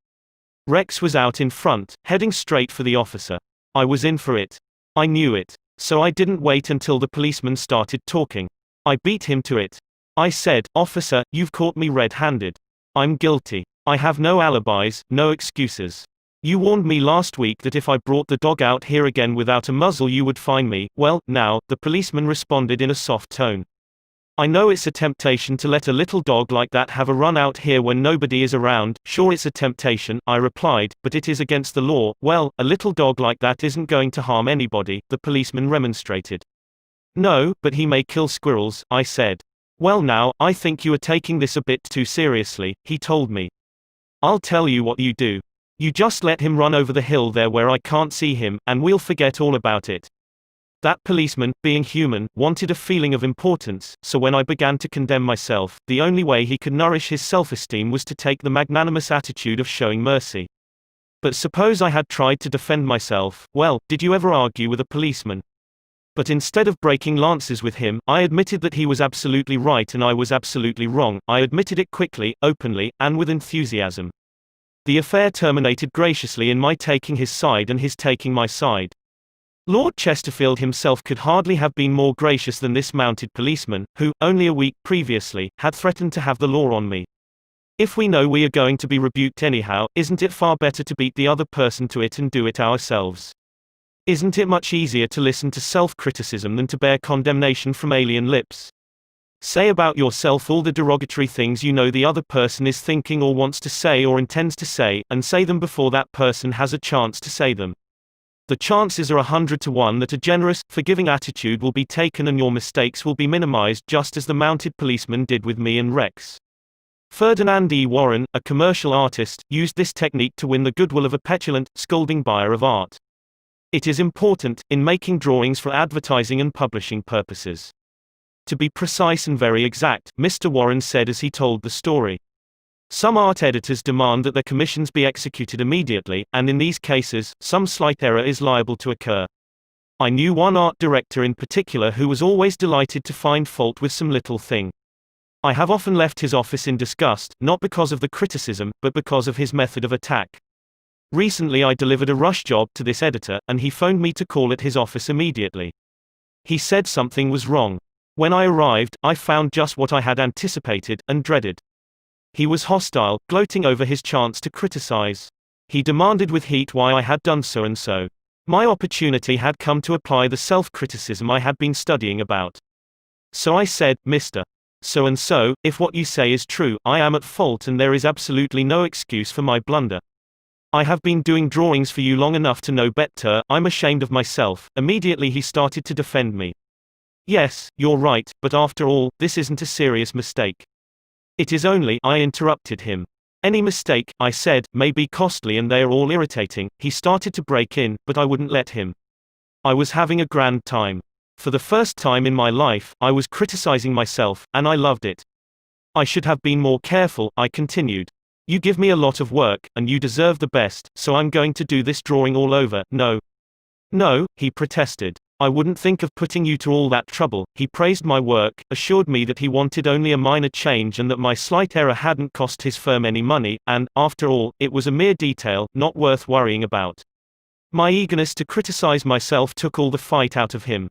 Rex was out in front, heading straight for the officer. I was in for it. I knew it. So I didn't wait until the policeman started talking. I beat him to it. I said, "Officer, you've caught me red-handed. I'm guilty. I have no alibis, no excuses. You warned me last week that if I brought the dog out here again without a muzzle you would fine me." "Well, now," the policeman responded in a soft tone. "I know it's a temptation to let a little dog like that have a run out here when nobody is around." "Sure it's a temptation," I replied, "but it is against the law." "Well, a little dog like that isn't going to harm anybody," the policeman remonstrated. "No, but he may kill squirrels," I said. "Well now, I think you are taking this a bit too seriously," he told me. "I'll tell you what you do. You just let him run over the hill there where I can't see him, and we'll forget all about it." That policeman, being human, wanted a feeling of importance, so when I began to condemn myself, the only way he could nourish his self-esteem was to take the magnanimous attitude of showing mercy. But suppose I had tried to defend myself, well, did you ever argue with a policeman? But instead of breaking lances with him, I admitted that he was absolutely right and I was absolutely wrong. I admitted it quickly, openly, and with enthusiasm. The affair terminated graciously in my taking his side and his taking my side. Lord Chesterfield himself could hardly have been more gracious than this mounted policeman, who, only a week previously, had threatened to have the law on me. If we know we are going to be rebuked anyhow, isn't it far better to beat the other person to it and do it ourselves? Isn't it much easier to listen to self-criticism than to bear condemnation from alien lips? Say about yourself all the derogatory things you know the other person is thinking or wants to say or intends to say, and say them before that person has a chance to say them. The chances are 100 to 1 that a generous, forgiving attitude will be taken and your mistakes will be minimized, just as the mounted policeman did with me and Rex. Ferdinand E. Warren, a commercial artist, used this technique to win the goodwill of a petulant, scolding buyer of art. It is important, in making drawings for advertising and publishing purposes. To be precise and very exact, Mr. Warren said as he told the story. Some art editors demand that their commissions be executed immediately, and in these cases, some slight error is liable to occur. I knew one art director in particular who was always delighted to find fault with some little thing. I have often left his office in disgust, not because of the criticism, but because of his method of attack. Recently I delivered a rush job to this editor, and he phoned me to call at his office immediately. He said something was wrong. When I arrived, I found just what I had anticipated, and dreaded. He was hostile, gloating over his chance to criticize. He demanded with heat why I had done so and so. My opportunity had come to apply the self-criticism I had been studying about. So I said, Mr. So-and-so, if what you say is true, I am at fault and there is absolutely no excuse for my blunder. I have been doing drawings for you long enough to know better, I'm ashamed of myself. Immediately he started to defend me. Yes, you're right, but after all, this isn't a serious mistake. It is only, I interrupted him. Any mistake, I said, may be costly and they are all irritating. He started to break in, but I wouldn't let him. I was having a grand time. For the first time in my life, I was criticizing myself, and I loved it. I should have been more careful, I continued. You give me a lot of work, and you deserve the best, so I'm going to do this drawing all over. No. No, he protested. I wouldn't think of putting you to all that trouble. He praised my work, assured me that he wanted only a minor change and that my slight error hadn't cost his firm any money, and, after all, it was a mere detail, not worth worrying about. My eagerness to criticize myself took all the fight out of him.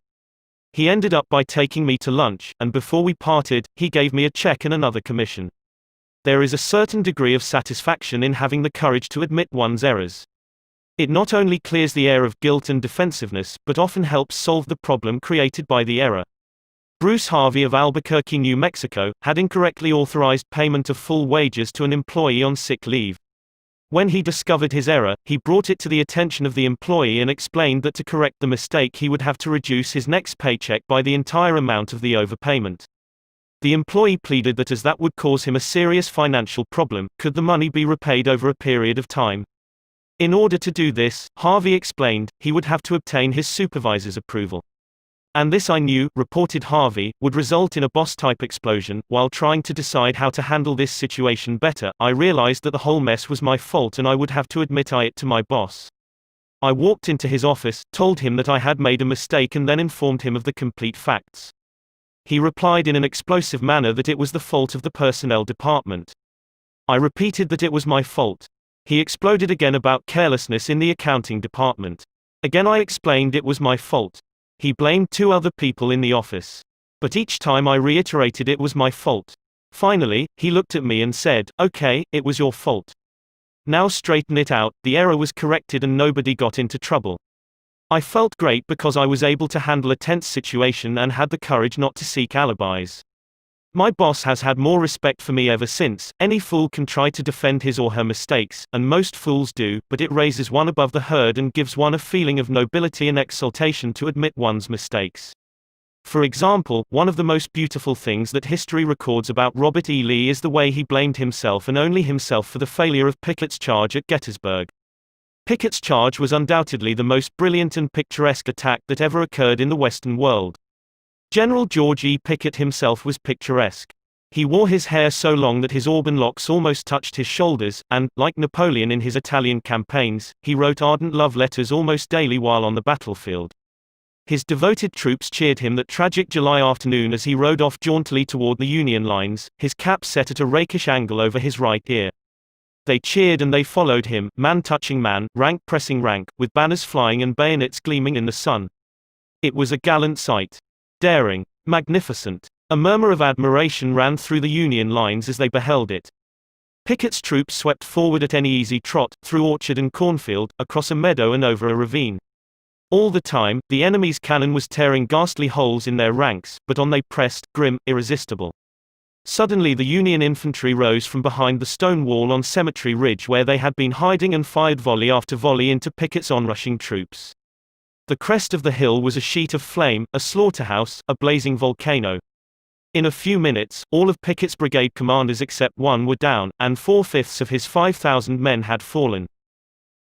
He ended up by taking me to lunch, and before we parted, he gave me a check and another commission. There is a certain degree of satisfaction in having the courage to admit one's errors. It not only clears the air of guilt and defensiveness, but often helps solve the problem created by the error. Bruce Harvey of Albuquerque, New Mexico, had incorrectly authorized payment of full wages to an employee on sick leave. When he discovered his error, he brought it to the attention of the employee and explained that to correct the mistake he would have to reduce his next paycheck by the entire amount of the overpayment. The employee pleaded that as that would cause him a serious financial problem, could the money be repaid over a period of time? In order to do this, Harvey explained, he would have to obtain his supervisor's approval. And this, I knew, reported Harvey, would result in a boss-type explosion. While trying to decide how to handle this situation better, I realized that the whole mess was my fault and I would have to admit it to my boss. I walked into his office, told him that I had made a mistake and then informed him of the complete facts. He replied in an explosive manner that it was the fault of the personnel department. I repeated that it was my fault. He exploded again about carelessness in the accounting department. Again I explained it was my fault. He blamed 2 other people in the office. But each time I reiterated it was my fault. Finally, he looked at me and said, "Okay, it was your fault. Now straighten it out." The error was corrected and nobody got into trouble. I felt great because I was able to handle a tense situation and had the courage not to seek alibis. My boss has had more respect for me ever since. Any fool can try to defend his or her mistakes, and most fools do, but it raises one above the herd and gives one a feeling of nobility and exaltation to admit one's mistakes. For example, one of the most beautiful things that history records about Robert E. Lee is the way he blamed himself and only himself for the failure of Pickett's charge at Gettysburg. Pickett's charge was undoubtedly the most brilliant and picturesque attack that ever occurred in the Western world. General George E. Pickett himself was picturesque. He wore his hair so long that his auburn locks almost touched his shoulders, and, like Napoleon in his Italian campaigns, he wrote ardent love letters almost daily while on the battlefield. His devoted troops cheered him that tragic July afternoon as he rode off jauntily toward the Union lines, his cap set at a rakish angle over his right ear. They cheered and they followed him, man touching man, rank pressing rank, with banners flying and bayonets gleaming in the sun. It was a gallant sight. Daring. Magnificent. A murmur of admiration ran through the Union lines as they beheld it. Pickett's troops swept forward at any easy trot, through orchard and cornfield, across a meadow and over a ravine. All the time, the enemy's cannon was tearing ghastly holes in their ranks, but on they pressed, grim, irresistible. Suddenly the Union infantry rose from behind the stone wall on Cemetery Ridge where they had been hiding and fired volley after volley into Pickett's onrushing troops. The crest of the hill was a sheet of flame, a slaughterhouse, a blazing volcano. In a few minutes, all of Pickett's brigade commanders except one were down, and 4/5 of his 5,000 men had fallen.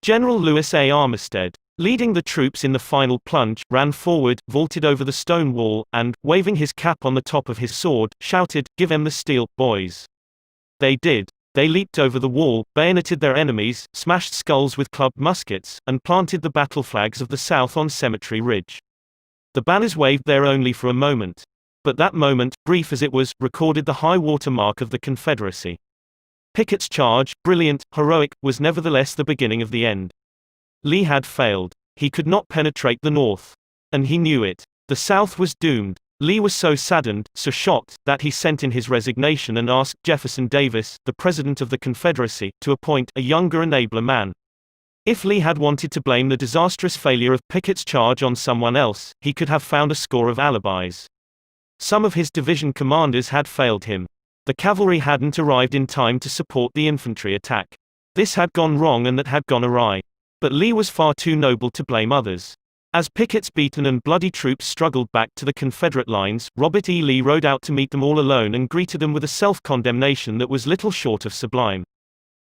General Lewis A. Armistead, leading the troops in the final plunge, ran forward, vaulted over the stone wall, and, waving his cap on the top of his sword, shouted, "Give 'em the steel, boys!" They did. They leaped over the wall, bayoneted their enemies, smashed skulls with clubbed muskets, and planted the battle flags of the South on Cemetery Ridge. The banners waved there only for a moment. But that moment, brief as it was, recorded the high water mark of the Confederacy. Pickett's charge, brilliant, heroic, was nevertheless the beginning of the end. Lee had failed. He could not penetrate the North. And he knew it. The South was doomed. Lee was so saddened, so shocked, that he sent in his resignation and asked Jefferson Davis, the President of the Confederacy, to appoint a younger and abler man. If Lee had wanted to blame the disastrous failure of Pickett's charge on someone else, he could have found a score of alibis. Some of his division commanders had failed him. The cavalry hadn't arrived in time to support the infantry attack. This had gone wrong and that had gone awry. But Lee was far too noble to blame others. As Pickett's beaten and bloody troops struggled back to the Confederate lines, Robert E. Lee rode out to meet them all alone and greeted them with a self-condemnation that was little short of sublime.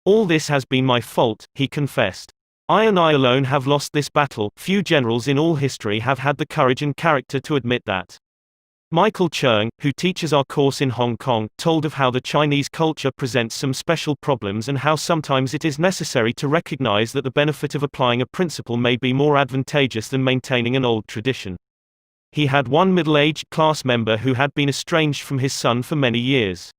"All this has been my fault," he confessed. "I and I alone have lost this battle. Few generals in all history have had the courage and character to admit that." Michael Cheung, who teaches our course in Hong Kong, told of how the Chinese culture presents some special problems and how sometimes it is necessary to recognize that the benefit of applying a principle may be more advantageous than maintaining an old tradition. He had one middle-aged class member who had been estranged from his son for many years.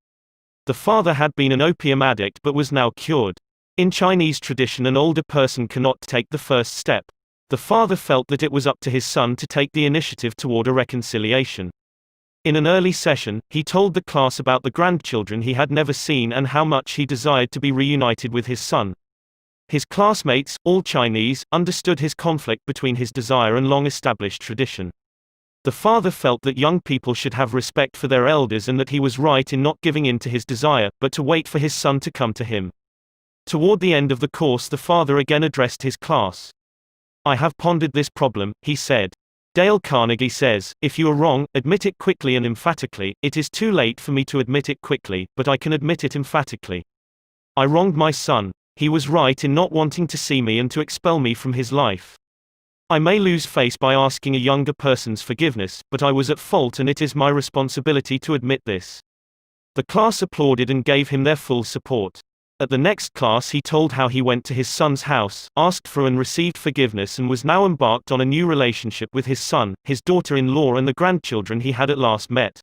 The father had been an opium addict but was now cured. In Chinese tradition, an older person cannot take the first step. The father felt that it was up to his son to take the initiative toward a reconciliation. In an early session, he told the class about the grandchildren he had never seen and how much he desired to be reunited with his son. His classmates, all Chinese, understood his conflict between his desire and long-established tradition. The father felt that young people should have respect for their elders and that he was right in not giving in to his desire, but to wait for his son to come to him. Toward the end of the course, the father again addressed his class. "I have pondered this problem," he said. Dale Carnegie says, "If you are wrong, admit it quickly and emphatically. It is too late for me to admit it quickly, but I can admit it emphatically. I wronged my son. He was right in not wanting to see me and to expel me from his life. I may lose face by asking a younger person's forgiveness, but I was at fault and it is my responsibility to admit this." The class applauded and gave him their full support. At the next class he told how he went to his son's house, asked for and received forgiveness and was now embarked on a new relationship with his son, his daughter-in-law and the grandchildren he had at last met.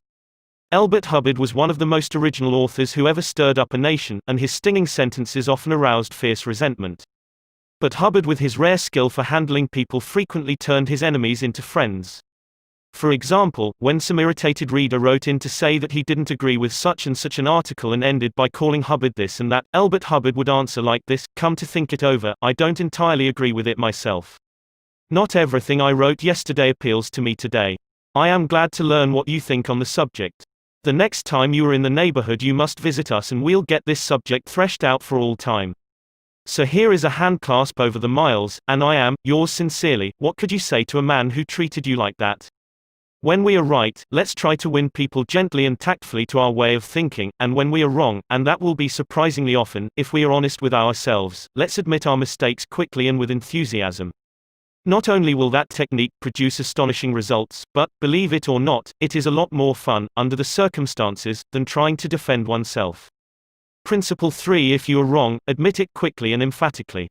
Elbert Hubbard was one of the most original authors who ever stirred up a nation, and his stinging sentences often aroused fierce resentment. But Hubbard, with his rare skill for handling people, frequently turned his enemies into friends. For example, when some irritated reader wrote in to say that he didn't agree with such and such an article and ended by calling Hubbard this and that, Elbert Hubbard would answer like this: "Come to think it over, I don't entirely agree with it myself. Not everything I wrote yesterday appeals to me today. I am glad to learn what you think on the subject. The next time you are in the neighborhood you must visit us and we'll get this subject threshed out for all time. So here is a handclasp over the miles, and I am, yours sincerely." What could you say to a man who treated you like that? When we are right, let's try to win people gently and tactfully to our way of thinking, and when we are wrong, and that will be surprisingly often, if we are honest with ourselves, let's admit our mistakes quickly and with enthusiasm. Not only will that technique produce astonishing results, but, believe it or not, it is a lot more fun, under the circumstances, than trying to defend oneself. Principle 3: If you are wrong, admit it quickly and emphatically.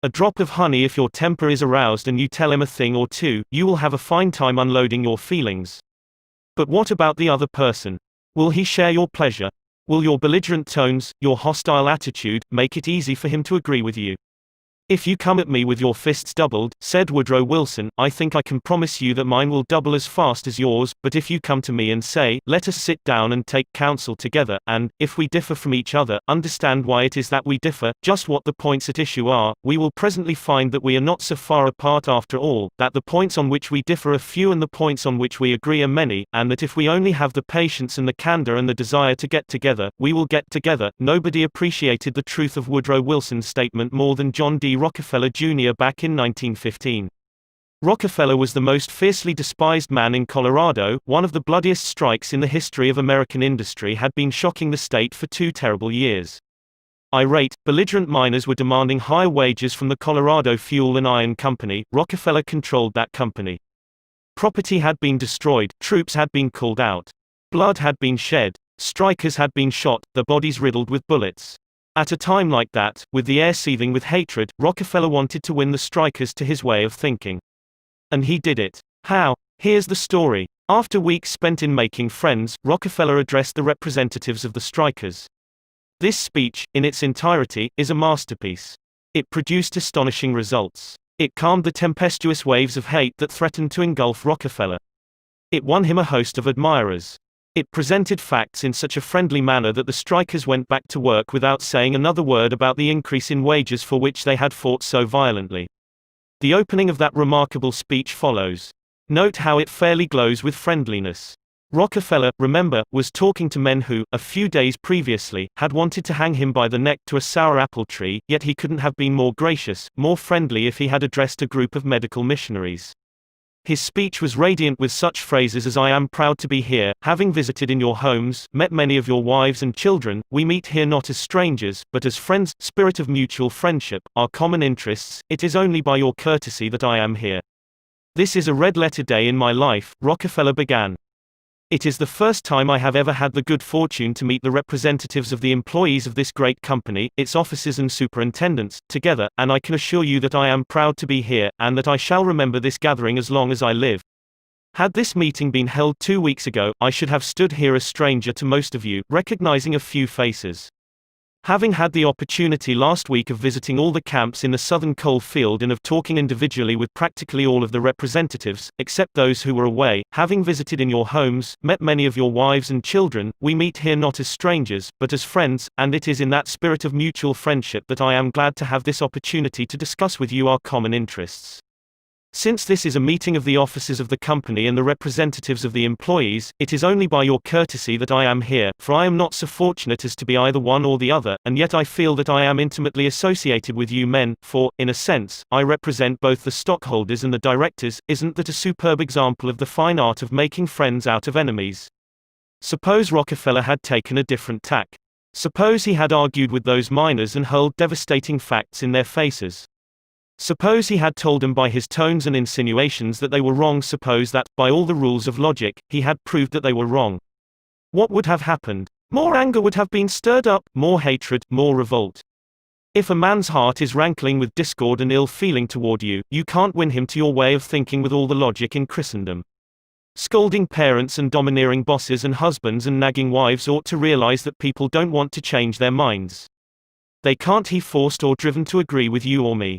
A drop of honey: if your temper is aroused and you tell him a thing or two, you will have a fine time unloading your feelings. But what about the other person? Will he share your pleasure? Will your belligerent tones, your hostile attitude, make it easy for him to agree with you? "If you come at me with your fists doubled," said Woodrow Wilson, "I think I can promise you that mine will double as fast as yours, but if you come to me and say, 'Let us sit down and take counsel together, and, if we differ from each other, understand why it is that we differ, just what the points at issue are,' we will presently find that we are not so far apart after all, that the points on which we differ are few and the points on which we agree are many, and that if we only have the patience and the candor and the desire to get together, we will get together." Nobody appreciated the truth of Woodrow Wilson's statement more than John D. Rockefeller Jr. back in 1915. Rockefeller was the most fiercely despised man in Colorado. One of the bloodiest strikes in the history of American industry had been shocking the state for 2 terrible years. Irate, belligerent miners were demanding higher wages from the Colorado Fuel and Iron Company. Rockefeller controlled that company. Property had been destroyed, troops had been called out. Blood had been shed. Strikers had been shot, their bodies riddled with bullets. At a time like that, with the air seething with hatred, Rockefeller wanted to win the strikers to his way of thinking. And he did it. How? Here's the story. After weeks spent in making friends, Rockefeller addressed the representatives of the strikers. This speech, in its entirety, is a masterpiece. It produced astonishing results. It calmed the tempestuous waves of hate that threatened to engulf Rockefeller. It won him a host of admirers. It presented facts in such a friendly manner that the strikers went back to work without saying another word about the increase in wages for which they had fought so violently. The opening of that remarkable speech follows. Note how it fairly glows with friendliness. Rockefeller, remember, was talking to men who, a few days previously, had wanted to hang him by the neck to a sour apple tree, yet he couldn't have been more gracious, more friendly if he had addressed a group of medical missionaries. His speech was radiant with such phrases as "I am proud to be here, having visited in your homes, met many of your wives and children, we meet here not as strangers, but as friends, spirit of mutual friendship, our common interests, it is only by your courtesy that I am here. This is a red-letter day in my life," Rockefeller began. "It is the first time I have ever had the good fortune to meet the representatives of the employees of this great company, its officers and superintendents, together, and I can assure you that I am proud to be here, and that I shall remember this gathering as long as I live. Had this meeting been held 2 weeks ago, I should have stood here a stranger to most of you, recognizing a few faces. Having had the opportunity last week of visiting all the camps in the southern coal field and of talking individually with practically all of the representatives, except those who were away, having visited in your homes, met many of your wives and children, we meet here not as strangers, but as friends, and it is in that spirit of mutual friendship that I am glad to have this opportunity to discuss with you our common interests. Since this is a meeting of the officers of the company and the representatives of the employees, it is only by your courtesy that I am here, for I am not so fortunate as to be either one or the other, and yet I feel that I am intimately associated with you men, for, in a sense, I represent both the stockholders and the directors. Isn't that a superb example of the fine art of making friends out of enemies? Suppose Rockefeller had taken a different tack. Suppose he had argued with those miners and hurled devastating facts in their faces. Suppose he had told them by his tones and insinuations that they were wrong. Suppose that, by all the rules of logic, he had proved that they were wrong. What would have happened? More anger would have been stirred up, more hatred, more revolt. If a man's heart is rankling with discord and ill feeling toward you, you can't win him to your way of thinking with all the logic in Christendom. Scolding parents and domineering bosses and husbands and nagging wives ought to realize that people don't want to change their minds. They can't be forced or driven to agree with you or me.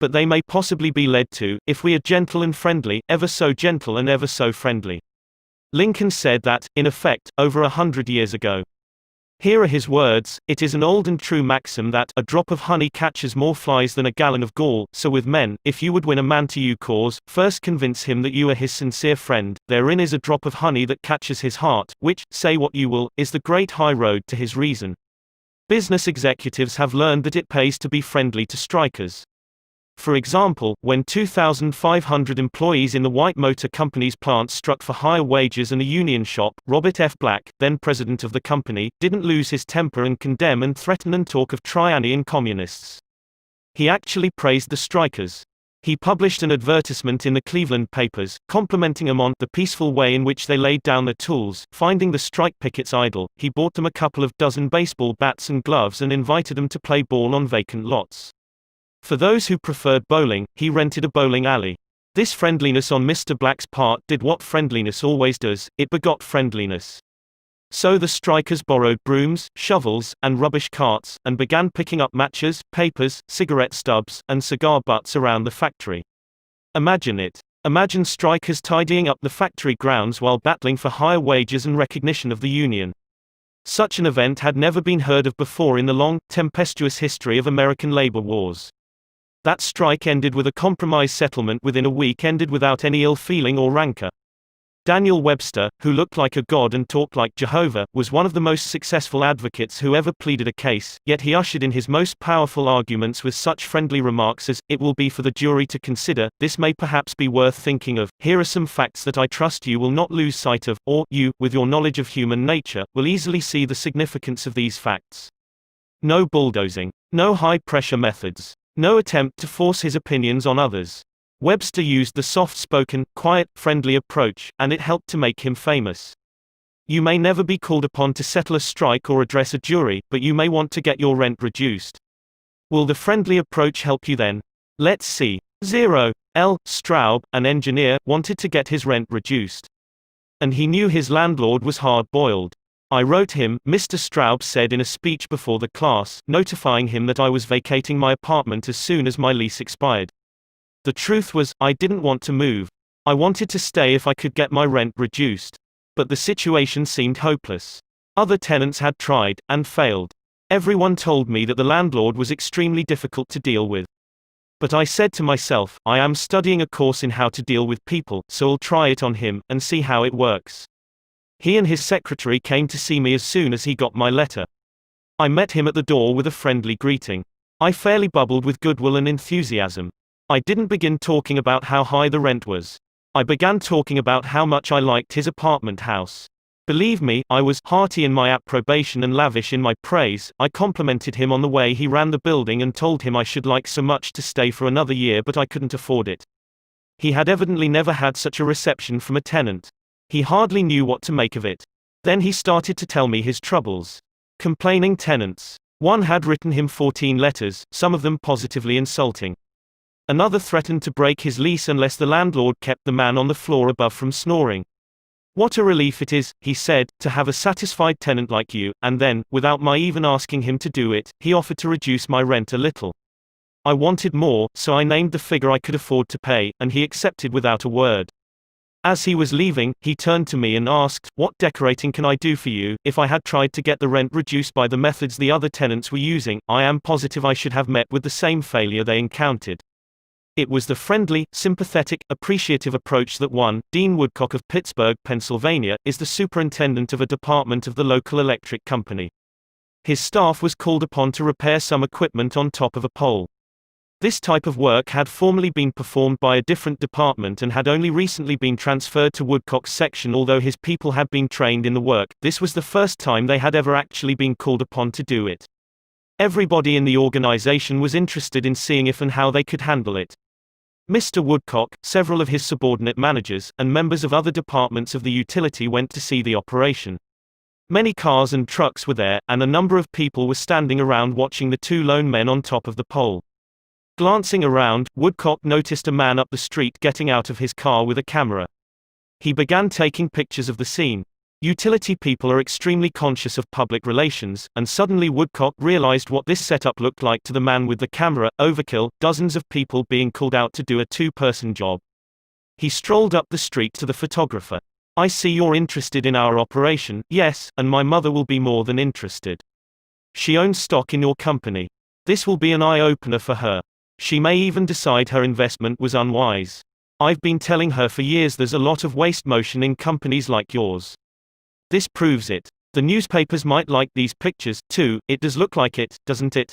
But they may possibly be led to, if we are gentle and friendly, ever so gentle and ever so friendly. Lincoln said that, in effect, over 100 years ago. Here are his words: "It is an old and true maxim that a drop of honey catches more flies than a gallon of gall, so with men, if you would win a man to your cause, first convince him that you are his sincere friend, therein is a drop of honey that catches his heart, which, say what you will, is the great high road to his reason." Business executives have learned that it pays to be friendly to strikers. For example, when 2,500 employees in the White Motor Company's plants struck for higher wages and a union shop, Robert F. Black, then president of the company, didn't lose his temper and condemn and threaten and talk of tyranny and communists. He actually praised the strikers. He published an advertisement in the Cleveland papers, complimenting them on the peaceful way in which they laid down their tools. Finding the strike pickets idle, he bought them a couple of dozen baseball bats and gloves and invited them to play ball on vacant lots. For those who preferred bowling, he rented a bowling alley. This friendliness on Mr. Black's part did what friendliness always does, it begot friendliness. So the strikers borrowed brooms, shovels, and rubbish carts, and began picking up matches, papers, cigarette stubs, and cigar butts around the factory. Imagine it. Imagine strikers tidying up the factory grounds while battling for higher wages and recognition of the union. Such an event had never been heard of before in the long, tempestuous history of American labor wars. That strike ended with a compromise settlement within a week, ended without any ill feeling or rancor. Daniel Webster, who looked like a god and talked like Jehovah, was one of the most successful advocates who ever pleaded a case, yet he ushered in his most powerful arguments with such friendly remarks as, "It will be for the jury to consider, this may perhaps be worth thinking of, here are some facts that I trust you will not lose sight of, or, you, with your knowledge of human nature, will easily see the significance of these facts." No bulldozing. No high-pressure methods. No attempt to force his opinions on others. Webster used the soft-spoken, quiet, friendly approach, and it helped to make him famous. You may never be called upon to settle a strike or address a jury, but you may want to get your rent reduced. Will the friendly approach help you then? Let's see. 0. L. Straub, an engineer, wanted to get his rent reduced. And he knew his landlord was hard-boiled. I wrote him, Mr. Straub said in a speech before the class, notifying him that I was vacating my apartment as soon as my lease expired. The truth was, I didn't want to move. I wanted to stay if I could get my rent reduced. But the situation seemed hopeless. Other tenants had tried, and failed. Everyone told me that the landlord was extremely difficult to deal with. But I said to myself, I am studying a course in how to deal with people, so I'll try it on him, and see how it works. He and his secretary came to see me as soon as he got my letter. I met him at the door with a friendly greeting. I fairly bubbled with goodwill and enthusiasm. I didn't begin talking about how high the rent was. I began talking about how much I liked his apartment house. Believe me, I was hearty in my approbation and lavish in my praise. I complimented him on the way he ran the building and told him I should like so much to stay for another year, but I couldn't afford it. He had evidently never had such a reception from a tenant. He hardly knew what to make of it. Then he started to tell me his troubles. Complaining tenants. One had written him 14 letters, some of them positively insulting. Another threatened to break his lease unless the landlord kept the man on the floor above from snoring. What a relief it is, he said, to have a satisfied tenant like you, and then, without my even asking him to do it, he offered to reduce my rent a little. I wanted more, so I named the figure I could afford to pay, and he accepted without a word. As he was leaving, he turned to me and asked, "What decorating can I do for you?" If I had tried to get the rent reduced by the methods the other tenants were using, I am positive I should have met with the same failure they encountered. It was the friendly, sympathetic, appreciative approach that won. Dean Woodcock of Pittsburgh, Pennsylvania, is the superintendent of a department of the local electric company. His staff was called upon to repair some equipment on top of a pole. This type of work had formerly been performed by a different department and had only recently been transferred to Woodcock's section. Although his people had been trained in the work, this was the first time they had ever actually been called upon to do it. Everybody in the organization was interested in seeing if and how they could handle it. Mr. Woodcock, several of his subordinate managers, and members of other departments of the utility went to see the operation. Many cars and trucks were there, and a number of people were standing around watching the two lone men on top of the pole. Glancing around, Woodcock noticed a man up the street getting out of his car with a camera. He began taking pictures of the scene. Utility people are extremely conscious of public relations, and suddenly Woodcock realized what this setup looked like to the man with the camera. Overkill, dozens of people being called out to do a two-person job. He strolled up the street to the photographer. "I see you're interested in our operation." "Yes, and my mother will be more than interested. She owns stock in your company. This will be an eye-opener for her. She may even decide her investment was unwise. I've been telling her for years there's a lot of waste motion in companies like yours. This proves it. The newspapers might like these pictures, too. It does look like it, doesn't it?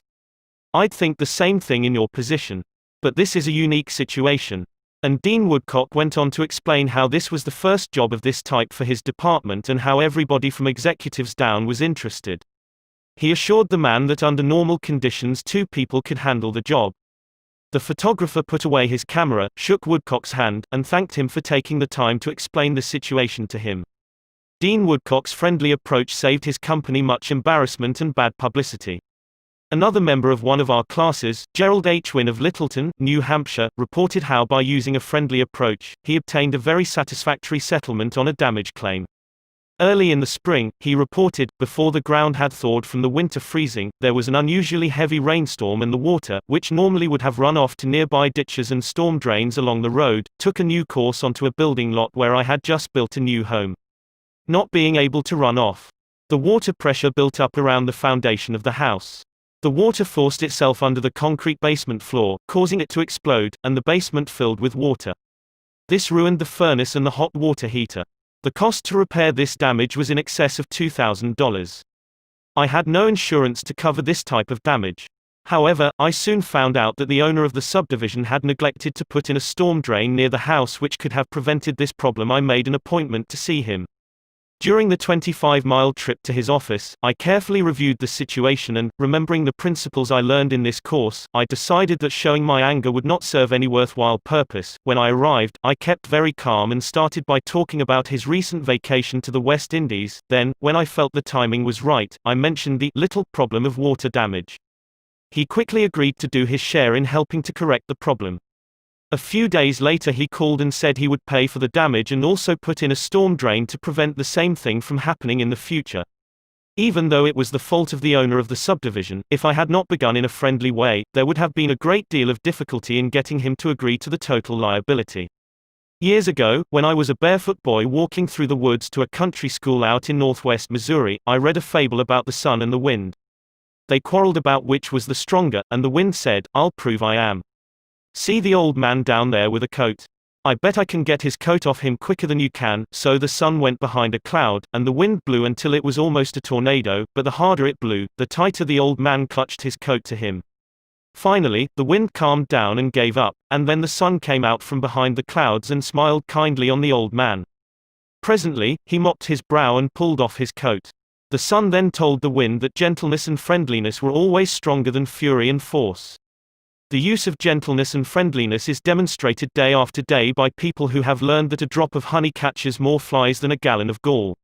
I'd think the same thing in your position. But this is a unique situation. And Dean Woodcock went on to explain how this was the first job of this type for his department and how everybody from executives down was interested. He assured the man that under normal conditions 2 people could handle the job. The photographer put away his camera, shook Woodcock's hand, and thanked him for taking the time to explain the situation to him. Dean Woodcock's friendly approach saved his company much embarrassment and bad publicity. Another member of one of our classes, Gerald H. Wynn of Littleton, New Hampshire, reported how by using a friendly approach, he obtained a very satisfactory settlement on a damage claim. Early in the spring, he reported, before the ground had thawed from the winter freezing, there was an unusually heavy rainstorm and the water, which normally would have run off to nearby ditches and storm drains along the road, took a new course onto a building lot where I had just built a new home. Not being able to run off. The water pressure built up around the foundation of the house. The water forced itself under the concrete basement floor, causing it to explode, and the basement filled with water. This ruined the furnace and the hot water heater. The cost to repair this damage was in excess of $2,000. I had no insurance to cover this type of damage. However, I soon found out that the owner of the subdivision had neglected to put in a storm drain near the house which could have prevented this problem. I made an appointment to see him. During the 25-mile trip to his office, I carefully reviewed the situation and, remembering the principles I learned in this course, I decided that showing my anger would not serve any worthwhile purpose. When I arrived, I kept very calm and started by talking about his recent vacation to the West Indies. Then, when I felt the timing was right, I mentioned the little problem of water damage. He quickly agreed to do his share in helping to correct the problem. A few days later he called and said he would pay for the damage and also put in a storm drain to prevent the same thing from happening in the future. Even though it was the fault of the owner of the subdivision, if I had not begun in a friendly way, there would have been a great deal of difficulty in getting him to agree to the total liability. Years ago, when I was a barefoot boy walking through the woods to a country school out in northwest Missouri, I read a fable about the sun and the wind. They quarreled about which was the stronger, and the wind said, "I'll prove I am. See the old man down there with a coat? I bet I can get his coat off him quicker than you can." So the sun went behind a cloud, and the wind blew until it was almost a tornado, but the harder it blew, the tighter the old man clutched his coat to him. Finally, the wind calmed down and gave up, and then the sun came out from behind the clouds and smiled kindly on the old man. Presently, he mopped his brow and pulled off his coat. The sun then told the wind that gentleness and friendliness were always stronger than fury and force. The use of gentleness and friendliness is demonstrated day after day by people who have learned that a drop of honey catches more flies than a gallon of gall.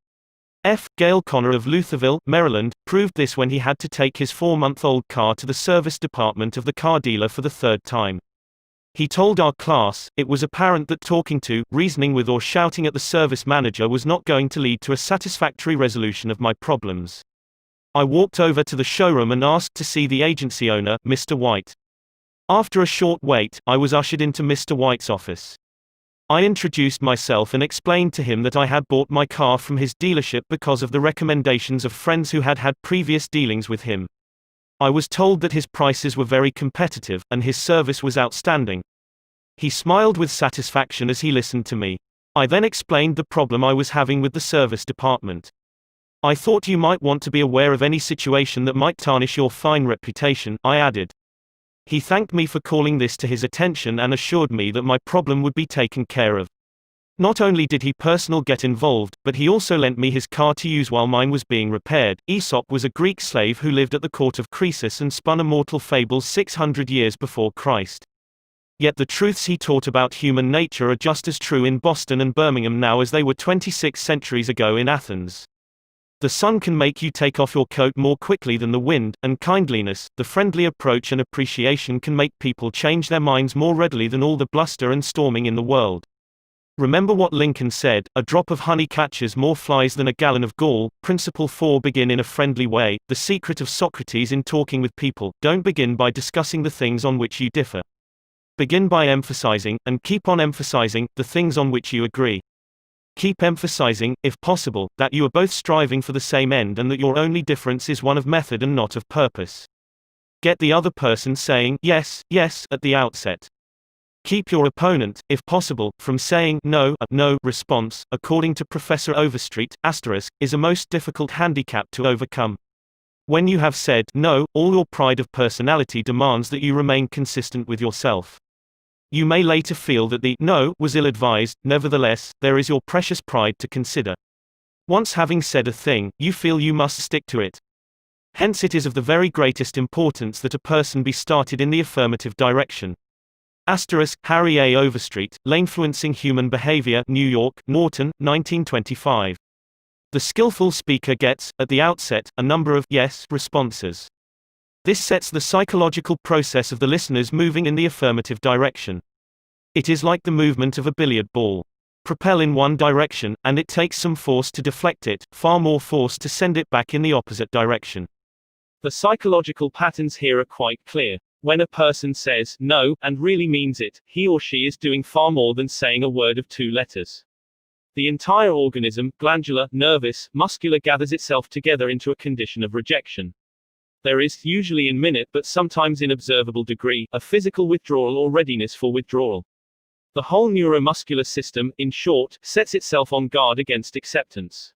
F. Gale Connor of Lutherville, Maryland, proved this when he had to take his 4-month-old car to the service department of the car dealer for the 3rd time. He told our class, "It was apparent that talking to, reasoning with or shouting at the service manager was not going to lead to a satisfactory resolution of my problems. I walked over to the showroom and asked to see the agency owner, Mr. White. After a short wait, I was ushered into Mr. White's office. I introduced myself and explained to him that I had bought my car from his dealership because of the recommendations of friends who had had previous dealings with him. I was told that his prices were very competitive, and his service was outstanding. He smiled with satisfaction as he listened to me. I then explained the problem I was having with the service department. I thought you might want to be aware of any situation that might tarnish your fine reputation, I added. He thanked me for calling this to his attention and assured me that my problem would be taken care of. Not only did he personally get involved, but he also lent me his car to use while mine was being repaired. Aesop was a Greek slave who lived at the court of Croesus and spun immortal fables 600 years before Christ. Yet the truths he taught about human nature are just as true in Boston and Birmingham now as they were 26 centuries ago in Athens. The sun can make you take off your coat more quickly than the wind, and kindliness, the friendly approach and appreciation can make people change their minds more readily than all the bluster and storming in the world. Remember what Lincoln said, "A drop of honey catches more flies than a gallon of gall." Principle 4. Begin in a friendly way. The secret of Socrates in talking with people: don't begin by discussing the things on which you differ. Begin by emphasizing, and keep on emphasizing, the things on which you agree. Keep emphasizing, if possible, that you are both striving for the same end and that your only difference is one of method and not of purpose. Get the other person saying yes, yes at the outset. Keep your opponent, if possible, from saying no. A no response, according to Professor Overstreet, is a most difficult handicap to overcome. When you have said no, all your pride of personality demands that you remain consistent with yourself. You may later feel that the no was ill-advised. Nevertheless, there is your precious pride to consider. Once having said a thing, you feel you must stick to it. Hence it is of the very greatest importance that a person be started in the affirmative direction. Harry A. Overstreet, Influencing Human Behavior, New York, Norton, 1925. The skillful speaker gets, at the outset, a number of yes responses. This sets the psychological process of the listeners moving in the affirmative direction. It is like the movement of a billiard ball. Propel in one direction, and it takes some force to deflect it, far more force to send it back in the opposite direction. The psychological patterns here are quite clear. When a person says no, and really means it, he or she is doing far more than saying a word of 2 letters. The entire organism, glandular, nervous, muscular, gathers itself together into a condition of rejection. There is, usually in minute but sometimes in observable degree, a physical withdrawal or readiness for withdrawal. The whole neuromuscular system, in short, sets itself on guard against acceptance.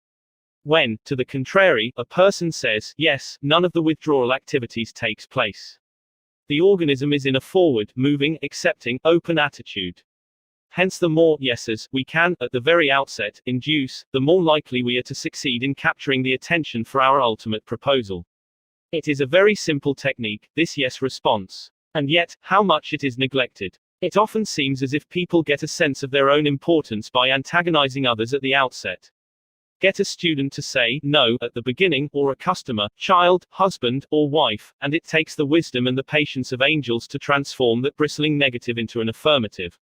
When, to the contrary, a person says yes, none of the withdrawal activities takes place. The organism is in a forward, moving, accepting, open attitude. Hence the more yeses we can, at the very outset, induce, the more likely we are to succeed in capturing the attention for our ultimate proposal. It is a very simple technique, this yes response. And yet, how much it is neglected. It often seems as if people get a sense of their own importance by antagonizing others at the outset. Get a student to say no at the beginning, or a customer, child, husband, or wife, and it takes the wisdom and the patience of angels to transform that bristling negative into an affirmative.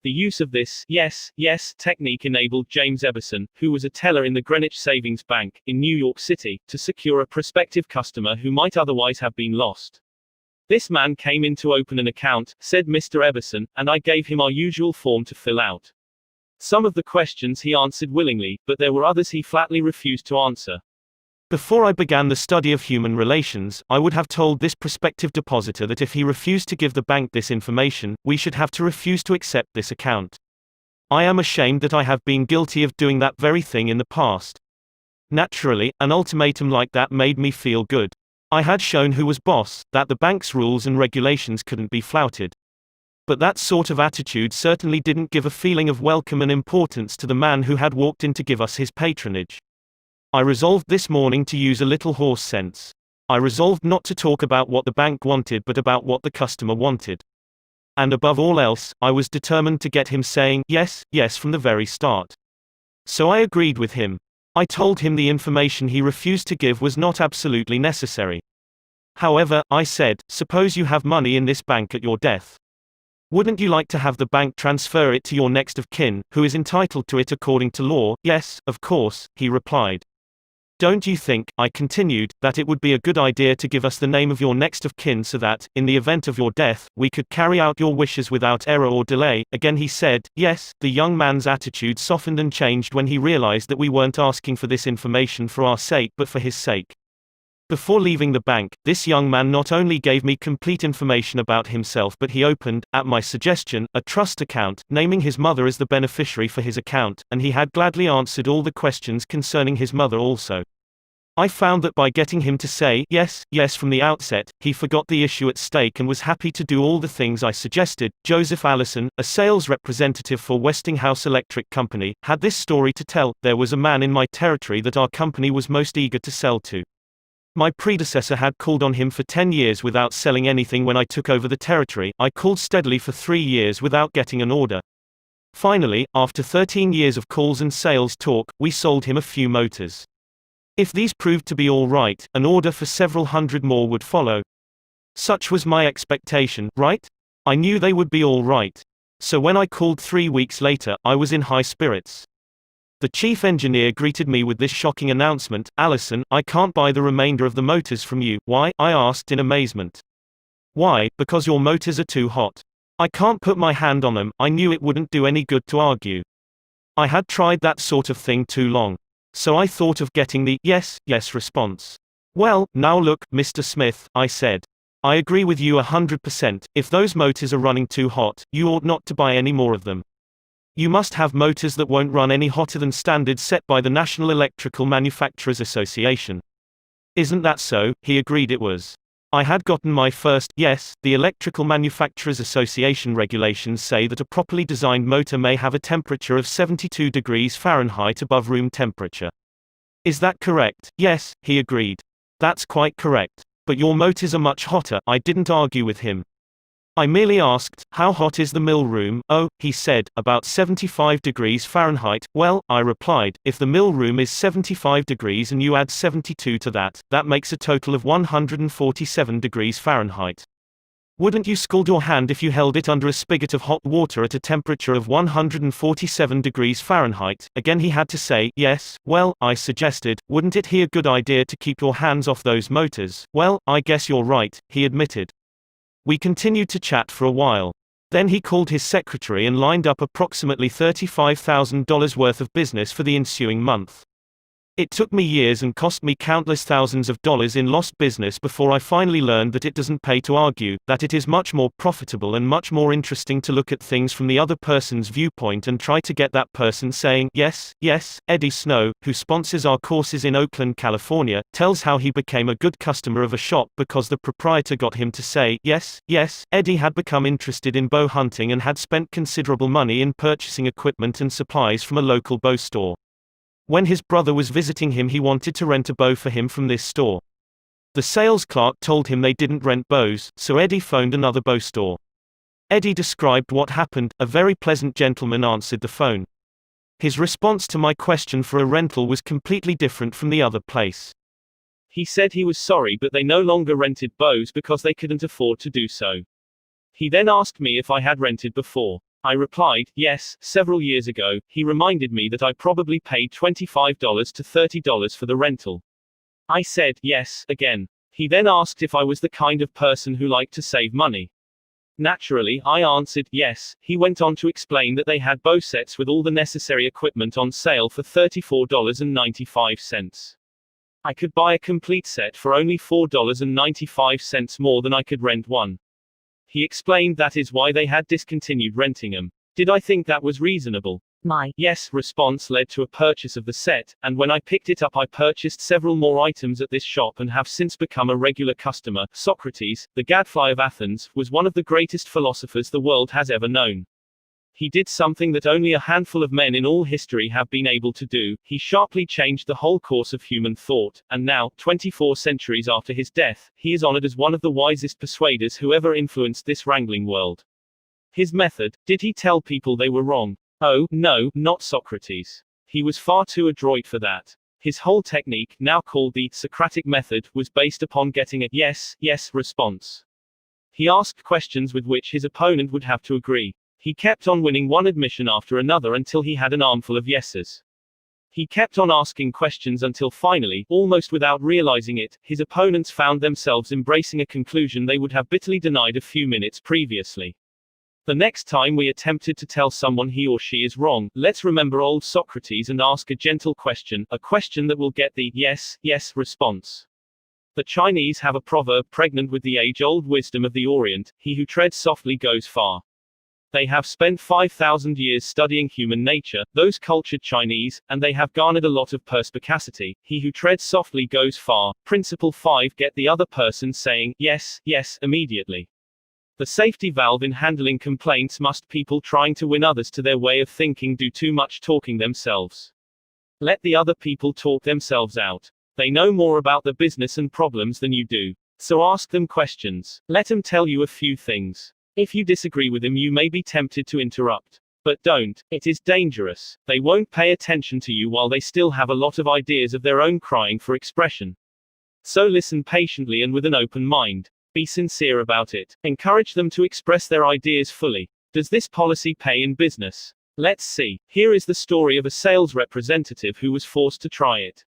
The use of this yes, yes technique enabled James Eberson, who was a teller in the Greenwich Savings Bank, in New York City, to secure a prospective customer who might otherwise have been lost. This man came in to open an account, said Mr. Eberson, and I gave him our usual form to fill out. Some of the questions he answered willingly, but there were others he flatly refused to answer. Before I began the study of human relations, I would have told this prospective depositor that if he refused to give the bank this information, we should have to refuse to accept this account. I am ashamed that I have been guilty of doing that very thing in the past. Naturally, an ultimatum like that made me feel good. I had shown who was boss, that the bank's rules and regulations couldn't be flouted. But that sort of attitude certainly didn't give a feeling of welcome and importance to the man who had walked in to give us his patronage. I resolved this morning to use a little horse sense. I resolved not to talk about what the bank wanted but about what the customer wanted. And above all else, I was determined to get him saying yes, yes from the very start. So I agreed with him. I told him the information he refused to give was not absolutely necessary. However, I said, suppose you have money in this bank at your death. Wouldn't you like to have the bank transfer it to your next of kin, who is entitled to it according to law? Yes, of course, he replied. Don't you think, I continued, that it would be a good idea to give us the name of your next of kin so that, in the event of your death, we could carry out your wishes without error or delay? Again he said, yes. The young man's attitude softened and changed when he realized that we weren't asking for this information for our sake but for his sake. Before leaving the bank, this young man not only gave me complete information about himself but he opened, at my suggestion, a trust account, naming his mother as the beneficiary for his account, and he had gladly answered all the questions concerning his mother also. I found that by getting him to say yes, yes from the outset, he forgot the issue at stake and was happy to do all the things I suggested. Joseph Allison, a sales representative for Westinghouse Electric Company, had this story to tell. There was a man in my territory that our company was most eager to sell to. My predecessor had called on him for 10 years without selling anything. When I took over the territory, I called steadily for 3 years without getting an order. Finally, after 13 years of calls and sales talk, we sold him a few motors. If these proved to be all right, an order for several hundred more would follow. Such was my expectation, right? I knew they would be all right. So when I called 3 weeks later, I was in high spirits. The chief engineer greeted me with this shocking announcement, Allison, I can't buy the remainder of the motors from you. Why? I asked in amazement. Why? Because your motors are too hot. I can't put my hand on them. I knew it wouldn't do any good to argue. I had tried that sort of thing too long. So I thought of getting the yes, yes response. Well, now look, Mr. Smith, I said. I agree with you 100%. If those motors are running too hot, you ought not to buy any more of them. You must have motors that won't run any hotter than standards set by the National Electrical Manufacturers Association. Isn't that so? He agreed it was. I had gotten my first yes. The Electrical Manufacturers Association regulations say that a properly designed motor may have a temperature of 72 degrees Fahrenheit above room temperature. Is that correct? Yes, he agreed. That's quite correct. But your motors are much hotter. I didn't argue with him. I merely asked, how hot is the mill room? Oh, he said, about 75 degrees Fahrenheit. Well, I replied, if the mill room is 75 degrees and you add 72 to that, that makes a total of 147 degrees Fahrenheit. Wouldn't you scald your hand if you held it under a spigot of hot water at a temperature of 147 degrees Fahrenheit? Again he had to say, yes. Well, I suggested, wouldn't it be a good idea to keep your hands off those motors? Well, I guess you're right, he admitted. We continued to chat for a while. Then he called his secretary and lined up approximately $35,000 worth of business for the ensuing month. It took me years and cost me countless thousands of dollars in lost business before I finally learned that it doesn't pay to argue, that it is much more profitable and much more interesting to look at things from the other person's viewpoint and try to get that person saying, yes, yes. Eddie Snow, who sponsors our courses in Oakland, California, tells how he became a good customer of a shop because the proprietor got him to say, yes, yes. Eddie had become interested in bow hunting and had spent considerable money in purchasing equipment and supplies from a local bow store. When his brother was visiting him, he wanted to rent a bow for him from this store. The sales clerk told him they didn't rent bows, so Eddie phoned another bow store. Eddie described what happened. A very pleasant gentleman answered the phone. His response to my question for a rental was completely different from the other place. He said he was sorry, but they no longer rented bows because they couldn't afford to do so. He then asked me if I had rented before. I replied, yes, several years ago. He reminded me that I probably paid $25 to $30 for the rental. I said, yes, again. He then asked if I was the kind of person who liked to save money. Naturally, I answered, yes. He went on to explain that they had bow sets with all the necessary equipment on sale for $34.95. I could buy a complete set for only $4.95 more than I could rent one. He explained that is why they had discontinued renting them. Did I think that was reasonable? My yes response led to a purchase of the set, and when I picked it up I purchased several more items at this shop and have since become a regular customer. Socrates, the gadfly of Athens, was one of the greatest philosophers the world has ever known. He did something that only a handful of men in all history have been able to do. He sharply changed the whole course of human thought, and now, 24 centuries after his death, he is honored as one of the wisest persuaders who ever influenced this wrangling world. His method, did he tell people they were wrong? Oh, no, not Socrates. He was far too adroit for that. His whole technique, now called the Socratic method, was based upon getting a yes, yes response. He asked questions with which his opponent would have to agree. He kept on winning one admission after another until he had an armful of yeses. He kept on asking questions until finally, almost without realizing it, his opponents found themselves embracing a conclusion they would have bitterly denied a few minutes previously. The next time we attempted to tell someone he or she is wrong, let's remember old Socrates and ask a gentle question, a question that will get the yes, yes response. The Chinese have a proverb pregnant with the age-old wisdom of the Orient, he who treads softly goes far. They have spent 5,000 years studying human nature, those cultured Chinese, and they have garnered a lot of perspicacity. He who treads softly goes far. Principle 5. Get the other person saying, yes, yes, immediately. The safety valve in handling complaints must people trying to win others to their way of thinking do too much talking themselves. Let the other people talk themselves out. They know more about the business and problems than you do. So ask them questions. Let them tell you a few things. If you disagree with them, you may be tempted to interrupt. But don't. It is dangerous. They won't pay attention to you while they still have a lot of ideas of their own crying for expression. So listen patiently and with an open mind. Be sincere about it. Encourage them to express their ideas fully. Does this policy pay in business? Let's see. Here is the story of a sales representative who was forced to try it.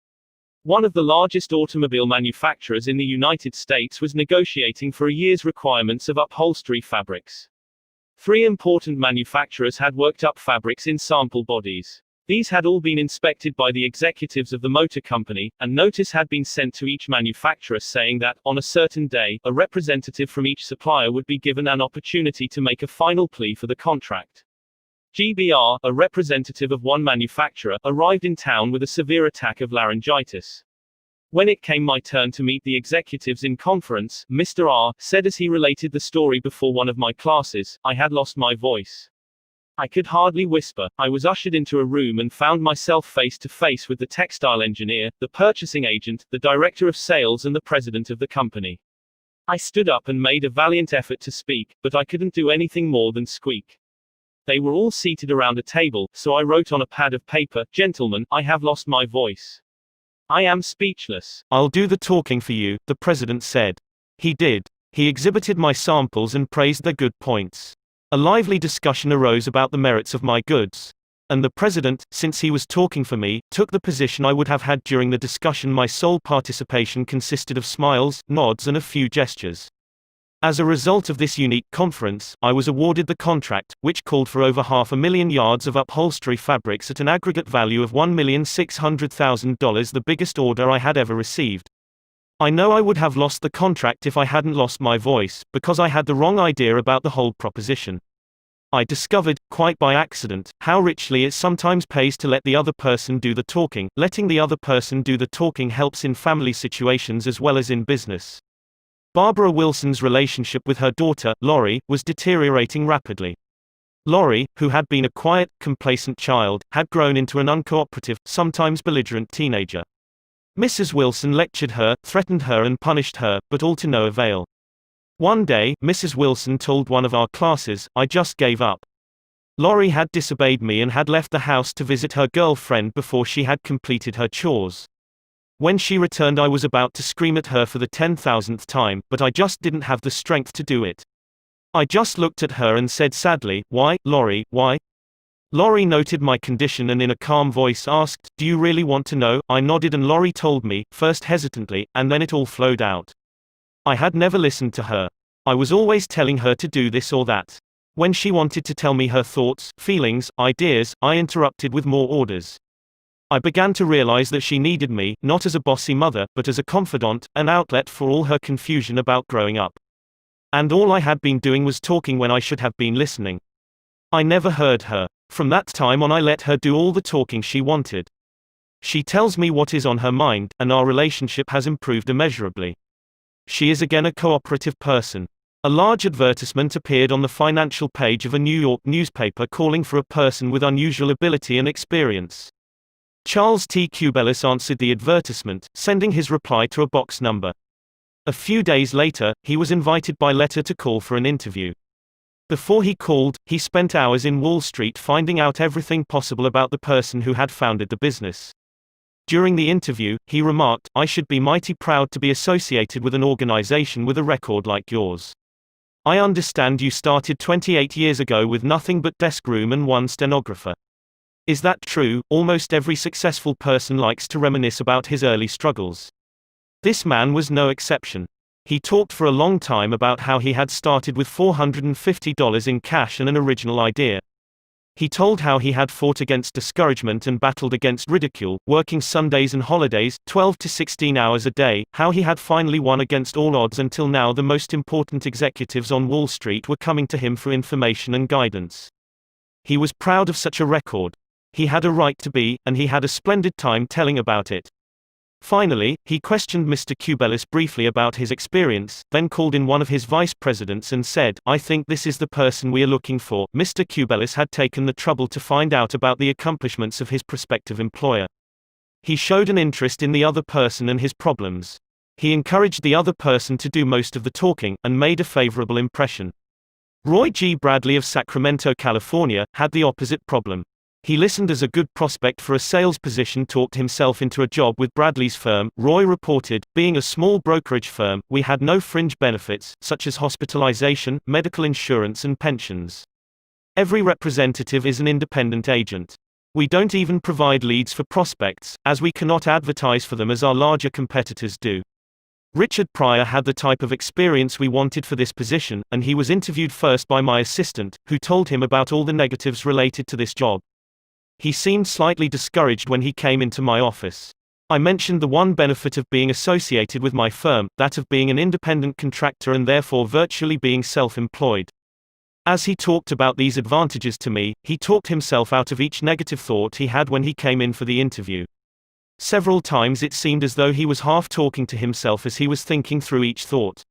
One of the largest automobile manufacturers in the United States was negotiating for a year's requirements of upholstery fabrics. 3 important manufacturers had worked up fabrics in sample bodies. These had all been inspected by the executives of the motor company, and notice had been sent to each manufacturer saying that, on a certain day, a representative from each supplier would be given an opportunity to make a final plea for the contract. GBR, a representative of one manufacturer, arrived in town with a severe attack of laryngitis. When it came my turn to meet the executives in conference, Mr. R said as he related the story before one of my classes, I had lost my voice. I could hardly whisper. I was ushered into a room and found myself face to face with the textile engineer, the purchasing agent, the director of sales, and the president of the company. I stood up and made a valiant effort to speak, but I couldn't do anything more than squeak. They were all seated around a table, so I wrote on a pad of paper, "Gentlemen, I have lost my voice. I am speechless." "I'll do the talking for you," the president said. He did. He exhibited my samples and praised their good points. A lively discussion arose about the merits of my goods. And the president, since he was talking for me, took the position I would have had during the discussion. My sole participation consisted of smiles, nods, and a few gestures. As a result of this unique conference, I was awarded the contract, which called for over 500,000 yards of upholstery fabrics at an aggregate value of $1,600,000, the biggest order I had ever received. I know I would have lost the contract if I hadn't lost my voice, because I had the wrong idea about the whole proposition. I discovered, quite by accident, how richly it sometimes pays to let the other person do the talking. Letting the other person do the talking helps in family situations as well as in business. Barbara Wilson's relationship with her daughter, Lori, was deteriorating rapidly. Lori, who had been a quiet, complacent child, had grown into an uncooperative, sometimes belligerent teenager. Mrs. Wilson lectured her, threatened her, and punished her, but all to no avail. One day, Mrs. Wilson told one of our classes, "I just gave up." Lori had disobeyed me and had left the house to visit her girlfriend before she had completed her chores. When she returned, I was about to scream at her for the 10,000th time, but I just didn't have the strength to do it. I just looked at her and said sadly, "Why, Lori, why?" Lori noted my condition and in a calm voice asked, "Do you really want to know?" I nodded and Lori told me, first hesitantly, and then it all flowed out. I had never listened to her. I was always telling her to do this or that. When she wanted to tell me her thoughts, feelings, ideas, I interrupted with more orders. I began to realize that she needed me, not as a bossy mother, but as a confidant, an outlet for all her confusion about growing up. And all I had been doing was talking when I should have been listening. I never heard her. From that time on, I let her do all the talking she wanted. She tells me what is on her mind, and our relationship has improved immeasurably. She is again a cooperative person. A large advertisement appeared on the financial page of a New York newspaper calling for a person with unusual ability and experience. Charles T. Cubelis answered the advertisement, sending his reply to a box number. A few days later, he was invited by letter to call for an interview. Before he called, he spent hours in Wall Street finding out everything possible about the person who had founded the business. During the interview, he remarked, "I should be mighty proud to be associated with an organization with a record like yours. I understand you started 28 years ago with nothing but desk room and one stenographer. Is that true?" Almost every successful person likes to reminisce about his early struggles. This man was no exception. He talked for a long time about how he had started with $450 in cash and an original idea. He told how he had fought against discouragement and battled against ridicule, working Sundays and holidays, 12 to 16 hours a day, how he had finally won against all odds until now the most important executives on Wall Street were coming to him for information and guidance. He was proud of such a record. He had a right to be, and he had a splendid time telling about it. Finally, he questioned Mr. Cubelis briefly about his experience, then called in one of his vice presidents and said, "I think this is the person we are looking for." Mr. Cubelis had taken the trouble to find out about the accomplishments of his prospective employer. He showed an interest in the other person and his problems. He encouraged the other person to do most of the talking, and made a favorable impression. Roy G. Bradley of Sacramento, California, had the opposite problem. He listened as a good prospect for a sales position talked himself into a job with Bradley's firm. Roy reported, "Being a small brokerage firm, we had no fringe benefits, such as hospitalization, medical insurance and pensions. Every representative is an independent agent. We don't even provide leads for prospects, as we cannot advertise for them as our larger competitors do." Richard Pryor had the type of experience we wanted for this position, and he was interviewed first by my assistant, who told him about all the negatives related to this job. He seemed slightly discouraged when he came into my office. I mentioned the one benefit of being associated with my firm, that of being an independent contractor and therefore virtually being self-employed. As he talked about these advantages to me, he talked himself out of each negative thought he had when he came in for the interview. Several times it seemed as though he was half talking to himself as he was thinking through each thought.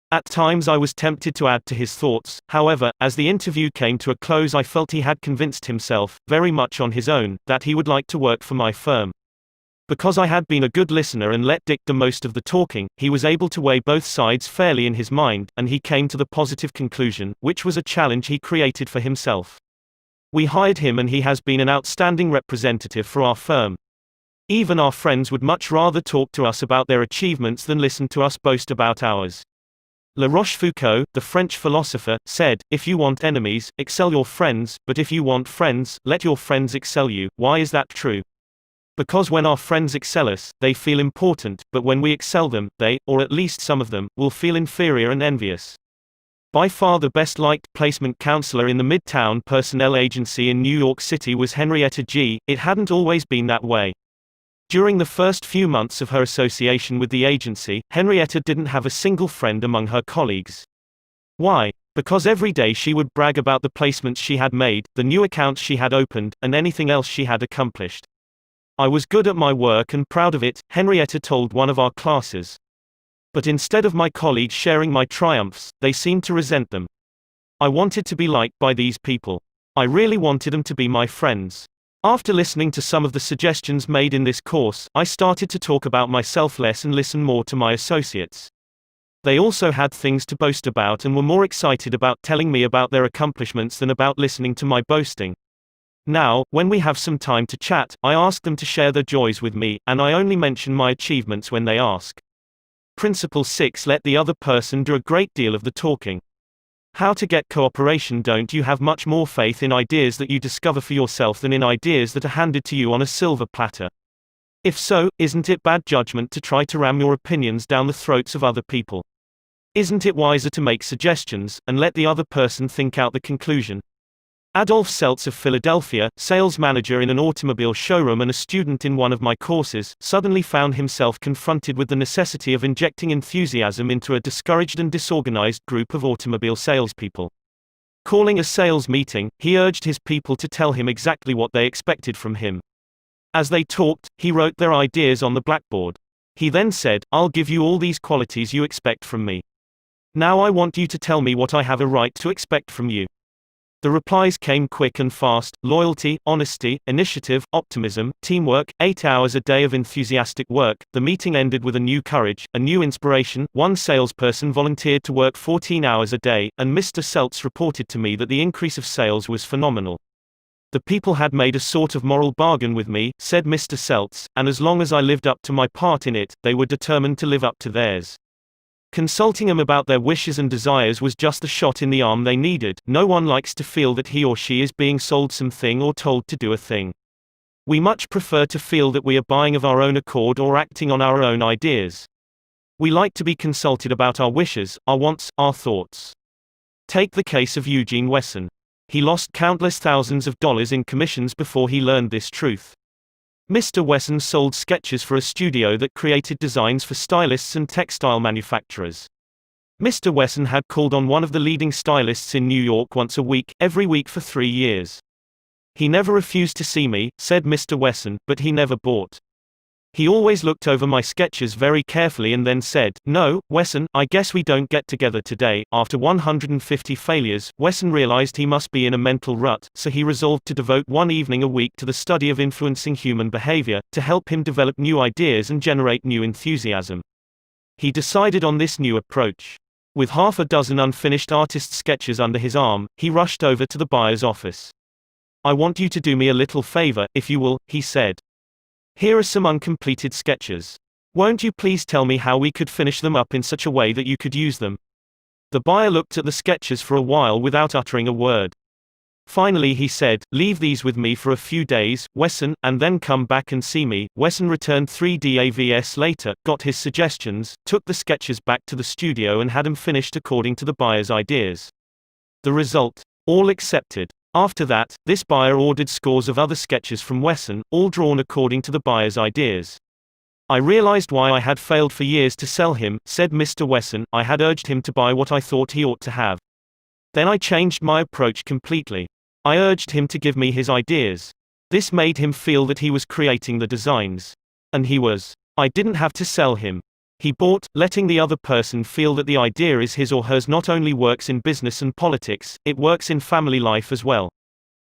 At times I was tempted to add to his thoughts, however, as the interview came to a close I felt he had convinced himself, very much on his own, that he would like to work for my firm. Because I had been a good listener and let Dick do most of the talking, he was able to weigh both sides fairly in his mind, and he came to the positive conclusion, which was a challenge he created for himself. We hired him and he has been an outstanding representative for our firm. Even our friends would much rather talk to us about their achievements than listen to us boast about ours. La Rochefoucauld, the French philosopher, said, "If you want enemies, excel your friends, but if you want friends, let your friends excel you." Why is that true? Because when our friends excel us, they feel important, but when we excel them, they, or at least some of them, will feel inferior and envious. By far the best liked placement counselor in the Midtown Personnel Agency in New York City was Henrietta G. It hadn't always been that way. During the first few months of her association with the agency, Henrietta didn't have a single friend among her colleagues. Why? Because every day she would brag about the placements she had made, the new accounts she had opened, and anything else she had accomplished. "I was good at my work and proud of it," Henrietta told one of our classes. But instead of my colleagues sharing my triumphs, they seemed to resent them. I wanted to be liked by these people. I really wanted them to be my friends. After listening to some of the suggestions made in this course, I started to talk about myself less and listen more to my associates. They also had things to boast about and were more excited about telling me about their accomplishments than about listening to my boasting. Now, when we have some time to chat, I ask them to share their joys with me, and I only mention my achievements when they ask. Principle 6: Let the other person do a great deal of the talking. How to get cooperation? Don't you have much more faith in ideas that you discover for yourself than in ideas that are handed to you on a silver platter? If so, isn't it bad judgment to try to ram your opinions down the throats of other people? Isn't it wiser to make suggestions, and let the other person think out the conclusion? Adolph Seltz of Philadelphia, sales manager in an automobile showroom and a student in one of my courses, suddenly found himself confronted with the necessity of injecting enthusiasm into a discouraged and disorganized group of automobile salespeople. Calling a sales meeting, he urged his people to tell him exactly what they expected from him. As they talked, he wrote their ideas on the blackboard. He then said, "I'll give you all these qualities you expect from me. Now I want you to tell me what I have a right to expect from you." The replies came quick and fast: loyalty, honesty, initiative, optimism, teamwork, 8 hours a day of enthusiastic work. The meeting ended with a new courage, a new inspiration. One salesperson volunteered to work 14 hours a day, and Mr. Seltz reported to me that the increase of sales was phenomenal. "The people had made a sort of moral bargain with me," said Mr. Seltz, "and as long as I lived up to my part in it, they were determined to live up to theirs. Consulting them about their wishes and desires was just the shot in the arm they needed. No one likes to feel that he or she is being sold something or told to do a thing. We much prefer to feel that we are buying of our own accord or acting on our own ideas. We like to be consulted about our wishes, our wants, our thoughts." Take the case of Eugene Wesson. He lost countless thousands of dollars in commissions before he learned this truth. Mr. Wesson sold sketches for a studio that created designs for stylists and textile manufacturers. Mr. Wesson had called on one of the leading stylists in New York once a week, every week for 3 years. "He never refused to see me," said Mr. Wesson, "but he never bought. He always looked over my sketches very carefully and then said, 'No, Wesson, I guess we don't get together today.'" After 150 failures, Wesson realized he must be in a mental rut, so he resolved to devote one evening a week to the study of influencing human behavior, to help him develop new ideas and generate new enthusiasm. He decided on this new approach. With half a dozen unfinished artist sketches under his arm, he rushed over to the buyer's office. "I want you to do me a little favor, if you will," he said. "Here are some uncompleted sketches. Won't you please tell me how we could finish them up in such a way that you could use them?" The buyer looked at the sketches for a while without uttering a word. Finally he said, "Leave these with me for a few days, Wesson, and then come back and see me." Wesson returned 3 days later, got his suggestions, took the sketches back to the studio and had them finished according to the buyer's ideas. The result? All accepted. After that, this buyer ordered scores of other sketches from Wesson, all drawn according to the buyer's ideas. "I realized why I had failed for years to sell him," said Mr. Wesson. "I had urged him to buy what I thought he ought to have. Then I changed my approach completely. I urged him to give me his ideas. This made him feel that he was creating the designs. And he was. I didn't have to sell him. He bought, letting the other person feel that the idea is his or hers not only works in business and politics, it works in family life as well.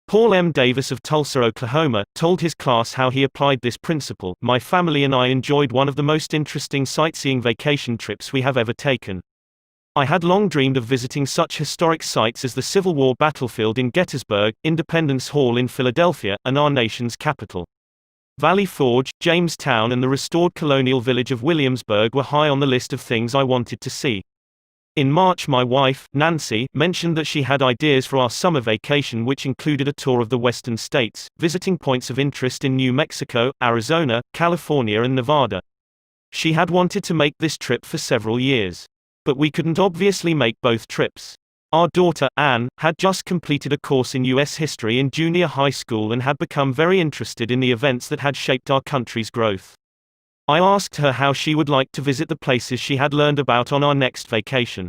Paul M. Davis of Tulsa, Oklahoma, told his class how he applied this principle. My family and I enjoyed one of the most interesting sightseeing vacation trips we have ever taken. I had long dreamed of visiting such historic sites as the Civil War battlefield in Gettysburg, Independence Hall in Philadelphia, and our nation's capital. Valley Forge, Jamestown, and the restored colonial village of Williamsburg were high on the list of things I wanted to see. In March, my wife, Nancy, mentioned that she had ideas for our summer vacation, which included a tour of the western states, visiting points of interest in New Mexico, Arizona, California, and Nevada. She had wanted to make this trip for several years. But we couldn't obviously make both trips. Our daughter, Anne, had just completed a course in U.S. history in junior high school and had become very interested in the events that had shaped our country's growth. I asked her how she would like to visit the places she had learned about on our next vacation.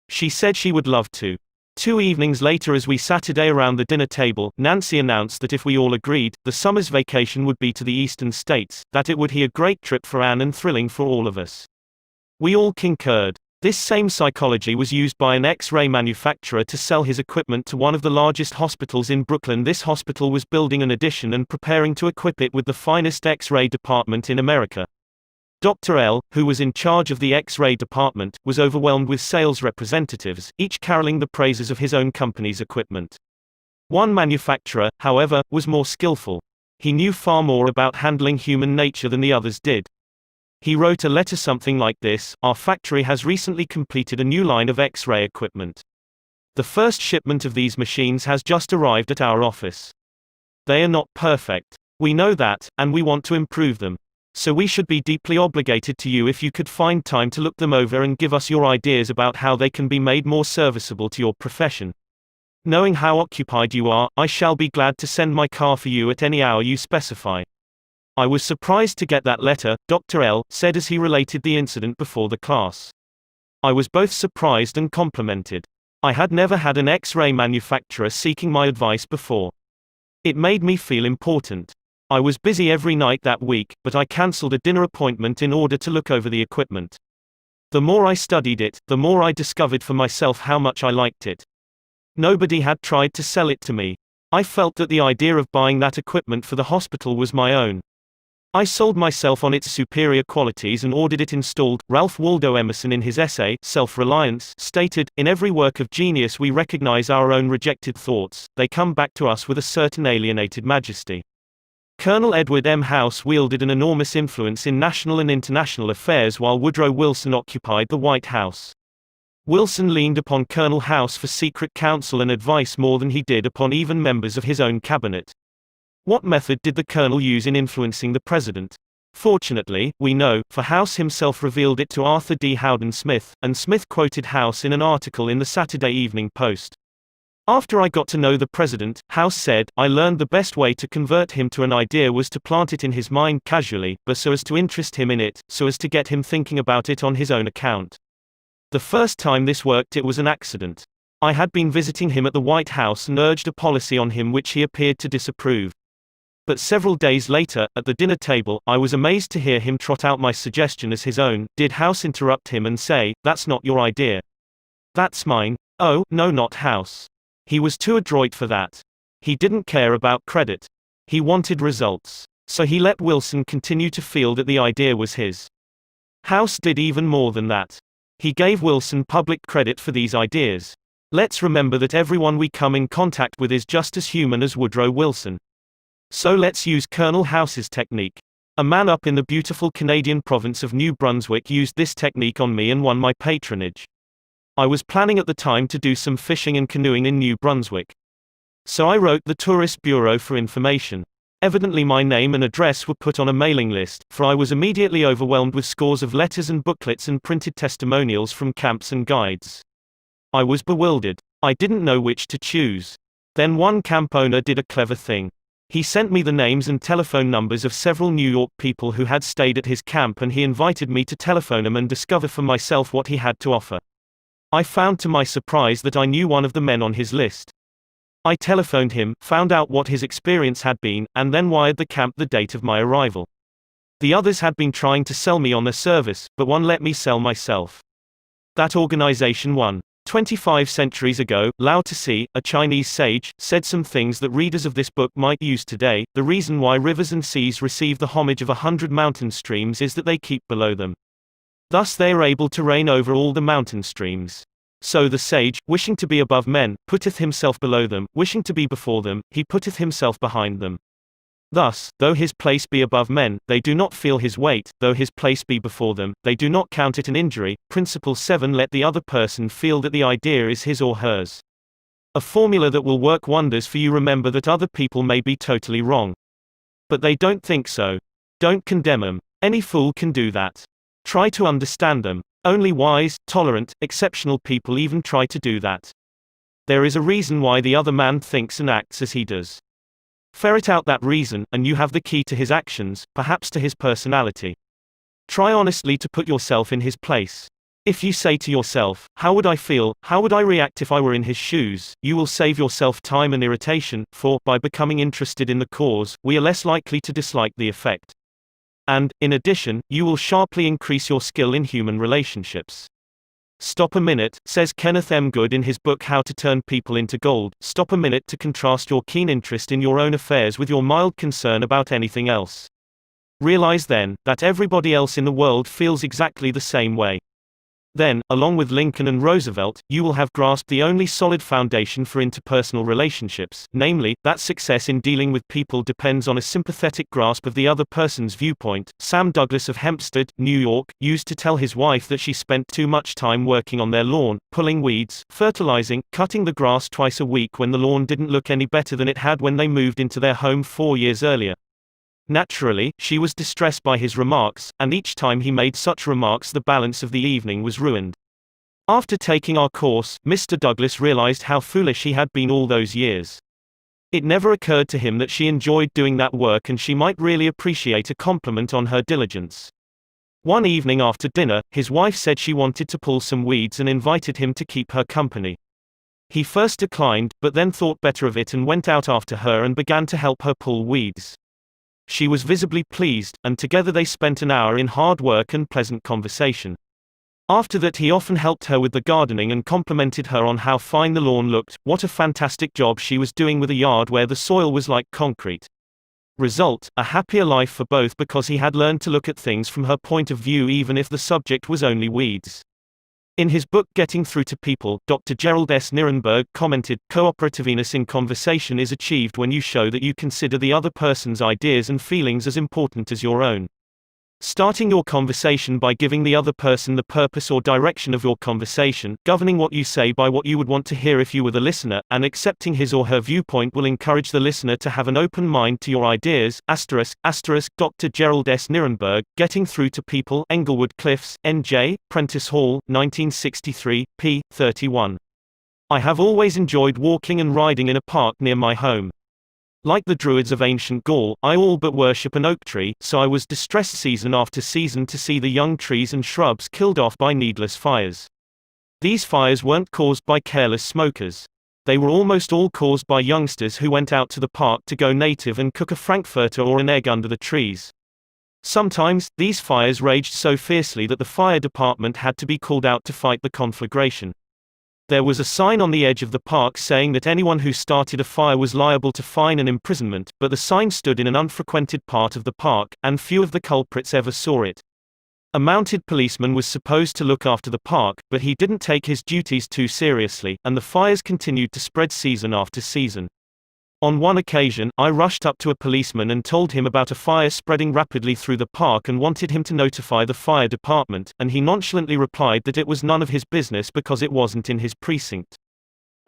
She said she would love to. 2 evenings later, as we Saturday around the dinner table, Nancy announced that if we all agreed, the summer's vacation would be to the eastern states, that it would be a great trip for Anne and thrilling for all of us. We all concurred. This same psychology was used by an X-ray manufacturer to sell his equipment to one of the largest hospitals in Brooklyn. This hospital was building an addition and preparing to equip it with the finest X-ray department in America. Dr. L, who was in charge of the X-ray department, was overwhelmed with sales representatives, each caroling the praises of his own company's equipment. One manufacturer, however, was more skillful. He knew far more about handling human nature than the others did. He wrote a letter something like this: "Our factory has recently completed a new line of X-ray equipment. The first shipment of these machines has just arrived at our office. They are not perfect. We know that, and we want to improve them. So we should be deeply obligated to you if you could find time to look them over and give us your ideas about how they can be made more serviceable to your profession. Knowing how occupied you are, I shall be glad to send my car for you at any hour you specify." I was surprised to get that letter, Dr. L said as he related the incident before the class. I was both surprised and complimented. I had never had an X-ray manufacturer seeking my advice before. It made me feel important. I was busy every night that week, but I cancelled a dinner appointment in order to look over the equipment. The more I studied it, the more I discovered for myself how much I liked it. Nobody had tried to sell it to me. I felt that the idea of buying that equipment for the hospital was my own. I sold myself on its superior qualities and ordered it installed. Ralph Waldo Emerson, in his essay, Self-Reliance, stated, "In every work of genius we recognize our own rejected thoughts, they come back to us with a certain alienated majesty." Colonel Edward M. House wielded an enormous influence in national and international affairs while Woodrow Wilson occupied the White House. Wilson leaned upon Colonel House for secret counsel and advice more than he did upon even members of his own cabinet. What method did the colonel use in influencing the president? Fortunately, we know, for House himself revealed it to Arthur D. Howden Smith, and Smith quoted House in an article in the Saturday Evening Post. "After I got to know the president," House said, "I learned the best way to convert him to an idea was to plant it in his mind casually, but so as to interest him in it, so as to get him thinking about it on his own account. The first time this worked it was an accident. I had been visiting him at the White House and urged a policy on him which he appeared to disapprove. But several days later, at the dinner table, I was amazed to hear him trot out my suggestion as his own." Did House interrupt him and say, "That's not your idea. That's mine"? Oh, no, not House. He was too adroit for that. He didn't care about credit. He wanted results. So he let Wilson continue to feel that the idea was his. House did even more than that. He gave Wilson public credit for these ideas. Let's remember that everyone we come in contact with is just as human as Woodrow Wilson. So let's use Colonel House's technique. A man up in the beautiful Canadian province of New Brunswick used this technique on me and won my patronage. I was planning at the time to do some fishing and canoeing in New Brunswick. So I wrote the Tourist Bureau for information. Evidently my name and address were put on a mailing list, for I was immediately overwhelmed with scores of letters and booklets and printed testimonials from camps and guides. I was bewildered. I didn't know which to choose. Then one camp owner did a clever thing. He sent me the names and telephone numbers of several New York people who had stayed at his camp, and he invited me to telephone them and discover for myself what he had to offer. I found to my surprise that I knew one of the men on his list. I telephoned him, found out what his experience had been, and then wired the camp the date of my arrival. The others had been trying to sell me on their service, but one let me sell myself. That organization won. 25 centuries ago, Lao Tzu, a Chinese sage, said some things that readers of this book might use today. The reason why rivers and seas receive the homage of 100 mountain streams is that they keep below them. Thus they are able to reign over all the mountain streams. So the sage, wishing to be above men, putteth himself below them, wishing to be before them, he putteth himself behind them. Thus, though his place be above men, they do not feel his weight, though his place be before them, they do not count it an injury. Principle 7. Let the other person feel that the idea is his or hers. A formula that will work wonders for you. Remember that other people may be totally wrong. But they don't think so. Don't condemn them. Any fool can do that. Try to understand them. Only wise, tolerant, exceptional people even try to do that. There is a reason why the other man thinks and acts as he does. Ferret out that reason, and you have the key to his actions, perhaps to his personality. Try honestly to put yourself in his place. If you say to yourself, "How would I feel, how would I react if I were in his shoes?" you will save yourself time and irritation, for, by becoming interested in the cause, we are less likely to dislike the effect. And, in addition, you will sharply increase your skill in human relationships. Stop a minute, says Kenneth M. Good in his book How to Turn People into Gold. Stop a minute to contrast your keen interest in your own affairs with your mild concern about anything else. Realize then, that everybody else in the world feels exactly the same way. Then, along with Lincoln and Roosevelt, you will have grasped the only solid foundation for interpersonal relationships, namely, that success in dealing with people depends on a sympathetic grasp of the other person's viewpoint. Sam Douglas of Hempstead, New York, used to tell his wife that she spent too much time working on their lawn, pulling weeds, fertilizing, cutting the grass twice a week when the lawn didn't look any better than it had when they moved into their home 4 years earlier. Naturally, she was distressed by his remarks, and each time he made such remarks the balance of the evening was ruined. After taking our course, Mr. Douglas realized how foolish he had been all those years. It never occurred to him that she enjoyed doing that work and she might really appreciate a compliment on her diligence. One evening after dinner, his wife said she wanted to pull some weeds and invited him to keep her company. He first declined, but then thought better of it and went out after her and began to help her pull weeds. She was visibly pleased, and together they spent an hour in hard work and pleasant conversation. After that he often helped her with the gardening and complimented her on how fine the lawn looked, what a fantastic job she was doing with a yard where the soil was like concrete. Result, a happier life for both because he had learned to look at things from her point of view even if the subject was only weeds. In his book Getting Through to People, Dr. Gerald S. Nirenberg commented, "Cooperativeness in conversation is achieved when you show that you consider the other person's ideas and feelings as important as your own. Starting your conversation by giving the other person the purpose or direction of your conversation, governing what you say by what you would want to hear if you were the listener, and accepting his or her viewpoint will encourage the listener to have an open mind to your ideas." Dr. Gerald S. Nirenberg, Getting Through to People, Englewood Cliffs, N.J., Prentice Hall, 1963, p. 31. I have always enjoyed walking and riding in a park near my home. Like the Druids of ancient Gaul, I all but worship an oak tree, so I was distressed season after season to see the young trees and shrubs killed off by needless fires. These fires weren't caused by careless smokers. They were almost all caused by youngsters who went out to the park to go native and cook a frankfurter or an egg under the trees. Sometimes, these fires raged so fiercely that the fire department had to be called out to fight the conflagration. There was a sign on the edge of the park saying that anyone who started a fire was liable to fine and imprisonment, but the sign stood in an unfrequented part of the park, and few of the culprits ever saw it. A mounted policeman was supposed to look after the park, but he didn't take his duties too seriously, and the fires continued to spread season after season. On one occasion, I rushed up to a policeman and told him about a fire spreading rapidly through the park and wanted him to notify the fire department, and he nonchalantly replied that it was none of his business because it wasn't in his precinct.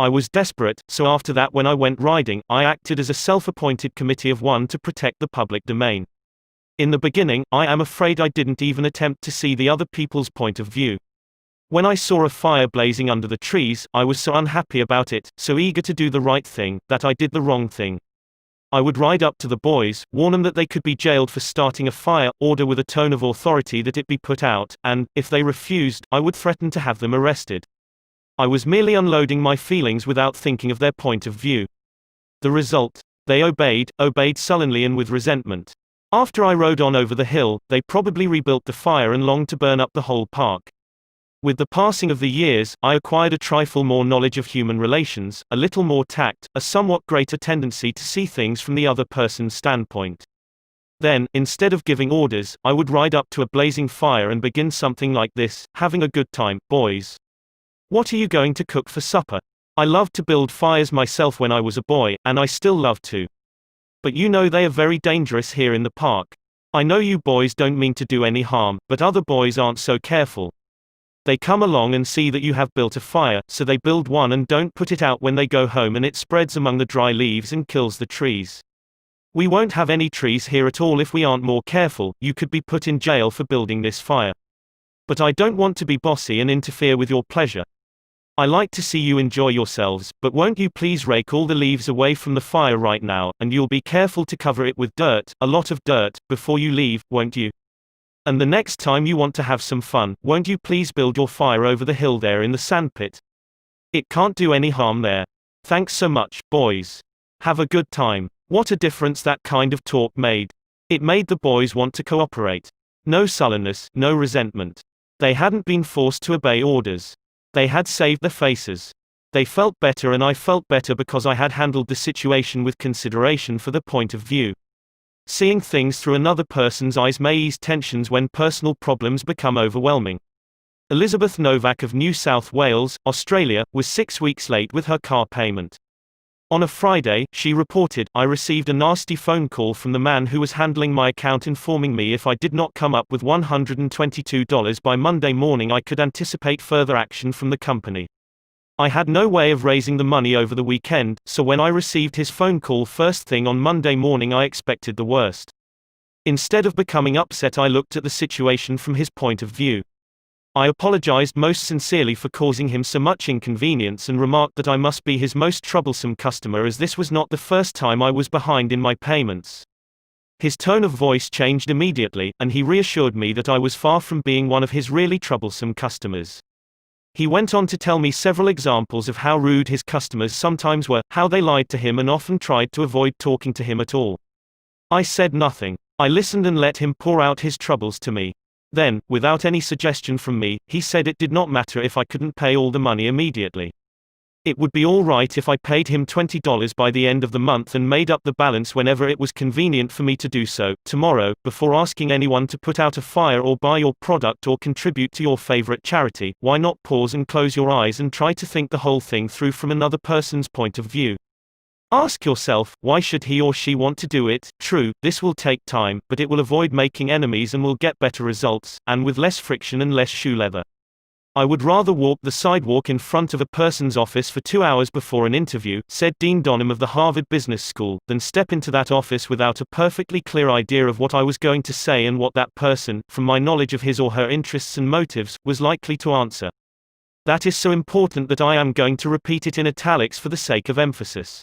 I was desperate, so after that when I went riding, I acted as a self-appointed committee of one to protect the public domain. In the beginning, I am afraid I didn't even attempt to see the other people's point of view. When I saw a fire blazing under the trees, I was so unhappy about it, so eager to do the right thing, that I did the wrong thing. I would ride up to the boys, warn them that they could be jailed for starting a fire, order with a tone of authority that it be put out, and, if they refused, I would threaten to have them arrested. I was merely unloading my feelings without thinking of their point of view. The result? They obeyed sullenly and with resentment. After I rode on over the hill, they probably rebuilt the fire and longed to burn up the whole park. With the passing of the years, I acquired a trifle more knowledge of human relations, a little more tact, a somewhat greater tendency to see things from the other person's standpoint. Then, instead of giving orders, I would ride up to a blazing fire and begin something like this: "Having a good time, boys? What are you going to cook for supper? I loved to build fires myself when I was a boy, and I still love to. But you know they are very dangerous here in the park. I know you boys don't mean to do any harm, but other boys aren't so careful. They come along and see that you have built a fire, so they build one and don't put it out when they go home, and it spreads among the dry leaves and kills the trees. We won't have any trees here at all if we aren't more careful. You could be put in jail for building this fire. But I don't want to be bossy and interfere with your pleasure. I like to see you enjoy yourselves, but won't you please rake all the leaves away from the fire right now, and you'll be careful to cover it with dirt, a lot of dirt, before you leave, won't you? And the next time you want to have some fun, won't you please build your fire over the hill there in the sandpit? It can't do any harm there. Thanks so much, boys. Have a good time." What a difference that kind of talk made. It made the boys want to cooperate. No sullenness, no resentment. They hadn't been forced to obey orders. They had saved their faces. They felt better, and I felt better because I had handled the situation with consideration for their point of view. Seeing things through another person's eyes may ease tensions when personal problems become overwhelming. Elizabeth Novak of New South Wales, Australia, was 6 weeks late with her car payment. On a Friday, she reported, "I received a nasty phone call from the man who was handling my account informing me if I did not come up with $122 by Monday morning I could anticipate further action from the company. I had no way of raising the money over the weekend, so when I received his phone call first thing on Monday morning I expected the worst. Instead of becoming upset, I looked at the situation from his point of view. I apologized most sincerely for causing him so much inconvenience and remarked that I must be his most troublesome customer, as this was not the first time I was behind in my payments. His tone of voice changed immediately, and he reassured me that I was far from being one of his really troublesome customers. He went on to tell me several examples of how rude his customers sometimes were, how they lied to him and often tried to avoid talking to him at all. I said nothing. I listened and let him pour out his troubles to me. Then, without any suggestion from me, he said it did not matter if I couldn't pay all the money immediately. It would be all right if I paid him $20 by the end of the month and made up the balance whenever it was convenient for me to do so, tomorrow, before asking anyone to put out a fire or buy your product or contribute to your favorite charity. Why not pause and close your eyes and try to think the whole thing through from another person's point of view? Ask yourself, why should he or she want to do it? True, this will take time, but it will avoid making enemies and will get better results, and with less friction and less shoe leather. I would rather walk the sidewalk in front of a person's office for 2 hours before an interview, said Dean Donham of the Harvard Business School, than step into that office without a perfectly clear idea of what I was going to say and what that person, from my knowledge of his or her interests and motives, was likely to answer. That is so important that I am going to repeat it in italics for the sake of emphasis.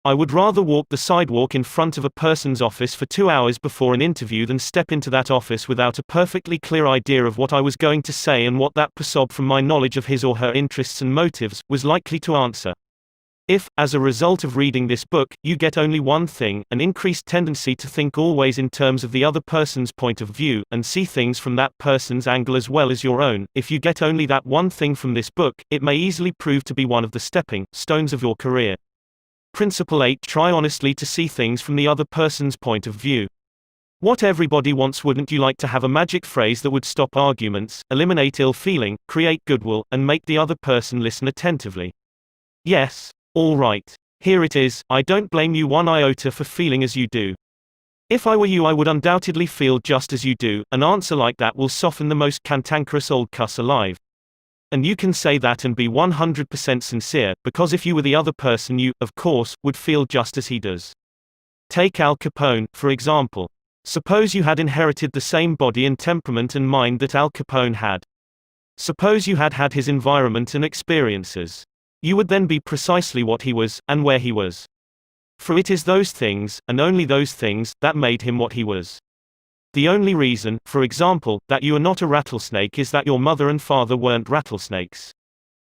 I would rather walk the sidewalk in front of a person's office for 2 hours before an interview than step into that office without a perfectly clear idea of what I was going to say and what that person, from my knowledge of his or her interests and motives, was likely to answer. If, as a result of reading this book, you get only one thing, an increased tendency to think always in terms of the other person's point of view, and see things from that person's angle as well as your own, if you get only that one thing from this book, it may easily prove to be one of the stepping stones of your career. Principle 8. Try honestly to see things from the other person's point of view. What everybody wants. Wouldn't you like to have a magic phrase that would stop arguments, eliminate ill feeling, create goodwill, and make the other person listen attentively? Yes? All right. Here it is. I don't blame you one iota for feeling as you do. If I were you, I would undoubtedly feel just as you do. An answer like that will soften the most cantankerous old cuss alive. And you can say that and be 100% sincere, because if you were the other person, you, of course, would feel just as he does. Take Al Capone, for example. Suppose you had inherited the same body and temperament and mind that Al Capone had. Suppose you had had his environment and experiences. You would then be precisely what he was, and where he was. For it is those things, and only those things, that made him what he was. The only reason, for example, that you are not a rattlesnake is that your mother and father weren't rattlesnakes.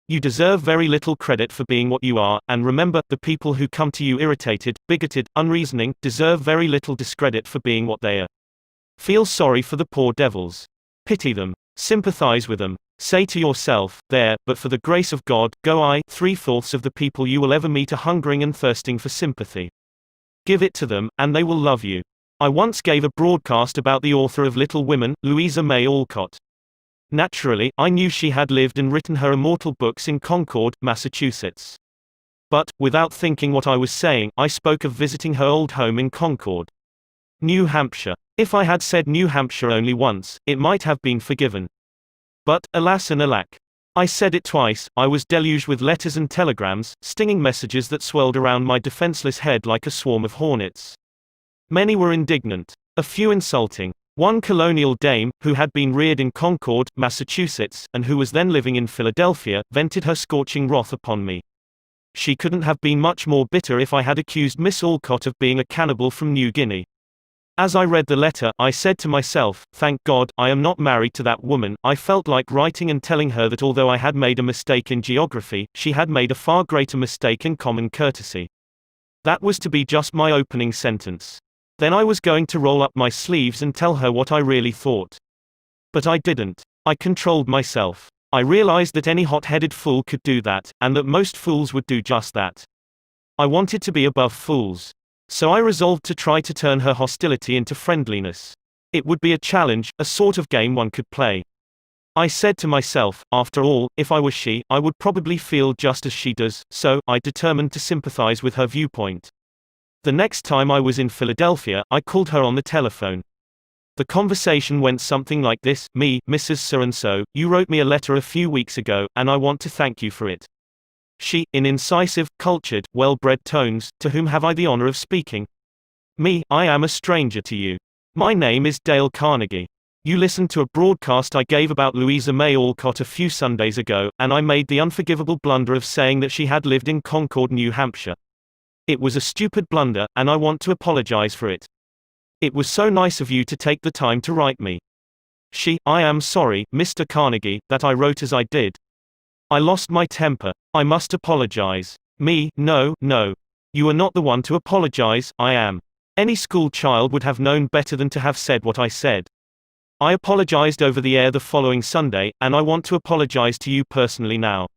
You deserve very little credit for being what you are, and remember, the people who come to you irritated, bigoted, unreasoning, deserve very little discredit for being what they are. Feel sorry for the poor devils. Pity them. Sympathize with them. Say to yourself, there, but for the grace of God, go I. 3/4 of the people you will ever meet are hungering and thirsting for sympathy. Give it to them, and they will love you. I once gave a broadcast about the author of Little Women, Louisa May Alcott. Naturally, I knew she had lived and written her immortal books in Concord, Massachusetts. But, without thinking what I was saying, I spoke of visiting her old home in Concord, New Hampshire. If I had said New Hampshire only once, it might have been forgiven. But, alas and alack. I said it twice. I was deluged with letters and telegrams, stinging messages that swirled around my defenseless head like a swarm of hornets. Many were indignant, a few insulting. One colonial dame, who had been reared in Concord, Massachusetts, and who was then living in Philadelphia, vented her scorching wrath upon me. She couldn't have been much more bitter if I had accused Miss Alcott of being a cannibal from New Guinea. As I read the letter, I said to myself, thank God, I am not married to that woman. I felt like writing and telling her that although I had made a mistake in geography, she had made a far greater mistake in common courtesy. That was to be just my opening sentence. Then I was going to roll up my sleeves and tell her what I really thought. But I didn't. I controlled myself. I realized that any hot-headed fool could do that, and that most fools would do just that. I wanted to be above fools. So I resolved to try to turn her hostility into friendliness. It would be a challenge, a sort of game one could play. I said to myself, after all, if I were she, I would probably feel just as she does, so I determined to sympathize with her viewpoint. The next time I was in Philadelphia, I called her on the telephone. The conversation went something like this: me, Mrs. So-and-so, you wrote me a letter a few weeks ago, and I want to thank you for it. She, in incisive, cultured, well-bred tones, to whom have I the honor of speaking? Me, I am a stranger to you. My name is Dale Carnegie. You listened to a broadcast I gave about Louisa May Alcott a few Sundays ago, and I made the unforgivable blunder of saying that she had lived in Concord, New Hampshire. It was a stupid blunder, and I want to apologize for it. It was so nice of you to take the time to write me. She, I am sorry, Mr. Carnegie, that I wrote as I did. I lost my temper. I must apologize. Me, no. You are not the one to apologize, I am. Any school child would have known better than to have said what I said. I apologized over the air the following Sunday, and I want to apologize to you personally now.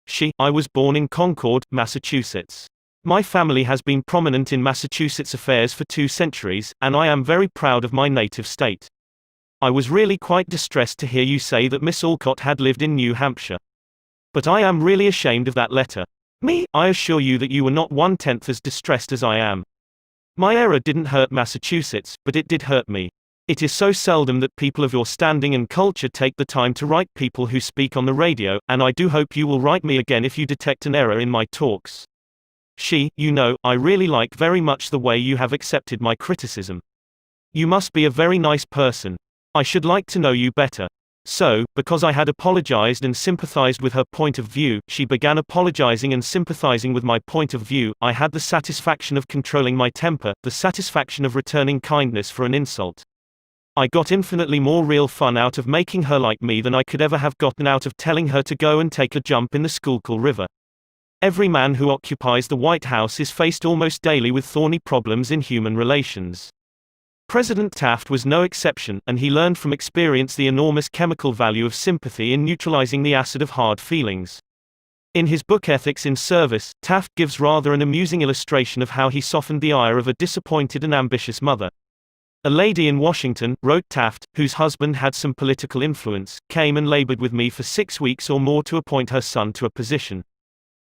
She, I was born in Concord, Massachusetts. My family has been prominent in Massachusetts affairs for 2 centuries, and I am very proud of my native state. I was really quite distressed to hear you say that Miss Alcott had lived in New Hampshire. But I am really ashamed of that letter. Me, I assure you that you were not 1/10 as distressed as I am. My error didn't hurt Massachusetts, but it did hurt me. It is so seldom that people of your standing and culture take the time to write people who speak on the radio, and I do hope you will write me again if you detect an error in my talks. She, you know, I really like very much the way you have accepted my criticism. You must be a very nice person. I should like to know you better. So, because I had apologized and sympathized with her point of view, she began apologizing and sympathizing with my point of view. I had the satisfaction of controlling my temper, the satisfaction of returning kindness for an insult. I got infinitely more real fun out of making her like me than I could ever have gotten out of telling her to go and take a jump in the Schuylkill River. Every man who occupies the White House is faced almost daily with thorny problems in human relations. President Taft was no exception, and he learned from experience the enormous chemical value of sympathy in neutralizing the acid of hard feelings. In his book Ethics in Service, Taft gives rather an amusing illustration of how he softened the ire of a disappointed and ambitious mother. A lady in Washington, wrote Taft, whose husband had some political influence, came and labored with me for 6 weeks or more to appoint her son to a position.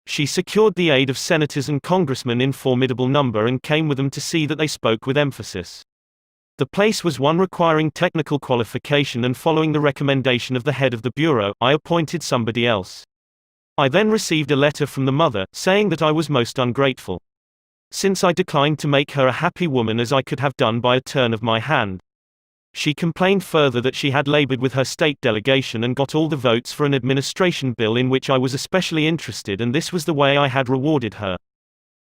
She secured the aid of senators and congressmen in formidable number and came with them to see that they spoke with emphasis. The place was one requiring technical qualification, and following the recommendation of the head of the bureau, I appointed somebody else. I then received a letter from the mother, saying that I was most ungrateful. Since I declined to make her a happy woman as I could have done by a turn of my hand. She complained further that she had labored with her state delegation and got all the votes for an administration bill in which I was especially interested, and this was the way I had rewarded her.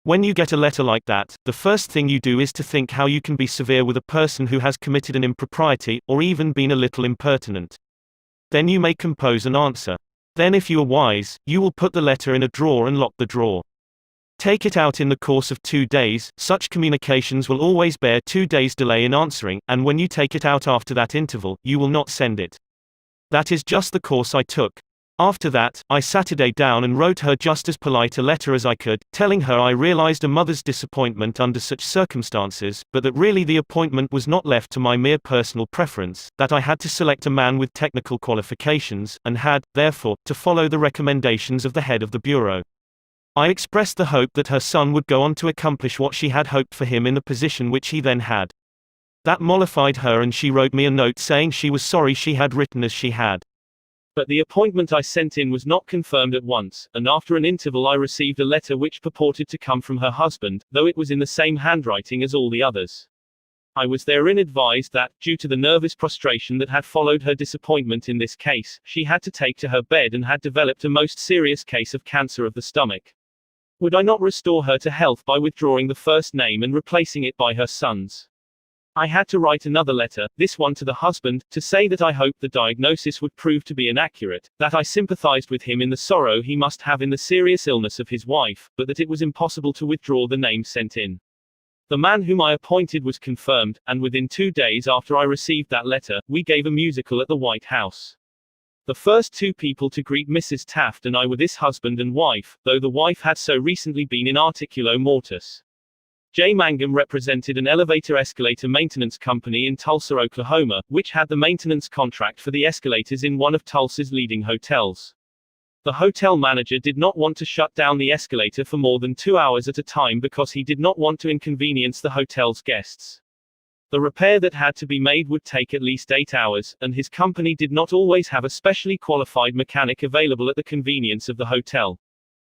When you get a letter like that, the first thing you do is to think how you can be severe with a person who has committed an impropriety, or even been a little impertinent. Then you may compose an answer. Then if you are wise, you will put the letter in a drawer and lock the drawer. Take it out in the course of 2 days, such communications will always bear 2 days delay in answering, and when you take it out after that interval, you will not send it. That is just the course I took. After that, I sat down and wrote her just as polite a letter as I could, telling her I realized a mother's disappointment under such circumstances, but that really the appointment was not left to my mere personal preference, that I had to select a man with technical qualifications, and had, therefore, to follow the recommendations of the head of the bureau. I expressed the hope that her son would go on to accomplish what she had hoped for him in the position which he then had. That mollified her, and she wrote me a note saying she was sorry she had written as she had. But the appointment I sent in was not confirmed at once, and after an interval I received a letter which purported to come from her husband, though it was in the same handwriting as all the others. I was therein advised that, due to the nervous prostration that had followed her disappointment in this case, she had to take to her bed and had developed a most serious case of cancer of the stomach. Would I not restore her to health by withdrawing the first name and replacing it by her son's? I had to write another letter, this one to the husband, to say that I hoped the diagnosis would prove to be inaccurate, that I sympathized with him in the sorrow he must have in the serious illness of his wife, but that it was impossible to withdraw the name sent in. The man whom I appointed was confirmed, and within 2 days after I received that letter, we gave a musical at the White House. The first 2 people to greet Mrs. Taft and I were this husband and wife, though the wife had so recently been in articulo mortis. J. Mangum represented an elevator-escalator maintenance company in Tulsa, Oklahoma, which had the maintenance contract for the escalators in one of Tulsa's leading hotels. The hotel manager did not want to shut down the escalator for more than 2 hours at a time because he did not want to inconvenience the hotel's guests. The repair that had to be made would take at least 8 hours, and his company did not always have a specially qualified mechanic available at the convenience of the hotel.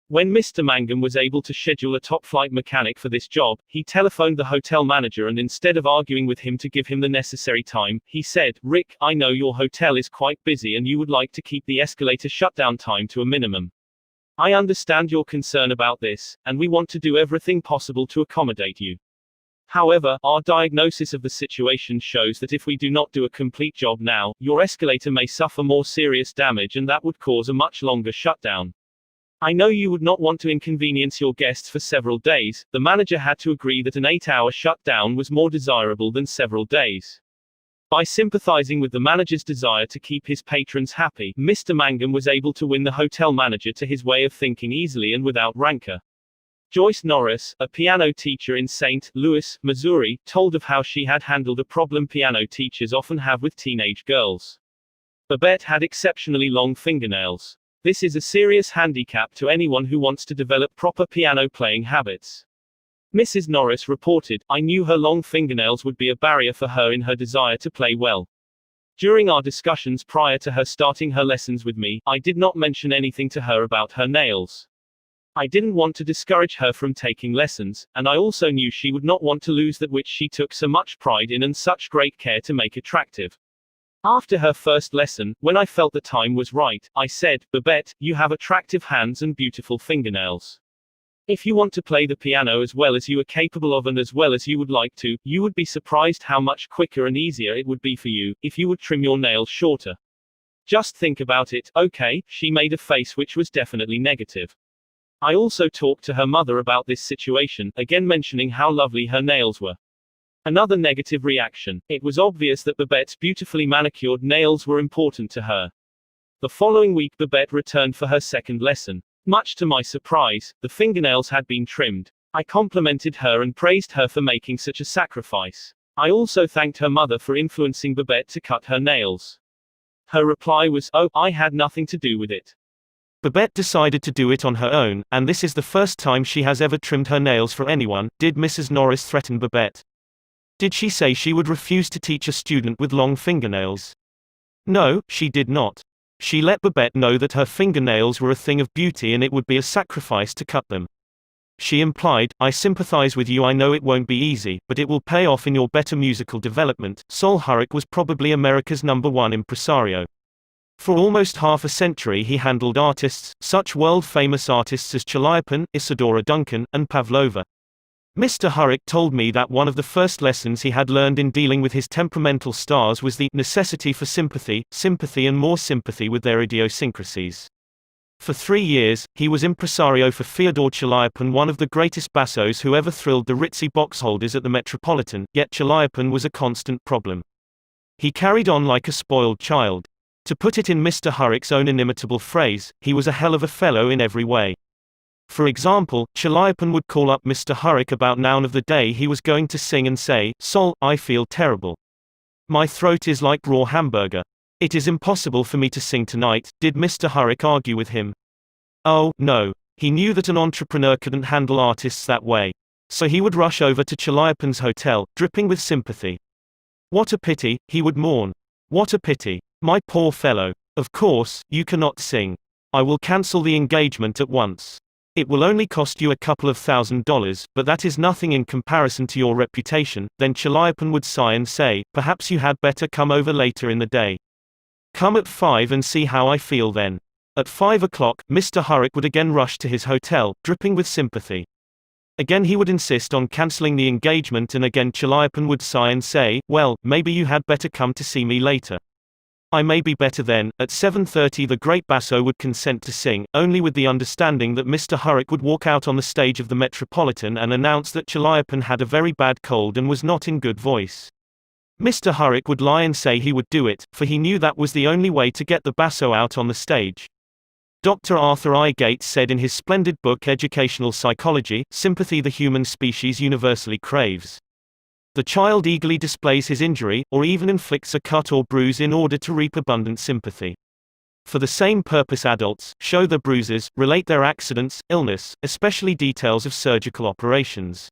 When Mr. Mangum was able to schedule a top-flight mechanic for this job, he telephoned the hotel manager and instead of arguing with him to give him the necessary time, he said, "Rick, I know your hotel is quite busy and you would like to keep the escalator shutdown time to a minimum. I understand your concern about this, and we want to do everything possible to accommodate you. However, our diagnosis of the situation shows that if we do not do a complete job now, your escalator may suffer more serious damage and that would cause a much longer shutdown. I know you would not want to inconvenience your guests for several days." The manager had to agree that an 8-hour shutdown was more desirable than several days. By sympathizing with the manager's desire to keep his patrons happy, Mr. Mangum was able to win the hotel manager to his way of thinking easily and without rancor. Joyce Norris, a piano teacher in St. Louis, Missouri, told of how she had handled a problem piano teachers often have with teenage girls. Babette had exceptionally long fingernails. This is a serious handicap to anyone who wants to develop proper piano playing habits. Mrs. Norris reported, "I knew her long fingernails would be a barrier for her in her desire to play well. During our discussions prior to her starting her lessons with me, I did not mention anything to her about her nails. I didn't want to discourage her from taking lessons, and I also knew she would not want to lose that which she took so much pride in and such great care to make attractive. After her first lesson, when I felt the time was right, I said, 'Babette, you have attractive hands and beautiful fingernails. If you want to play the piano as well as you are capable of and as well as you would like to, you would be surprised how much quicker and easier it would be for you, if you would trim your nails shorter. Just think about it, okay?'" She made a face which was definitely negative. I also talked to her mother about this situation, again mentioning how lovely her nails were. Another negative reaction. It was obvious that Babette's beautifully manicured nails were important to her. The following week Babette returned for her second lesson. Much to my surprise, the fingernails had been trimmed. I complimented her and praised her for making such a sacrifice. I also thanked her mother for influencing Babette to cut her nails. Her reply was, "Oh, I had nothing to do with it." Babette decided to do it on her own, and this is the first time she has ever trimmed her nails for anyone. Did Mrs. Norris threaten Babette? Did she say she would refuse to teach a student with long fingernails? No, she did not. She let Babette know that her fingernails were a thing of beauty and it would be a sacrifice to cut them. She implied, "I sympathize with you. I know it won't be easy, but it will pay off in your better musical development." Sol Hurrick was probably America's #1 impresario. For almost half a century he handled artists, such world-famous artists as Chaliapin, Isadora Duncan, and Pavlova. Mr. Hurrick told me that one of the first lessons he had learned in dealing with his temperamental stars was the necessity for sympathy and more sympathy with their idiosyncrasies. For 3 years, he was impresario for Fyodor Chaliapin, one of the greatest bassos who ever thrilled the ritzy boxholders at the Metropolitan, yet Chaliapin was a constant problem. He carried on like a spoiled child. To put it in Mr. Hurrick's own inimitable phrase, he was a hell of a fellow in every way. For example, Chaliapin would call up Mr. Hurrick about noon of the day he was going to sing and say, "Sol, I feel terrible. My throat is like raw hamburger. It is impossible for me to sing tonight." Did Mr. Hurrick argue with him? Oh, no. He knew that an entrepreneur couldn't handle artists that way. So he would rush over to Chaliapin's hotel, dripping with sympathy. "What a pity," he would mourn. "What a pity. My poor fellow. Of course, you cannot sing. I will cancel the engagement at once. It will only cost you a couple of $1,000s, but that is nothing in comparison to your reputation." Then Chaliapin would sigh and say, "Perhaps you had better come over later in the day. Come at 5 and see how I feel then." At 5 o'clock, Mr. Hurrick would again rush to his hotel, dripping with sympathy. Again he would insist on cancelling the engagement, and again Chaliapin would sigh and say, "Well, maybe you had better come to see me later. I may be better then." At 7:30 the great basso would consent to sing, only with the understanding that Mr. Hurrick would walk out on the stage of the Metropolitan and announce that Chaliapin had a very bad cold and was not in good voice. Mr. Hurrick would lie and say he would do it, for he knew that was the only way to get the basso out on the stage. Dr. Arthur I. Gates said in his splendid book Educational Psychology, "Sympathy the human species universally craves. The child eagerly displays his injury, or even inflicts a cut or bruise in order to reap abundant sympathy. For the same purpose adults show their bruises, relate their accidents, illness, especially details of surgical operations.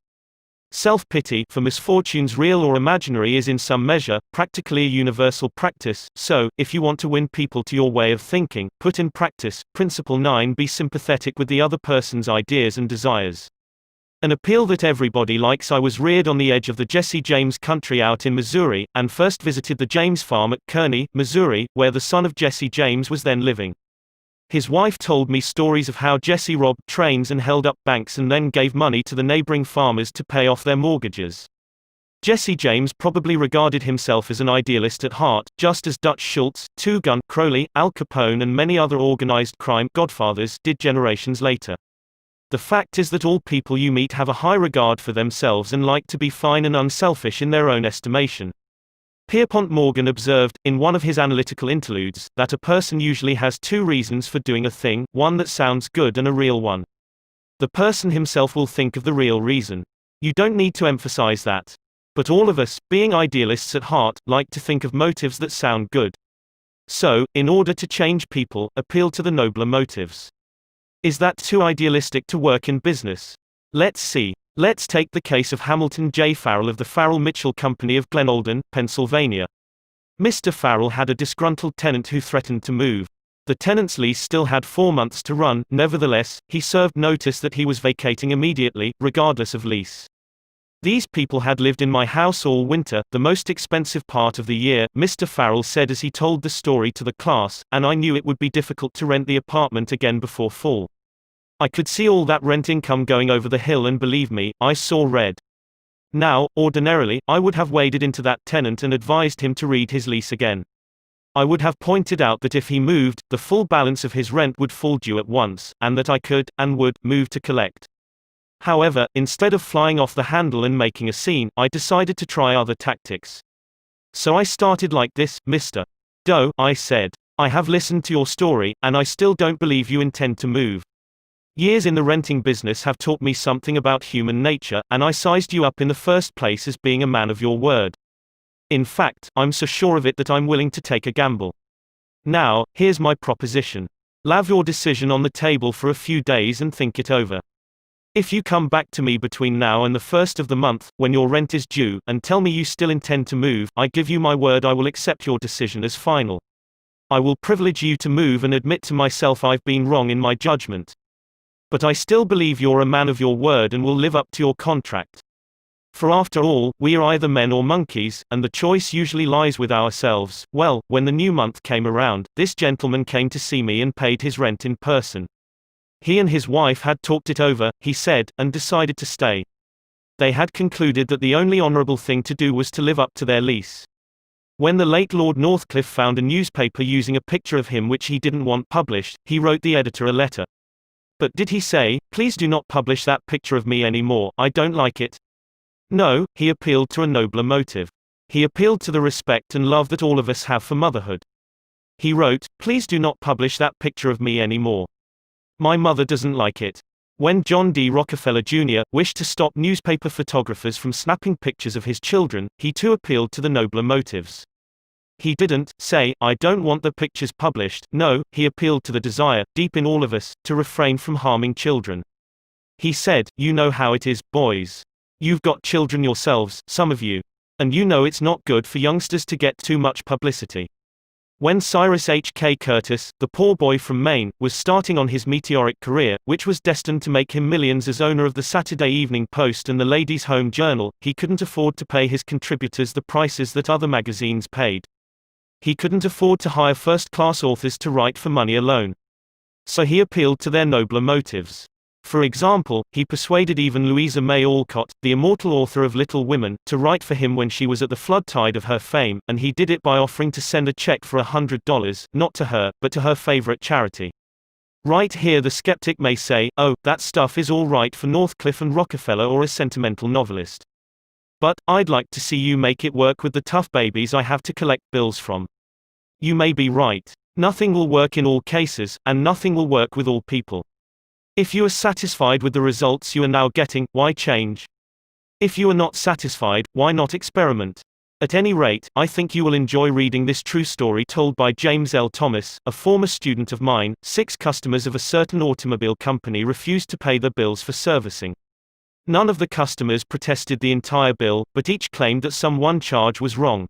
Self-pity, for misfortunes real or imaginary, is in some measure, practically a universal practice. So, if you want to win people to your way of thinking, put in practice, Principle 9: be sympathetic with the other person's ideas and desires. An appeal that everybody likes. I was reared on the edge of the Jesse James country out in Missouri, and first visited the James farm at Carnegie, Missouri, where the son of Jesse James was then living. His wife told me stories of how Jesse robbed trains and held up banks and then gave money to the neighboring farmers to pay off their mortgages. Jesse James probably regarded himself as an idealist at heart, just as Dutch Schultz, Two Gun, Crowley, Al Capone and many other organized crime godfathers did generations later. The fact is that all people you meet have a high regard for themselves and like to be fine and unselfish in their own estimation. Pierpont Morgan observed, in one of his analytical interludes, that a person usually has two reasons for doing a thing, one that sounds good and a real one. The person himself will think of the real reason. You don't need to emphasize that. But all of us, being idealists at heart, like to think of motives that sound good. So, in order to change people, appeal to the nobler motives. Is that too idealistic to work in business? Let's see. Let's take the case of Hamilton J. Farrell of the Farrell-Mitchell Company of Glenolden, Pennsylvania. Mr. Farrell had a disgruntled tenant who threatened to move. The tenant's lease still had 4 months to run, nevertheless, he served notice that he was vacating immediately, regardless of lease. "These people had lived in my house all winter, the most expensive part of the year," Mr. Farrell said as he told the story to the class, "and I knew it would be difficult to rent the apartment again before fall. I could see all that rent income going over the hill, and believe me, I saw red. Now, ordinarily, I would have waded into that tenant and advised him to read his lease again. I would have pointed out that if he moved, the full balance of his rent would fall due at once, and that I could, and would, move to collect. However, instead of flying off the handle and making a scene, I decided to try other tactics. So I started like this, Mr. Doe, I said. I have listened to your story, and I still don't believe you intend to move. Years in the renting business have taught me something about human nature, and I sized you up in the first place as being a man of your word. In fact, I'm so sure of it that I'm willing to take a gamble. Now, here's my proposition. Leave your decision on the table for a few days and think it over. If you come back to me between now and the 1st of the month, when your rent is due, and tell me you still intend to move, I give you my word I will accept your decision as final. I will privilege you to move and admit to myself I've been wrong in my judgment. But I still believe you're a man of your word and will live up to your contract. For after all, we are either men or monkeys, and the choice usually lies with ourselves." Well, when the new month came around, this gentleman came to see me and paid his rent in person. He and his wife had talked it over, he said, and decided to stay. They had concluded that the only honorable thing to do was to live up to their lease. When the late Lord Northcliffe found a newspaper using a picture of him which he didn't want published, he wrote the editor a letter. But did he say, "Please do not publish that picture of me anymore, I don't like it"? No, he appealed to a nobler motive. He appealed to the respect and love that all of us have for motherhood. He wrote, "Please do not publish that picture of me anymore. My mother doesn't like it." When John D. Rockefeller Jr. wished to stop newspaper photographers from snapping pictures of his children, he too appealed to the nobler motives. He didn't say, "I don't want the pictures published." No, he appealed to the desire, deep in all of us, to refrain from harming children. He said, "You know how it is, boys. You've got children yourselves, some of you. And you know it's not good for youngsters to get too much publicity." When Cyrus H. K. Curtis, the poor boy from Maine, was starting on his meteoric career, which was destined to make him millions as owner of the Saturday Evening Post and the Ladies' Home Journal, he couldn't afford to pay his contributors the prices that other magazines paid. He couldn't afford to hire first-class authors to write for money alone. So he appealed to their nobler motives. For example, he persuaded even Louisa May Alcott, the immortal author of Little Women, to write for him when she was at the flood tide of her fame, and he did it by offering to send a check for $100, not to her, but to her favorite charity. Right here the skeptic may say, "Oh, that stuff is all right for Northcliffe and Rockefeller or a sentimental novelist. But, I'd like to see you make it work with the tough babies I have to collect bills from." You may be right. Nothing will work in all cases, and nothing will work with all people. If you are satisfied with the results you are now getting, why change? If you are not satisfied, why not experiment? At any rate, I think you will enjoy reading this true story told by James L. Thomas, a former student of mine. 6 customers of a certain automobile company refused to pay their bills for servicing. None of the customers protested the entire bill, but each claimed that some one charge was wrong.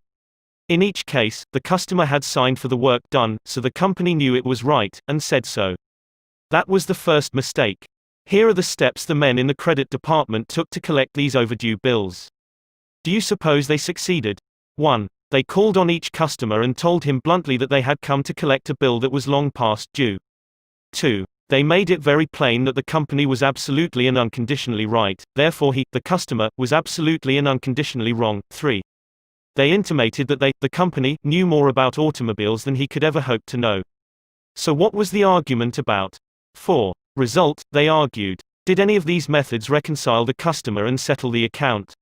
In each case, the customer had signed for the work done, so the company knew it was right, and said so. That was the first mistake. Here are the steps the men in the credit department took to collect these overdue bills. Do you suppose they succeeded? 1. They called on each customer and told him bluntly that they had come to collect a bill that was long past due. 2. They made it very plain that the company was absolutely and unconditionally right, therefore he, the customer, was absolutely and unconditionally wrong. 3. They intimated that they, the company, knew more about automobiles than he could ever hope to know. So what was the argument about? 4. Result, they argued. Did any of these methods reconcile the customer and settle the account?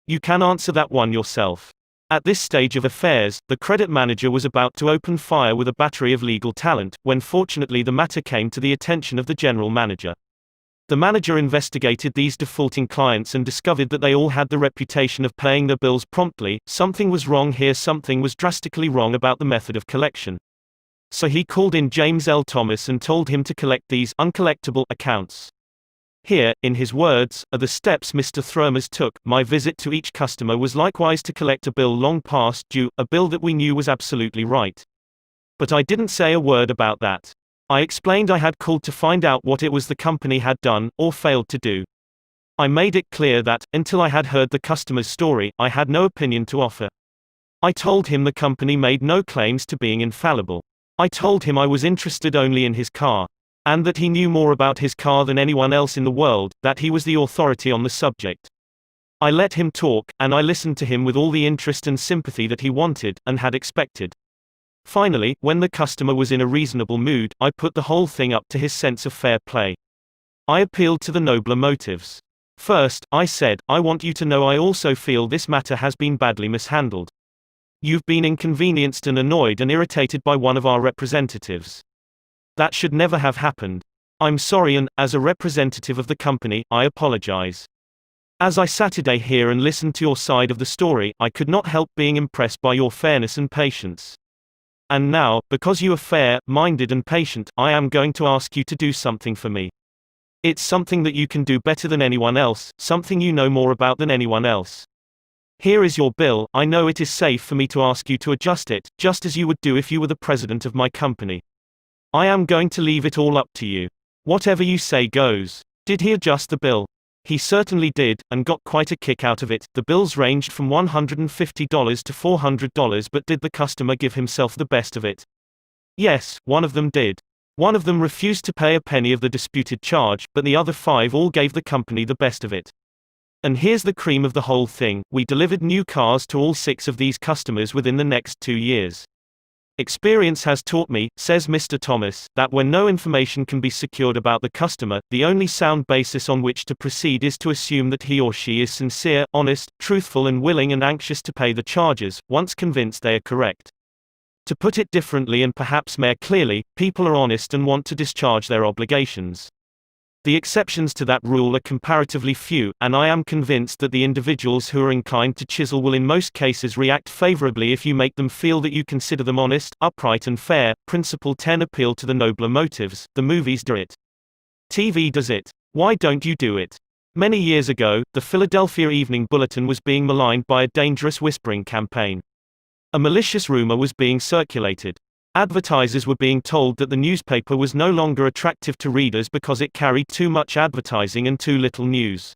You can answer that one yourself. At this stage of affairs, the credit manager was about to open fire with a battery of legal talent, when fortunately the matter came to the attention of the general manager. The manager investigated these defaulting clients and discovered that they all had the reputation of paying their bills promptly. Something was wrong here, something was drastically wrong about the method of collection. So he called in James L. Thomas and told him to collect these uncollectible accounts. Here, in his words, are the steps Mr. Thromers took. My visit to each customer was likewise to collect a bill long past due, a bill that we knew was absolutely right. But I didn't say a word about that. I explained I had called to find out what it was the company had done, or failed to do. I made it clear that, until I had heard the customer's story, I had no opinion to offer. I told him the company made no claims to being infallible. I told him I was interested only in his car. And that he knew more about his car than anyone else in the world, that he was the authority on the subject. I let him talk, and I listened to him with all the interest and sympathy that he wanted, and had expected. Finally, when the customer was in a reasonable mood, I put the whole thing up to his sense of fair play. I appealed to the nobler motives. First, I said, I want you to know I also feel this matter has been badly mishandled. You've been inconvenienced and annoyed and irritated by one of our representatives. That should never have happened. I'm sorry and, as a representative of the company, I apologize. As I sat today here and listened to your side of the story, I could not help being impressed by your fairness and patience. And now, because you are fair-minded and patient, I am going to ask you to do something for me. It's something that you can do better than anyone else, something you know more about than anyone else. Here is your bill. I know it is safe for me to ask you to adjust it, just as you would do if you were the president of my company. I am going to leave it all up to you. Whatever you say goes. Did he adjust the bill? He certainly did, and got quite a kick out of it. The bills ranged from $150 to $400, but did the customer give himself the best of it? Yes, one of them did. One of them refused to pay a penny of the disputed charge, but the other 5 all gave the company the best of it. And here's the cream of the whole thing, we delivered new cars to all 6 of these customers within the next 2 years. Experience has taught me, says Mr. Thomas, that when no information can be secured about the customer, the only sound basis on which to proceed is to assume that he or she is sincere, honest, truthful and willing and anxious to pay the charges, once convinced they are correct. To put it differently and perhaps more clearly, people are honest and want to discharge their obligations. The exceptions to that rule are comparatively few, and I am convinced that the individuals who are inclined to chisel will in most cases react favorably if you make them feel that you consider them honest, upright and fair. Principle 10 Appeal to the nobler motives. The movies do it. TV does it. Why don't you do it? Many years ago, the Philadelphia Evening Bulletin was being maligned by a dangerous whispering campaign. A malicious rumor was being circulated. Advertisers were being told that the newspaper was no longer attractive to readers because it carried too much advertising and too little news.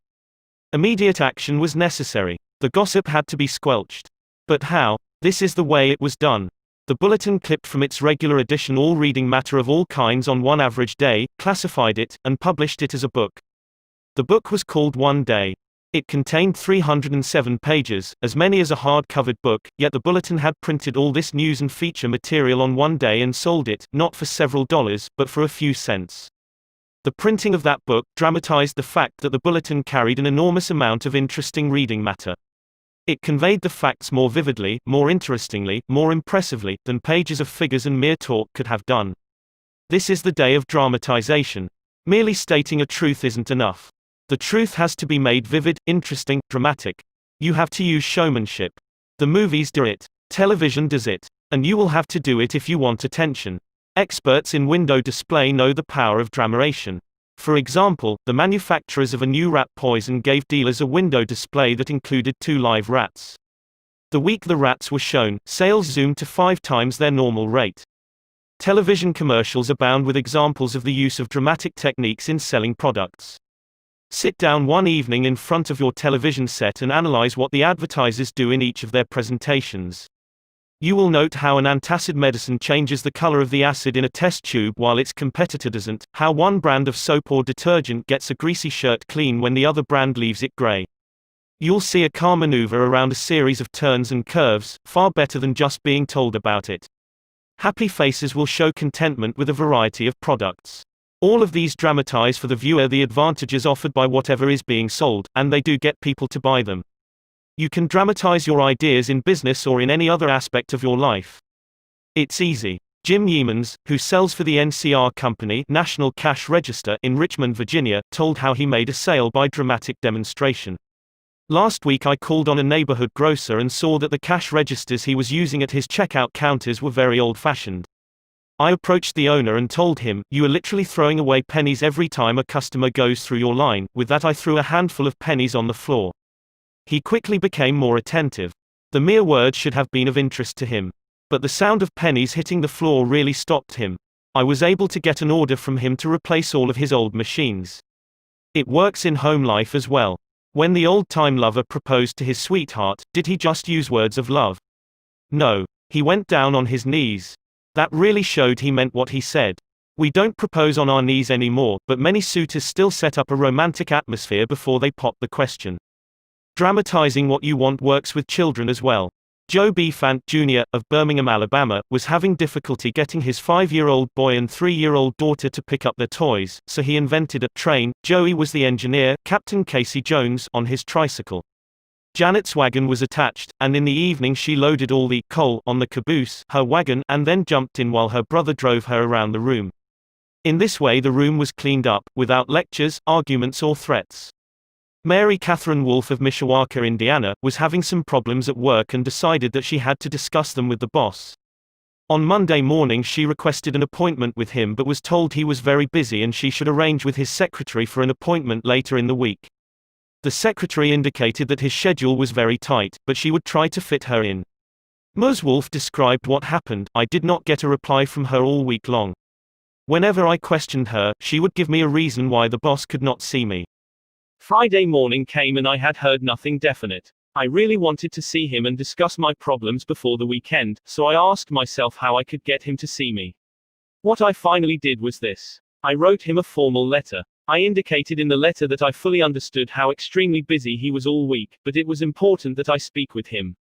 Immediate action was necessary. The gossip had to be squelched. But how? This is the way it was done. The bulletin clipped from its regular edition all reading matter of all kinds on one average day, classified it, and published it as a book. The book was called One Day. It contained 307 pages, as many as a hard-covered book, yet the bulletin had printed all this news and feature material on one day and sold it, not for several dollars, but for a few cents. The printing of that book dramatized the fact that the bulletin carried an enormous amount of interesting reading matter. It conveyed the facts more vividly, more interestingly, more impressively, than pages of figures and mere talk could have done. This is the day of dramatization. Merely stating a truth isn't enough. The truth has to be made vivid, interesting, dramatic. You have to use showmanship. The movies do it. Television does it. And you will have to do it if you want attention. Experts in window display know the power of dramatization. For example, the manufacturers of a new rat poison gave dealers a window display that included 2 live rats. The week the rats were shown, sales zoomed to 5 times their normal rate. Television commercials abound with examples of the use of dramatic techniques in selling products. Sit down one evening in front of your television set and analyze what the advertisers do in each of their presentations. You will note how an antacid medicine changes the color of the acid in a test tube while its competitor doesn't, how one brand of soap or detergent gets a greasy shirt clean when the other brand leaves it gray. You'll see a car maneuver around a series of turns and curves, far better than just being told about it. Happy faces will show contentment with a variety of products. All of these dramatize for the viewer the advantages offered by whatever is being sold, and they do get people to buy them. You can dramatize your ideas in business or in any other aspect of your life. It's easy. Jim Yeamans, who sells for the NCR Company, National Cash Register, in Richmond, Virginia, told how he made a sale by dramatic demonstration. Last week I called on a neighborhood grocer and saw that the cash registers he was using at his checkout counters were very old-fashioned. I approached the owner and told him, "You are literally throwing away pennies every time a customer goes through your line." With that I threw a handful of pennies on the floor. He quickly became more attentive. The mere word should have been of interest to him. But the sound of pennies hitting the floor really stopped him. I was able to get an order from him to replace all of his old machines. It works in home life as well. When the old-time lover proposed to his sweetheart, did he just use words of love? No. He went down on his knees. That really showed he meant what he said. We don't propose on our knees anymore, but many suitors still set up a romantic atmosphere before they pop the question. Dramatizing what you want works with children as well. Joe B. Fant Jr., of Birmingham, Alabama, was having difficulty getting his 5-year-old boy and 3-year-old daughter to pick up their toys, so he invented a train. Joey was the engineer, Captain Casey Jones, on his tricycle. Janet's wagon was attached, and in the evening she loaded all the coal on the caboose, her wagon, and then jumped in while her brother drove her around the room. In this way the room was cleaned up, without lectures, arguments or threats. Mary Catherine Wolfe of Mishawaka, Indiana, was having some problems at work and decided that she had to discuss them with the boss. On Monday morning she requested an appointment with him but was told he was very busy and she should arrange with his secretary for an appointment later in the week. The secretary indicated that his schedule was very tight, but she would try to fit her in. Ms. Wolfe described what happened. "I did not get a reply from her all week long. Whenever I questioned her, she would give me a reason why the boss could not see me. Friday morning came and I had heard nothing definite. I really wanted to see him and discuss my problems before the weekend, so I asked myself how I could get him to see me. What I finally did was this. I wrote him a formal letter. I indicated in the letter that I fully understood how extremely busy he was all week, but it was important that I speak with him.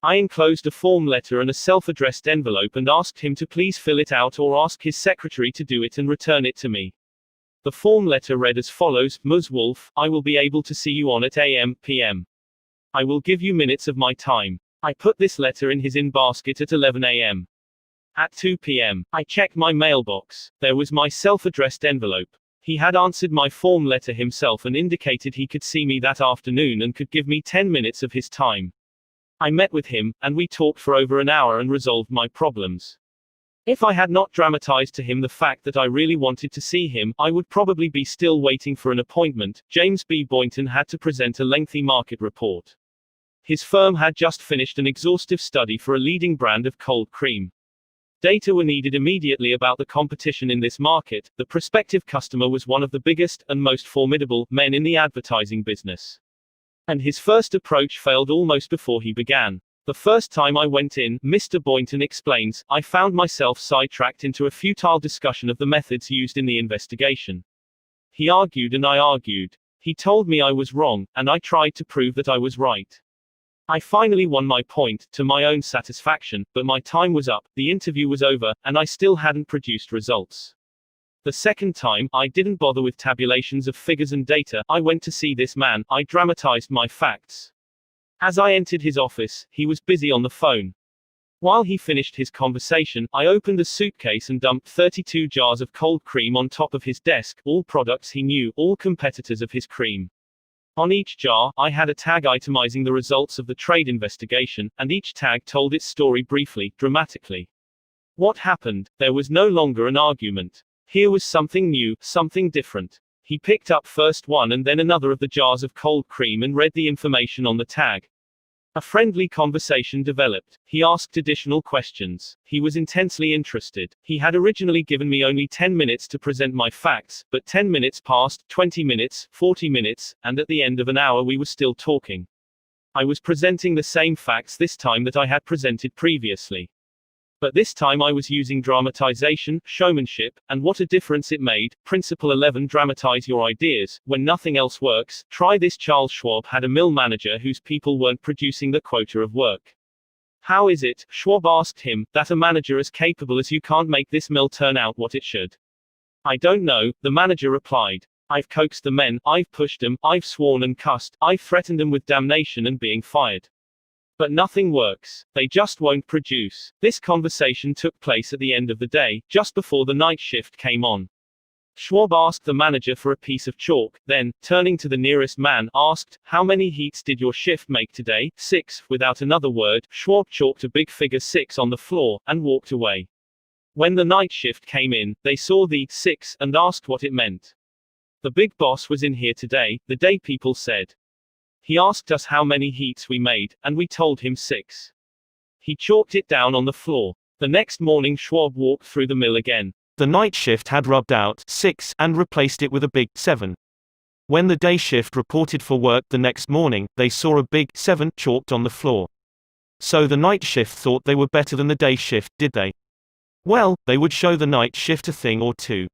I enclosed a form letter and a self-addressed envelope and asked him to please fill it out or ask his secretary to do it and return it to me. The form letter read as follows: Ms. Wolf, I will be able to see you on at AM, PM. I will give you minutes of my time. I put this letter in his in-basket at 11 a.m. At 2 p.m., I checked my mailbox. There was my self-addressed envelope. He had answered my form letter himself and indicated he could see me that afternoon and could give me 10 minutes of his time. I met with him, and we talked for over an hour and resolved my problems. If I had not dramatized to him the fact that I really wanted to see him, I would probably be still waiting for an appointment. James B. Boynton had to present a lengthy market report. His firm had just finished an exhaustive study for a leading brand of cold cream. Data were needed immediately about the competition in this market. The prospective customer was one of the biggest and most formidable men in the advertising business. And his first approach failed almost before he began. The first time I went in, Mr. Boynton explains, I found myself sidetracked into a futile discussion of the methods used in the investigation. He argued and I argued. He told me I was wrong, and I tried to prove that I was right. I finally won my point, to my own satisfaction, but my time was up, the interview was over, and I still hadn't produced results. The second time, I didn't bother with tabulations of figures and data. I went to see this man, I dramatized my facts. As I entered his office, he was busy on the phone. While he finished his conversation, I opened a suitcase and dumped 32 jars of cold cream on top of his desk, all products he knew, all competitors of his cream. On each jar, I had a tag itemizing the results of the trade investigation, and each tag told its story briefly, dramatically. What happened? There was no longer an argument. Here was something new, something different. He picked up first one and then another of the jars of cold cream and read the information on the tag. A friendly conversation developed. He asked additional questions. He was intensely interested. He had originally given me only 10 minutes to present my facts, but 10 minutes passed, 20 minutes, 40 minutes, and at the end of an hour we were still talking. I was presenting the same facts this time that I had presented previously. But this time I was using dramatization, showmanship, and what a difference it made. Principle 11: Dramatize your ideas. When nothing else works, try this. Charles Schwab had a mill manager whose people weren't producing the quota of work. How is it, Schwab asked him, that a manager as capable as you can't make this mill turn out what it should? I don't know, the manager replied. I've coaxed the men, I've pushed them, I've sworn and cussed, I've threatened them with damnation and being fired. But nothing works. They just won't produce. This conversation took place at the end of the day, just before the night shift came on. Schwab asked the manager for a piece of chalk, then, turning to the nearest man, asked, how many heats did your shift make today? 6. Without another word, Schwab chalked a big figure 6 on the floor, and walked away. When the night shift came in, they saw the 6 and asked what it meant. The big boss was in here today, the day people said. He asked us how many heats we made, and we told him 6. He chalked it down on the floor. The next morning Schwab walked through the mill again. The night shift had rubbed out 6 and replaced it with a big 7. When the day shift reported for work the next morning, they saw a big 7 chalked on the floor. So the night shift thought they were better than the day shift, did they? Well, they would show the night shift a thing or two.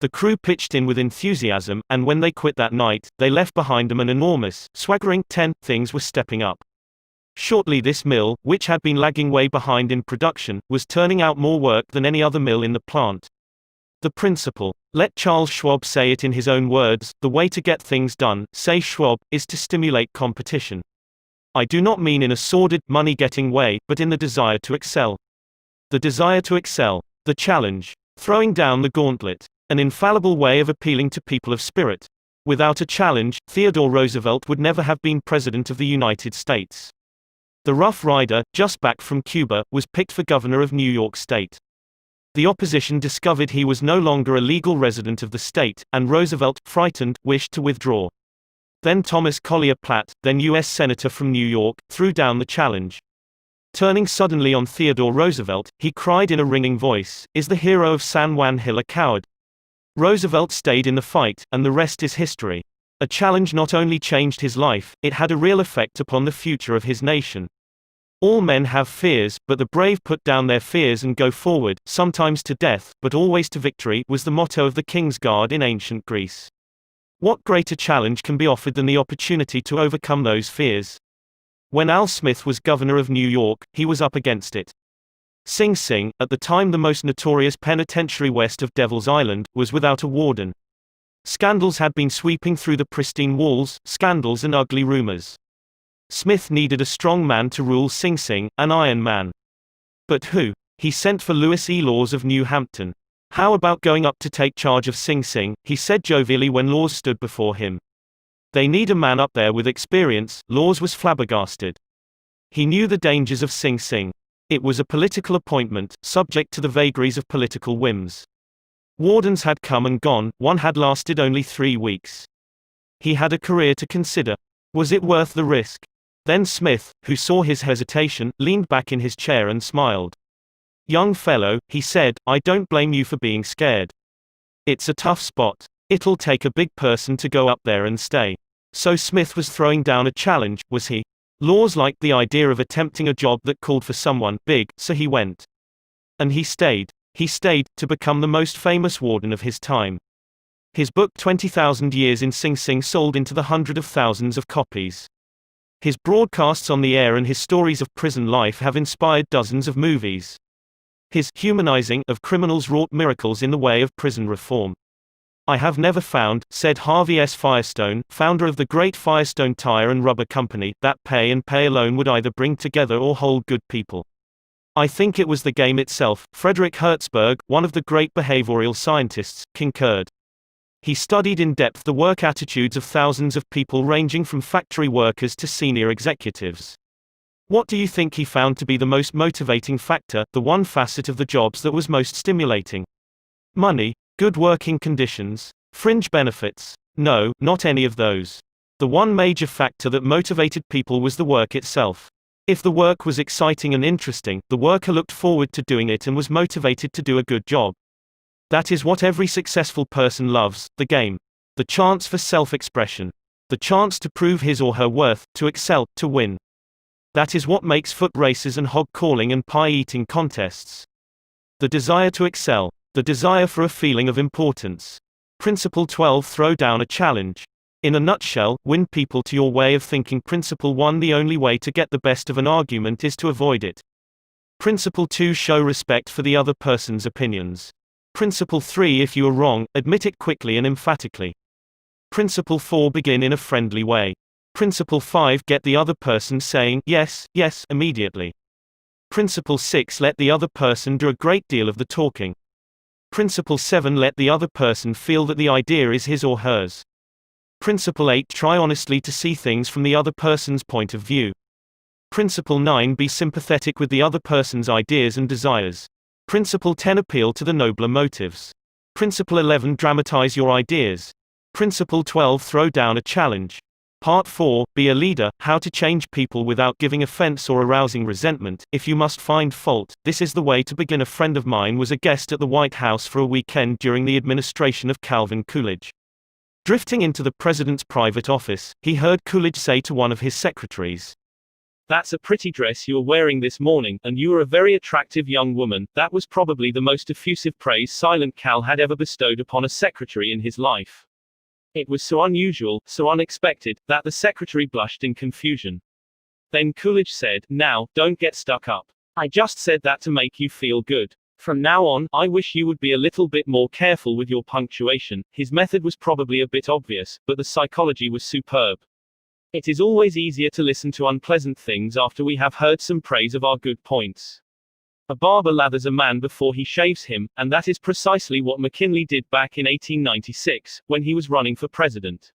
The crew pitched in with enthusiasm, and when they quit that night, they left behind them an enormous, swaggering 10. Things were stepping up. Shortly this mill, which had been lagging way behind in production, was turning out more work than any other mill in the plant. The principle. Let Charles Schwab say it in his own words, the way to get things done, say Schwab, is to stimulate competition. I do not mean in a sordid, money-getting way, but in the desire to excel. The desire to excel. The challenge. Throwing down the gauntlet. An infallible way of appealing to people of spirit. Without a challenge, Theodore Roosevelt would never have been President of the United States. The Rough Rider, just back from Cuba, was picked for governor of New York State. The opposition discovered he was no longer a legal resident of the state, and Roosevelt, frightened, wished to withdraw. Then Thomas Collier Platt, then U.S. Senator from New York, threw down the challenge. Turning suddenly on Theodore Roosevelt, he cried in a ringing voice, "Is the hero of San Juan Hill a coward?" Roosevelt stayed in the fight, and the rest is history. A challenge not only changed his life, it had a real effect upon the future of his nation. All men have fears, but the brave put down their fears and go forward, sometimes to death, but always to victory, was the motto of the King's Guard in ancient Greece. What greater challenge can be offered than the opportunity to overcome those fears? When Al Smith was governor of New York, he was up against it. Sing Sing, at the time the most notorious penitentiary west of Devil's Island, was without a warden. Scandals had been sweeping through the pristine walls, scandals and ugly rumors. Smith needed a strong man to rule Sing Sing, an iron man. But who? He sent for Lewis E. Laws of New Hampton. How about going up to take charge of Sing Sing, he said jovially when Laws stood before him. They need a man up there with experience. Laws was flabbergasted. He knew the dangers of Sing Sing. It was a political appointment, subject to the vagaries of political whims. Wardens had come and gone, one had lasted only 3 weeks. He had a career to consider. Was it worth the risk? Then Smith, who saw his hesitation, leaned back in his chair and smiled. Young fellow, he said, I don't blame you for being scared. It's a tough spot. It'll take a big person to go up there and stay. So Smith was throwing down a challenge, was he? Laws liked the idea of attempting a job that called for someone big, so he went. And he stayed. He stayed, to become the most famous warden of his time. His book 20,000 Years in Sing Sing sold into the hundreds of thousands of copies. His broadcasts on the air and his stories of prison life have inspired dozens of movies. His humanizing of criminals wrought miracles in the way of prison reform. I have never found, said Harvey S. Firestone, founder of the great Firestone Tire and Rubber Company, that pay and pay alone would either bring together or hold good people. I think it was the game itself. Frederick Hertzberg, one of the great behavioral scientists, concurred. He studied in depth the work attitudes of thousands of people ranging from factory workers to senior executives. What do you think he found to be the most motivating factor, the one facet of the jobs that was most stimulating? Money? Good working conditions? Fringe benefits? No, not any of those. The one major factor that motivated people was the work itself. If the work was exciting and interesting, the worker looked forward to doing it and was motivated to do a good job. That is what every successful person loves, the game. The chance for self-expression. The chance to prove his or her worth, to excel, to win. That is what makes foot races and hog calling and pie-eating contests. The desire to excel. The desire for a feeling of importance. Principle 12 Throw down a challenge. In a nutshell, win people to your way of thinking. Principle 1 The only way to get the best of an argument is to avoid it. Principle 2 Show respect for the other person's opinions. Principle 3 If you are wrong, admit it quickly and emphatically. Principle 4 Begin in a friendly way. Principle 5 Get the other person saying, yes, yes, immediately. Principle 6 Let the other person do a great deal of the talking. Principle 7 Let the other person feel that the idea is his or hers. Principle 8 Try honestly to see things from the other person's point of view. Principle 9 Be sympathetic with the other person's ideas and desires. Principle 10 Appeal to the nobler motives. Principle 11 Dramatize your ideas. Principle 12 Throw down a challenge. Part 4 Be a leader, how to change people without giving offense or arousing resentment. If you must find fault, this is the way to begin. A friend of mine was a guest at the White House for a weekend during the administration of Calvin Coolidge. Drifting into the president's private office, he heard Coolidge say to one of his secretaries, "That's a pretty dress you are wearing this morning, and you are a very attractive young woman." That was probably the most effusive praise Silent Cal had ever bestowed upon a secretary in his life. It was so unusual, so unexpected, that the secretary blushed in confusion. Then Coolidge said, "Now, don't get stuck up. I just said that to make you feel good. From now on, I wish you would be a little bit more careful with your punctuation." His method was probably a bit obvious, but the psychology was superb. It is always easier to listen to unpleasant things after we have heard some praise of our good points. A barber lathers a man before he shaves him, and that is precisely what McKinley did back in 1896, when he was running for president.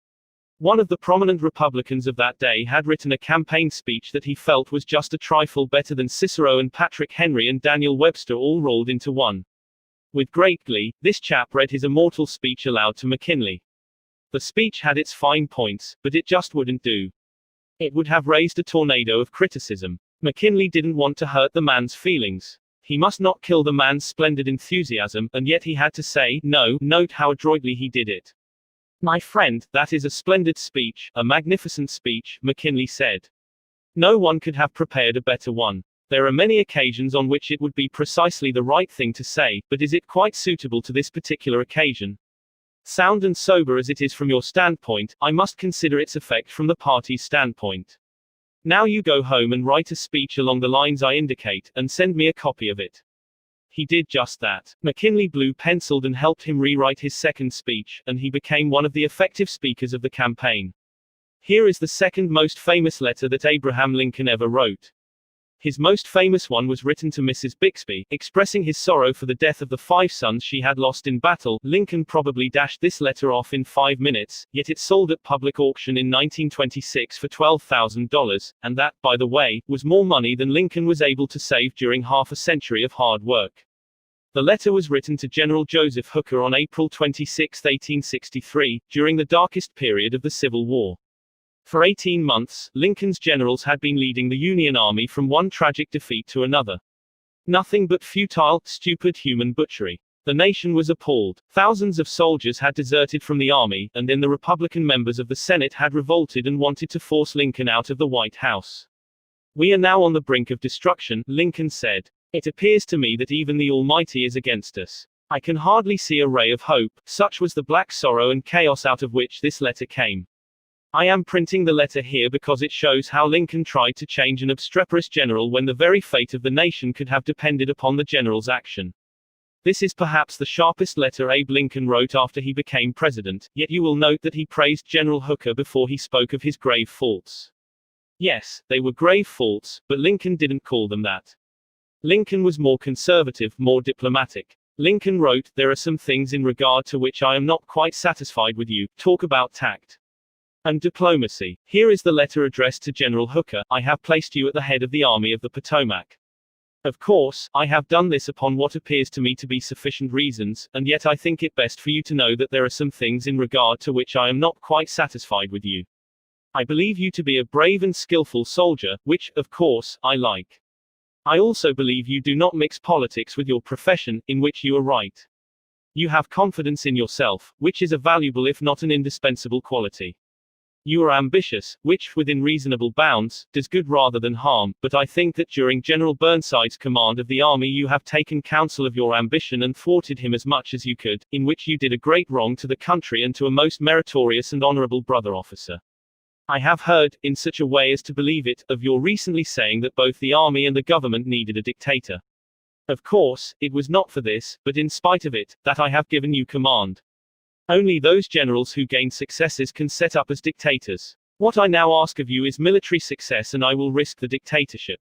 One of the prominent Republicans of that day had written a campaign speech that he felt was just a trifle better than Cicero and Patrick Henry and Daniel Webster all rolled into one. With great glee, this chap read his immortal speech aloud to McKinley. The speech had its fine points, but it just wouldn't do. It would have raised a tornado of criticism. McKinley didn't want to hurt the man's feelings. He must not kill the man's splendid enthusiasm, and yet he had to say, "No." Note how adroitly he did it. "My friend, that is a splendid speech, a magnificent speech," McKinley said. No one could have prepared a better one. There are many occasions on which it would be precisely the right thing to say, but is it quite suitable to this particular occasion? Sound and sober as it is from your standpoint, I must consider its effect from the party's standpoint. Now you go home and write a speech along the lines I indicate, and send me a copy of it. He did just that. McKinley blue-penciled and helped him rewrite his second speech, and he became one of the effective speakers of the campaign. Here is the second most famous letter that Abraham Lincoln ever wrote. His most famous one was written to Mrs. Bixby, expressing his sorrow for the death of the 5 sons she had lost in battle. Lincoln probably dashed this letter off in 5 minutes, yet it sold at public auction in 1926 for $12,000, and that, by the way, was more money than Lincoln was able to save during half a century of hard work. The letter was written to General Joseph Hooker on April 26, 1863, during the darkest period of the Civil War. For 18 months, Lincoln's generals had been leading the Union Army from one tragic defeat to another. Nothing but futile, stupid human butchery. The nation was appalled. Thousands of soldiers had deserted from the army, and then the Republican members of the Senate had revolted and wanted to force Lincoln out of the White House. "We are now on the brink of destruction," Lincoln said. "It appears to me that even the Almighty is against us. I can hardly see a ray of hope." Such was the black sorrow and chaos out of which this letter came. I am printing the letter here because it shows how Lincoln tried to change an obstreperous general when the very fate of the nation could have depended upon the general's action. This is perhaps the sharpest letter Abe Lincoln wrote after he became president, yet you will note that he praised General Hooker before he spoke of his grave faults. Yes, they were grave faults, but Lincoln didn't call them that. Lincoln was more conservative, more diplomatic. Lincoln wrote, "There are some things in regard to which I am not quite satisfied with you. Talk about tact and diplomacy. Here is the letter addressed to General Hooker. I have placed you at the head of the Army of the Potomac. Of course, I have done this upon what appears to me to be sufficient reasons, and yet I think it best for you to know that there are some things in regard to which I am not quite satisfied with you. I believe you to be a brave and skillful soldier, which, of course, I like. I also believe you do not mix politics with your profession, in which you are right. You have confidence in yourself, which is a valuable if not an indispensable quality. You are ambitious, which, within reasonable bounds, does good rather than harm, but I think that during General Burnside's command of the army you have taken counsel of your ambition and thwarted him as much as you could, in which you did a great wrong to the country and to a most meritorious and honorable brother officer. I have heard, in such a way as to believe it, of your recently saying that both the army and the government needed a dictator. Of course, it was not for this, but in spite of it, that I have given you command. Only those generals who gain successes can set up as dictators. What I now ask of you is military success, and I will risk the dictatorship.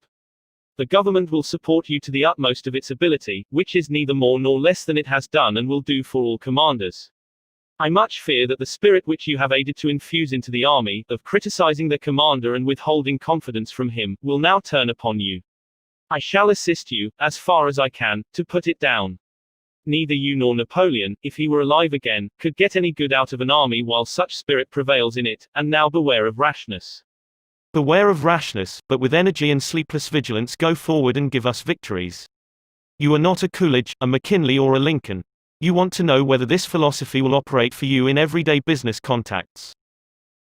The government will support you to the utmost of its ability, which is neither more nor less than it has done and will do for all commanders. I much fear that the spirit which you have aided to infuse into the army, of criticizing the commander and withholding confidence from him, will now turn upon you. I shall assist you, as far as I can, to put it down. Neither you nor Napoleon, if he were alive again, could get any good out of an army while such spirit prevails in it, and now beware of rashness. Beware of rashness, but with energy and sleepless vigilance go forward and give us victories. You are not a Coolidge, a McKinley or a Lincoln. You want to know whether this philosophy will operate for you in everyday business contacts.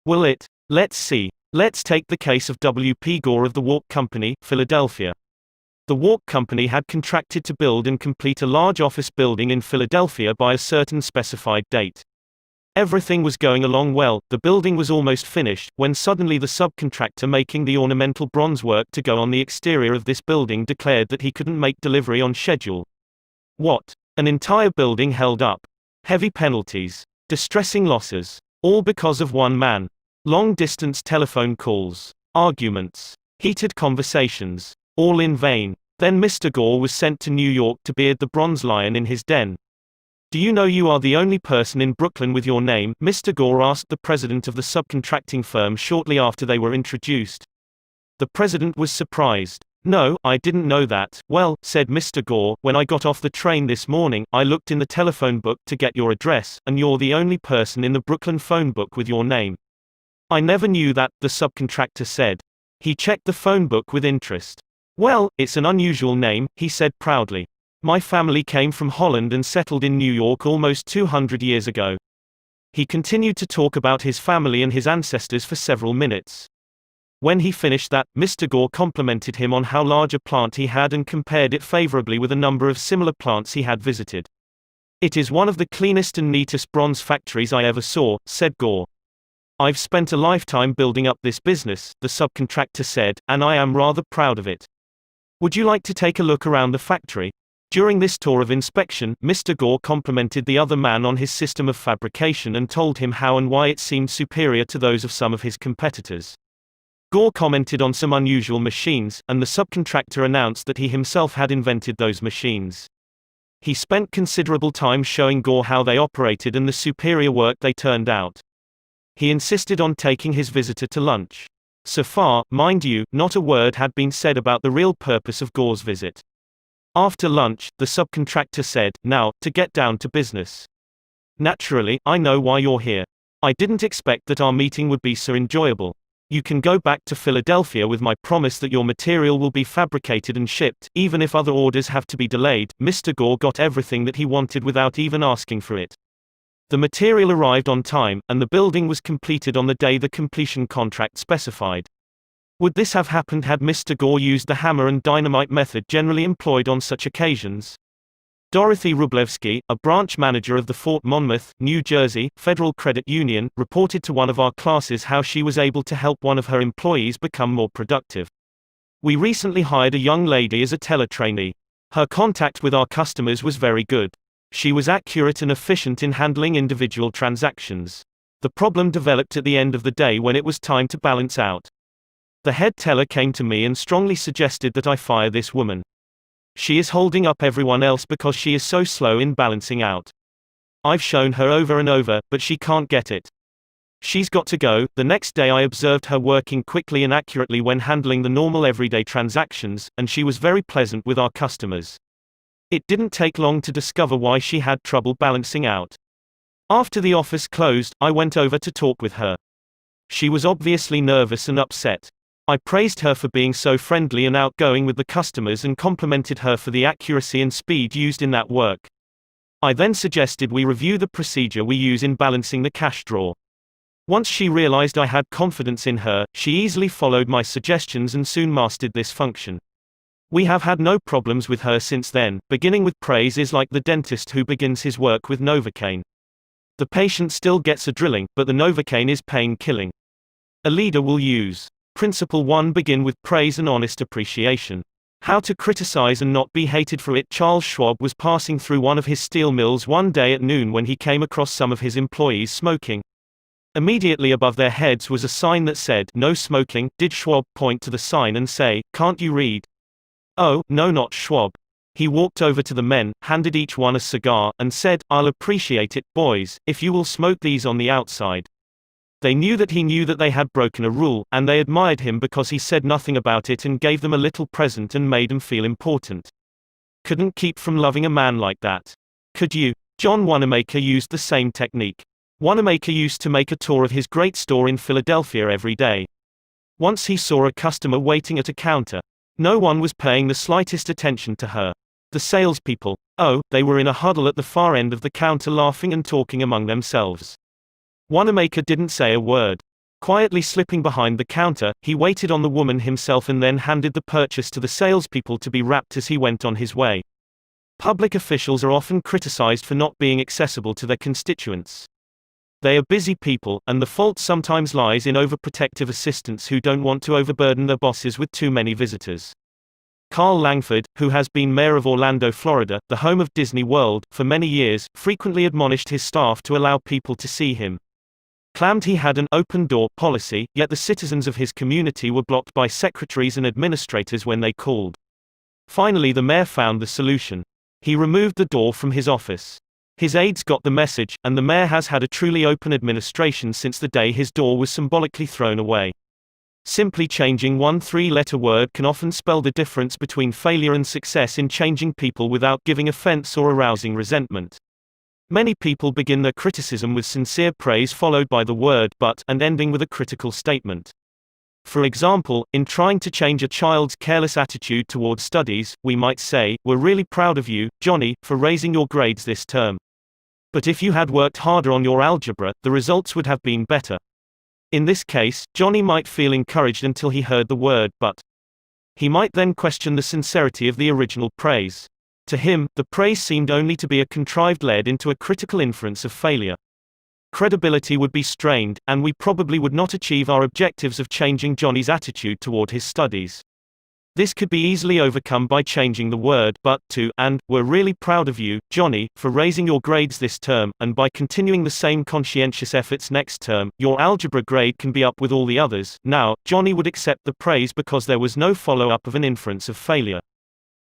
Will it? Let's see. Let's take the case of W. P. Gore of the Warp Company, Philadelphia. The Warp Company had contracted to build and complete a large office building in Philadelphia by a certain specified date. Everything was going along well, the building was almost finished, when suddenly the subcontractor making the ornamental bronze work to go on the exterior of this building declared that he couldn't make delivery on schedule. What? An entire building held up. Heavy penalties. Distressing losses. All because of one man. Long-distance telephone calls. Arguments. Heated conversations. All in vain. Then Mr. Gore was sent to New York to beard the bronze lion in his den. "Do you know you are the only person in Brooklyn with your name?" Mr. Gore asked the president of the subcontracting firm shortly after they were introduced. The president was surprised. "No, I didn't know that." "Well," said Mr. Gore, "when I got off the train this morning, I looked in the telephone book to get your address, and you're the only person in the Brooklyn phone book with your name." "I never knew that," the subcontractor said. He checked the phone book with interest. "Well, it's an unusual name," he said proudly. "My family came from Holland and settled in New York almost 200 years ago." He continued to talk about his family and his ancestors for several minutes. When he finished that, Mr. Gore complimented him on how large a plant he had and compared it favorably with a number of similar plants he had visited. "It is one of the cleanest and neatest bronze factories I ever saw," said Gore. "I've spent a lifetime building up this business," the subcontractor said, "and I am rather proud of it. Would you like to take a look around the factory?" During this tour of inspection, Mr. Gore complimented the other man on his system of fabrication and told him how and why it seemed superior to those of some of his competitors. Gore commented on some unusual machines, and the subcontractor announced that he himself had invented those machines. He spent considerable time showing Gore how they operated and the superior work they turned out. He insisted on taking his visitor to lunch. So far, mind you, not a word had been said about the real purpose of Gore's visit. After lunch, the subcontractor said, "Now, to get down to business. Naturally, I know why you're here. I didn't expect that our meeting would be so enjoyable. You can go back to Philadelphia with my promise that your material will be fabricated and shipped, even if other orders have to be delayed." Mr. Gore got everything that he wanted without even asking for it. The material arrived on time, and the building was completed on the day the completion contract specified. Would this have happened had Mr. Gore used the hammer and dynamite method generally employed on such occasions? Dorothy Wrublewski, a branch manager of the Fort Monmouth, New Jersey, Federal Credit Union, reported to one of our classes how she was able to help one of her employees become more productive. "We recently hired a young lady as a teller trainee. Her contact with our customers was very good. She was accurate and efficient in handling individual transactions. The problem developed at the end of the day when it was time to balance out. The head teller came to me and strongly suggested that I fire this woman. She is holding up everyone else because she is so slow in balancing out. I've shown her over and over, but she can't get it. She's got to go." The next day I observed her working quickly and accurately when handling the normal everyday transactions, and she was very pleasant with our customers. It didn't take long to discover why she had trouble balancing out. After the office closed, I went over to talk with her. She was obviously nervous and upset. I praised her for being so friendly and outgoing with the customers and complimented her for the accuracy and speed used in that work. I then suggested we review the procedure we use in balancing the cash drawer. Once she realized I had confidence in her, she easily followed my suggestions and soon mastered this function. We have had no problems with her since then. Beginning with praise is like the dentist who begins his work with Novocaine. The patient still gets a drilling, but the Novocaine is pain-killing. A leader will use Principle 1. Begin with praise and honest appreciation. How to criticize and not be hated for it. Charles Schwab was passing through one of his steel mills one day at noon when he came across some of his employees smoking. Immediately above their heads was a sign that said, "No smoking." Did Schwab point to the sign and say, "Can't you read?" Oh, no, not Schwab. He walked over to the men, handed each one a cigar, and said, "I'll appreciate it, boys, if you will smoke these on the outside." They knew that he knew that they had broken a rule, and they admired him because he said nothing about it and gave them a little present and made them feel important. Couldn't keep from loving a man like that. Could you? John Wanamaker used the same technique. Wanamaker used to make a tour of his great store in Philadelphia every day. Once he saw a customer waiting at a counter. No one was paying the slightest attention to her. The salespeople, oh, they were in a huddle at the far end of the counter laughing and talking among themselves. Wanamaker didn't say a word. Quietly slipping behind the counter, he waited on the woman himself and then handed the purchase to the salespeople to be wrapped as he went on his way. Public officials are often criticized for not being accessible to their constituents. They are busy people, and the fault sometimes lies in overprotective assistants who don't want to overburden their bosses with too many visitors. Carl Langford, who has been mayor of Orlando, Florida, the home of Disney World, for many years, frequently admonished his staff to allow people to see him. Claimed he had an open-door policy, yet the citizens of his community were blocked by secretaries and administrators when they called. Finally, the mayor found the solution. He removed the door from his office. His aides got the message, and the mayor has had a truly open administration since the day his door was symbolically thrown away. Simply changing one three-letter word can often spell the difference between failure and success in changing people without giving offense or arousing resentment. Many people begin their criticism with sincere praise followed by the word "but" and ending with a critical statement. For example, in trying to change a child's careless attitude toward studies, we might say, "We're really proud of you, Johnny, for raising your grades this term. But if you had worked harder on your algebra, the results would have been better." In this case, Johnny might feel encouraged until he heard the word but. He might then question the sincerity of the original praise. To him, the praise seemed only to be a contrived lead into a critical inference of failure. Credibility would be strained, and we probably would not achieve our objectives of changing Johnny's attitude toward his studies. This could be easily overcome by changing the word but to and we're really proud of you, Johnny, for raising your grades this term, and by continuing the same conscientious efforts next term, your algebra grade can be up with all the others. Now, Johnny would accept the praise because there was no follow-up of an inference of failure.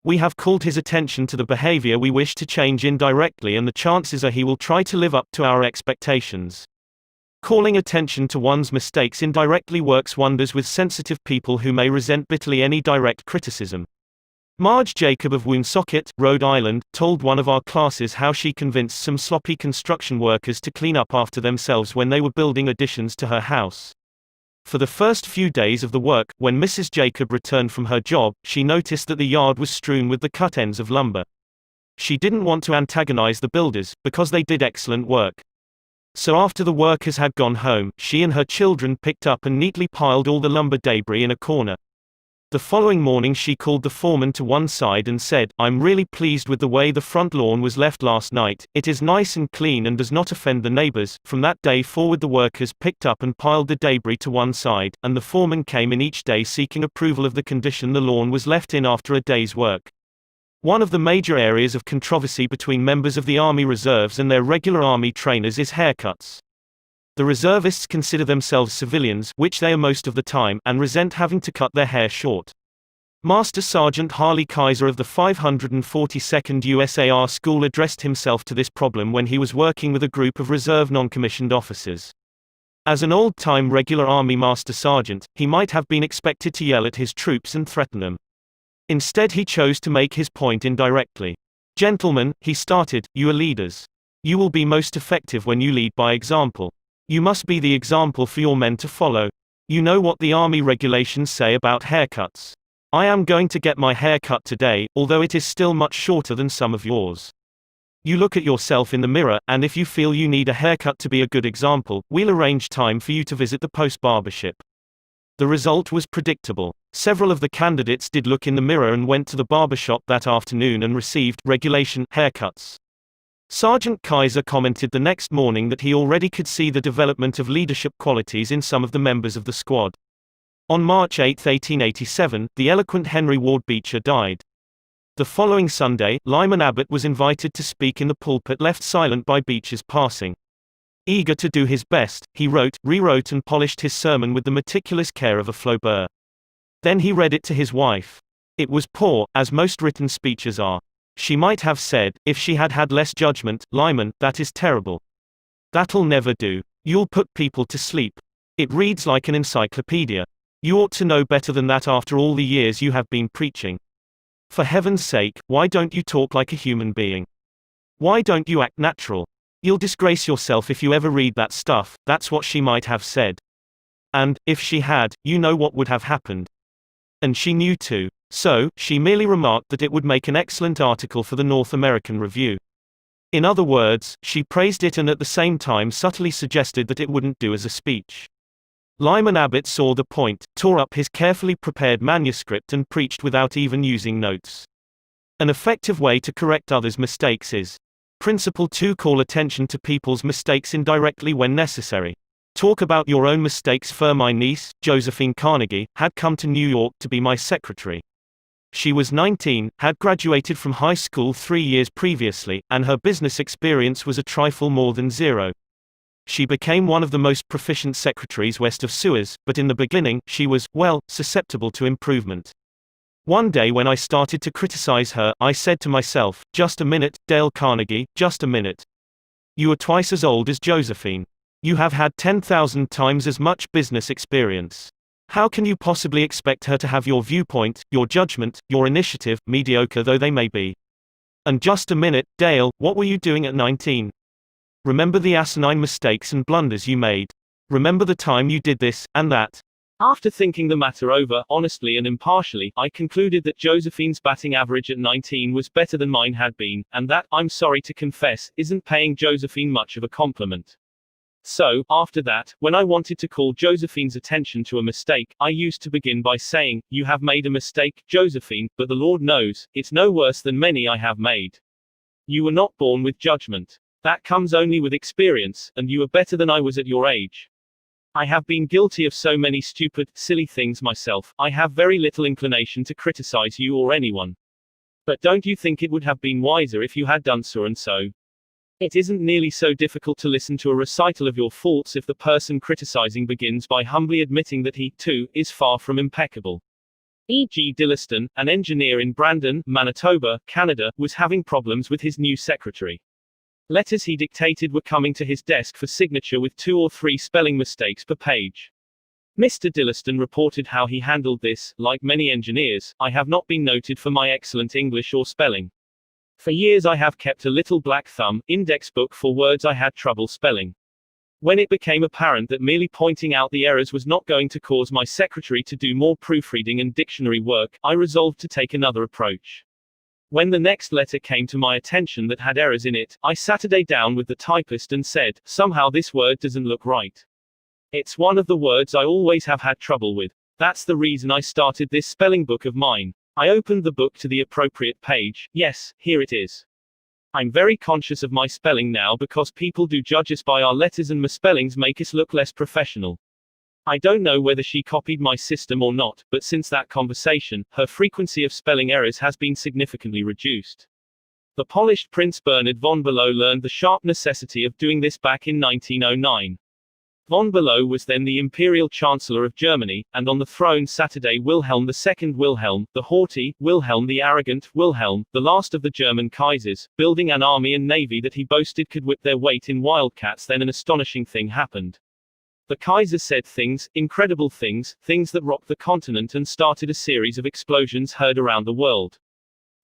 We have called his attention to the behavior we wish to change indirectly, and the chances are he will try to live up to our expectations. Calling attention to one's mistakes indirectly works wonders with sensitive people who may resent bitterly any direct criticism. Marge Jacob of Woonsocket, Rhode Island, told one of our classes how she convinced some sloppy construction workers to clean up after themselves when they were building additions to her house. For the first few days of the work, when Mrs. Jacob returned from her job, she noticed that the yard was strewn with the cut ends of lumber. She didn't want to antagonize the builders, because they did excellent work. So after the workers had gone home, she and her children picked up and neatly piled all the lumber debris in a corner. The following morning she called the foreman to one side and said, "I'm really pleased with the way the front lawn was left last night. It is nice and clean and does not offend the neighbors." From that day forward the workers picked up and piled the debris to one side, and the foreman came in each day seeking approval of the condition the lawn was left in after a day's work. One of the major areas of controversy between members of the Army Reserves and their regular Army trainers is haircuts. The reservists consider themselves civilians, which they are most of the time, and resent having to cut their hair short. Master Sergeant Harley Kaiser of the 542nd USAR School addressed himself to this problem when he was working with a group of reserve non-commissioned officers. As an old-time regular Army Master Sergeant, he might have been expected to yell at his troops and threaten them. Instead he chose to make his point indirectly. "Gentlemen," he started, "you are leaders. You will be most effective when you lead by example. You must be the example for your men to follow. You know what the Army regulations say about haircuts. I am going to get my hair cut today, although it is still much shorter than some of yours. You look at yourself in the mirror, and if you feel you need a haircut to be a good example, we'll arrange time for you to visit the post barbership." The result was predictable. Several of the candidates did look in the mirror and went to the barbershop that afternoon and received regulation haircuts. Sergeant Kaiser commented the next morning that he already could see the development of leadership qualities in some of the members of the squad. On March 8, 1887, the eloquent Henry Ward Beecher died. The following Sunday, Lyman Abbott was invited to speak in the pulpit left silent by Beecher's passing. Eager to do his best, he wrote, rewrote and polished his sermon with the meticulous care of a Flaubert. Then he read it to his wife. It was poor, as most written speeches are. She might have said, if she had had less judgment, "Lyman, that is terrible. That'll never do. You'll put people to sleep. It reads like an encyclopedia. You ought to know better than that after all the years you have been preaching. For heaven's sake, why don't you talk like a human being? Why don't you act natural? You'll disgrace yourself if you ever read that stuff." That's what she might have said. And, if she had, you know what would have happened. And she knew too. So, she merely remarked that it would make an excellent article for the North American Review. In other words, she praised it and at the same time subtly suggested that it wouldn't do as a speech. Lyman Abbott saw the point, tore up his carefully prepared manuscript and preached without even using notes. An effective way to correct others' mistakes is: Principle 2. Call attention to people's mistakes indirectly when necessary. Talk about your own mistakes. My niece, Josephine Carnegie, had come to New York to be my secretary. She was 19, had graduated from high school 3 years previously, and her business experience was a trifle more than zero. She became one of the most proficient secretaries west of Suez, but in the beginning, she was, well, susceptible to improvement. One day when I started to criticize her, I said to myself, "Just a minute, Dale Carnegie, just a minute. You are twice as old as Josephine. You have had 10,000 times as much business experience. How can you possibly expect her to have your viewpoint, your judgment, your initiative, mediocre though they may be? And just a minute, Dale, what were you doing at 19? Remember the asinine mistakes and blunders you made. Remember the time you did this, and that." After thinking the matter over, honestly and impartially, I concluded that Josephine's batting average at 19 was better than mine had been, and that, I'm sorry to confess, isn't paying Josephine much of a compliment. So, after that, when I wanted to call Josephine's attention to a mistake, I used to begin by saying, "You have made a mistake, Josephine, but the Lord knows, it's no worse than many I have made. You were not born with judgment. That comes only with experience, and you are better than I was at your age. I have been guilty of so many stupid, silly things myself, I have very little inclination to criticize you or anyone. But don't you think it would have been wiser if you had done so and so? It isn't nearly so difficult to listen to a recital of your faults if the person criticizing begins by humbly admitting that he, too, is far from impeccable." E.G. Dilliston, an engineer in Brandon, Manitoba, Canada, was having problems with his new secretary. Letters he dictated were coming to his desk for signature with 2 or 3 spelling mistakes per page. Mr. Dilliston reported how he handled this. "Like many engineers, I have not been noted for my excellent English or spelling. For years I have kept a little black thumb index book for words I had trouble spelling. When it became apparent that merely pointing out the errors was not going to cause my secretary to do more proofreading and dictionary work, I resolved to take another approach. When the next letter came to my attention that had errors in it, I sat down with the typist and said, 'Somehow this word doesn't look right. It's one of the words I always have had trouble with. That's the reason I started this spelling book of mine.' I opened the book to the appropriate page. Yes, here it is. I'm very conscious of my spelling now because people do judge us by our letters and misspellings make us look less professional. I don't know whether she copied my system or not, but since that conversation, her frequency of spelling errors has been significantly reduced." The polished Prince Bernhard von Below learned the sharp necessity of doing this back in 1909. Von Below was then the Imperial Chancellor of Germany, and on the throne sat Wilhelm II Wilhelm, the haughty, Wilhelm the arrogant, Wilhelm, the last of the German Kaisers, building an army and navy that he boasted could whip their weight in wildcats. Then an astonishing thing happened. The Kaiser said things, incredible things, things that rocked the continent and started a series of explosions heard around the world.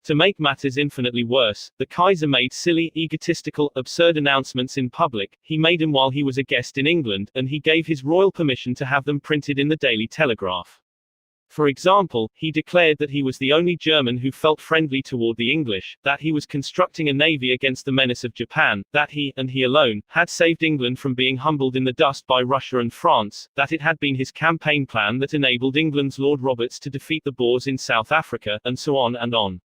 To make matters infinitely worse, the Kaiser made silly, egotistical, absurd announcements in public. He made them while he was a guest in England, and he gave his royal permission to have them printed in the Daily Telegraph. For example, he declared that he was the only German who felt friendly toward the English, that he was constructing a navy against the menace of Japan, that he, and he alone, had saved England from being humbled in the dust by Russia and France, that it had been his campaign plan that enabled England's Lord Roberts to defeat the Boers in South Africa, and so on and on.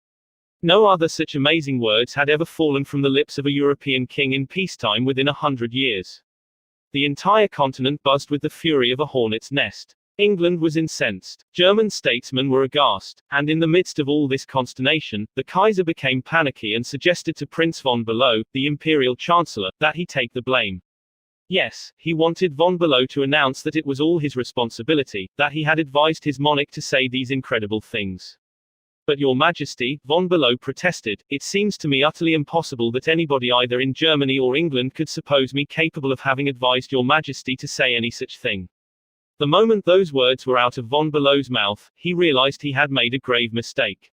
No other such amazing words had ever fallen from the lips of a European king in peacetime within 100 years. The entire continent buzzed with the fury of a hornet's nest. England was incensed. German statesmen were aghast. And in the midst of all this consternation, the Kaiser became panicky and suggested to Prince von Below, the Imperial Chancellor, that he take the blame. Yes, he wanted von Below to announce that it was all his responsibility, that he had advised his monarch to say these incredible things. "But Your Majesty," von Below protested, "it seems to me utterly impossible that anybody either in Germany or England could suppose me capable of having advised Your Majesty to say any such thing." The moment those words were out of von Below's mouth, he realized he had made a grave mistake.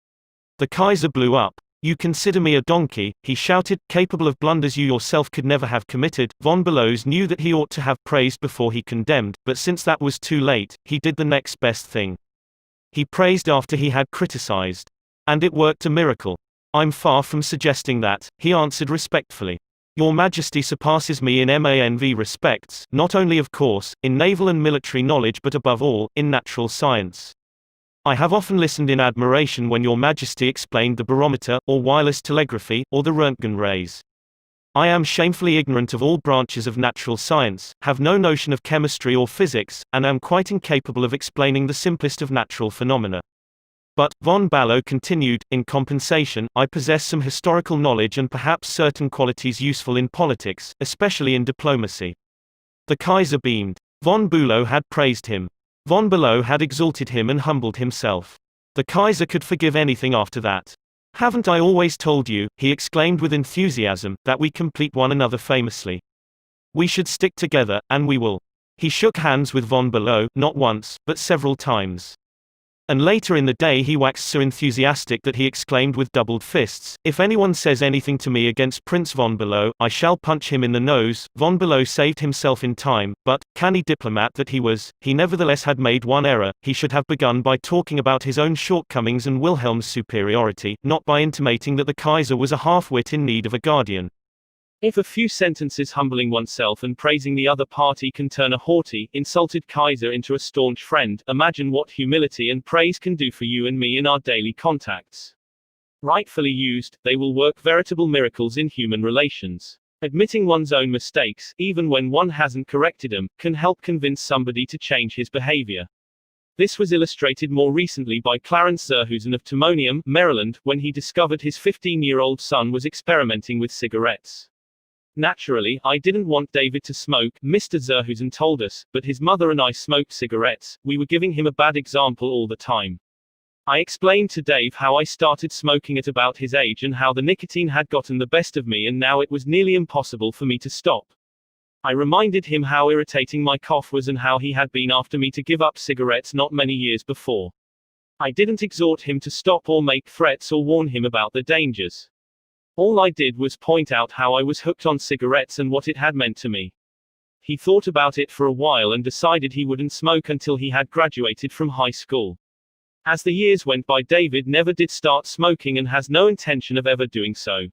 The Kaiser blew up. "You consider me a donkey," he shouted, "capable of blunders you yourself could never have committed." Von Belows knew that he ought to have praised before he condemned, but since that was too late, he did the next best thing. He praised after he had criticized. And it worked a miracle. "I'm far from suggesting that," he answered respectfully. "Your Majesty surpasses me in manv respects, not only of course, in naval and military knowledge but above all, in natural science. I have often listened in admiration when Your Majesty explained the barometer, or wireless telegraphy, or the Röntgen rays. I am shamefully ignorant of all branches of natural science, have no notion of chemistry or physics, and am quite incapable of explaining the simplest of natural phenomena. But," von Below continued, "in compensation, I possess some historical knowledge and perhaps certain qualities useful in politics, especially in diplomacy." The Kaiser beamed. Von Below had praised him. Von Below had exalted him and humbled himself. The Kaiser could forgive anything after that. "Haven't I always told you," he exclaimed with enthusiasm, "that we complete one another famously? We should stick together, and we will." He shook hands with von Below, not once, but several times. And later in the day he waxed so enthusiastic that he exclaimed with doubled fists, "If anyone says anything to me against Prince von Below, I shall punch him in the nose." Von Below saved himself in time, but, canny diplomat that he was, he nevertheless had made one error. He should have begun by talking about his own shortcomings and Wilhelm's superiority, not by intimating that the Kaiser was a half-wit in need of a guardian. If a few sentences humbling oneself and praising the other party can turn a haughty, insulted Kaiser into a staunch friend, imagine what humility and praise can do for you and me in our daily contacts. Rightfully used, they will work veritable miracles in human relations. Admitting one's own mistakes, even when one hasn't corrected them, can help convince somebody to change his behavior. This was illustrated more recently by Clarence Zerhusen of Timonium, Maryland, when he discovered his 15-year-old son was experimenting with cigarettes. Naturally, I didn't want David to smoke, Mr. Zerhusen told us, but his mother and I smoked cigarettes. We were giving him a bad example all the time. I explained to Dave how I started smoking at about his age and how the nicotine had gotten the best of me and now it was nearly impossible for me to stop. I reminded him how irritating my cough was and how he had been after me to give up cigarettes not many years before. I didn't exhort him to stop or make threats or warn him about the dangers. All I did was point out how I was hooked on cigarettes and what it had meant to me. He thought about it for a while and decided he wouldn't smoke until he had graduated from high school. As the years went by, David never did start smoking and has no intention of ever doing so.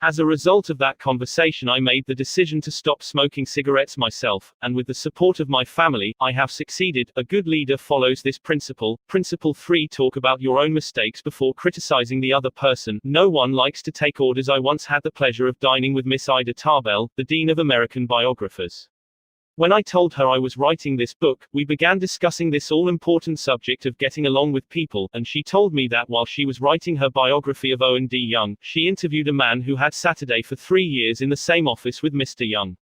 As a result of that conversation, I made the decision to stop smoking cigarettes myself, and with the support of my family, I have succeeded. A good leader follows this principle. Principle 3: talk about your own mistakes before criticizing the other person. No one likes to take orders. I once had the pleasure of dining with Miss Ida Tarbell, the Dean of American Biographers. When I told her I was writing this book, we began discussing this all-important subject of getting along with people, and she told me that while she was writing her biography of Owen D. Young, she interviewed a man who had Saturday for 3 years in the same office with Mr. Young.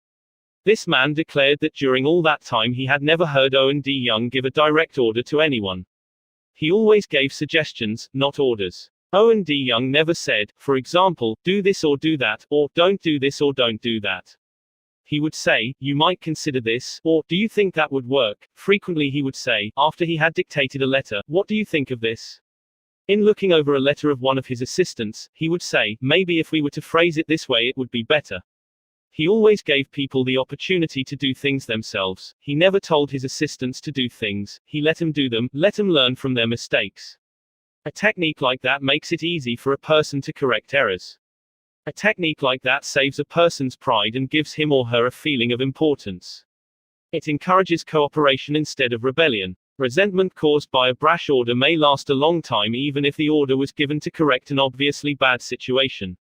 This man declared that during all that time he had never heard Owen D. Young give a direct order to anyone. He always gave suggestions, not orders. Owen D. Young never said, for example, do this or do that, or don't do this or don't do that. He would say, you might consider this, or, do you think that would work? Frequently he would say, after he had dictated a letter, what do you think of this? In looking over a letter of one of his assistants, he would say, maybe if we were to phrase it this way it would be better. He always gave people the opportunity to do things themselves. He never told his assistants to do things, he let them do them, let them learn from their mistakes. A technique like that makes it easy for a person to correct errors. A technique like that saves a person's pride and gives him or her a feeling of importance. It encourages cooperation instead of rebellion. Resentment caused by a brash order may last a long time even if the order was given to correct an obviously bad situation.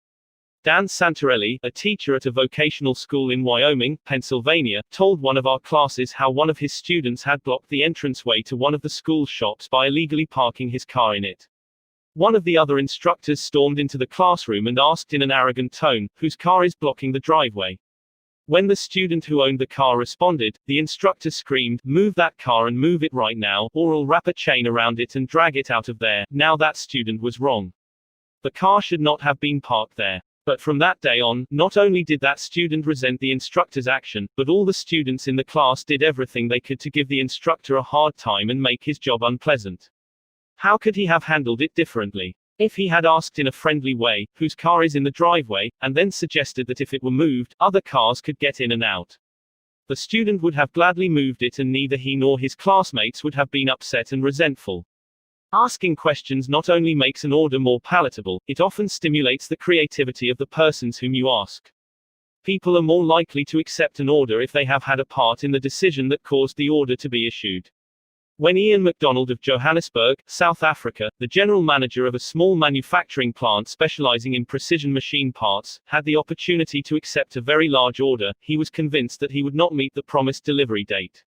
Dan Santarelli, a teacher at a vocational school in Wyoming, Pennsylvania, told one of our classes how one of his students had blocked the entranceway to one of the school's shops by illegally parking his car in it. One of the other instructors stormed into the classroom and asked in an arrogant tone, whose car is blocking the driveway? When the student who owned the car responded, the instructor screamed, move that car and move it right now, or I'll wrap a chain around it and drag it out of there. Now that student was wrong. The car should not have been parked there. But from that day on, not only did that student resent the instructor's action, but all the students in the class did everything they could to give the instructor a hard time and make his job unpleasant. How could he have handled it differently? If he had asked in a friendly way, whose car is in the driveway, and then suggested that if it were moved, other cars could get in and out. The student would have gladly moved it and neither he nor his classmates would have been upset and resentful. Asking questions not only makes an order more palatable, it often stimulates the creativity of the persons whom you ask. People are more likely to accept an order if they have had a part in the decision that caused the order to be issued. When Ian MacDonald of Johannesburg, South Africa, the general manager of a small manufacturing plant specializing in precision machine parts, had the opportunity to accept a very large order, he was convinced that he would not meet the promised delivery date.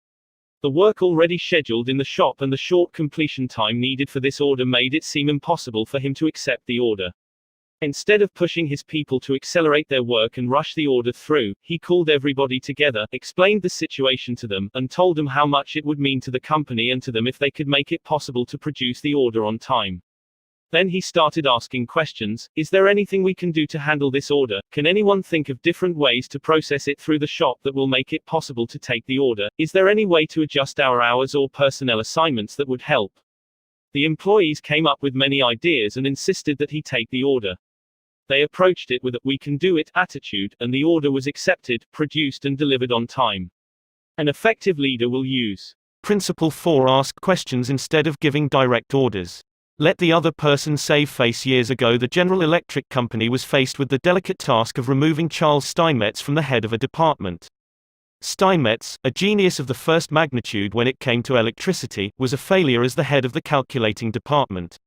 The work already scheduled in the shop and the short completion time needed for this order made it seem impossible for him to accept the order. Instead of pushing his people to accelerate their work and rush the order through, he called everybody together, explained the situation to them, and told them how much it would mean to the company and to them if they could make it possible to produce the order on time. Then he started asking questions. Is there anything we can do to handle this order? Can anyone think of different ways to process it through the shop that will make it possible to take the order? Is there any way to adjust our hours or personnel assignments that would help? The employees came up with many ideas and insisted that he take the order. They approached it with a "we can do it" attitude, and the order was accepted, produced and delivered on time. An effective leader will use Principle 4: ask questions instead of giving direct orders. Let the other person save face. Years ago, the General Electric Company was faced with the delicate task of removing Charles Steinmetz from the head of a department. Steinmetz, a genius of the first magnitude when it came to electricity, was a failure as the head of the calculating department.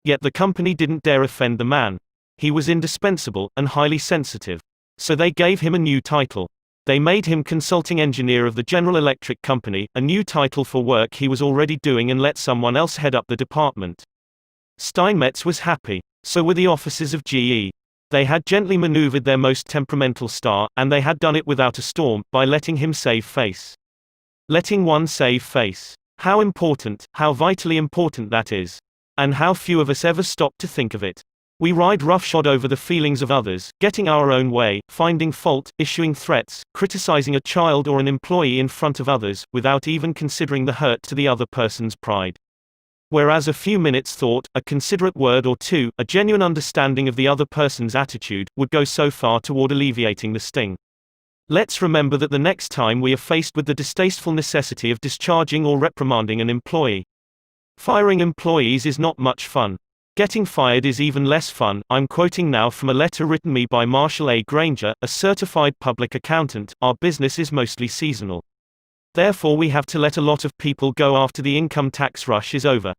Yet the company didn't dare offend the man. He was indispensable, and highly sensitive. So they gave him a new title. They made him consulting engineer of the General Electric Company, a new title for work he was already doing, and let someone else head up the department. Steinmetz was happy. So were the officers of GE. They had gently maneuvered their most temperamental star, and they had done it without a storm, by letting him save face. Letting one save face. How important, how vitally important that is. And how few of us ever stop to think of it. We ride roughshod over the feelings of others, getting our own way, finding fault, issuing threats, criticizing a child or an employee in front of others, without even considering the hurt to the other person's pride. Whereas a few minutes' thought, a considerate word or two, a genuine understanding of the other person's attitude, would go so far toward alleviating the sting. Let's remember that the next time we are faced with the distasteful necessity of discharging or reprimanding an employee. Firing employees is not much fun. Getting fired is even less fun. I'm quoting now from a letter written me by Marshall A. Granger, a certified public accountant. Our business is mostly seasonal. Therefore we have to let a lot of people go after the income tax rush is over.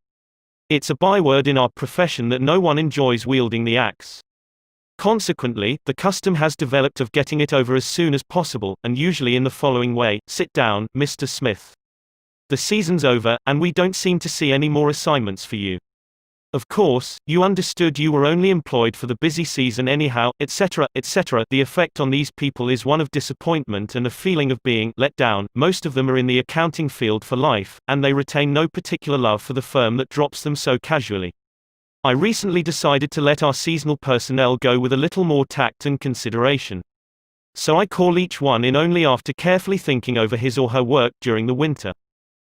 It's a byword in our profession that no one enjoys wielding the axe. Consequently, the custom has developed of getting it over as soon as possible, and usually in the following way: sit down, Mr. Smith. The season's over, and we don't seem to see any more assignments for you. Of course, you understood you were only employed for the busy season anyhow, etc., etc. The effect on these people is one of disappointment and a feeling of being let down. Most of them are in the accounting field for life, and they retain no particular love for the firm that drops them so casually. I recently decided to let our seasonal personnel go with a little more tact and consideration. So I call each one in only after carefully thinking over his or her work during the winter.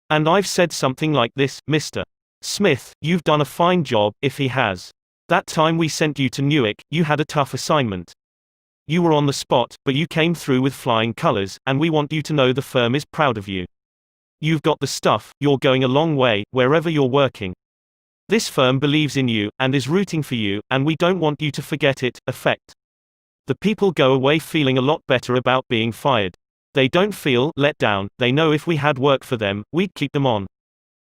And I've said something like this: Mr. Smith, you've done a fine job. If he has. That time we sent you to Newark, you had a tough assignment. You were on the spot, but you came through with flying colors, and we want you to know the firm is proud of you. You've got the stuff, you're going a long way, wherever you're working. This firm believes in you, and is rooting for you, and we don't want you to forget it. Effect. The people go away feeling a lot better about being fired. They don't feel let down. They know if we had work for them, we'd keep them on.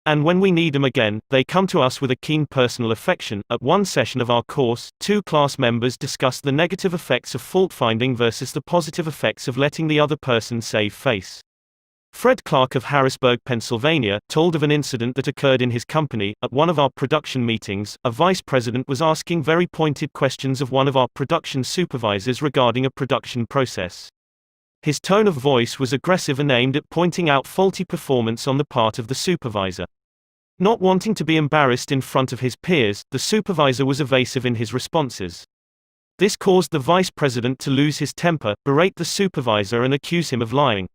And when we need them again, they come to us with a keen personal affection. At one session of our course, 2 class members discussed the negative effects of fault finding versus the positive effects of letting the other person save face. Fred Clark of Harrisburg, Pennsylvania, told of an incident that occurred in his company. At one of our production meetings, a vice president was asking very pointed questions of one of our production supervisors regarding a production process. His tone of voice was aggressive and aimed at pointing out faulty performance on the part of the supervisor. Not wanting to be embarrassed in front of his peers, the supervisor was evasive in his responses. This caused the vice president to lose his temper, berate the supervisor, and accuse him of lying.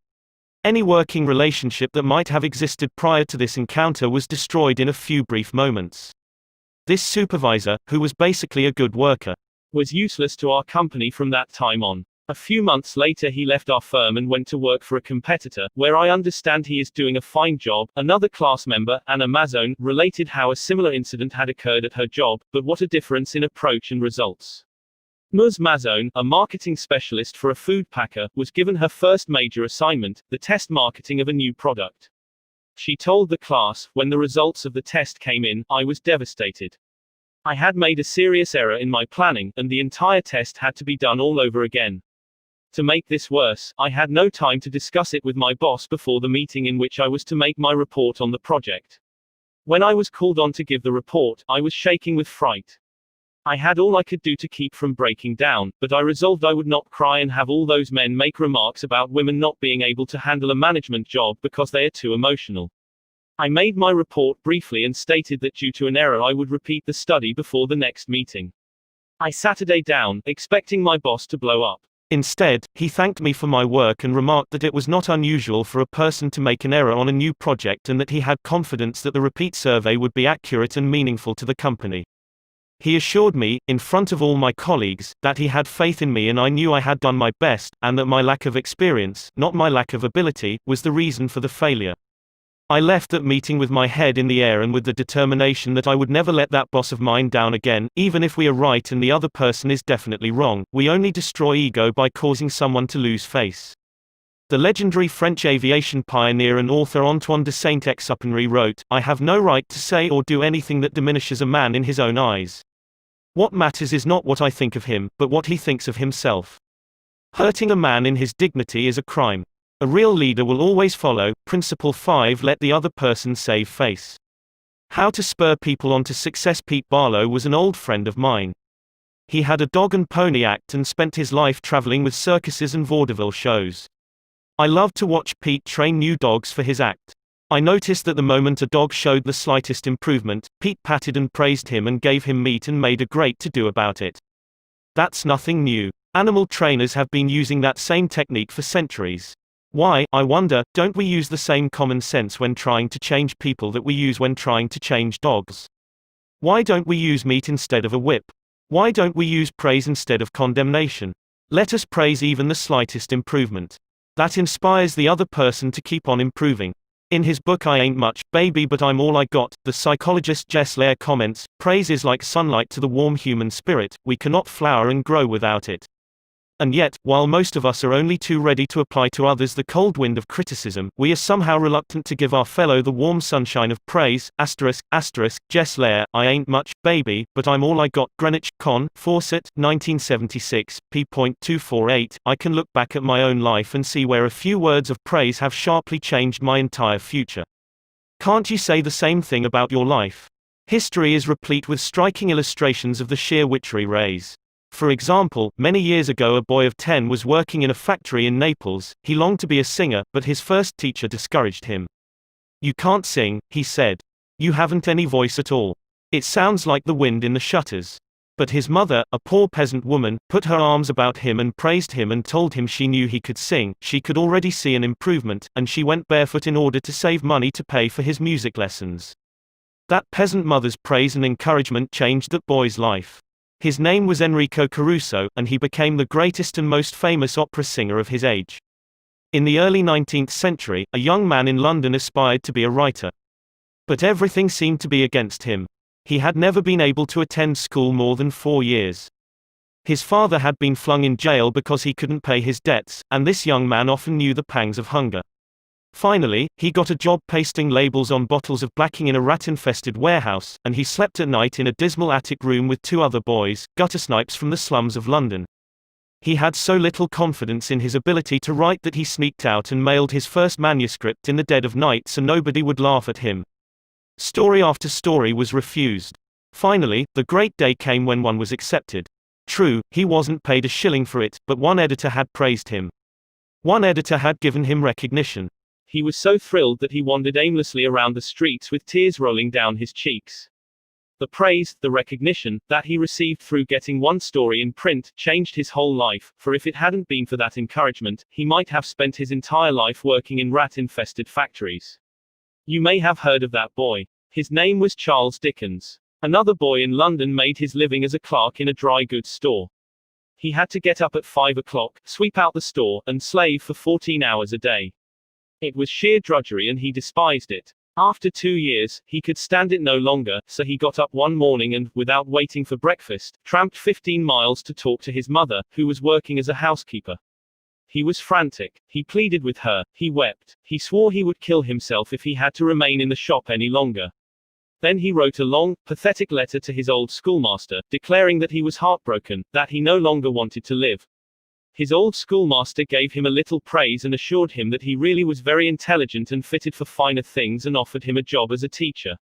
Any working relationship that might have existed prior to this encounter was destroyed in a few brief moments. This supervisor, who was basically a good worker, was useless to our company from that time on. A few months later he left our firm and went to work for a competitor, where I understand he is doing a fine job. Another class member, Anna Mazzone, related how a similar incident had occurred at her job, but what a difference in approach and results. Ms. Mazzone, a marketing specialist for a food packer, was given her first major assignment, the test marketing of a new product. She told the class, when the results of the test came in, I was devastated. I had made a serious error in my planning, and the entire test had to be done all over again. To make this worse, I had no time to discuss it with my boss before the meeting in which I was to make my report on the project. When I was called on to give the report, I was shaking with fright. I had all I could do to keep from breaking down, but I resolved I would not cry and have all those men make remarks about women not being able to handle a management job because they are too emotional. I made my report briefly and stated that due to an error I would repeat the study before the next meeting. I Saturday down, expecting my boss to blow up. Instead, he thanked me for my work and remarked that it was not unusual for a person to make an error on a new project and that he had confidence that the repeat survey would be accurate and meaningful to the company. He assured me, in front of all my colleagues, that he had faith in me and I knew I had done my best, and that my lack of experience, not my lack of ability, was the reason for the failure. I left that meeting with my head in the air and with the determination that I would never let that boss of mine down again, even if we are right and the other person is definitely wrong. We only destroy ego by causing someone to lose face. The legendary French aviation pioneer and author Antoine de Saint-Exupéry wrote, "I have no right to say or do anything that diminishes a man in his own eyes. What matters is not what I think of him, but what he thinks of himself. Hurting a man in his dignity is a crime. A real leader will always follow." Principle 5. Let the other person save face. How to spur people on to success. Pete Barlow was an old friend of mine. He had a dog and pony act and spent his life traveling with circuses and vaudeville shows. I loved to watch Pete train new dogs for his act. I noticed that the moment a dog showed the slightest improvement, Pete patted and praised him and gave him meat and made a great to-do about it. That's nothing new. Animal trainers have been using that same technique for centuries. Why, I wonder, don't we use the same common sense when trying to change people that we use when trying to change dogs? Why don't we use meat instead of a whip? Why don't we use praise instead of condemnation? Let us praise even the slightest improvement. That inspires the other person to keep on improving. In his book I Ain't Much, Baby But I'm All I Got, the psychologist Jess Lair comments, "Praise is like sunlight to the warm human spirit, we cannot flower and grow without it." And yet, while most of us are only too ready to apply to others the cold wind of criticism, we are somehow reluctant to give our fellow the warm sunshine of praise. Jess Lair, I Ain't Much, Baby, But I'm All I Got. Greenwich, Con, Fawcett, 1976, p.248. I can look back at my own life and see where a few words of praise have sharply changed my entire future. Can't you say the same thing about your life? History is replete with striking illustrations of the sheer witchery rays. For example, many years ago a boy of 10 was working in a factory in Naples. He longed to be a singer, but his first teacher discouraged him. "You can't sing," he said. "You haven't any voice at all. It sounds like the wind in the shutters." But his mother, a poor peasant woman, put her arms about him and praised him and told him she knew he could sing. She could already see an improvement, and she went barefoot in order to save money to pay for his music lessons. That peasant mother's praise and encouragement changed that boy's life. His name was Enrico Caruso, and he became the greatest and most famous opera singer of his age. In the early 19th century, a young man in London aspired to be a writer. But everything seemed to be against him. He had never been able to attend school more than 4 years. His father had been flung in jail because he couldn't pay his debts, and this young man often knew the pangs of hunger. Finally, he got a job pasting labels on bottles of blacking in a rat-infested warehouse, and he slept at night in a dismal attic room with 2 other boys, guttersnipes from the slums of London. He had so little confidence in his ability to write that he sneaked out and mailed his first manuscript in the dead of night so nobody would laugh at him. Story after story was refused. Finally, the great day came when one was accepted. True, he wasn't paid a shilling for it, but one editor had praised him. One editor had given him recognition. He was so thrilled that he wandered aimlessly around the streets with tears rolling down his cheeks. The praise, the recognition, that he received through getting one story in print, changed his whole life, for if it hadn't been for that encouragement, he might have spent his entire life working in rat-infested factories. You may have heard of that boy. His name was Charles Dickens. Another boy in London made his living as a clerk in a dry goods store. He had to get up at 5 o'clock, sweep out the store, and slave for 14 hours a day. It was sheer drudgery and he despised it. After 2 years, he could stand it no longer, so he got up one morning and, without waiting for breakfast, tramped 15 miles to talk to his mother, who was working as a housekeeper. He was frantic. He pleaded with her. He wept. He swore he would kill himself if he had to remain in the shop any longer. Then he wrote a long, pathetic letter to his old schoolmaster, declaring that he was heartbroken, that he no longer wanted to live. His old schoolmaster gave him a little praise and assured him that he really was very intelligent and fitted for finer things and offered him a job as a teacher.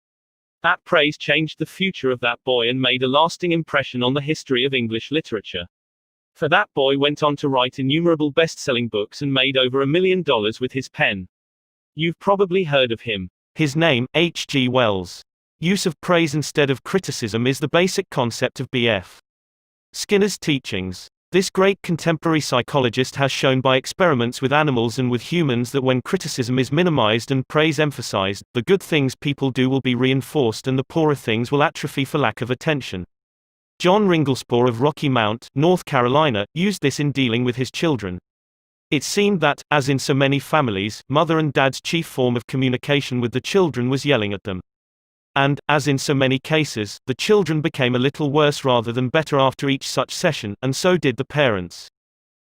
That praise changed the future of that boy and made a lasting impression on the history of English literature. For that boy went on to write innumerable best-selling books and made over $1 million with his pen. You've probably heard of him. His name, H.G. Wells. Use of praise instead of criticism is the basic concept of B.F. Skinner's teachings. This great contemporary psychologist has shown by experiments with animals and with humans that when criticism is minimized and praise emphasized, the good things people do will be reinforced and the poorer things will atrophy for lack of attention. John Ringlespaugh of Rocky Mount, North Carolina, used this in dealing with his children. It seemed that, as in so many families, mother and dad's chief form of communication with the children was yelling at them. And, as in so many cases, the children became a little worse rather than better after each such session, and so did the parents.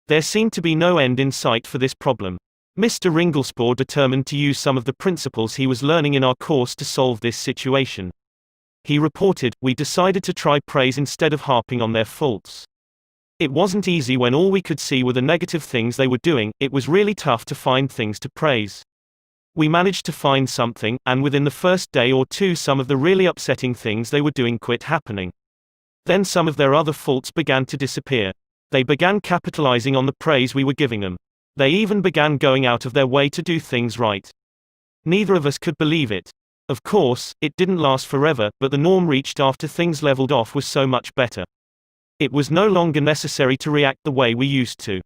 There seemed to be no end in sight for this problem. Mr. Ringlespore determined to use some of the principles he was learning in our course to solve this situation. He reported, "We decided to try praise instead of harping on their faults. It wasn't easy when all we could see were the negative things they were doing. It was really tough to find things to praise. We managed to find something, and within the first day or two some of the really upsetting things they were doing quit happening. Then some of their other faults began to disappear. They began capitalizing on the praise we were giving them. They even began going out of their way to do things right." Neither of us could believe it. Of course, it didn't last forever, but the norm reached after things leveled off was so much better. It was no longer necessary to react the way we used to.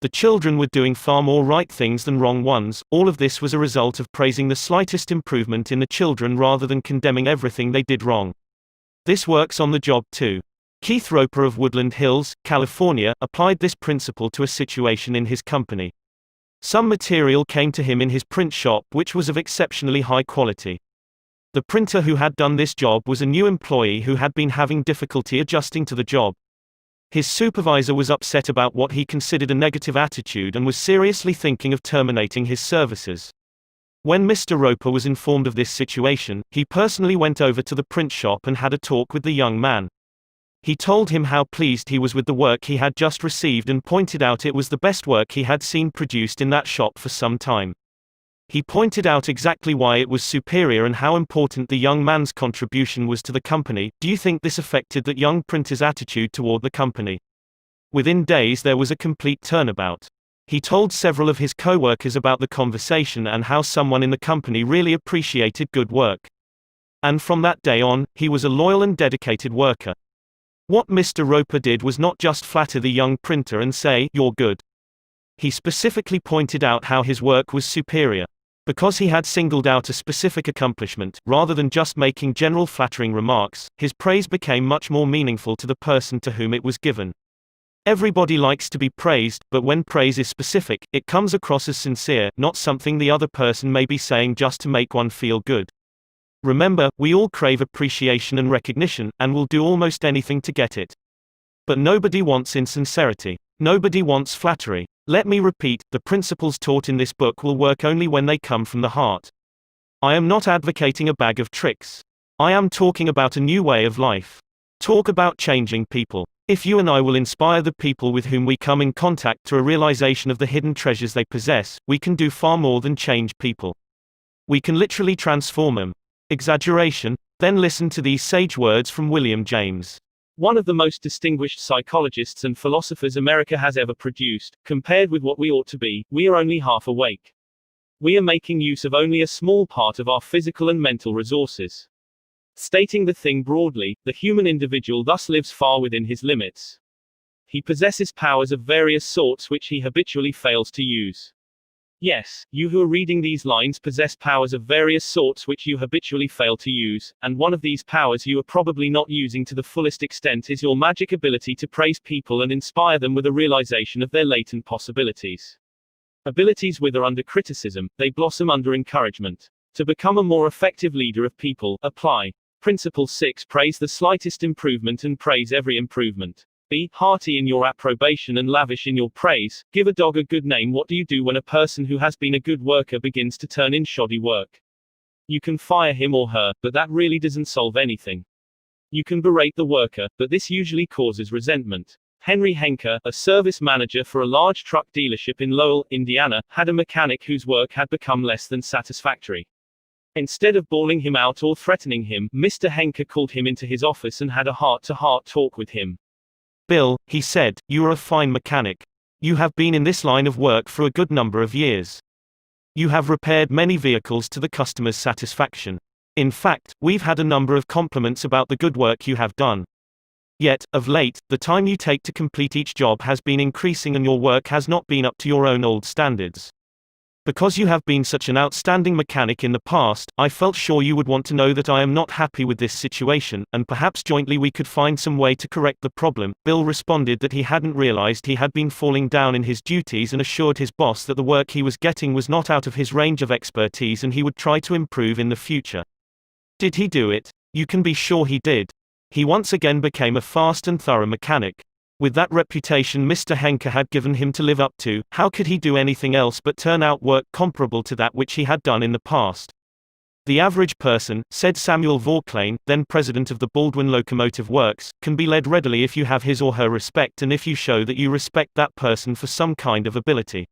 The children were doing far more right things than wrong ones. All of this was a result of praising the slightest improvement in the children rather than condemning everything they did wrong. This works on the job too. Keith Roper of Woodland Hills, California, applied this principle to a situation in his company. Some material came to him in his print shop which was of exceptionally high quality. The printer who had done this job was a new employee who had been having difficulty adjusting to the job. His supervisor was upset about what he considered a negative attitude and was seriously thinking of terminating his services. When Mr. Roper was informed of this situation, he personally went over to the print shop and had a talk with the young man. He told him how pleased he was with the work he had just received and pointed out it was the best work he had seen produced in that shop for some time. He pointed out exactly why it was superior and how important the young man's contribution was to the company. Do you think this affected that young printer's attitude toward the company? Within days there was a complete turnabout. He told several of his co-workers about the conversation and how someone in the company really appreciated good work. And from that day on, he was a loyal and dedicated worker. What Mr. Roper did was not just flatter the young printer and say, "You're good." He specifically pointed out how his work was superior. Because he had singled out a specific accomplishment, rather than just making general flattering remarks, his praise became much more meaningful to the person to whom it was given. Everybody likes to be praised, but when praise is specific, it comes across as sincere, not something the other person may be saying just to make one feel good. Remember, we all crave appreciation and recognition, and will do almost anything to get it. But nobody wants insincerity. Nobody wants flattery. Let me repeat, the principles taught in this book will work only when they come from the heart. I am not advocating a bag of tricks. I am talking about a new way of life. Talk about changing people. If you and I will inspire the people with whom we come in contact to a realization of the hidden treasures they possess, we can do far more than change people. We can literally transform them. Exaggeration? Then listen to these sage words from William James. One of the most distinguished psychologists and philosophers America has ever produced. Compared with what we ought to be, we are only half awake. We are making use of only a small part of our physical and mental resources. Stating the thing broadly, the human individual thus lives far within his limits. He possesses powers of various sorts which he habitually fails to use. Yes, you who are reading these lines possess powers of various sorts which you habitually fail to use, and one of these powers you are probably not using to the fullest extent is your magic ability to praise people and inspire them with a realization of their latent possibilities. Abilities wither under criticism, they blossom under encouragement. To become a more effective leader of people, apply Principle 6. Praise the slightest improvement and praise every improvement. Be hearty in your approbation and lavish in your praise. Give a dog a good name. What do you do when a person who has been a good worker begins to turn in shoddy work? You can fire him or her, but that really doesn't solve anything. You can berate the worker, but this usually causes resentment. Henry Henker, a service manager for a large truck dealership in Lowell, Indiana, had a mechanic whose work had become less than satisfactory. Instead of bawling him out or threatening him, Mr. Henker called him into his office and had a heart-to-heart talk with him. "Bill," he said, "you are a fine mechanic. You have been in this line of work for a good number of years. You have repaired many vehicles to the customer's satisfaction. In fact, we've had a number of compliments about the good work you have done. Yet, of late, the time you take to complete each job has been increasing and your work has not been up to your own old standards. Because you have been such an outstanding mechanic in the past, I felt sure you would want to know that I am not happy with this situation, and perhaps jointly we could find some way to correct the problem." Bill responded that he hadn't realized he had been falling down in his duties and assured his boss that the work he was getting was not out of his range of expertise and he would try to improve in the future. Did he do it? You can be sure he did. He once again became a fast and thorough mechanic. With that reputation Mr. Henke had given him to live up to, how could he do anything else but turn out work comparable to that which he had done in the past? "The average person," said Samuel Vauclane, then president of the Baldwin Locomotive Works, "can be led readily if you have his or her respect and if you show that you respect that person for some kind of ability.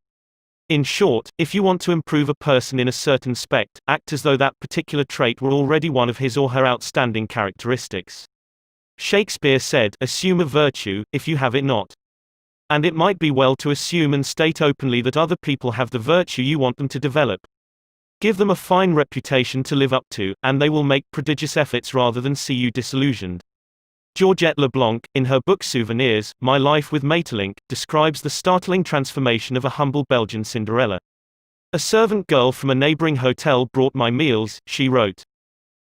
In short, if you want to improve a person in a certain respect, act as though that particular trait were already one of his or her outstanding characteristics. Shakespeare said, 'Assume a virtue, if you have it not.' And it might be well to assume and state openly that other people have the virtue you want them to develop. Give them a fine reputation to live up to, and they will make prodigious efforts rather than see you disillusioned." Georgette Leblanc, in her book Souvenirs, My Life with Maeterlinck, describes the startling transformation of a humble Belgian Cinderella. "A servant girl from a neighboring hotel brought my meals," she wrote.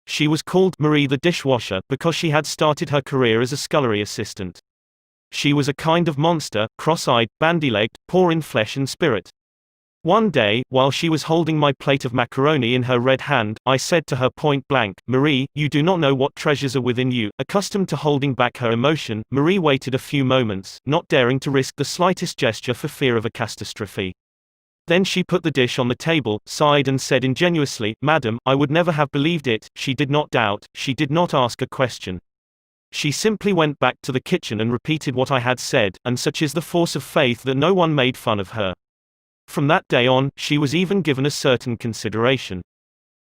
She was called Marie the dishwasher because she had started her career as a scullery assistant. She was a kind of monster, cross-eyed, bandy-legged, poor in flesh and spirit. One day, while she was holding my plate of macaroni in her red hand, I said to her point blank, "Marie, you do not know what treasures are within you." Accustomed to holding back her emotion, Marie waited a few moments, not daring to risk the slightest gesture for fear of a catastrophe. Then she put the dish on the table, sighed and said ingenuously, "Madam, I would never have believed it." She did not doubt, she did not ask a question. She simply went back to the kitchen and repeated what I had said, and such is the force of faith that no one made fun of her. From that day on, she was even given a certain consideration.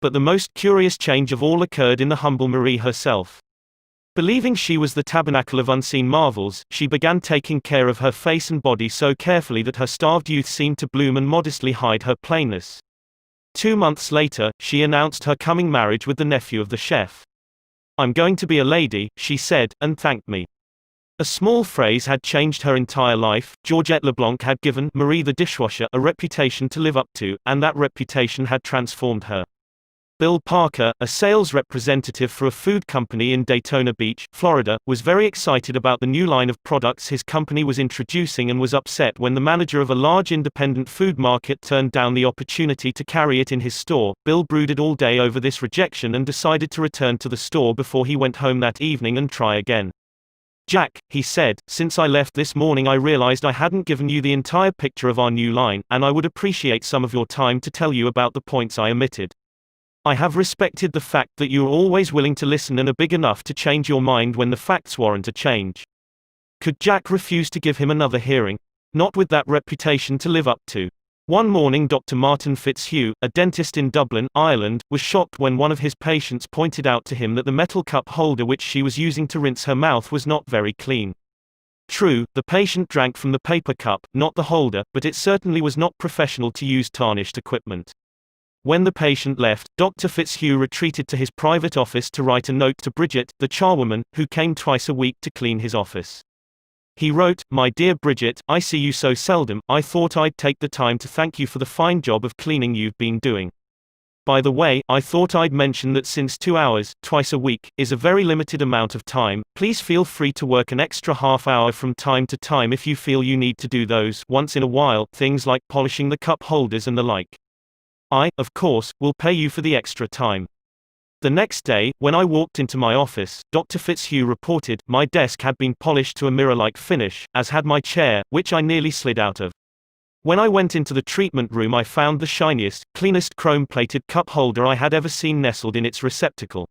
But the most curious change of all occurred in the humble Marie herself. Believing she was the tabernacle of unseen marvels, she began taking care of her face and body so carefully that her starved youth seemed to bloom and modestly hide her plainness. 2 months later, she announced her coming marriage with the nephew of the chef. "I'm going to be a lady," she said, and thanked me. A small phrase had changed her entire life. Georgette Leblanc had given Marie the dishwasher a reputation to live up to, and that reputation had transformed her. Bill Parker, a sales representative for a food company in Daytona Beach, Florida, was very excited about the new line of products his company was introducing and was upset when the manager of a large independent food market turned down the opportunity to carry it in his store. Bill brooded all day over this rejection and decided to return to the store before he went home that evening and try again. "Jack," he said, "since I left this morning I realized I hadn't given you the entire picture of our new line, and I would appreciate some of your time to tell you about the points I omitted. I have respected the fact that you are always willing to listen and are big enough to change your mind when the facts warrant a change." Could Jack refuse to give him another hearing? Not with that reputation to live up to. One morning Dr. Martin Fitzhugh, a dentist in Dublin, Ireland, was shocked when one of his patients pointed out to him that the metal cup holder which she was using to rinse her mouth was not very clean. True, the patient drank from the paper cup, not the holder, but it certainly was not professional to use tarnished equipment. When the patient left, Dr. Fitzhugh retreated to his private office to write a note to Bridget, the charwoman, who came twice a week to clean his office. He wrote, "My dear Bridget, I see you so seldom, I thought I'd take the time to thank you for the fine job of cleaning you've been doing. By the way, I thought I'd mention that since 2 hours, twice a week, is a very limited amount of time, please feel free to work an extra half hour from time to time if you feel you need to do those, once in a while, things like polishing the cup holders and the like. I, of course, will pay you for the extra time." The next day, when I walked into my office, Dr. Fitzhugh reported, my desk had been polished to a mirror-like finish, as had my chair, which I nearly slid out of. When I went into the treatment room I found the shiniest, cleanest chrome-plated cup holder I had ever seen nestled in its receptacle.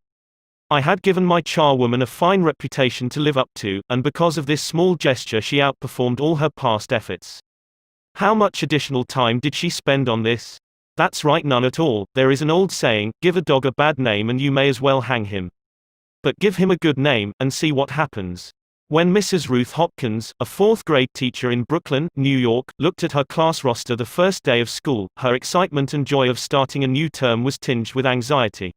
I had given my charwoman a fine reputation to live up to, and because of this small gesture she outperformed all her past efforts. How much additional time did she spend on this? That's right, none at all. There is an old saying, give a dog a bad name and you may as well hang him. But give him a good name, and see what happens. When Mrs. Ruth Hopkins, a 4th grade teacher in Brooklyn, New York, looked at her class roster the first day of school, her excitement and joy of starting a new term was tinged with anxiety.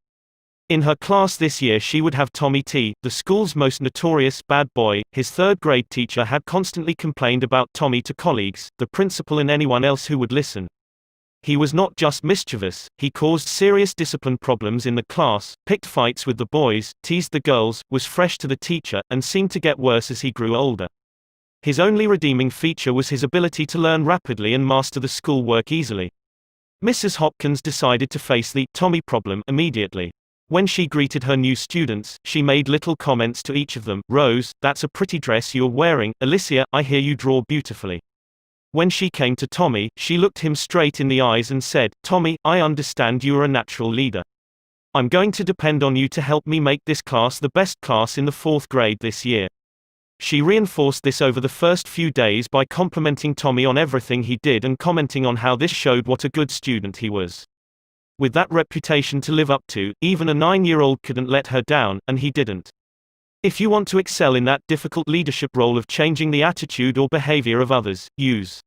In her class this year she would have Tommy T, the school's most notorious bad boy. His 3rd grade teacher had constantly complained about Tommy to colleagues, the principal and anyone else who would listen. He was not just mischievous, he caused serious discipline problems in the class, picked fights with the boys, teased the girls, was fresh to the teacher, and seemed to get worse as he grew older. His only redeeming feature was his ability to learn rapidly and master the schoolwork easily. Mrs. Hopkins decided to face the Tommy problem immediately. When she greeted her new students, she made little comments to each of them. Rose, that's a pretty dress you're wearing. Alicia, I hear you draw beautifully. When she came to Tommy, she looked him straight in the eyes and said, Tommy, I understand you are a natural leader. I'm going to depend on you to help me make this class the best class in the 4th grade this year. She reinforced this over the first few days by complimenting Tommy on everything he did and commenting on how this showed what a good student he was. With that reputation to live up to, even a 9-year-old couldn't let her down, and he didn't. If you want to excel in that difficult leadership role of changing the attitude or behavior of others, use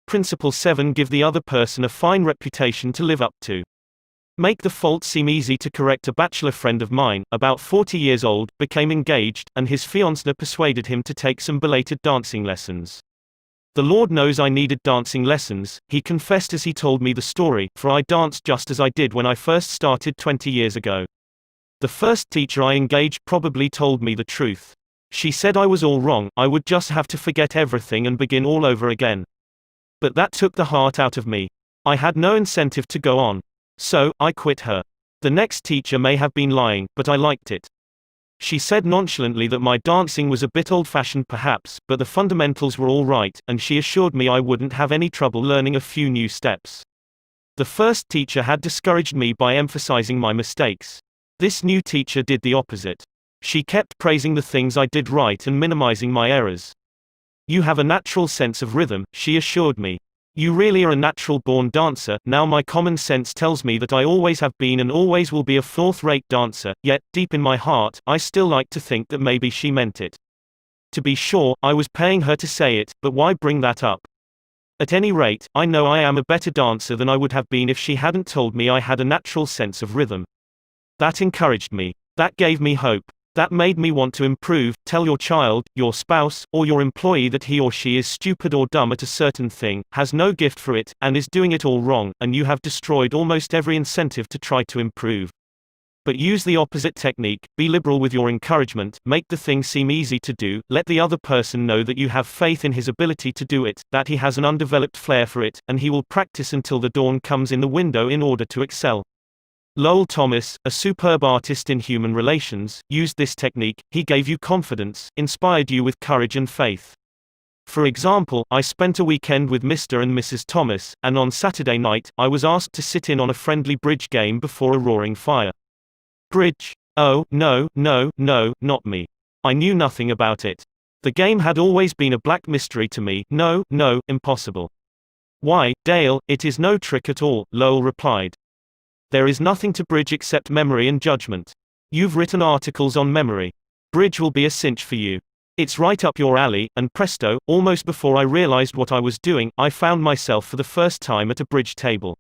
Principle 7. Give the other person a fine reputation to live up to. Make the fault seem easy to correct. A bachelor friend of mine, about 40 years old, became engaged, and his fiancée persuaded him to take some belated dancing lessons. The Lord knows I needed dancing lessons, he confessed as he told me the story, for I danced just as I did when I first started 20 years ago. The first teacher I engaged probably told me the truth. She said I was all wrong, I would just have to forget everything and begin all over again. But that took the heart out of me. I had no incentive to go on. So, I quit her. The next teacher may have been lying, but I liked it. She said nonchalantly that my dancing was a bit old-fashioned perhaps, but the fundamentals were all right, and she assured me I wouldn't have any trouble learning a few new steps. The first teacher had discouraged me by emphasizing my mistakes. This new teacher did the opposite. She kept praising the things I did right and minimizing my errors. You have a natural sense of rhythm, she assured me. You really are a natural-born dancer. Now my common sense tells me that I always have been and always will be a 4th-rate dancer, yet, deep in my heart, I still like to think that maybe she meant it. To be sure, I was paying her to say it, but why bring that up? At any rate, I know I am a better dancer than I would have been if she hadn't told me I had a natural sense of rhythm. That encouraged me. That gave me hope. That made me want to improve. Tell your child, your spouse, or your employee that he or she is stupid or dumb at a certain thing, has no gift for it, and is doing it all wrong, and you have destroyed almost every incentive to try to improve. But use the opposite technique, be liberal with your encouragement, make the thing seem easy to do, let the other person know that you have faith in his ability to do it, that he has an undeveloped flair for it, and he will practice until the dawn comes in the window in order to excel. Lowell Thomas, a superb artist in human relations, used this technique. He gave you confidence, inspired you with courage and faith. For example, I spent a weekend with Mr. and Mrs. Thomas, and on Saturday night, I was asked to sit in on a friendly bridge game before a roaring fire. Bridge? Oh, no, not me. I knew nothing about it. The game had always been a black mystery to me. No, impossible. Why, Dale, it is no trick at all, Lowell replied. There is nothing to bridge except memory and judgment. You've written articles on memory. Bridge will be a cinch for you. It's right up your alley, and presto, almost before I realized what I was doing, I found myself for the first time at a bridge table.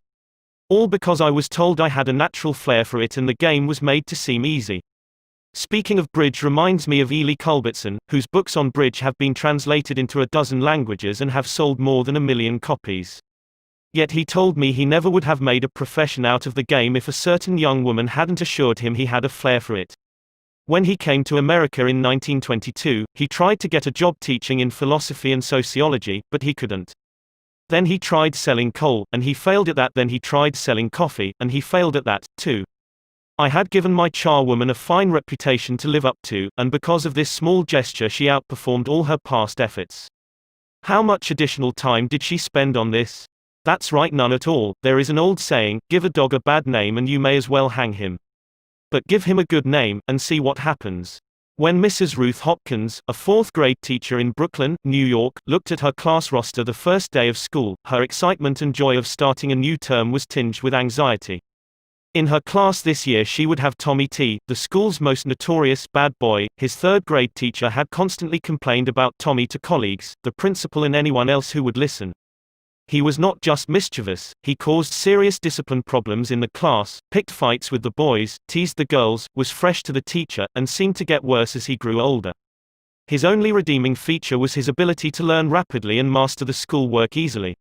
All because I was told I had a natural flair for it and the game was made to seem easy. Speaking of bridge reminds me of Ely Culbertson, whose books on bridge have been translated into a dozen languages and have sold more than 1 million copies. Yet he told me he never would have made a profession out of the game if a certain young woman hadn't assured him he had a flair for it. When he came to America in 1922, he tried to get a job teaching in philosophy and sociology, but he couldn't. Then he tried selling coal, and he failed at that. Then he tried selling coffee, and he failed at that, too. I had given my charwoman a fine reputation to live up to, and because of this small gesture she outperformed all her past efforts. How much additional time did she spend on this? That's right, none at all. There is an old saying, give a dog a bad name and you may as well hang him. But give him a good name, and see what happens. When Mrs. Ruth Hopkins, a 4th-grade teacher in Brooklyn, New York, looked at her class roster the first day of school, her excitement and joy of starting a new term was tinged with anxiety. In her class this year she would have Tommy T., the school's most notorious bad boy. His 3rd-grade teacher had constantly complained about Tommy to colleagues, the principal and anyone else who would listen. He was not just mischievous, he caused serious discipline problems in the class, picked fights with the boys, teased the girls, was fresh to the teacher, and seemed to get worse as he grew older. His only redeeming feature was his ability to learn rapidly and master the schoolwork easily.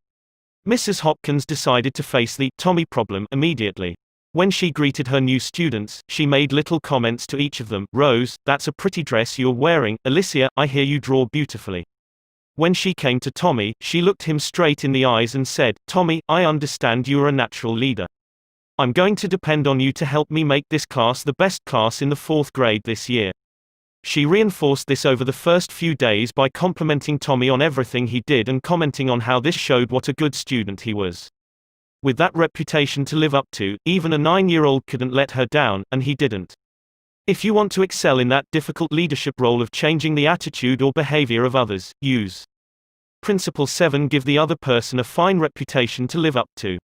Mrs. Hopkins decided to face the Tommy problem immediately. When she greeted her new students, she made little comments to each of them. Rose, that's a pretty dress you're wearing. Alicia, I hear you draw beautifully. When she came to Tommy, she looked him straight in the eyes and said, Tommy, I understand you are a natural leader. I'm going to depend on you to help me make this class the best class in the 4th grade this year. She reinforced this over the first few days by complimenting Tommy on everything he did and commenting on how this showed what a good student he was. With that reputation to live up to, even a 9-year-old couldn't let her down, and he didn't. If you want to excel in that difficult leadership role of changing the attitude or behavior of others, use Principle 7. Give the other person a fine reputation to live up to.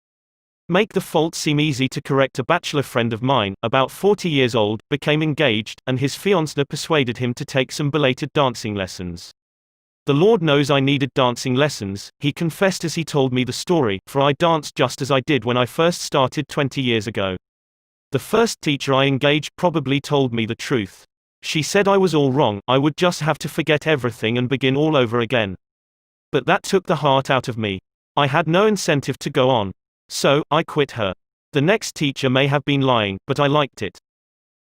Make the fault seem easy to correct. A bachelor friend of mine, about 40 years old, became engaged, and his fiancée persuaded him to take some belated dancing lessons. The Lord knows I needed dancing lessons, he confessed as he told me the story, for I danced just as I did when I first started 20 years ago. The first teacher I engaged probably told me the truth. She said I was all wrong, I would just have to forget everything and begin all over again. But that took the heart out of me. I had no incentive to go on. So, I quit her. The next teacher may have been lying, but I liked it.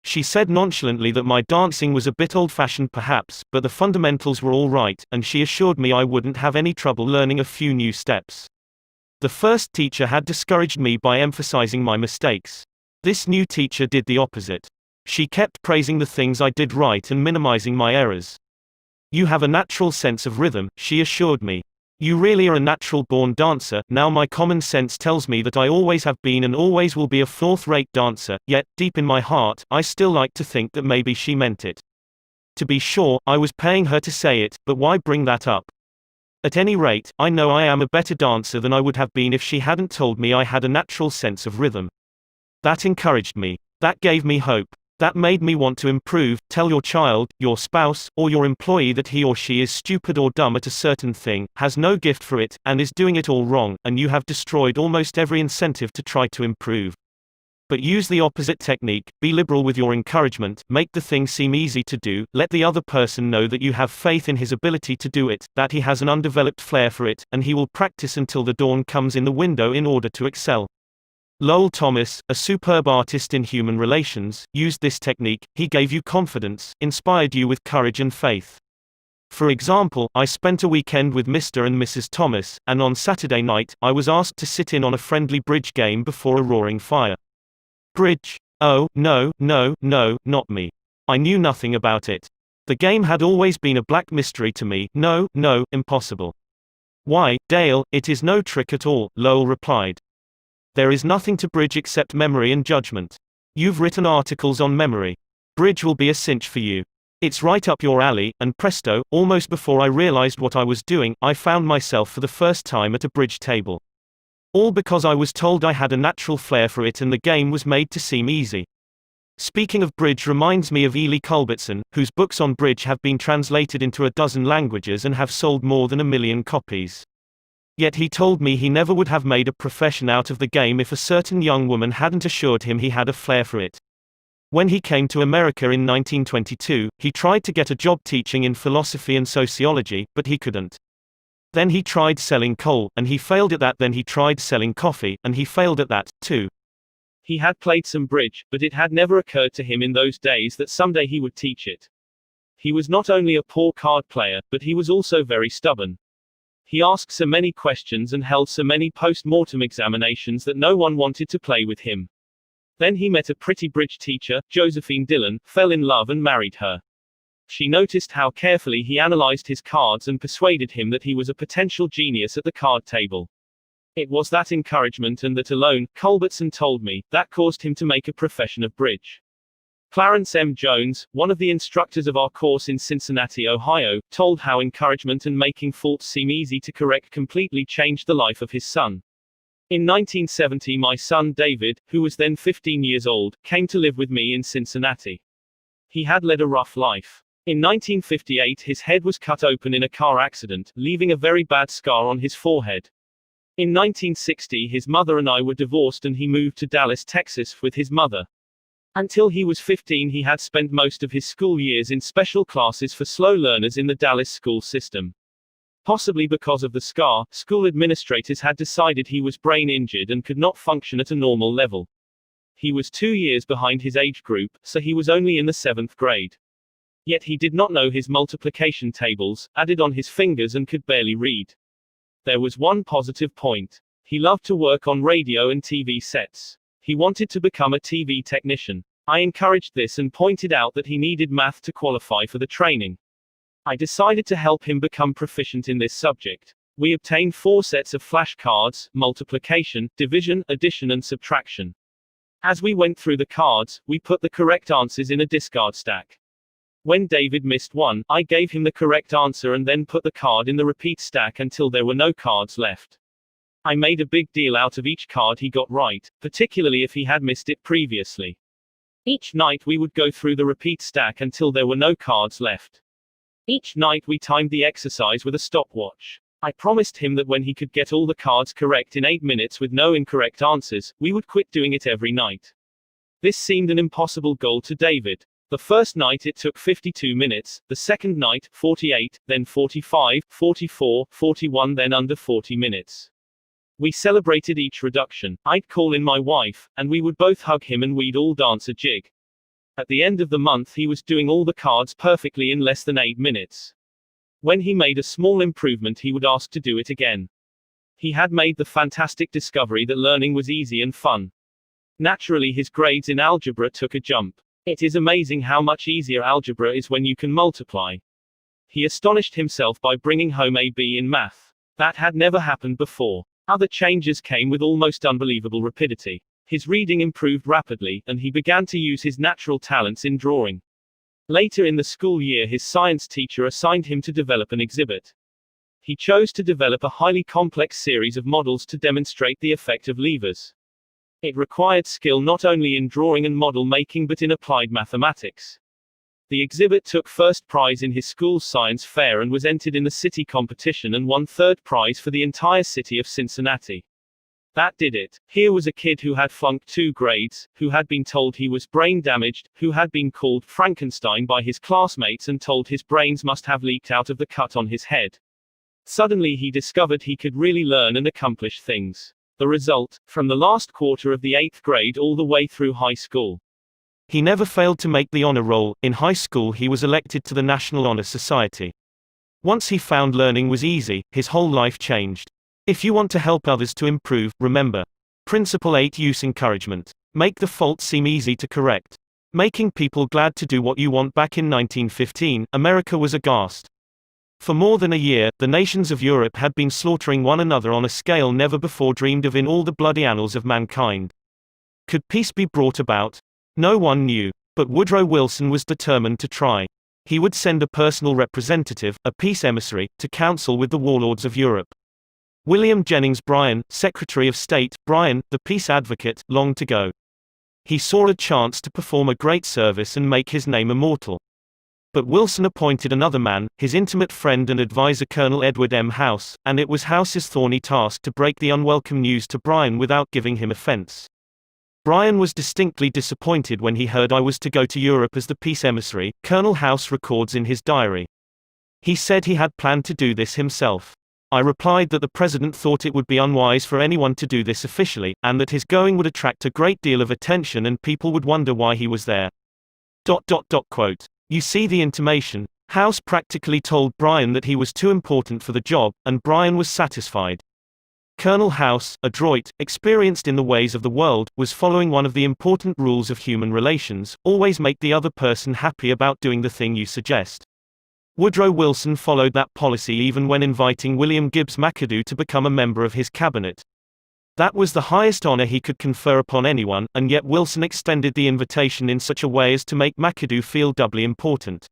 She said nonchalantly that my dancing was a bit old-fashioned perhaps, but the fundamentals were all right, and she assured me I wouldn't have any trouble learning a few new steps. The first teacher had discouraged me by emphasizing my mistakes. This new teacher did the opposite. She kept praising the things I did right and minimizing my errors. You have a natural sense of rhythm, she assured me. You really are a natural-born dancer. Now my common sense tells me that I always have been and always will be a 4th-rate dancer, yet, deep in my heart, I still like to think that maybe she meant it. To be sure, I was paying her to say it, but why bring that up? At any rate, I know I am a better dancer than I would have been if she hadn't told me I had a natural sense of rhythm. That encouraged me. That gave me hope. That made me want to improve. Tell your child, your spouse, or your employee that he or she is stupid or dumb at a certain thing, has no gift for it, and is doing it all wrong, and you have destroyed almost every incentive to try to improve. But use the opposite technique, be liberal with your encouragement, make the thing seem easy to do, let the other person know that you have faith in his ability to do it, that he has an undeveloped flair for it, and he will practice until the dawn comes in the window in order to excel. Lowell Thomas, a superb artist in human relations, used this technique. He gave you confidence, inspired you with courage and faith. For example, I spent a weekend with Mr. and Mrs. Thomas, and on Saturday night, I was asked to sit in on a friendly bridge game before a roaring fire. Bridge? Oh, no, not me. I knew nothing about it. The game had always been a black mystery to me. No, impossible. Why, Dale, it is no trick at all, Lowell replied. There is nothing to bridge except memory and judgment. You've written articles on memory. Bridge will be a cinch for you. It's right up your alley, and presto, almost before I realized what I was doing, I found myself for the first time at a bridge table. All because I was told I had a natural flair for it and the game was made to seem easy. Speaking of bridge reminds me of Ely Culbertson, whose books on bridge have been translated into a dozen languages and have sold more than 1 million copies. Yet he told me he never would have made a profession out of the game if a certain young woman hadn't assured him he had a flair for it. When he came to America in 1922, he tried to get a job teaching in philosophy and sociology, but he couldn't. Then he tried selling coal, and he failed at that. Then he tried selling coffee, and he failed at that, too. He had played some bridge, but it had never occurred to him in those days that someday he would teach it. He was not only a poor card player, but he was also very stubborn. He asked so many questions and held so many post-mortem examinations that no one wanted to play with him. Then he met a pretty bridge teacher, Josephine Dillon, fell in love and married her. She noticed how carefully he analyzed his cards and persuaded him that he was a potential genius at the card table. It was that encouragement and that alone, Culbertson told me, that caused him to make a profession of bridge. Clarence M. Jones, one of the instructors of our course in Cincinnati, Ohio, told how encouragement and making faults seem easy to correct completely changed the life of his son. In 1970, my son David, who was then 15 years old, came to live with me in Cincinnati. He had led a rough life. In 1958, his head was cut open in a car accident, leaving a very bad scar on his forehead. In 1960, his mother and I were divorced and he moved to Dallas, Texas, with his mother. Until he was 15, he had spent most of his school years in special classes for slow learners in the Dallas school system. Possibly because of the scar, school administrators had decided he was brain injured and could not function at a normal level. He was 2 years behind his age group, so he was only in the 7th grade. Yet he did not know his multiplication tables, added on his fingers, and could barely read. There was one positive point. He loved to work on radio and TV sets. He wanted to become a TV technician. I encouraged this and pointed out that he needed math to qualify for the training. I decided to help him become proficient in this subject. We obtained 4 sets of flashcards: multiplication, division, addition, and subtraction. As we went through the cards, we put the correct answers in a discard stack. When David missed one, I gave him the correct answer and then put the card in the repeat stack until there were no cards left. I made a big deal out of each card he got right, particularly if he had missed it previously. Each night we would go through the repeat stack until there were no cards left. Each night we timed the exercise with a stopwatch. I promised him that when he could get all the cards correct in 8 minutes with no incorrect answers, we would quit doing it every night. This seemed an impossible goal to David. The first night it took 52 minutes, the second night, 48, then 45, 44, 41, then under 40 minutes. We celebrated each reduction. I'd call in my wife, and we would both hug him and we'd all dance a jig. At the end of the month he was doing all the cards perfectly in less than 8 minutes. When he made a small improvement he would ask to do it again. He had made the fantastic discovery that learning was easy and fun. Naturally his grades in algebra took a jump. It is amazing how much easier algebra is when you can multiply. He astonished himself by bringing home a B in math. That had never happened before. Other changes came with almost unbelievable rapidity. His reading improved rapidly, and he began to use his natural talents in drawing. Later in the school year his science teacher assigned him to develop an exhibit. He chose to develop a highly complex series of models to demonstrate the effect of levers. It required skill not only in drawing and model making but in applied mathematics. The exhibit took first prize in his school's science fair and was entered in the city competition and won third prize for the entire city of Cincinnati. That did it. Here was a kid who had flunked 2 grades, who had been told he was brain damaged, who had been called Frankenstein by his classmates and told his brains must have leaked out of the cut on his head. Suddenly he discovered he could really learn and accomplish things. The result, from the last quarter of the 8th grade all the way through high school. He never failed to make the honor roll. In high school he was elected to the National Honor Society. Once he found learning was easy, his whole life changed. If you want to help others to improve, remember. Principle 8: Use encouragement. Make the fault seem easy to correct. Making people glad to do what you want. Back in 1915, America was aghast. For more than a year, the nations of Europe had been slaughtering one another on a scale never before dreamed of in all the bloody annals of mankind. Could peace be brought about? No one knew. But Woodrow Wilson was determined to try. He would send a personal representative, a peace emissary, to counsel with the warlords of Europe. William Jennings Bryan, Secretary of State, Bryan, the peace advocate, longed to go. He saw a chance to perform a great service and make his name immortal. But Wilson appointed another man, his intimate friend and advisor Colonel Edward M. House, and it was House's thorny task to break the unwelcome news to Bryan without giving him offense. Bryan was distinctly disappointed when he heard I was to go to Europe as the peace emissary, Colonel House records in his diary. He said he had planned to do this himself. I replied that the president thought it would be unwise for anyone to do this officially, and that his going would attract a great deal of attention and people would wonder why he was there. Quote. You see the intimation. House practically told Bryan that he was too important for the job, and Bryan was satisfied. Colonel House, adroit, experienced in the ways of the world, was following one of the important rules of human relations: always make the other person happy about doing the thing you suggest. Woodrow Wilson followed that policy even when inviting William Gibbs McAdoo to become a member of his cabinet. That was the highest honor he could confer upon anyone, and yet Wilson extended the invitation in such a way as to make McAdoo feel doubly important.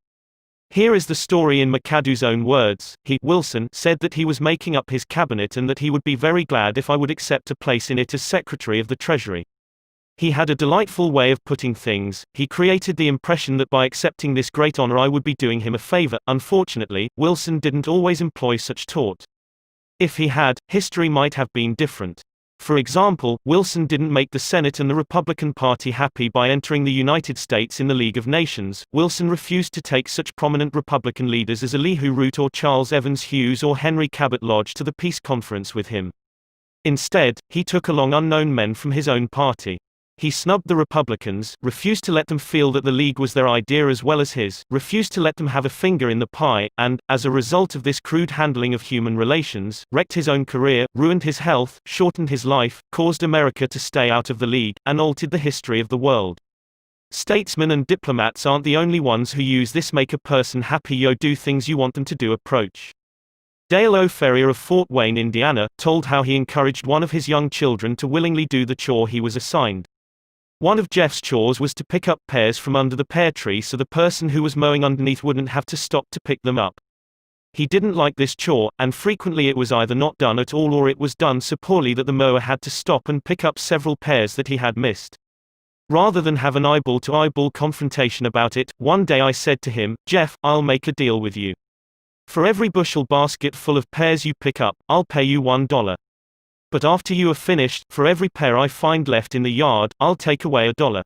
Here is the story in McAdoo's own words. He, Wilson, said that he was making up his cabinet and that he would be very glad if I would accept a place in it as Secretary of the Treasury. He had a delightful way of putting things. He created the impression that by accepting this great honor I would be doing him a favor. Unfortunately, Wilson didn't always employ such taunt. If he had, history might have been different. For example, Wilson didn't make the Senate and the Republican Party happy by entering the United States in the League of Nations. Wilson refused to take such prominent Republican leaders as Elihu Root or Charles Evans Hughes or Henry Cabot Lodge to the peace conference with him. Instead, he took along unknown men from his own party. He snubbed the Republicans, refused to let them feel that the League was their idea as well as his, refused to let them have a finger in the pie, and, as a result of this crude handling of human relations, wrecked his own career, ruined his health, shortened his life, caused America to stay out of the League, and altered the history of the world. Statesmen and diplomats aren't the only ones who use this make a person happy yo do things you want them to do approach. Dale O. Ferrier of Fort Wayne, Indiana, told how he encouraged one of his young children to willingly do the chore he was assigned. One of Jeff's chores was to pick up pears from under the pear tree so the person who was mowing underneath wouldn't have to stop to pick them up. He didn't like this chore, and frequently it was either not done at all or it was done so poorly that the mower had to stop and pick up several pears that he had missed. Rather than have an eyeball-to-eyeball confrontation about it, one day I said to him, "Jeff, I'll make a deal with you. For every bushel basket full of pears you pick up, I'll pay you $1. But after you are finished, for every pear I find left in the yard, I'll take away $1.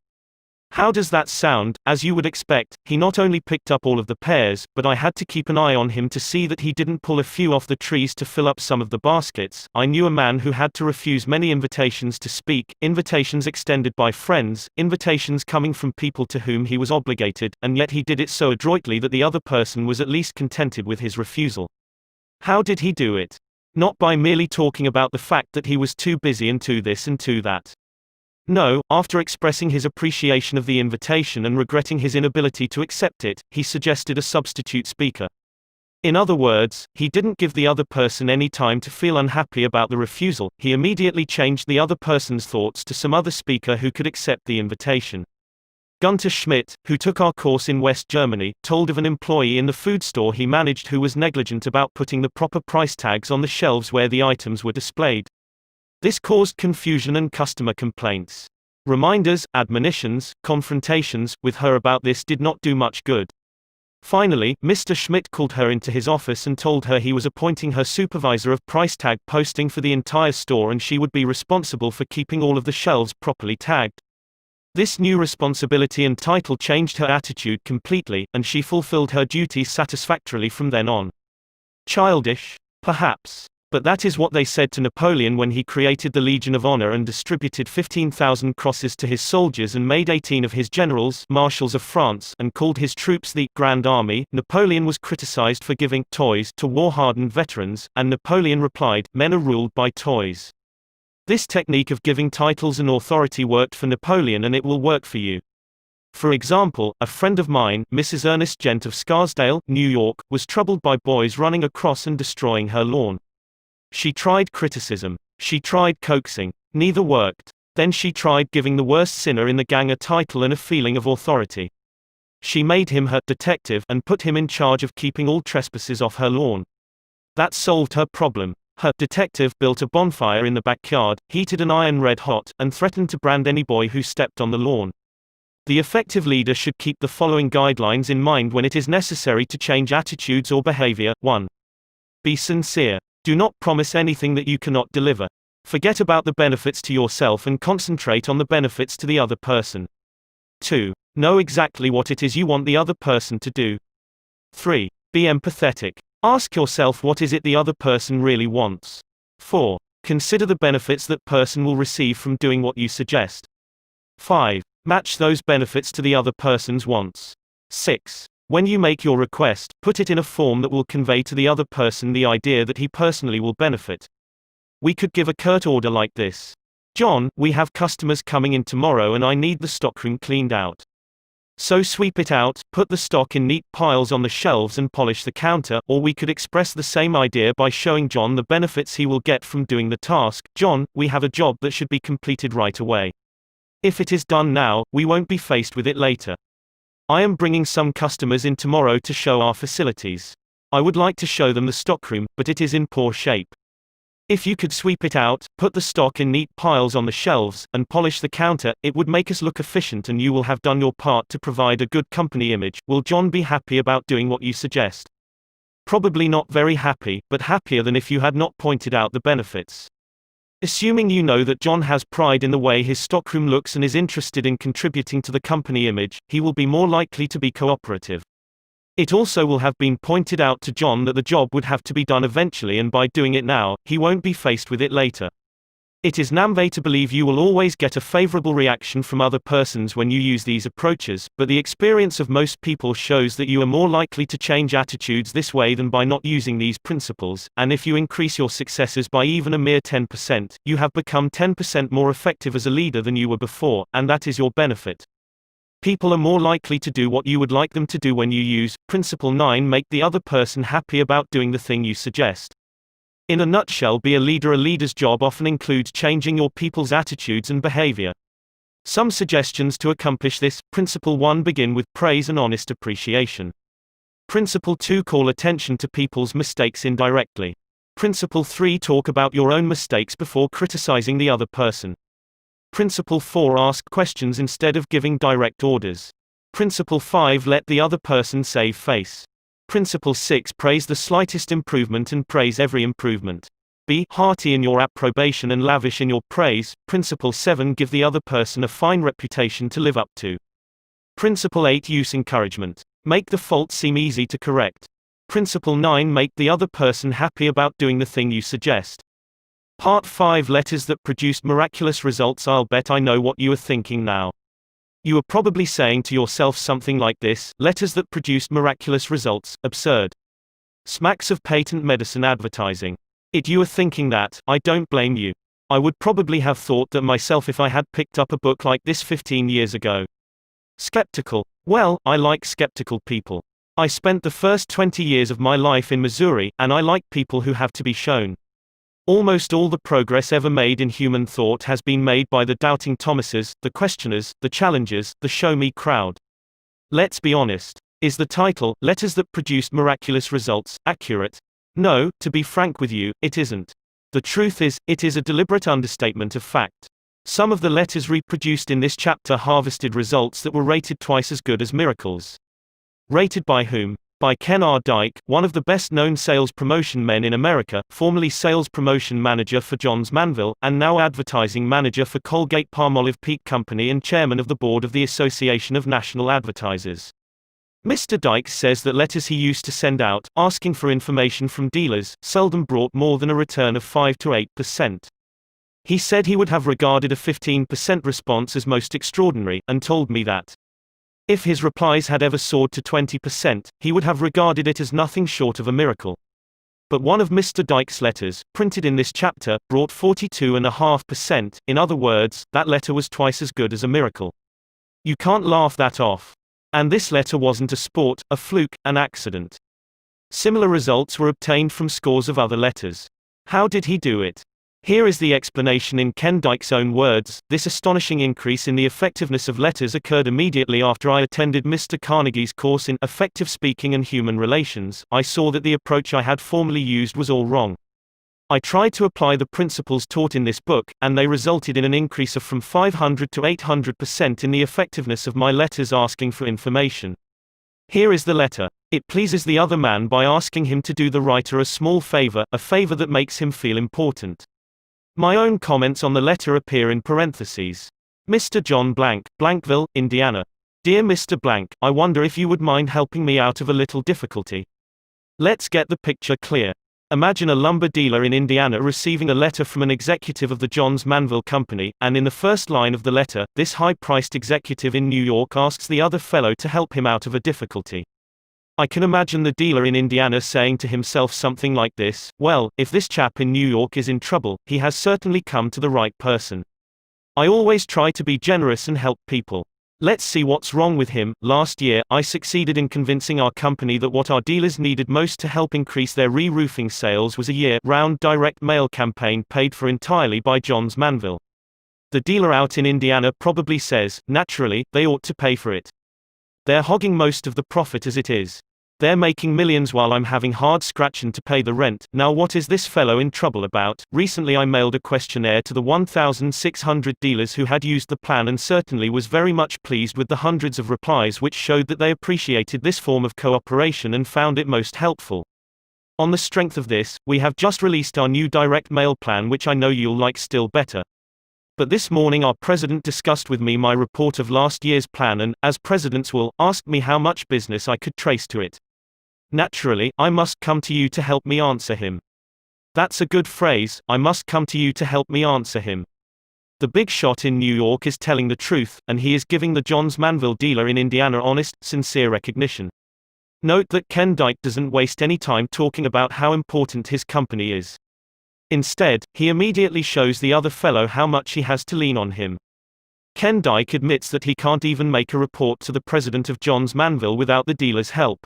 How does that sound? As you would expect, he not only picked up all of the pears, but I had to keep an eye on him to see that he didn't pull a few off the trees to fill up some of the baskets. I knew a man who had to refuse many invitations to speak, invitations extended by friends, invitations coming from people to whom he was obligated, and yet he did it so adroitly that the other person was at least contented with his refusal. How did he do it? Not by merely talking about the fact that he was too busy and too this and too that. No, after expressing his appreciation of the invitation and regretting his inability to accept it, he suggested a substitute speaker. In other words, he didn't give the other person any time to feel unhappy about the refusal, he immediately changed the other person's thoughts to some other speaker who could accept the invitation. Gunter Schmidt, who took our course in West Germany, told of an employee in the food store he managed who was negligent about putting the proper price tags on the shelves where the items were displayed. This caused confusion and customer complaints. Reminders, admonitions, confrontations with her about this did not do much good. Finally, Mr. Schmidt called her into his office and told her he was appointing her supervisor of price tag posting for the entire store and she would be responsible for keeping all of the shelves properly tagged. This new responsibility and title changed her attitude completely, and she fulfilled her duties satisfactorily from then on. Childish? Perhaps. But that is what they said to Napoleon when he created the Legion of Honor and distributed 15,000 crosses to his soldiers and made 18 of his generals marshals of France and called his troops the Grand Army. Napoleon was criticized for giving toys to war-hardened veterans, and Napoleon replied, "Men are ruled by toys." This technique of giving titles and authority worked for Napoleon and it will work for you. For example, a friend of mine, Mrs. Ernest Gent of Scarsdale, New York, was troubled by boys running across and destroying her lawn. She tried criticism. She tried coaxing. Neither worked. Then she tried giving the worst sinner in the gang a title and a feeling of authority. She made him her detective and put him in charge of keeping all trespassers off her lawn. That solved her problem. Her detective built a bonfire in the backyard, heated an iron red hot, and threatened to brand any boy who stepped on the lawn. The effective leader should keep the following guidelines in mind when it is necessary to change attitudes or behavior. 1. Be sincere. Do not promise anything that you cannot deliver. Forget about the benefits to yourself and concentrate on the benefits to the other person. 2. Know exactly what it is you want the other person to do. 3. Be empathetic. Ask yourself what is it the other person really wants. 4. Consider the benefits that person will receive from doing what you suggest. 5. Match those benefits to the other person's wants. 6. When you make your request, put it in a form that will convey to the other person the idea that he personally will benefit. We could give a curt order like this. John, we have customers coming in tomorrow and I need the stockroom cleaned out. So sweep it out, put the stock in neat piles on the shelves and polish the counter, or we could express the same idea by showing John the benefits he will get from doing the task. John, we have a job that should be completed right away. If it is done now, we won't be faced with it later. I am bringing some customers in tomorrow to show our facilities. I would like to show them the stockroom, but it is in poor shape. If you could sweep it out, put the stock in neat piles on the shelves, and polish the counter, it would make us look efficient and you will have done your part to provide a good company image. Will John be happy about doing what you suggest? Probably not very happy, but happier than if you had not pointed out the benefits. Assuming you know that John has pride in the way his stockroom looks and is interested in contributing to the company image, he will be more likely to be cooperative. It also will have been pointed out to John that the job would have to be done eventually, and by doing it now, he won't be faced with it later. It is namvé to believe you will always get a favorable reaction from other persons when you use these approaches, but the experience of most people shows that you are more likely to change attitudes this way than by not using these principles, and if you increase your successes by even a mere 10%, you have become 10% more effective as a leader than you were before, and that is your benefit. People are more likely to do what you would like them to do when you use Principle 9. Make the other person happy about doing the thing you suggest. In a nutshell, be a leader. A leader's job often includes changing your people's attitudes and behavior. Some suggestions to accomplish this. Principle 1. Begin with praise and honest appreciation. Principle 2. Call attention to people's mistakes indirectly. Principle 3. Talk about your own mistakes before criticizing the other person. Principle 4. Ask questions instead of giving direct orders. Principle 5. Let the other person save face. Principle 6. Praise the slightest improvement and praise every improvement. Be hearty in your approbation and lavish in your praise. Principle 7. Give the other person a fine reputation to live up to. Principle 8. Use encouragement. Make the fault seem easy to correct. Principle 9. Make the other person happy about doing the thing you suggest. Part 5. Letters that produced miraculous results. I'll bet I know what you are thinking now. You are probably saying to yourself something like this: letters that produced miraculous results, absurd. Smacks of patent medicine advertising. You are thinking that. I don't blame you. I would probably have thought that myself if I had picked up a book like this 15 years ago. Skeptical. Well, I like skeptical people. I spent the first 20 years of my life in Missouri, and I like people who have to be shown. Almost all the progress ever made in human thought has been made by the doubting Thomases, the questioners, the challengers, the show me crowd. Let's be honest. Is the title, Letters That Produced Miraculous Results, accurate? No, to be frank with you, it isn't. The truth is, it is a deliberate understatement of fact. Some of the letters reproduced in this chapter harvested results that were rated twice as good as miracles. Rated by whom? By Ken R. Dyke, one of the best-known sales promotion men in America, formerly sales promotion manager for Johns Manville, and now advertising manager for Colgate-Palmolive Peak Company and chairman of the board of the Association of National Advertisers. Mr. Dyke says that letters he used to send out, asking for information from dealers, seldom brought more than a return of 5 to 8%. He said he would have regarded a 15% response as most extraordinary, and told me that if his replies had ever soared to 20%, he would have regarded it as nothing short of a miracle. But one of Mr. Dyke's letters, printed in this chapter, brought 42.5%. In other words, that letter was twice as good as a miracle. You can't laugh that off. And this letter wasn't a sport, a fluke, an accident. Similar results were obtained from scores of other letters. How did he do it? Here is the explanation in Ken Dyke's own words. This astonishing increase in the effectiveness of letters occurred immediately after I attended Mr. Carnegie's course in Effective Speaking and Human Relations. I saw that the approach I had formerly used was all wrong. I tried to apply the principles taught in this book, and they resulted in an increase of from 500 to 800% in the effectiveness of my letters asking for information. Here is the letter. It pleases the other man by asking him to do the writer a small favor, a favor that makes him feel important. My own comments on the letter appear in parentheses. Mr. John Blank, Blankville, Indiana. Dear Mr. Blank, I wonder if you would mind helping me out of a little difficulty. Let's get the picture clear. Imagine a lumber dealer in Indiana receiving a letter from an executive of the Johns Manville Company, and in the first line of the letter, this high-priced executive in New York asks the other fellow to help him out of a difficulty. I can imagine the dealer in Indiana saying to himself something like this: well, if this chap in New York is in trouble, he has certainly come to the right person. I always try to be generous and help people. Let's see what's wrong with him. Last year, I succeeded in convincing our company that what our dealers needed most to help increase their re-roofing sales was a year-round direct mail campaign paid for entirely by Johns Manville. The dealer out in Indiana probably says, naturally, they ought to pay for it. They're hogging most of the profit as it is. They're making millions while I'm having hard scratching to pay the rent. Now what is this fellow in trouble about? Recently I mailed a questionnaire to the 1,600 dealers who had used the plan and certainly was very much pleased with the hundreds of replies which showed that they appreciated this form of cooperation and found it most helpful. On the strength of this, we have just released our new direct mail plan, which I know you'll like still better. But this morning our president discussed with me my report of last year's plan and, as presidents will, asked me how much business I could trace to it. Naturally, I must come to you to help me answer him. That's a good phrase, I must come to you to help me answer him. The big shot in New York is telling the truth, and he is giving the Johns Manville dealer in Indiana honest, sincere recognition. Note that Ken Dyke doesn't waste any time talking about how important his company is. Instead, he immediately shows the other fellow how much he has to lean on him. Ken Dyke admits that he can't even make a report to the president of Johns Manville without the dealer's help.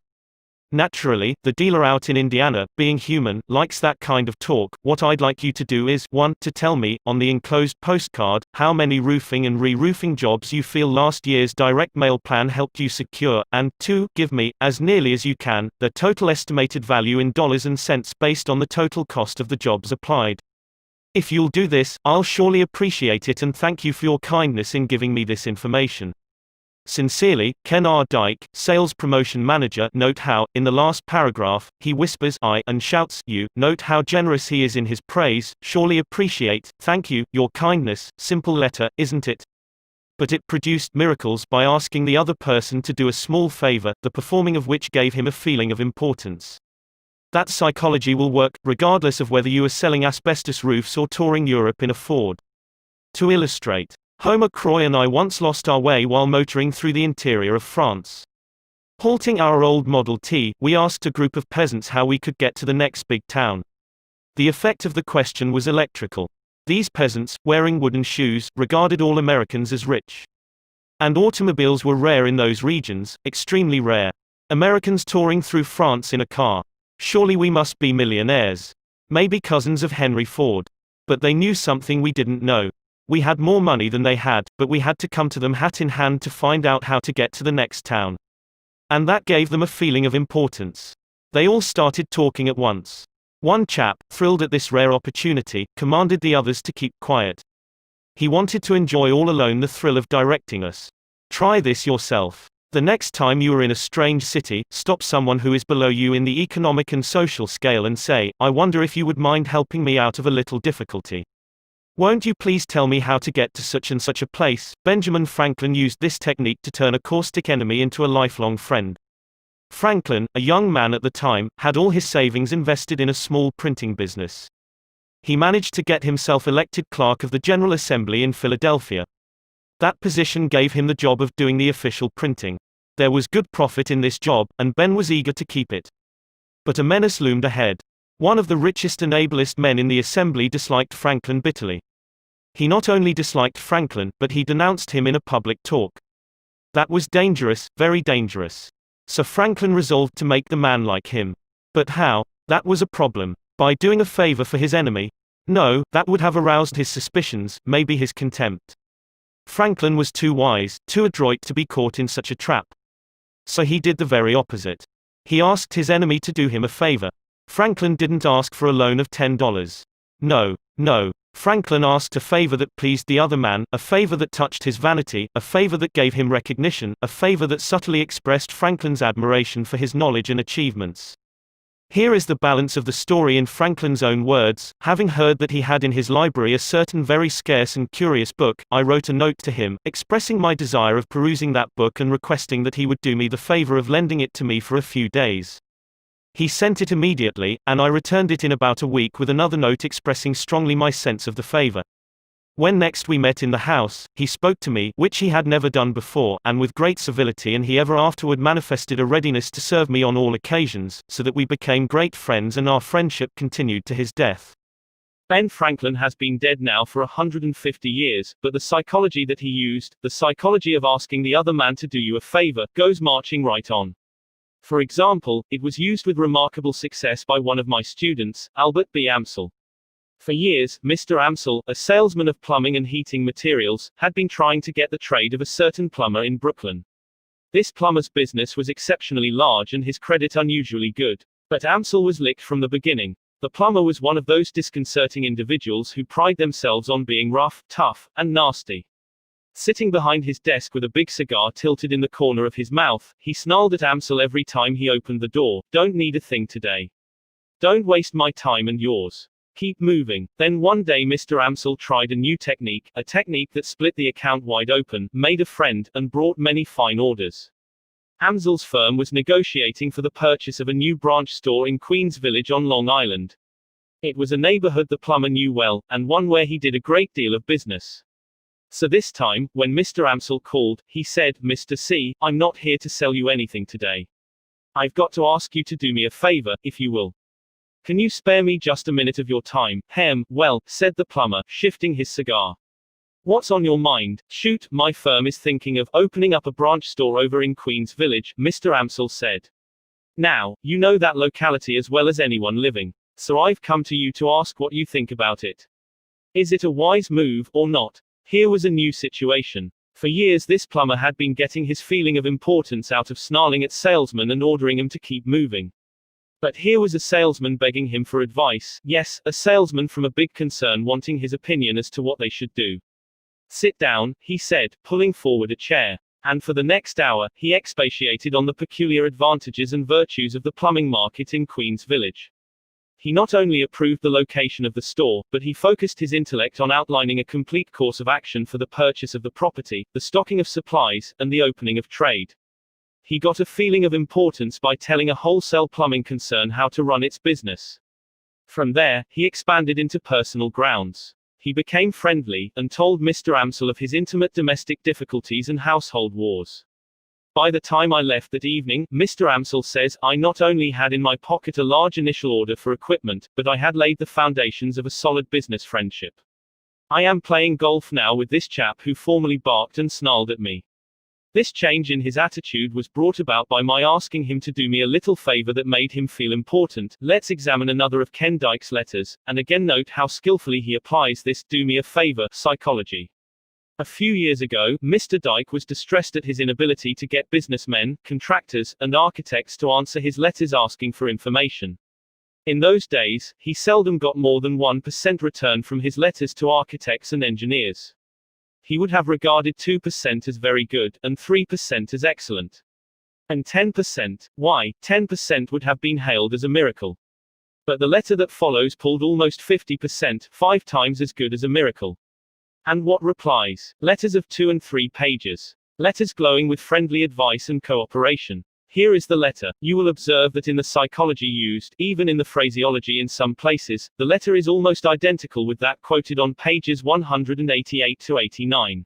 Naturally, the dealer out in Indiana, being human, likes that kind of talk. What I'd like you to do is, 1. To tell me, on the enclosed postcard, how many roofing and re-roofing jobs you feel last year's direct mail plan helped you secure, and 2. Give me, as nearly as you can, the total estimated value in dollars and cents based on the total cost of the jobs applied. If you'll do this, I'll surely appreciate it and thank you for your kindness in giving me this information. Sincerely, Ken R. Dyke, Sales Promotion Manager. Note how, in the last paragraph, he whispers I and shouts you. Note how generous he is in his praise. Surely appreciate, thank you, your kindness. Simple letter, isn't it? But it produced miracles by asking the other person to do a small favor, the performing of which gave him a feeling of importance. That psychology will work, regardless of whether you are selling asbestos roofs or touring Europe in a Ford. To illustrate, Homer Croy and I once lost our way while motoring through the interior of France. Halting our old Model T, we asked a group of peasants how we could get to the next big town. The effect of the question was electrical. These peasants, wearing wooden shoes, regarded all Americans as rich. And automobiles were rare in those regions, extremely rare. Americans touring through France in a car. Surely we must be millionaires. Maybe cousins of Henry Ford. But they knew something we didn't know. We had more money than they had, but we had to come to them hat in hand to find out how to get to the next town. And that gave them a feeling of importance. They all started talking at once. One chap, thrilled at this rare opportunity, commanded the others to keep quiet. He wanted to enjoy all alone the thrill of directing us. Try this yourself. The next time you are in a strange city, stop someone who is below you in the economic and social scale and say, I wonder if you would mind helping me out of a little difficulty. Won't you please tell me how to get to such and such a place? Benjamin Franklin used this technique to turn a caustic enemy into a lifelong friend. Franklin, a young man at the time, had all his savings invested in a small printing business. He managed to get himself elected clerk of the General Assembly in Philadelphia. That position gave him the job of doing the official printing. There was good profit in this job, and Ben was eager to keep it. But a menace loomed ahead. One of the richest and ablest men in the assembly disliked Franklin bitterly. He not only disliked Franklin, but he denounced him in a public talk. That was dangerous, very dangerous. So Franklin resolved to make the man like him. But how? That was a problem. By doing a favor for his enemy? No, that would have aroused his suspicions, maybe his contempt. Franklin was too wise, too adroit to be caught in such a trap. So he did the very opposite. He asked his enemy to do him a favor. Franklin didn't ask for a loan of $10. No. Franklin asked a favor that pleased the other man, a favor that touched his vanity, a favor that gave him recognition, a favor that subtly expressed Franklin's admiration for his knowledge and achievements. Here is the balance of the story in Franklin's own words. Having heard that he had in his library a certain very scarce and curious book, I wrote a note to him, expressing my desire of perusing that book and requesting that he would do me the favor of lending it to me for a few days. He sent it immediately, and I returned it in about a week with another note expressing strongly my sense of the favor. When next we met in the house, he spoke to me, which he had never done before, and with great civility, and he ever afterward manifested a readiness to serve me on all occasions, so that we became great friends and our friendship continued to his death. Ben Franklin has been dead now for 150 years, but the psychology that he used, the psychology of asking the other man to do you a favor, goes marching right on. For example, it was used with remarkable success by one of my students, Albert B. Amsel. For years, Mr. Amsel, a salesman of plumbing and heating materials, had been trying to get the trade of a certain plumber in Brooklyn. This plumber's business was exceptionally large and his credit unusually good. But Amsel was licked from the beginning. The plumber was one of those disconcerting individuals who pride themselves on being rough, tough, and nasty. Sitting behind his desk with a big cigar tilted in the corner of his mouth, he snarled at Amsel every time he opened the door, "Don't need a thing today. Don't waste my time and yours. Keep moving. Then one day Mr. Amsel tried a new technique, a technique that split the account wide open, made a friend, and brought many fine orders. Amsel's firm was negotiating for the purchase of a new branch store in Queens Village on Long Island. It was a neighborhood the plumber knew well, and one where he did a great deal of business. So this time, when Mr. Amsel called, he said, "Mr. C, I'm not here to sell you anything today. I've got to ask you to do me a favor, if you will. Can you spare me just a minute of your time?" Well, said the plumber, shifting his cigar. "What's on your mind?" "Shoot, my firm is thinking of opening up a branch store over in Queens Village," Mr. Amsel said. "Now, you know that locality as well as anyone living. So I've come to you to ask what you think about it. Is it a wise move, or not?" Here was a new situation. For years this plumber had been getting his feeling of importance out of snarling at salesmen and ordering him to keep moving. But here was a salesman begging him for advice, yes, a salesman from a big concern wanting his opinion as to what they should do. "Sit down," he said, pulling forward a chair. And for the next hour, he expatiated on the peculiar advantages and virtues of the plumbing market in Queens Village. He not only approved the location of the store, but he focused his intellect on outlining a complete course of action for the purchase of the property, the stocking of supplies, and the opening of trade. He got a feeling of importance by telling a wholesale plumbing concern how to run its business. From there, he expanded into personal grounds. He became friendly, and told Mr. Amsel of his intimate domestic difficulties and household wars. By the time I left that evening, Mr. Amsel says, I not only had in my pocket a large initial order for equipment, but I had laid the foundations of a solid business friendship. I am playing golf now with this chap who formerly barked and snarled at me. This change in his attitude was brought about by my asking him to do me a little favor that made him feel important. Let's examine another of Ken Dyke's letters, and again note how skillfully he applies this do me a favor psychology. A few years ago, Mr. Dyke was distressed at his inability to get businessmen, contractors, and architects to answer his letters asking for information. In those days, he seldom got more than 1% return from his letters to architects and engineers. He would have regarded 2% as very good, and 3% as excellent. And 10%, why, 10% would have been hailed as a miracle. But the letter that follows pulled almost 50%, 5 times as good as a miracle. And what replies? Letters of 2 and 3 pages. Letters glowing with friendly advice and cooperation. Here is the letter. You will observe that in the psychology used, even in the phraseology in some places, the letter is almost identical with that quoted on pages 188 to 89.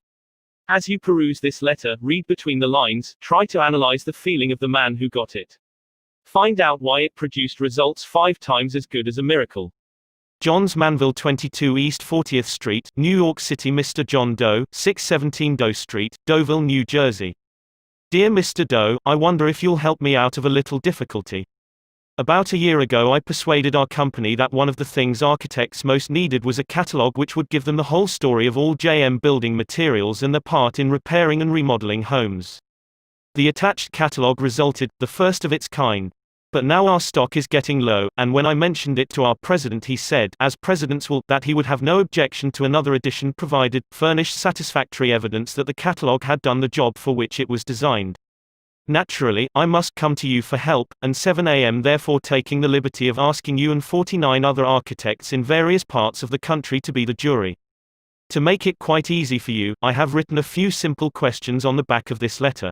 As you peruse this letter, read between the lines, try to analyze the feeling of the man who got it. Find out why it produced results 5 times as good as a miracle. Johns Manville 22 East 40th Street, New York City. Mr. John Doe, 617 Doe Street, Deauville, New Jersey. Dear Mr. Doe, I wonder if you'll help me out of a little difficulty. About a year ago I persuaded our company that one of the things architects most needed was a catalog which would give them the whole story of all JM building materials and their part in repairing and remodeling homes. The attached catalog resulted, the first of its kind. But now our stock is getting low, and when I mentioned it to our president he said, as presidents will, that he would have no objection to another edition provided, furnished satisfactory evidence that the catalog had done the job for which it was designed. Naturally, I must come to you for help, and 7 a.m. therefore taking the liberty of asking you and 49 other architects in various parts of the country to be the jury. To make it quite easy for you, I have written a few simple questions on the back of this letter.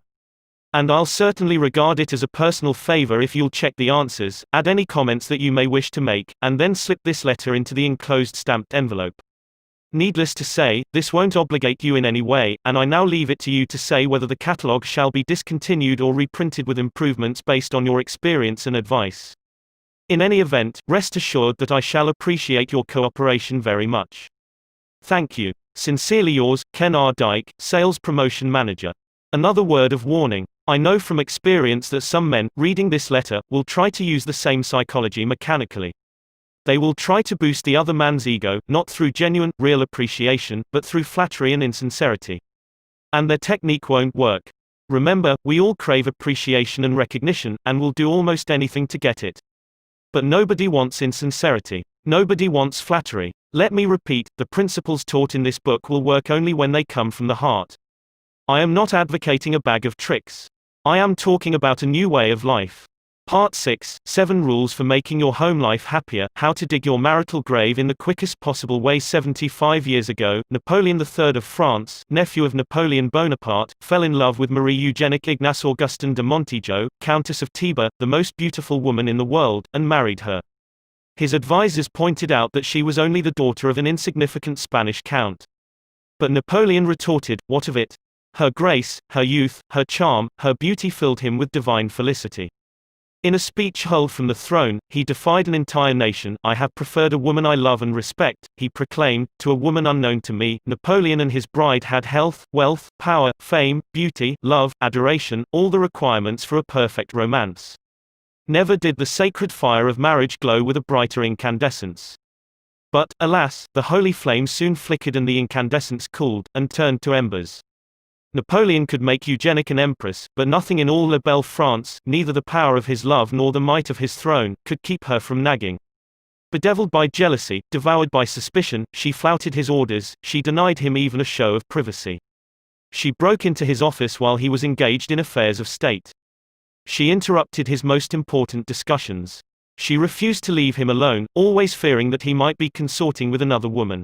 And I'll certainly regard it as a personal favor if you'll check the answers, add any comments that you may wish to make, and then slip this letter into the enclosed stamped envelope. Needless to say, this won't obligate you in any way, and I now leave it to you to say whether the catalog shall be discontinued or reprinted with improvements based on your experience and advice. In any event, rest assured that I shall appreciate your cooperation very much. Thank you. Sincerely yours, Ken R. Dyke, Sales Promotion Manager. Another word of warning. I know from experience that some men, reading this letter, will try to use the same psychology mechanically. They will try to boost the other man's ego, not through genuine, real appreciation, but through flattery and insincerity. And their technique won't work. Remember, we all crave appreciation and recognition, and will do almost anything to get it. But nobody wants insincerity. Nobody wants flattery. Let me repeat, the principles taught in this book will work only when they come from the heart. I am not advocating a bag of tricks. I am talking about a new way of life. Part 6, 7 Rules for Making Your Home Life Happier, How to Dig Your Marital Grave in the Quickest Possible Way. 75 years ago, Napoleon III of France, nephew of Napoleon Bonaparte, fell in love with Marie Eugénique Ignace Augustin de Montijo, Countess of Teba, the most beautiful woman in the world, and married her. His advisors pointed out that she was only the daughter of an insignificant Spanish count. But Napoleon retorted, "What of it? Her grace, her youth, her charm, her beauty filled him with divine felicity." In a speech hurled from the throne, he defied an entire nation. "I have preferred a woman I love and respect," he proclaimed, "to a woman unknown to me." Napoleon and his bride had health, wealth, power, fame, beauty, love, adoration, all the requirements for a perfect romance. Never did the sacred fire of marriage glow with a brighter incandescence. But, alas, the holy flame soon flickered and the incandescence cooled, and turned to embers. Napoleon could make Eugénique an empress, but nothing in all La Belle France, neither the power of his love nor the might of his throne, could keep her from nagging. Bedeviled by jealousy, devoured by suspicion, she flouted his orders, she denied him even a show of privacy. She broke into his office while he was engaged in affairs of state. She interrupted his most important discussions. She refused to leave him alone, always fearing that he might be consorting with another woman.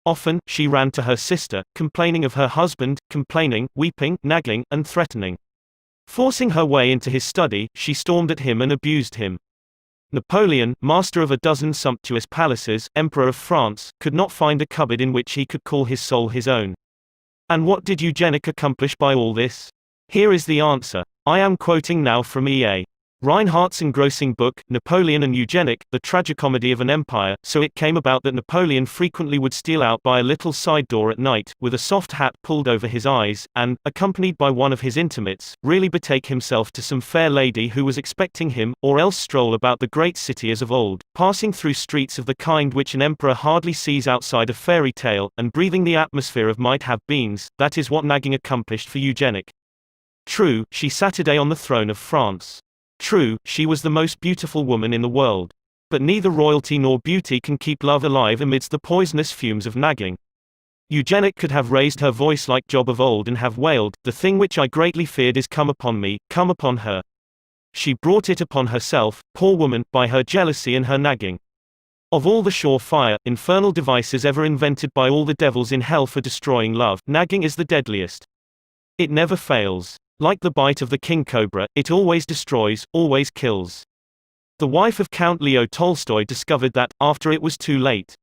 Often, she ran to her sister, complaining of her husband, complaining, weeping, nagging, and threatening. Forcing her way into his study, she stormed at him and abused him. Napoleon, master of a dozen sumptuous palaces, Emperor of France, could not find a cupboard in which he could call his soul his own. And what did Eugénique accomplish by all this? Here is the answer. I am quoting now from E.A. Reinhardt's engrossing book, Napoleon and Eugénique, The Tragicomedy of an Empire. So it came about that Napoleon frequently would steal out by a little side door at night, with a soft hat pulled over his eyes, and, accompanied by one of his intimates, really betake himself to some fair lady who was expecting him, or else stroll about the great city as of old, passing through streets of the kind which an emperor hardly sees outside a fairy tale, and breathing the atmosphere of might-have-beens. That is what nagging accomplished for Eugénique. True, she sat today on the throne of France. True, she was the most beautiful woman in the world. But neither royalty nor beauty can keep love alive amidst the poisonous fumes of nagging. Eugénique could have raised her voice like Job of old and have wailed, "The thing which I greatly feared is come upon me, come upon her." She brought it upon herself, poor woman, by her jealousy and her nagging. Of all the sure-fire, infernal devices ever invented by all the devils in hell for destroying love, nagging is the deadliest. It never fails. Like the bite of the king cobra, it always destroys, always kills. The wife of Count Leo Tolstoy discovered that, after it was too late.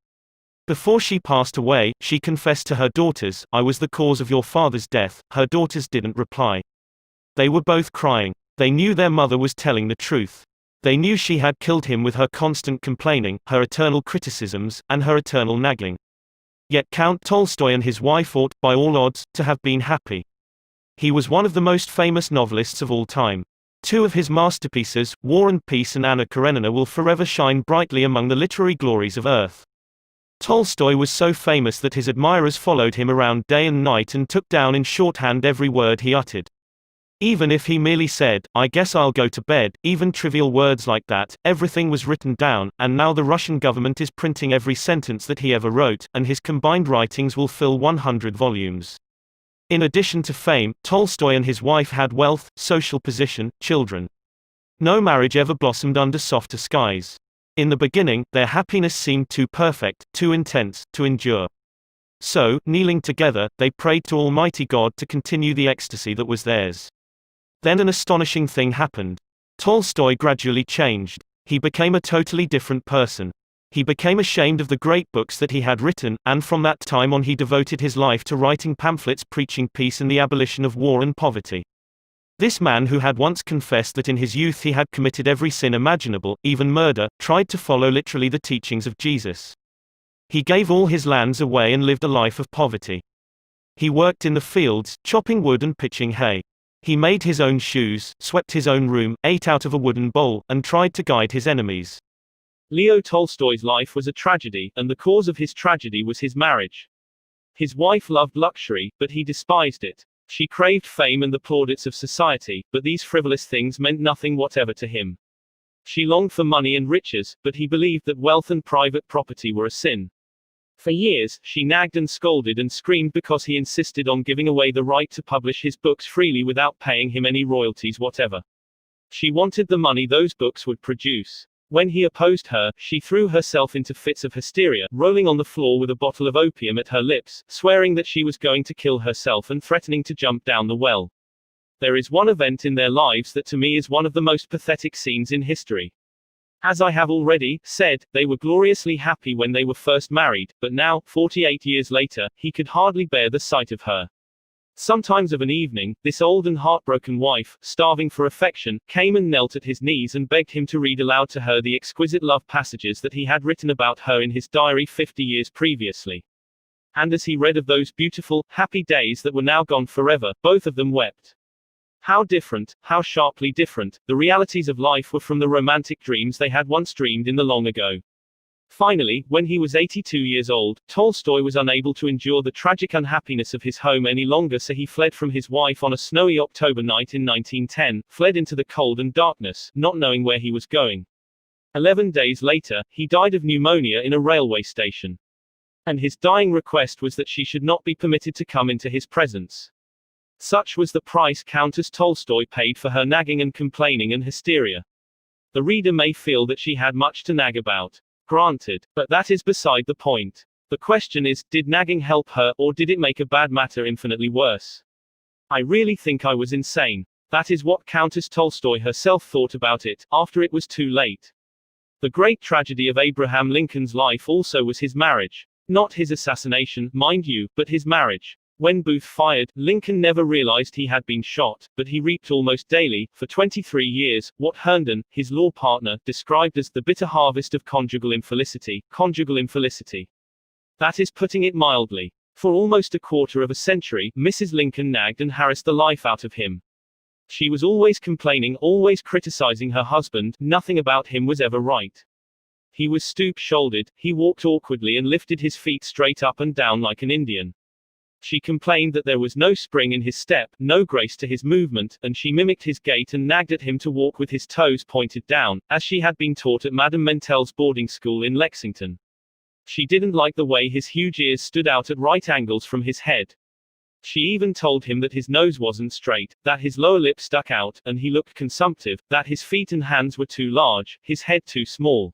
Before she passed away, she confessed to her daughters, "I was the cause of your father's death." Her daughters didn't reply. They were both crying. They knew their mother was telling the truth. They knew she had killed him with her constant complaining, her eternal criticisms, and her eternal nagging. Yet Count Tolstoy and his wife ought, by all odds, to have been happy. He was one of the most famous novelists of all time. Two of his masterpieces, War and Peace and Anna Karenina, will forever shine brightly among the literary glories of Earth. Tolstoy was so famous that his admirers followed him around day and night and took down in shorthand every word he uttered. Even if he merely said, "I guess I'll go to bed," even trivial words like that, everything was written down, and now the Russian government is printing every sentence that he ever wrote, and his combined writings will fill 100 volumes. In addition to fame, Tolstoy and his wife had wealth, social position, children. No marriage ever blossomed under softer skies. In the beginning, their happiness seemed too perfect, too intense, to endure. So, kneeling together, they prayed to Almighty God to continue the ecstasy that was theirs. Then an astonishing thing happened. Tolstoy gradually changed. He became a totally different person. He became ashamed of the great books that he had written, and from that time on he devoted his life to writing pamphlets preaching peace and the abolition of war and poverty. This man, who had once confessed that in his youth he had committed every sin imaginable, even murder, tried to follow literally the teachings of Jesus. He gave all his lands away and lived a life of poverty. He worked in the fields, chopping wood and pitching hay. He made his own shoes, swept his own room, ate out of a wooden bowl, and tried to guide his enemies. Leo Tolstoy's life was a tragedy, and the cause of his tragedy was his marriage. His wife loved luxury, but he despised it. She craved fame and the plaudits of society, but these frivolous things meant nothing whatever to him. She longed for money and riches, but he believed that wealth and private property were a sin. For years, she nagged and scolded and screamed because he insisted on giving away the right to publish his books freely without paying him any royalties whatever. She wanted the money those books would produce. When he opposed her, she threw herself into fits of hysteria, rolling on the floor with a bottle of opium at her lips, swearing that she was going to kill herself and threatening to jump down the well. There is one event in their lives that to me is one of the most pathetic scenes in history. As I have already said, they were gloriously happy when they were first married, but now, 48 years later, he could hardly bear the sight of her. Sometimes of an evening, this old and heartbroken wife, starving for affection, came and knelt at his knees and begged him to read aloud to her the exquisite love passages that he had written about her in his diary 50 years previously. And as he read of those beautiful, happy days that were now gone forever, both of them wept. How different, how sharply different, the realities of life were from the romantic dreams they had once dreamed in the long ago. Finally, when he was 82 years old, Tolstoy was unable to endure the tragic unhappiness of his home any longer, so he fled from his wife on a snowy October night in 1910, fled into the cold and darkness, not knowing where he was going. 11 days later, he died of pneumonia in a railway station. And his dying request was that she should not be permitted to come into his presence. Such was the price Countess Tolstoy paid for her nagging and complaining and hysteria. The reader may feel that she had much to nag about. Granted. But that is beside the point. The question is, did nagging help her, or did it make a bad matter infinitely worse? I really think I was insane. That is what Countess Tolstoy herself thought about it, after it was too late. The great tragedy of Abraham Lincoln's life also was his marriage. Not his assassination, mind you, but his marriage. When Booth fired, Lincoln never realized he had been shot, but he reaped almost daily, for 23 years, what Herndon, his law partner, described as the bitter harvest of conjugal infelicity. Conjugal infelicity. That is putting it mildly. For almost a quarter of a century, Mrs. Lincoln nagged and harassed the life out of him. She was always complaining, always criticizing her husband, nothing about him was ever right. He was stoop-shouldered, he walked awkwardly and lifted his feet straight up and down like an Indian. She complained that there was no spring in his step, no grace to his movement, and she mimicked his gait and nagged at him to walk with his toes pointed down, as she had been taught at Madame Mentel's boarding school in Lexington. She didn't like the way his huge ears stood out at right angles from his head. She even told him that his nose wasn't straight, that his lower lip stuck out, and he looked consumptive, that his feet and hands were too large, his head too small.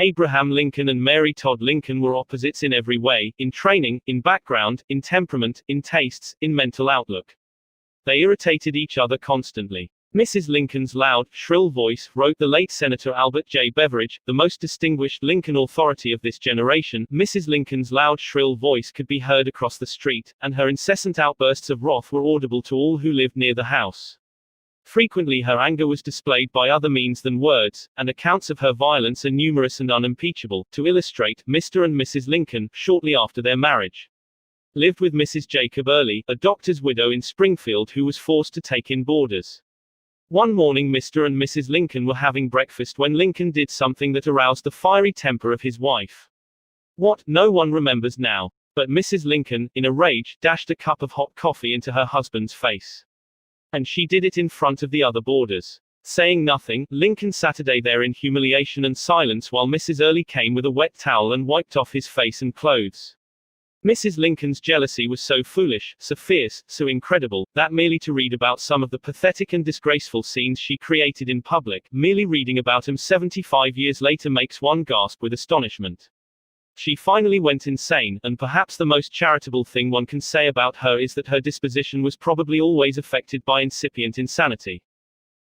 Abraham Lincoln and Mary Todd Lincoln were opposites in every way, in training, in background, in temperament, in tastes, in mental outlook. They irritated each other constantly. Mrs. Lincoln's loud, shrill voice, wrote the late Senator Albert J. Beveridge, the most distinguished Lincoln authority of this generation. Mrs. Lincoln's loud, shrill voice could be heard across the street, and her incessant outbursts of wrath were audible to all who lived near the house. Frequently her anger was displayed by other means than words, and accounts of her violence are numerous and unimpeachable. To illustrate, Mr. and Mrs. Lincoln, shortly after their marriage, lived with Mrs. Jacob Early, a doctor's widow in Springfield who was forced to take in boarders. One morning Mr. and Mrs. Lincoln were having breakfast when Lincoln did something that aroused the fiery temper of his wife. What, no one remembers now. But Mrs. Lincoln, in a rage, dashed a cup of hot coffee into her husband's face. And she did it in front of the other boarders. Saying nothing, Lincoln sat there in humiliation and silence while Mrs. Early came with a wet towel and wiped off his face and clothes. Mrs. Lincoln's jealousy was so foolish, so fierce, so incredible, that merely to read about some of the pathetic and disgraceful scenes she created in public, merely reading about him 75 years later makes one gasp with astonishment. She finally went insane, and perhaps the most charitable thing one can say about her is that her disposition was probably always affected by incipient insanity.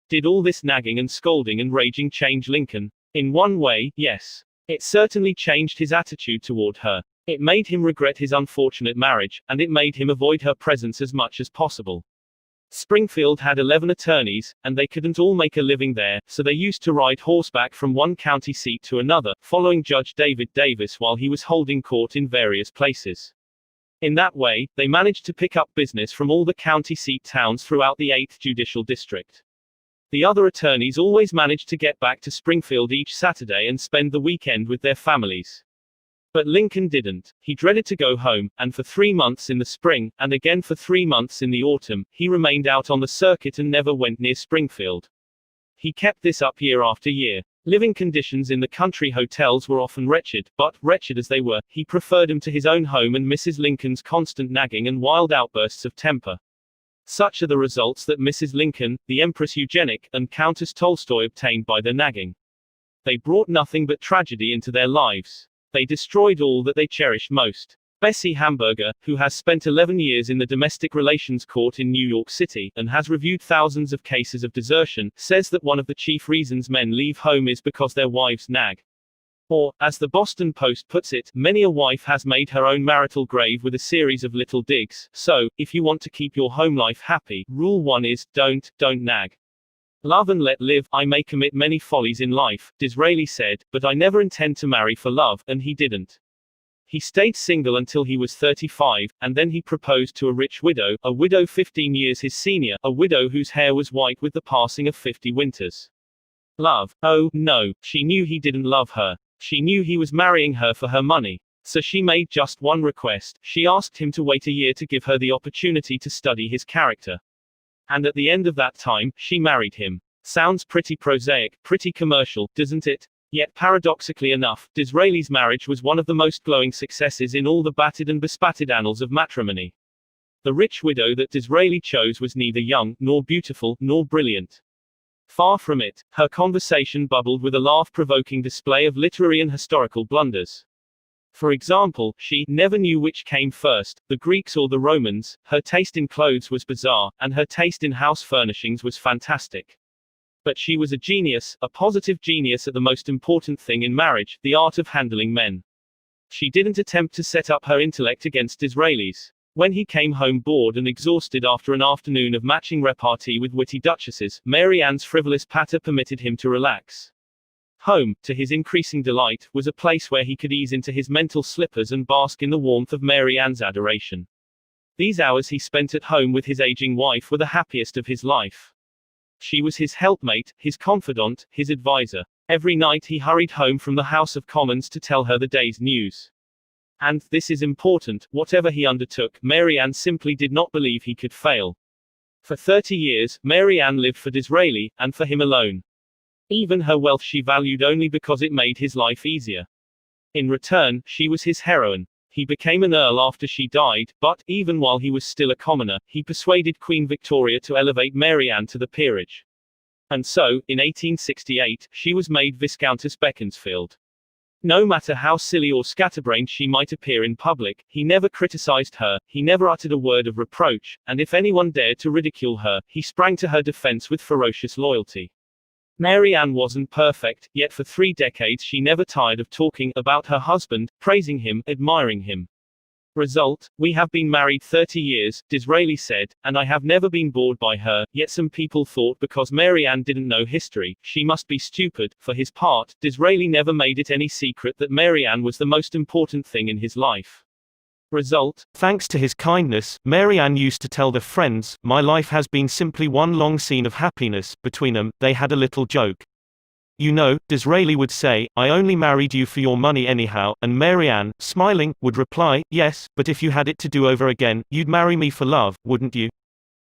Did all this nagging and scolding and raging change Lincoln? In one way, yes. It certainly changed his attitude toward her. It made him regret his unfortunate marriage, and it made him avoid her presence as much as possible. Springfield had 11 attorneys, and they couldn't all make a living there, so they used to ride horseback from one county seat to another, following Judge David Davis while he was holding court in various places. In that way, they managed to pick up business from all the county seat towns throughout the 8th Judicial District. The other attorneys always managed to get back to Springfield each Saturday and spend the weekend with their families. But Lincoln didn't. He dreaded to go home, and for 3 months in the spring, and again for 3 months in the autumn, he remained out on the circuit and never went near Springfield. He kept this up year after year. Living conditions in the country hotels were often wretched, but, wretched as they were, he preferred them to his own home and Mrs. Lincoln's constant nagging and wild outbursts of temper. Such are the results that Mrs. Lincoln, the Empress Eugenic, and Countess Tolstoy obtained by their nagging. They brought nothing but tragedy into their lives. They destroyed all that they cherished most. Bessie Hamburger, who has spent 11 years in the domestic relations court in New York City, and has reviewed thousands of cases of desertion, says that one of the chief reasons men leave home is because their wives nag. Or, as the Boston Post puts it, many a wife has made her own marital grave with a series of little digs. So, if you want to keep your home life happy, rule 1 is, don't nag. Love and let live. I may commit many follies in life, Disraeli said, but I never intend to marry for love, and he didn't. He stayed single until he was 35, and then he proposed to a rich widow, a widow 15 years his senior, a widow whose hair was white with the passing of 50 winters. Love? Oh, no, she knew he didn't love her. She knew he was marrying her for her money. So she made just one request. She asked him to wait a year to give her the opportunity to study his character. And at the end of that time, she married him. Sounds pretty prosaic, pretty commercial, doesn't it? Yet paradoxically enough, Disraeli's marriage was one of the most glowing successes in all the battered and bespattered annals of matrimony. The rich widow that Disraeli chose was neither young, nor beautiful, nor brilliant. Far from it. Her conversation bubbled with a laugh-provoking display of literary and historical blunders. For example, she never knew which came first, the Greeks or the Romans. Her taste in clothes was bizarre, and her taste in house furnishings was fantastic. But she was a genius, a positive genius at the most important thing in marriage, the art of handling men. She didn't attempt to set up her intellect against Disraeli's. When he came home bored and exhausted after an afternoon of matching repartee with witty duchesses, Mary Ann's frivolous patter permitted him to relax. Home, to his increasing delight, was a place where he could ease into his mental slippers and bask in the warmth of Mary Ann's adoration. These hours he spent at home with his aging wife were the happiest of his life. She was his helpmate, his confidant, his advisor. Every night he hurried home from the House of Commons to tell her the day's news. And, this is important, whatever he undertook, Mary Ann simply did not believe he could fail. For 30 years, Mary Ann lived for Disraeli, and for him alone. Even her wealth she valued only because it made his life easier. In return, she was his heroine. He became an earl after she died, but, even while he was still a commoner, he persuaded Queen Victoria to elevate Mary Ann to the peerage. And so, in 1868, she was made Viscountess Beaconsfield. No matter how silly or scatterbrained she might appear in public, he never criticized her, he never uttered a word of reproach, and if anyone dared to ridicule her, he sprang to her defense with ferocious loyalty. Mary Ann wasn't perfect, yet for 3 decades she never tired of talking about her husband, praising him, admiring him. Result: we have been married 30 years, Disraeli said, and I have never been bored by her, yet some people thought because Mary Ann didn't know history, she must be stupid. For his part, Disraeli never made it any secret that Mary Ann was the most important thing in his life. Result: thanks to his kindness, Mary Ann used to tell their friends, "My life has been simply one long scene of happiness." Between them, they had a little joke. "You know," Disraeli would say, "I only married you for your money anyhow," and Mary Ann, smiling, would reply, "Yes, but if you had it to do over again, you'd marry me for love, wouldn't you?"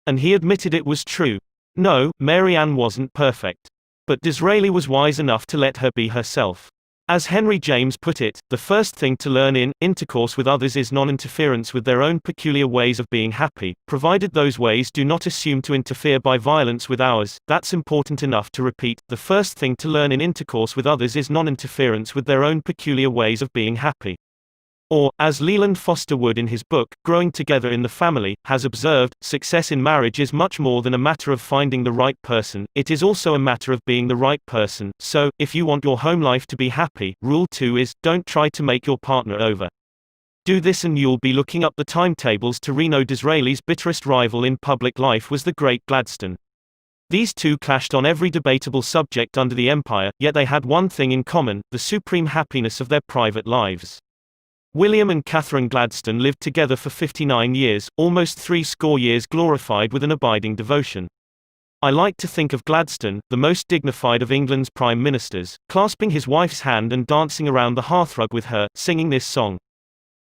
And he admitted it was true. No, Mary Ann wasn't perfect. But Disraeli was wise enough to let her be herself. As Henry James put it, the first thing to learn in intercourse with others is non-interference with their own peculiar ways of being happy, provided those ways do not assume to interfere by violence with ours. That's important enough to repeat. The first thing to learn in intercourse with others is non-interference with their own peculiar ways of being happy. Or, as Leland Foster Wood in his book, Growing Together in the Family, has observed, success in marriage is much more than a matter of finding the right person, it is also a matter of being the right person. So, if you want your home life to be happy, rule 2 is, don't try to make your partner over. Do this and you'll be looking up the timetables to Reno. Disraeli's bitterest rival in public life was the great Gladstone. These two clashed on every debatable subject under the empire, yet they had one thing in common, the supreme happiness of their private lives. William and Catherine Gladstone lived together for 59 years, almost 60 years glorified with an abiding devotion. I like to think of Gladstone, the most dignified of England's prime ministers, clasping his wife's hand and dancing around the hearthrug with her, singing this song.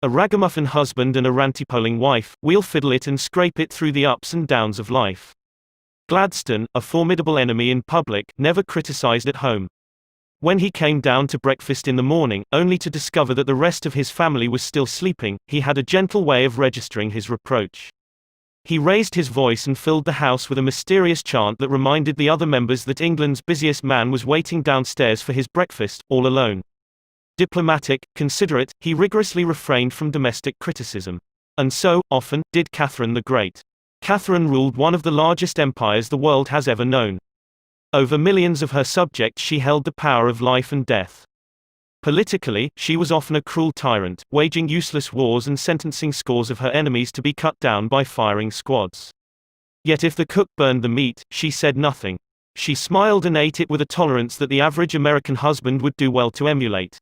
A ragamuffin husband and a rantipoling wife, we'll fiddle it and scrape it through the ups and downs of life. Gladstone, a formidable enemy in public, never criticized at home. When he came down to breakfast in the morning, only to discover that the rest of his family was still sleeping, he had a gentle way of registering his reproach. He raised his voice and filled the house with a mysterious chant that reminded the other members that England's busiest man was waiting downstairs for his breakfast, all alone. Diplomatic, considerate, he rigorously refrained from domestic criticism. And so, often, did Catherine the Great. Catherine ruled one of the largest empires the world has ever known. Over millions of her subjects she held the power of life and death. Politically, she was often a cruel tyrant, waging useless wars and sentencing scores of her enemies to be cut down by firing squads. Yet if the cook burned the meat, she said nothing. She smiled and ate it with a tolerance that the average American husband would do well to emulate.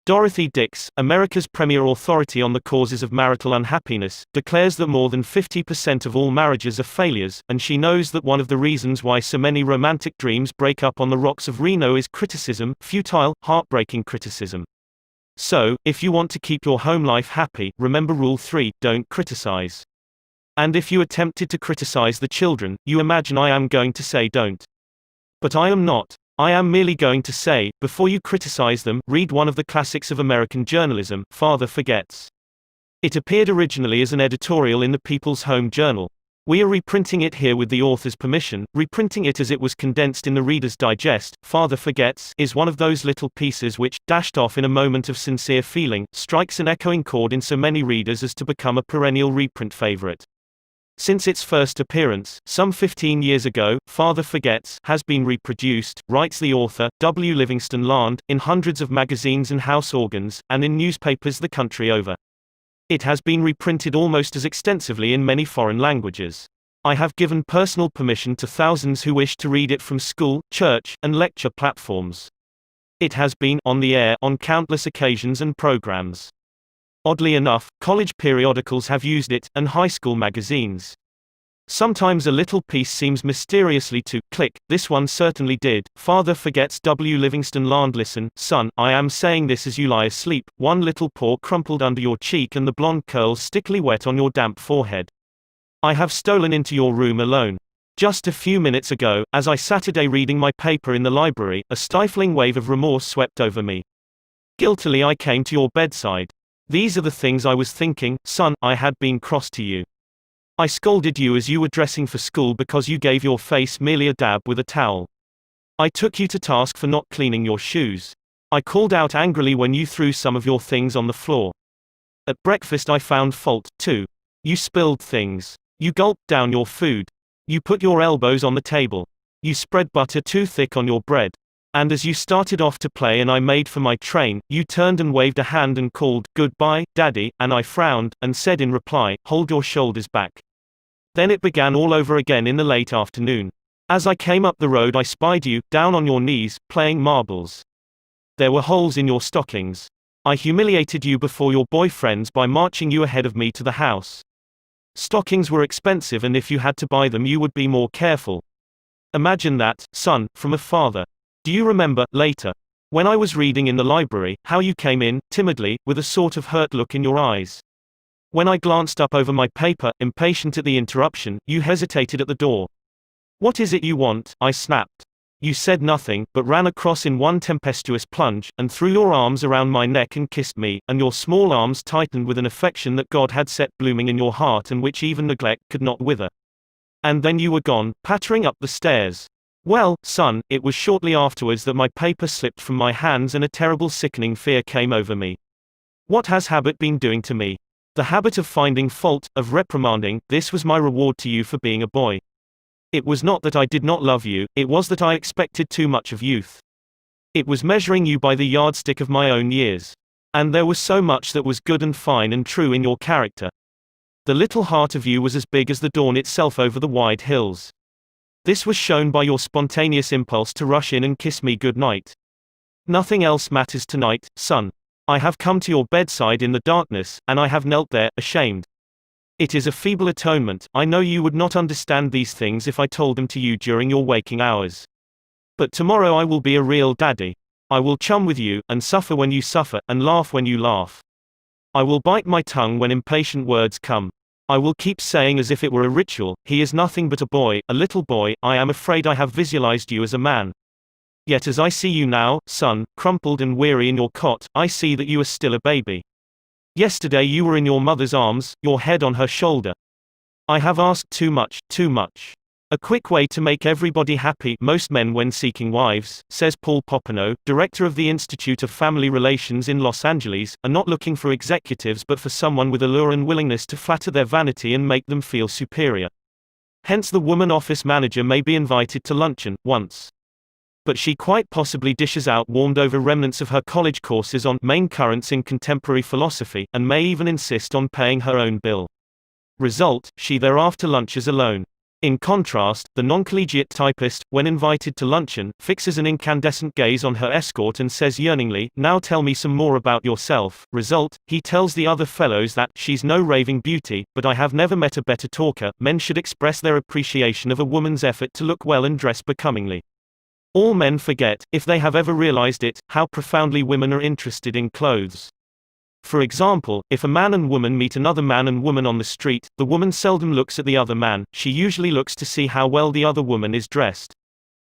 Dorothy Dix, America's premier authority on the causes of marital unhappiness, declares that more than 50% of all marriages are failures, and she knows that one of the reasons why so many romantic dreams break up on the rocks of Reno is criticism, futile, heartbreaking criticism. So, if you want to keep your home life happy, remember Rule 3, don't criticize. And if you attempted to criticize the children, you imagine I am going to say don't. But I am not. I am merely going to say, before you criticize them, read one of the classics of American journalism, Father Forgets. It appeared originally as an editorial in the People's Home Journal. We are reprinting it here with the author's permission, reprinting it as it was condensed in the Reader's Digest. Father Forgets is one of those little pieces which, dashed off in a moment of sincere feeling, strikes an echoing chord in so many readers as to become a perennial reprint favorite. Since its first appearance, some 15 years ago, Father Forgets has been reproduced, writes the author, W. Livingston Land, in hundreds of magazines and house organs, and in newspapers the country over. It has been reprinted almost as extensively in many foreign languages. I have given personal permission to thousands who wish to read it from school, church, and lecture platforms. It has been on the air on countless occasions and programs. Oddly enough, college periodicals have used it, and high school magazines. Sometimes a little piece seems mysteriously to click. This one certainly did. Father Forgets. W. Livingston Land. Listen, son, I am saying this as you lie asleep, one little paw crumpled under your cheek and the blonde curls stickily wet on your damp forehead. I have stolen into your room alone. Just a few minutes ago, as I sat reading my paper in the library, a stifling wave of remorse swept over me. Guiltily I came to your bedside. These are the things I was thinking, son. I had been cross to you. I scolded you as you were dressing for school because you gave your face merely a dab with a towel. I took you to task for not cleaning your shoes. I called out angrily when you threw some of your things on the floor. At breakfast I found fault, too. You spilled things. You gulped down your food. You put your elbows on the table. You spread butter too thick on your bread. And as you started off to play and I made for my train, you turned and waved a hand and called, "Goodbye, Daddy," and I frowned, and said in reply, "Hold your shoulders back." Then it began all over again in the late afternoon. As I came up the road I spied you, down on your knees, playing marbles. There were holes in your stockings. I humiliated you before your boyfriends by marching you ahead of me to the house. Stockings were expensive and if you had to buy them you would be more careful. Imagine that, son, from a father. Do you remember, later, when I was reading in the library, how you came in, timidly, with a sort of hurt look in your eyes? When I glanced up over my paper, impatient at the interruption, you hesitated at the door. "What is it you want?" I snapped. You said nothing, but ran across in one tempestuous plunge, and threw your arms around my neck and kissed me, and your small arms tightened with an affection that God had set blooming in your heart and which even neglect could not wither. And then you were gone, pattering up the stairs. Well, son, it was shortly afterwards that my paper slipped from my hands and a terrible sickening fear came over me. What has habit been doing to me? The habit of finding fault, of reprimanding. This was my reward to you for being a boy. It was not that I did not love you, it was that I expected too much of youth. It was measuring you by the yardstick of my own years. And there was so much that was good and fine and true in your character. The little heart of you was as big as the dawn itself over the wide hills. This was shown by your spontaneous impulse to rush in and kiss me good night. Nothing else matters tonight, son. I have come to your bedside in the darkness, and I have knelt there, ashamed. It is a feeble atonement. I know you would not understand these things if I told them to you during your waking hours. But tomorrow I will be a real daddy. I will chum with you, and suffer when you suffer, and laugh when you laugh. I will bite my tongue when impatient words come. I will keep saying as if it were a ritual, "He is nothing but a boy, a little boy." I am afraid I have visualized you as a man. Yet as I see you now, son, crumpled and weary in your cot, I see that you are still a baby. Yesterday you were in your mother's arms, your head on her shoulder. I have asked too much, too much. A quick way to make everybody happy, most men when seeking wives, says Paul Popenoe, director of the Institute of Family Relations in Los Angeles, are not looking for executives but for someone with allure and willingness to flatter their vanity and make them feel superior. Hence the woman office manager may be invited to luncheon, once. But she quite possibly dishes out warmed over remnants of her college courses on main currents in contemporary philosophy, and may even insist on paying her own bill. Result, she thereafter lunches alone. In contrast, the non-collegiate typist, when invited to luncheon, fixes an incandescent gaze on her escort and says yearningly, "Now tell me some more about yourself." Result, he tells the other fellows that, "She's no raving beauty, but I have never met a better talker." Men should express their appreciation of a woman's effort to look well and dress becomingly. All men forget, if they have ever realized it, how profoundly women are interested in clothes. For example, if a man and woman meet another man and woman on the street, the woman seldom looks at the other man, she usually looks to see how well the other woman is dressed.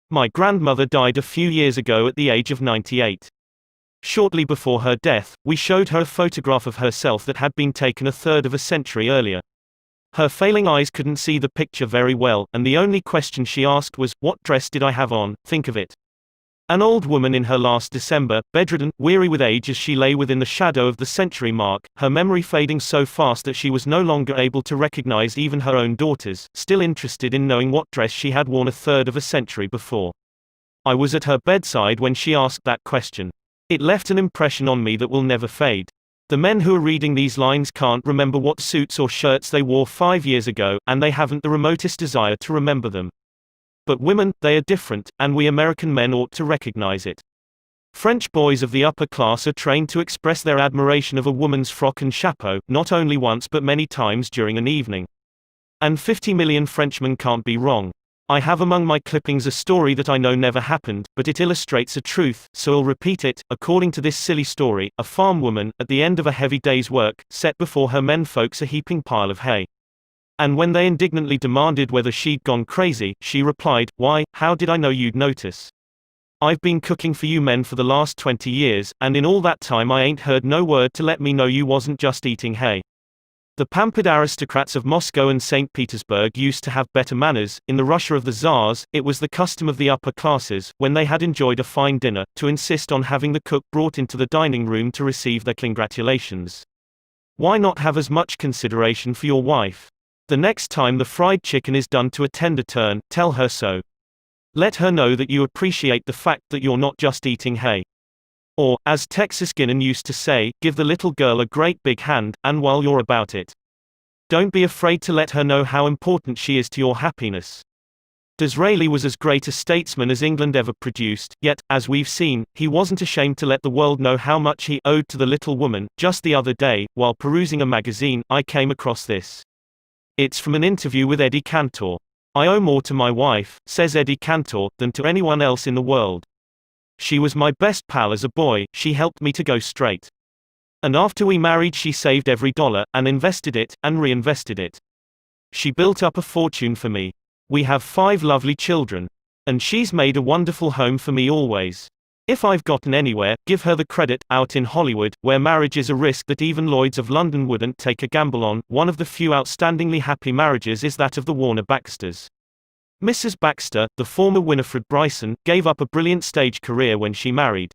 My grandmother died a few years ago at the age of 98. Shortly before her death, we showed her a photograph of herself that had been taken a third of a century earlier. Her failing eyes couldn't see the picture very well, and the only question she asked was, "What dress did I have on?" Think of it. An old woman in her last December, bedridden, weary with age as she lay within the shadow of the century mark, her memory fading so fast that she was no longer able to recognize even her own daughters, still interested in knowing what dress she had worn a third of a century before. I was at her bedside when she asked that question. It left an impression on me that will never fade. The men who are reading these lines can't remember what suits or shirts they wore 5 years ago, and they haven't the remotest desire to remember them. But women, they are different, and we American men ought to recognize it. French boys of the upper class are trained to express their admiration of a woman's frock and chapeau, not only once but many times during an evening. And 50 million Frenchmen can't be wrong. I have among my clippings a story that I know never happened, but it illustrates a truth, so I'll repeat it. According to this silly story, a farm woman, at the end of a heavy day's work, set before her men folks a heaping pile of hay. And when they indignantly demanded whether she'd gone crazy, she replied, "Why, how did I know you'd notice? I've been cooking for you men for the last 20 years, and in all that time I ain't heard no word to let me know you wasn't just eating hay." The pampered aristocrats of Moscow and St. Petersburg used to have better manners. In the Russia of the Tsars, it was the custom of the upper classes, when they had enjoyed a fine dinner, to insist on having the cook brought into the dining room to receive their congratulations. Why not have as much consideration for your wife? The next time the fried chicken is done to a tender turn, tell her so. Let her know that you appreciate the fact that you're not just eating hay. Or, as Texas Guinan used to say, give the little girl a great big hand, and while you're about it, don't be afraid to let her know how important she is to your happiness. Disraeli was as great a statesman as England ever produced, yet, as we've seen, he wasn't ashamed to let the world know how much he owed to the little woman. Just the other day, while perusing a magazine, I came across this. It's from an interview with Eddie Cantor. "I owe more to my wife," says Eddie Cantor, "than to anyone else in the world. She was my best pal as a boy, she helped me to go straight. And after we married she saved every dollar, and invested it, and reinvested it. She built up a fortune for me. We have 5 lovely children. And she's made a wonderful home for me always. If I've gotten anywhere, give her the credit. Out in Hollywood, where marriage is a risk that even Lloyds of London wouldn't take a gamble on, one of the few outstandingly happy marriages is that of the Warner Baxters. Mrs. Baxter, the former Winifred Bryson, gave up a brilliant stage career when she married.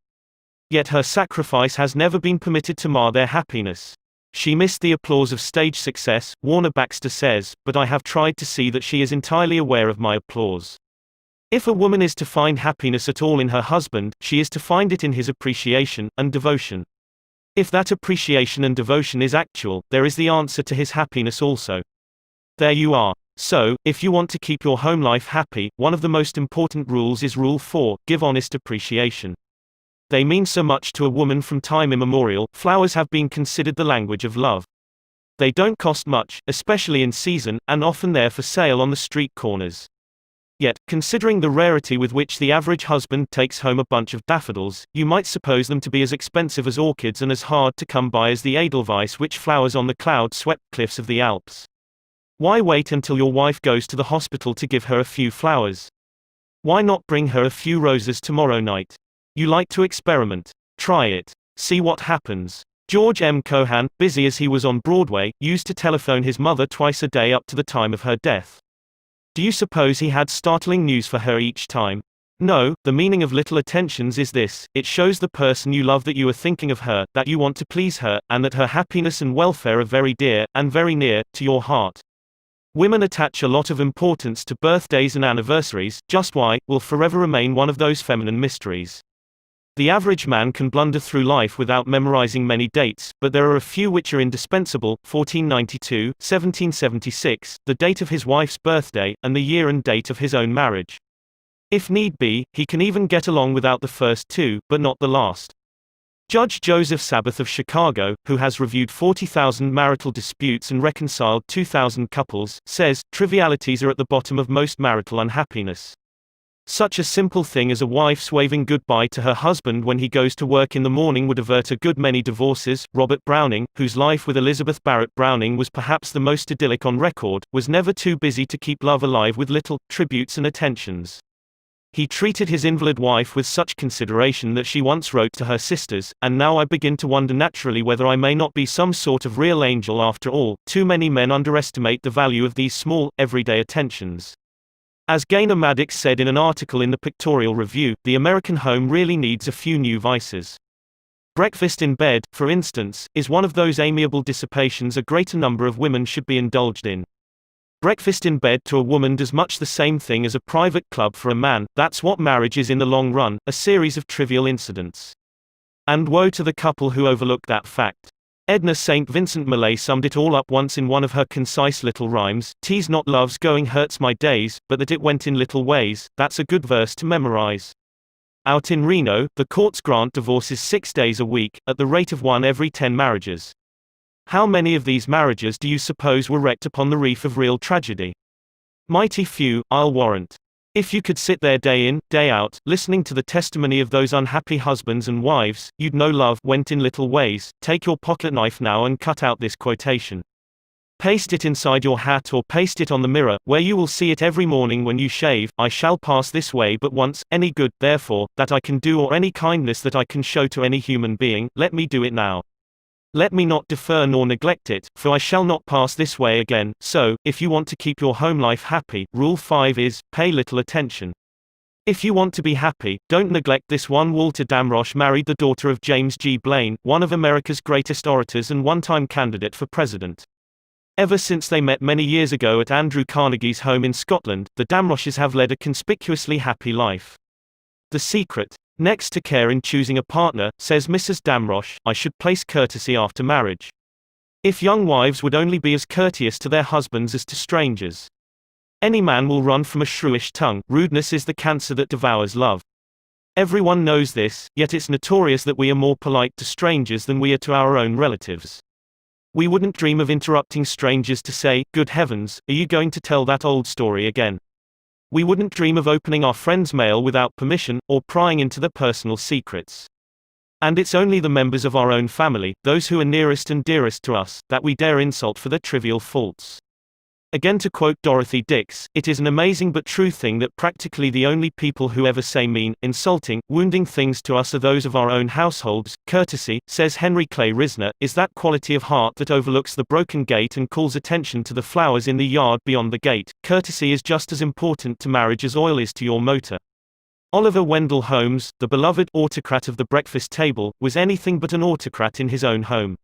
Yet her sacrifice has never been permitted to mar their happiness. She missed the applause of stage success, Warner Baxter says, but I have tried to see that she is entirely aware of my applause. If a woman is to find happiness at all in her husband, she is to find it in his appreciation and devotion. If that appreciation and devotion is actual, there is the answer to his happiness also. There you are. So, if you want to keep your home life happy, one of the most important rules is Rule 4, give honest appreciation. They mean so much to a woman from time immemorial. Flowers have been considered the language of love. They don't cost much, especially in season, and often there for sale on the street corners. Yet, considering the rarity with which the average husband takes home a bunch of daffodils, you might suppose them to be as expensive as orchids and as hard to come by as the edelweiss which flowers on the cloud-swept cliffs of the Alps. Why wait until your wife goes to the hospital to give her a few flowers? Why not bring her a few roses tomorrow night? You like to experiment. Try it. See what happens. George M. Cohan, busy as he was on Broadway, used to telephone his mother twice a day up to the time of her death. Do you suppose he had startling news for her each time? No, the meaning of little attentions is this: it shows the person you love that you are thinking of her, that you want to please her, and that her happiness and welfare are very dear, and very near, to your heart. Women attach a lot of importance to birthdays and anniversaries, just why, will forever remain one of those feminine mysteries. The average man can blunder through life without memorizing many dates, but there are a few which are indispensable: 1492, 1776, the date of his wife's birthday, and the year and date of his own marriage. If need be, he can even get along without the first two, but not the last. Judge Joseph Sabath of Chicago, who has reviewed 40,000 marital disputes and reconciled 2,000 couples, says, trivialities are at the bottom of most marital unhappiness. Such a simple thing as a wife's waving goodbye to her husband when he goes to work in the morning would avert a good many divorces. Robert Browning, whose life with Elizabeth Barrett Browning was perhaps the most idyllic on record, was never too busy to keep love alive with little tributes and attentions. He treated his invalid wife with such consideration that she once wrote to her sisters, "And now I begin to wonder naturally whether I may not be some sort of real angel after all." Too many men underestimate the value of these small, everyday attentions. As Gaynor Maddox said in an article in the Pictorial Review, the American home really needs a few new vices. Breakfast in bed, for instance, is one of those amiable dissipations a greater number of women should be indulged in. Breakfast in bed to a woman does much the same thing as a private club for a man. That's what marriage is in the long run, a series of trivial incidents. And woe to the couple who overlook that fact. Edna St. Vincent Millay summed it all up once in one of her concise little rhymes: "'Tis not love's going hurts my days, but that it went in little ways." That's a good verse to memorize. Out in Reno, the courts grant divorces 6 days a week, at the rate of 1 every 10 marriages. How many of these marriages do you suppose were wrecked upon the reef of real tragedy? Mighty few, I'll warrant. If you could sit there day in, day out, listening to the testimony of those unhappy husbands and wives, you'd know love went in little ways. Take your pocket knife now and cut out this quotation. Paste it inside your hat or paste it on the mirror, where you will see it every morning when you shave. "I shall pass this way but once, any good, therefore, that I can do or any kindness that I can show to any human being, let me do it now. Let me not defer nor neglect it, for I shall not pass this way again." So, if you want to keep your home life happy, Rule 5 is, pay little attention. If you want to be happy, don't neglect this one. Walter Damrosch married the daughter of James G. Blaine, one of America's greatest orators and one-time candidate for president. Ever since they met many years ago at Andrew Carnegie's home in Scotland, the Damrosches have led a conspicuously happy life. The secret: next to care in choosing a partner, says Mrs. Damrosch, I should place courtesy after marriage. If young wives would only be as courteous to their husbands as to strangers. Any man will run from a shrewish tongue. Rudeness is the cancer that devours love. Everyone knows this, yet it's notorious that we are more polite to strangers than we are to our own relatives. We wouldn't dream of interrupting strangers to say, "Good heavens, are you going to tell that old story again?" We wouldn't dream of opening our friends' mail without permission, or prying into their personal secrets. And it's only the members of our own family, those who are nearest and dearest to us, that we dare insult for their trivial faults. Again, to quote Dorothy Dix, it is an amazing but true thing that practically the only people who ever say mean, insulting, wounding things to us are those of our own households. Courtesy, says Henry Clay Risner, is that quality of heart that overlooks the broken gate and calls attention to the flowers in the yard beyond the gate. Courtesy is just as important to marriage as oil is to your motor. Oliver Wendell Holmes, the beloved autocrat of the breakfast table, was anything but an autocrat in his own home.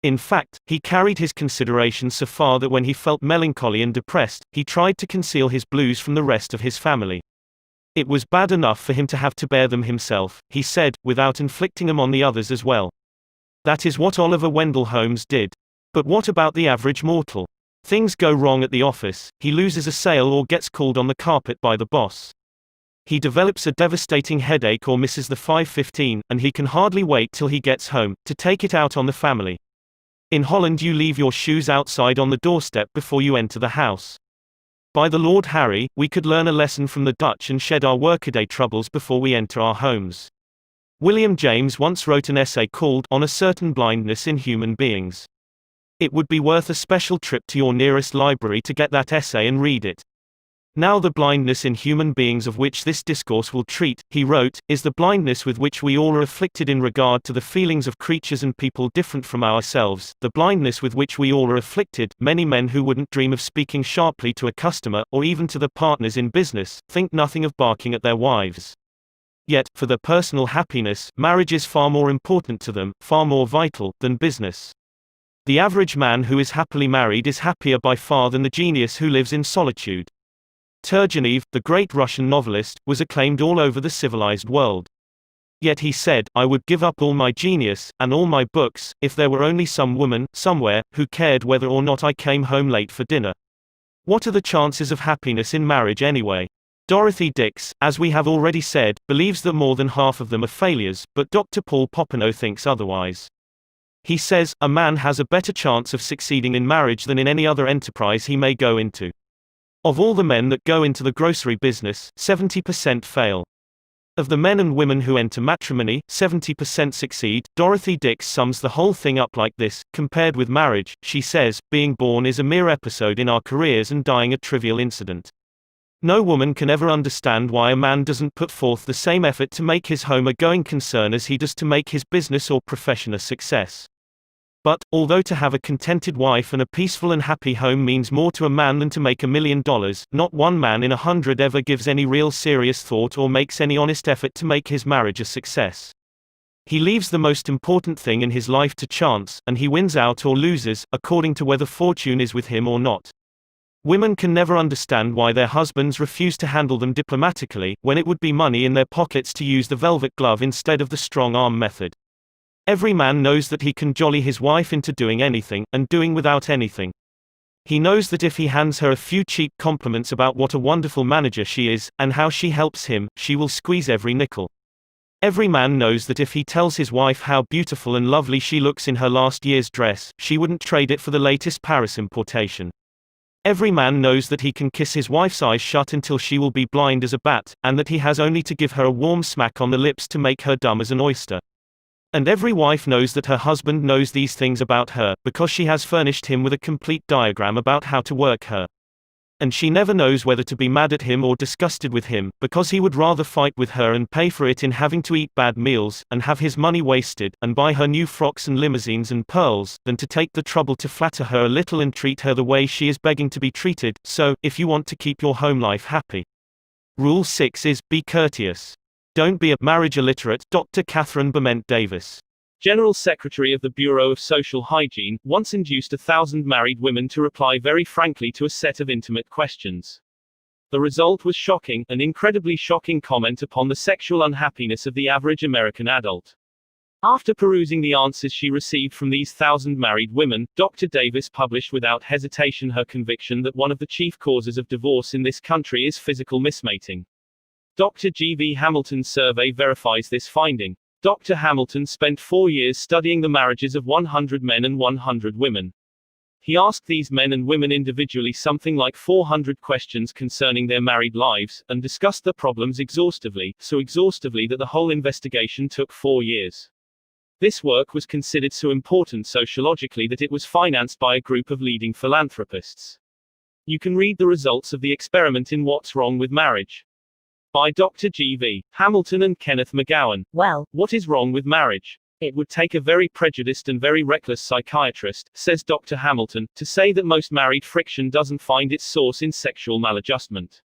In fact, he carried his consideration so far that when he felt melancholy and depressed, he tried to conceal his blues from the rest of his family. It was bad enough for him to have to bear them himself, he said, without inflicting them on the others as well. That is what Oliver Wendell Holmes did. But what about the average mortal? Things go wrong at the office, he loses a sale or gets called on the carpet by the boss. He develops a devastating headache or misses the 5:15, and he can hardly wait till he gets home, to take it out on the family. In Holland you leave your shoes outside on the doorstep before you enter the house. By the Lord Harry, we could learn a lesson from the Dutch and shed our workaday troubles before we enter our homes. William James once wrote an essay called On a Certain Blindness in Human Beings. It would be worth a special trip to your nearest library to get that essay and read it. Now the blindness in human beings of which this discourse will treat, he wrote, is the blindness with which we all are afflicted in regard to the feelings of creatures and people different from ourselves, the blindness with which we all are afflicted. Many men who wouldn't dream of speaking sharply to a customer, or even to their partners in business, think nothing of barking at their wives. Yet, for their personal happiness, marriage is far more important to them, far more vital, than business. The average man who is happily married is happier by far than the genius who lives in solitude. Turgenev, the great Russian novelist, was acclaimed all over the civilized world. Yet he said, "I would give up all my genius, and all my books, if there were only some woman, somewhere, who cared whether or not I came home late for dinner." What are the chances of happiness in marriage anyway? Dorothy Dix, as we have already said, believes that more than half of them are failures, but Dr. Paul Popenoe thinks otherwise. He says, a man has a better chance of succeeding in marriage than in any other enterprise he may go into. Of all the men that go into the grocery business, 70% fail. Of the men and women who enter matrimony, 70% succeed. Dorothy Dix sums the whole thing up like this: compared with marriage, she says, being born is a mere episode in our careers and dying a trivial incident. No woman can ever understand why a man doesn't put forth the same effort to make his home a going concern as he does to make his business or profession a success. But, although to have a contented wife and a peaceful and happy home means more to a man than to make $1 million, not one man in 100 ever gives any real serious thought or makes any honest effort to make his marriage a success. He leaves the most important thing in his life to chance, and he wins out or loses, according to whether fortune is with him or not. Women can never understand why their husbands refuse to handle them diplomatically, when it would be money in their pockets to use the velvet glove instead of the strong arm method. Every man knows that he can jolly his wife into doing anything, and doing without anything. He knows that if he hands her a few cheap compliments about what a wonderful manager she is, and how she helps him, she will squeeze every nickel. Every man knows that if he tells his wife how beautiful and lovely she looks in her last year's dress, she wouldn't trade it for the latest Paris importation. Every man knows that he can kiss his wife's eyes shut until she will be blind as a bat, and that he has only to give her a warm smack on the lips to make her dumb as an oyster. And every wife knows that her husband knows these things about her, because she has furnished him with a complete diagram about how to work her. And she never knows whether to be mad at him or disgusted with him, because he would rather fight with her and pay for it in having to eat bad meals, and have his money wasted, and buy her new frocks and limousines and pearls, than to take the trouble to flatter her a little and treat her the way she is begging to be treated. So, if you want to keep your home life happy, Rule 6 is, be courteous. Don't be a marriage illiterate. Dr. Catherine Bement Davis, General Secretary of the Bureau of Social Hygiene, once induced 1,000 married women to reply very frankly to a set of intimate questions. The result was shocking, an incredibly shocking comment upon the sexual unhappiness of the average American adult. After perusing the answers she received from these 1,000 married women, Dr. Davis published without hesitation her conviction that one of the chief causes of divorce in this country is physical mismating. Dr. G. V. Hamilton's survey verifies this finding. Dr. Hamilton spent 4 years studying the marriages of 100 men and 100 women. He asked these men and women individually something like 400 questions concerning their married lives, and discussed the problems exhaustively, so exhaustively that the whole investigation took 4 years. This work was considered so important sociologically that it was financed by a group of leading philanthropists. You can read the results of the experiment in What's Wrong with Marriage? By Dr. G. V. Hamilton and Kenneth McGowan. Well, what is wrong with marriage? It would take a very prejudiced and very reckless psychiatrist, says Dr. Hamilton, to say that most married friction doesn't find its source in sexual maladjustment.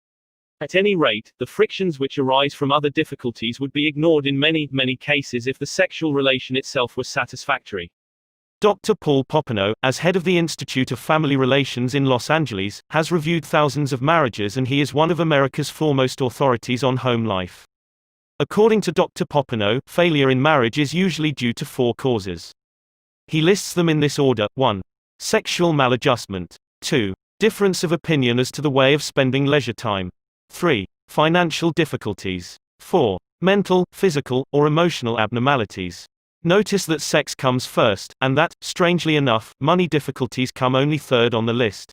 At any rate, the frictions which arise from other difficulties would be ignored in many, many cases if the sexual relation itself was satisfactory. Dr. Paul Popenoe, as head of the Institute of Family Relations in Los Angeles, has reviewed thousands of marriages, and he is one of America's foremost authorities on home life. According to Dr. Popenoe, failure in marriage is usually due to 4 causes. He lists them in this order: 1. Sexual maladjustment. 2. Difference of opinion as to the way of spending leisure time. 3. Financial difficulties. 4. Mental, physical, or emotional abnormalities. Notice that sex comes first, and that, strangely enough, money difficulties come only third on the list.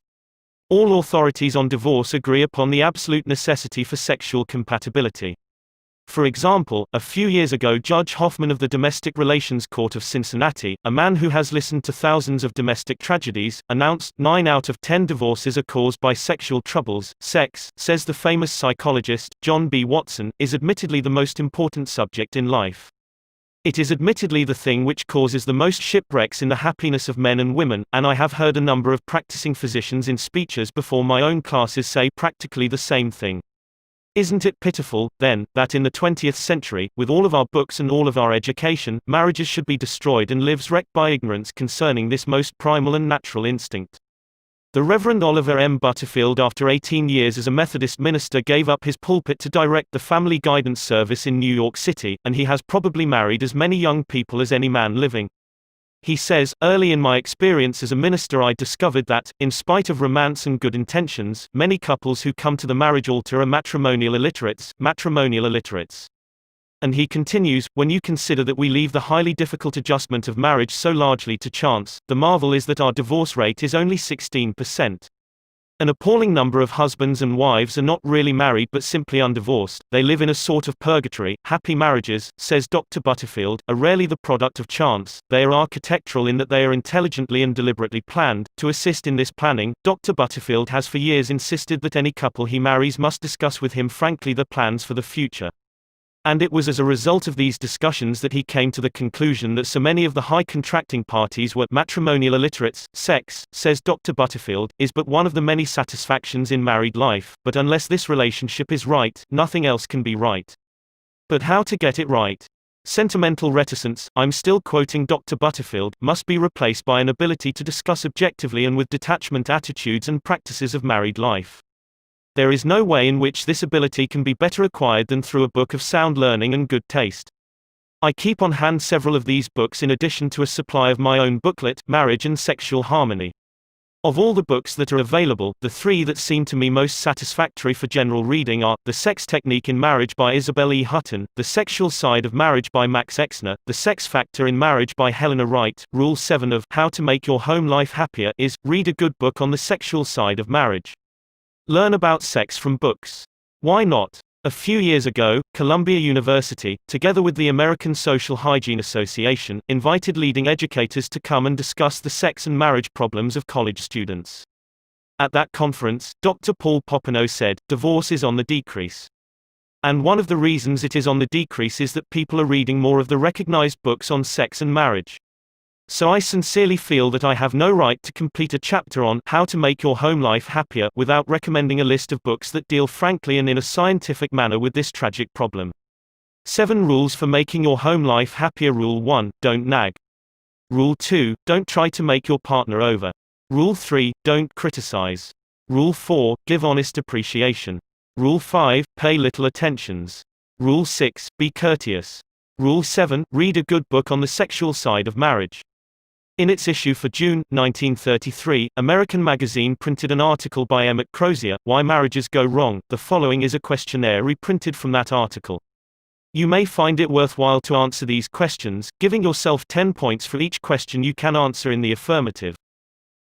All authorities on divorce agree upon the absolute necessity for sexual compatibility. For example, a few years ago Judge Hoffman of the Domestic Relations Court of Cincinnati, a man who has listened to thousands of domestic tragedies, announced 9 out of 10 divorces are caused by sexual troubles. Sex, says the famous psychologist, John B. Watson, is admittedly the most important subject in life. It is admittedly the thing which causes the most shipwrecks in the happiness of men and women, and I have heard a number of practicing physicians in speeches before my own classes say practically the same thing. Isn't it pitiful, then, that in the 20th century, with all of our books and all of our education, marriages should be destroyed and lives wrecked by ignorance concerning this most primal and natural instinct? The Reverend Oliver M. Butterfield, after 18 years as a Methodist minister, gave up his pulpit to direct the Family Guidance Service in New York City, and he has probably married as many young people as any man living. He says, early in my experience as a minister I discovered that, in spite of romance and good intentions, many couples who come to the marriage altar are matrimonial illiterates. And he continues, when you consider that we leave the highly difficult adjustment of marriage so largely to chance, the marvel is that our divorce rate is only 16%. An appalling number of husbands and wives are not really married but simply undivorced. They live in a sort of purgatory. Happy marriages, says Dr. Butterfield, are rarely the product of chance. They are architectural in that they are intelligently and deliberately planned. To assist in this planning, Dr. Butterfield has for years insisted that any couple he marries must discuss with him frankly their plans for the future. And it was as a result of these discussions that he came to the conclusion that so many of the high contracting parties were matrimonial illiterates. Sex, says Dr. Butterfield, is but one of the many satisfactions in married life, but unless this relationship is right, nothing else can be right. But how to get it right? Sentimental reticence, I'm still quoting Dr. Butterfield, must be replaced by an ability to discuss objectively and with detachment attitudes and practices of married life. There is no way in which this ability can be better acquired than through a book of sound learning and good taste. I keep on hand several of these books in addition to a supply of my own booklet, Marriage and Sexual Harmony. Of all the books that are available, the 3 that seem to me most satisfactory for general reading are, The Sex Technique in Marriage by Isabel E. Hutton, The Sexual Side of Marriage by Max Exner, The Sex Factor in Marriage by Helena Wright. Rule 7 of How to Make Your Home Life Happier is, read a good book on the sexual side of marriage. Learn about sex from books. Why not? A few years ago, Columbia University, together with the American Social Hygiene Association, invited leading educators to come and discuss the sex and marriage problems of college students. At that conference, Dr. Paul Popenoe said, divorce is on the decrease. And one of the reasons it is on the decrease is that people are reading more of the recognized books on sex and marriage. So I sincerely feel that I have no right to complete a chapter on How to Make Your Home Life Happier without recommending a list of books that deal frankly and in a scientific manner with this tragic problem. 7 Rules for Making Your Home Life Happier. Rule 1, don't nag. Rule 2, don't try to make your partner over. Rule 3, don't criticize. Rule 4, give honest appreciation. Rule 5, pay little attentions. Rule 6, be courteous. Rule 7, read a good book on the sexual side of marriage. In its issue for June, 1933, American Magazine printed an article by Emmett Crozier, Why Marriages Go Wrong. The following is a questionnaire reprinted from that article. You may find it worthwhile to answer these questions, giving yourself 10 points for each question you can answer in the affirmative.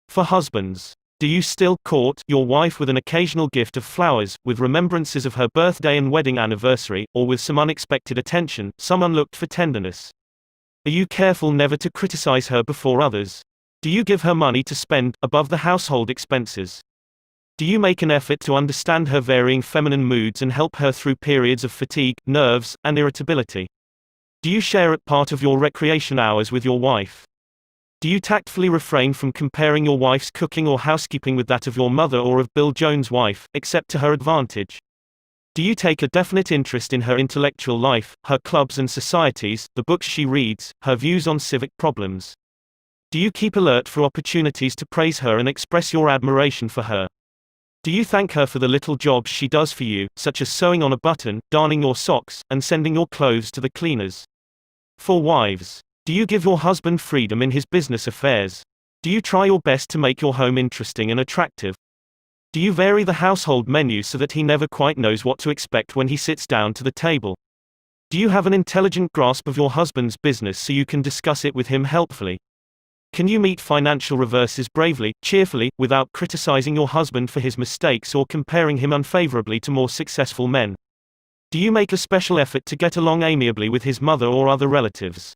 For husbands, do you still court your wife with an occasional gift of flowers, with remembrances of her birthday and wedding anniversary, or with some unexpected attention, some unlooked for tenderness? Are you careful never to criticize her before others? Do you give her money to spend, above the household expenses? Do you make an effort to understand her varying feminine moods and help her through periods of fatigue, nerves, and irritability? Do you share at part of your recreation hours with your wife? Do you tactfully refrain from comparing your wife's cooking or housekeeping with that of your mother or of Bill Jones' wife, except to her advantage? Do you take a definite interest in her intellectual life, her clubs and societies, the books she reads, her views on civic problems? Do you keep alert for opportunities to praise her and express your admiration for her? Do you thank her for the little jobs she does for you, such as sewing on a button, darning your socks, and sending your clothes to the cleaners? For wives, do you give your husband freedom in his business affairs? Do you try your best to make your home interesting and attractive? Do you vary the household menu so that he never quite knows what to expect when he sits down to the table? Do you have an intelligent grasp of your husband's business so you can discuss it with him helpfully? Can you meet financial reverses bravely, cheerfully, without criticizing your husband for his mistakes or comparing him unfavorably to more successful men? Do you make a special effort to get along amiably with his mother or other relatives?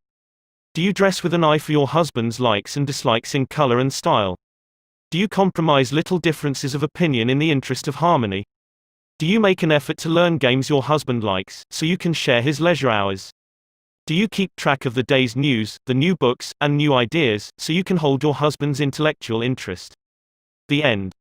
Do you dress with an eye for your husband's likes and dislikes in color and style? Do you compromise little differences of opinion in the interest of harmony? Do you make an effort to learn games your husband likes, so you can share his leisure hours? Do you keep track of the day's news, the new books, and new ideas, so you can hold your husband's intellectual interest? The end.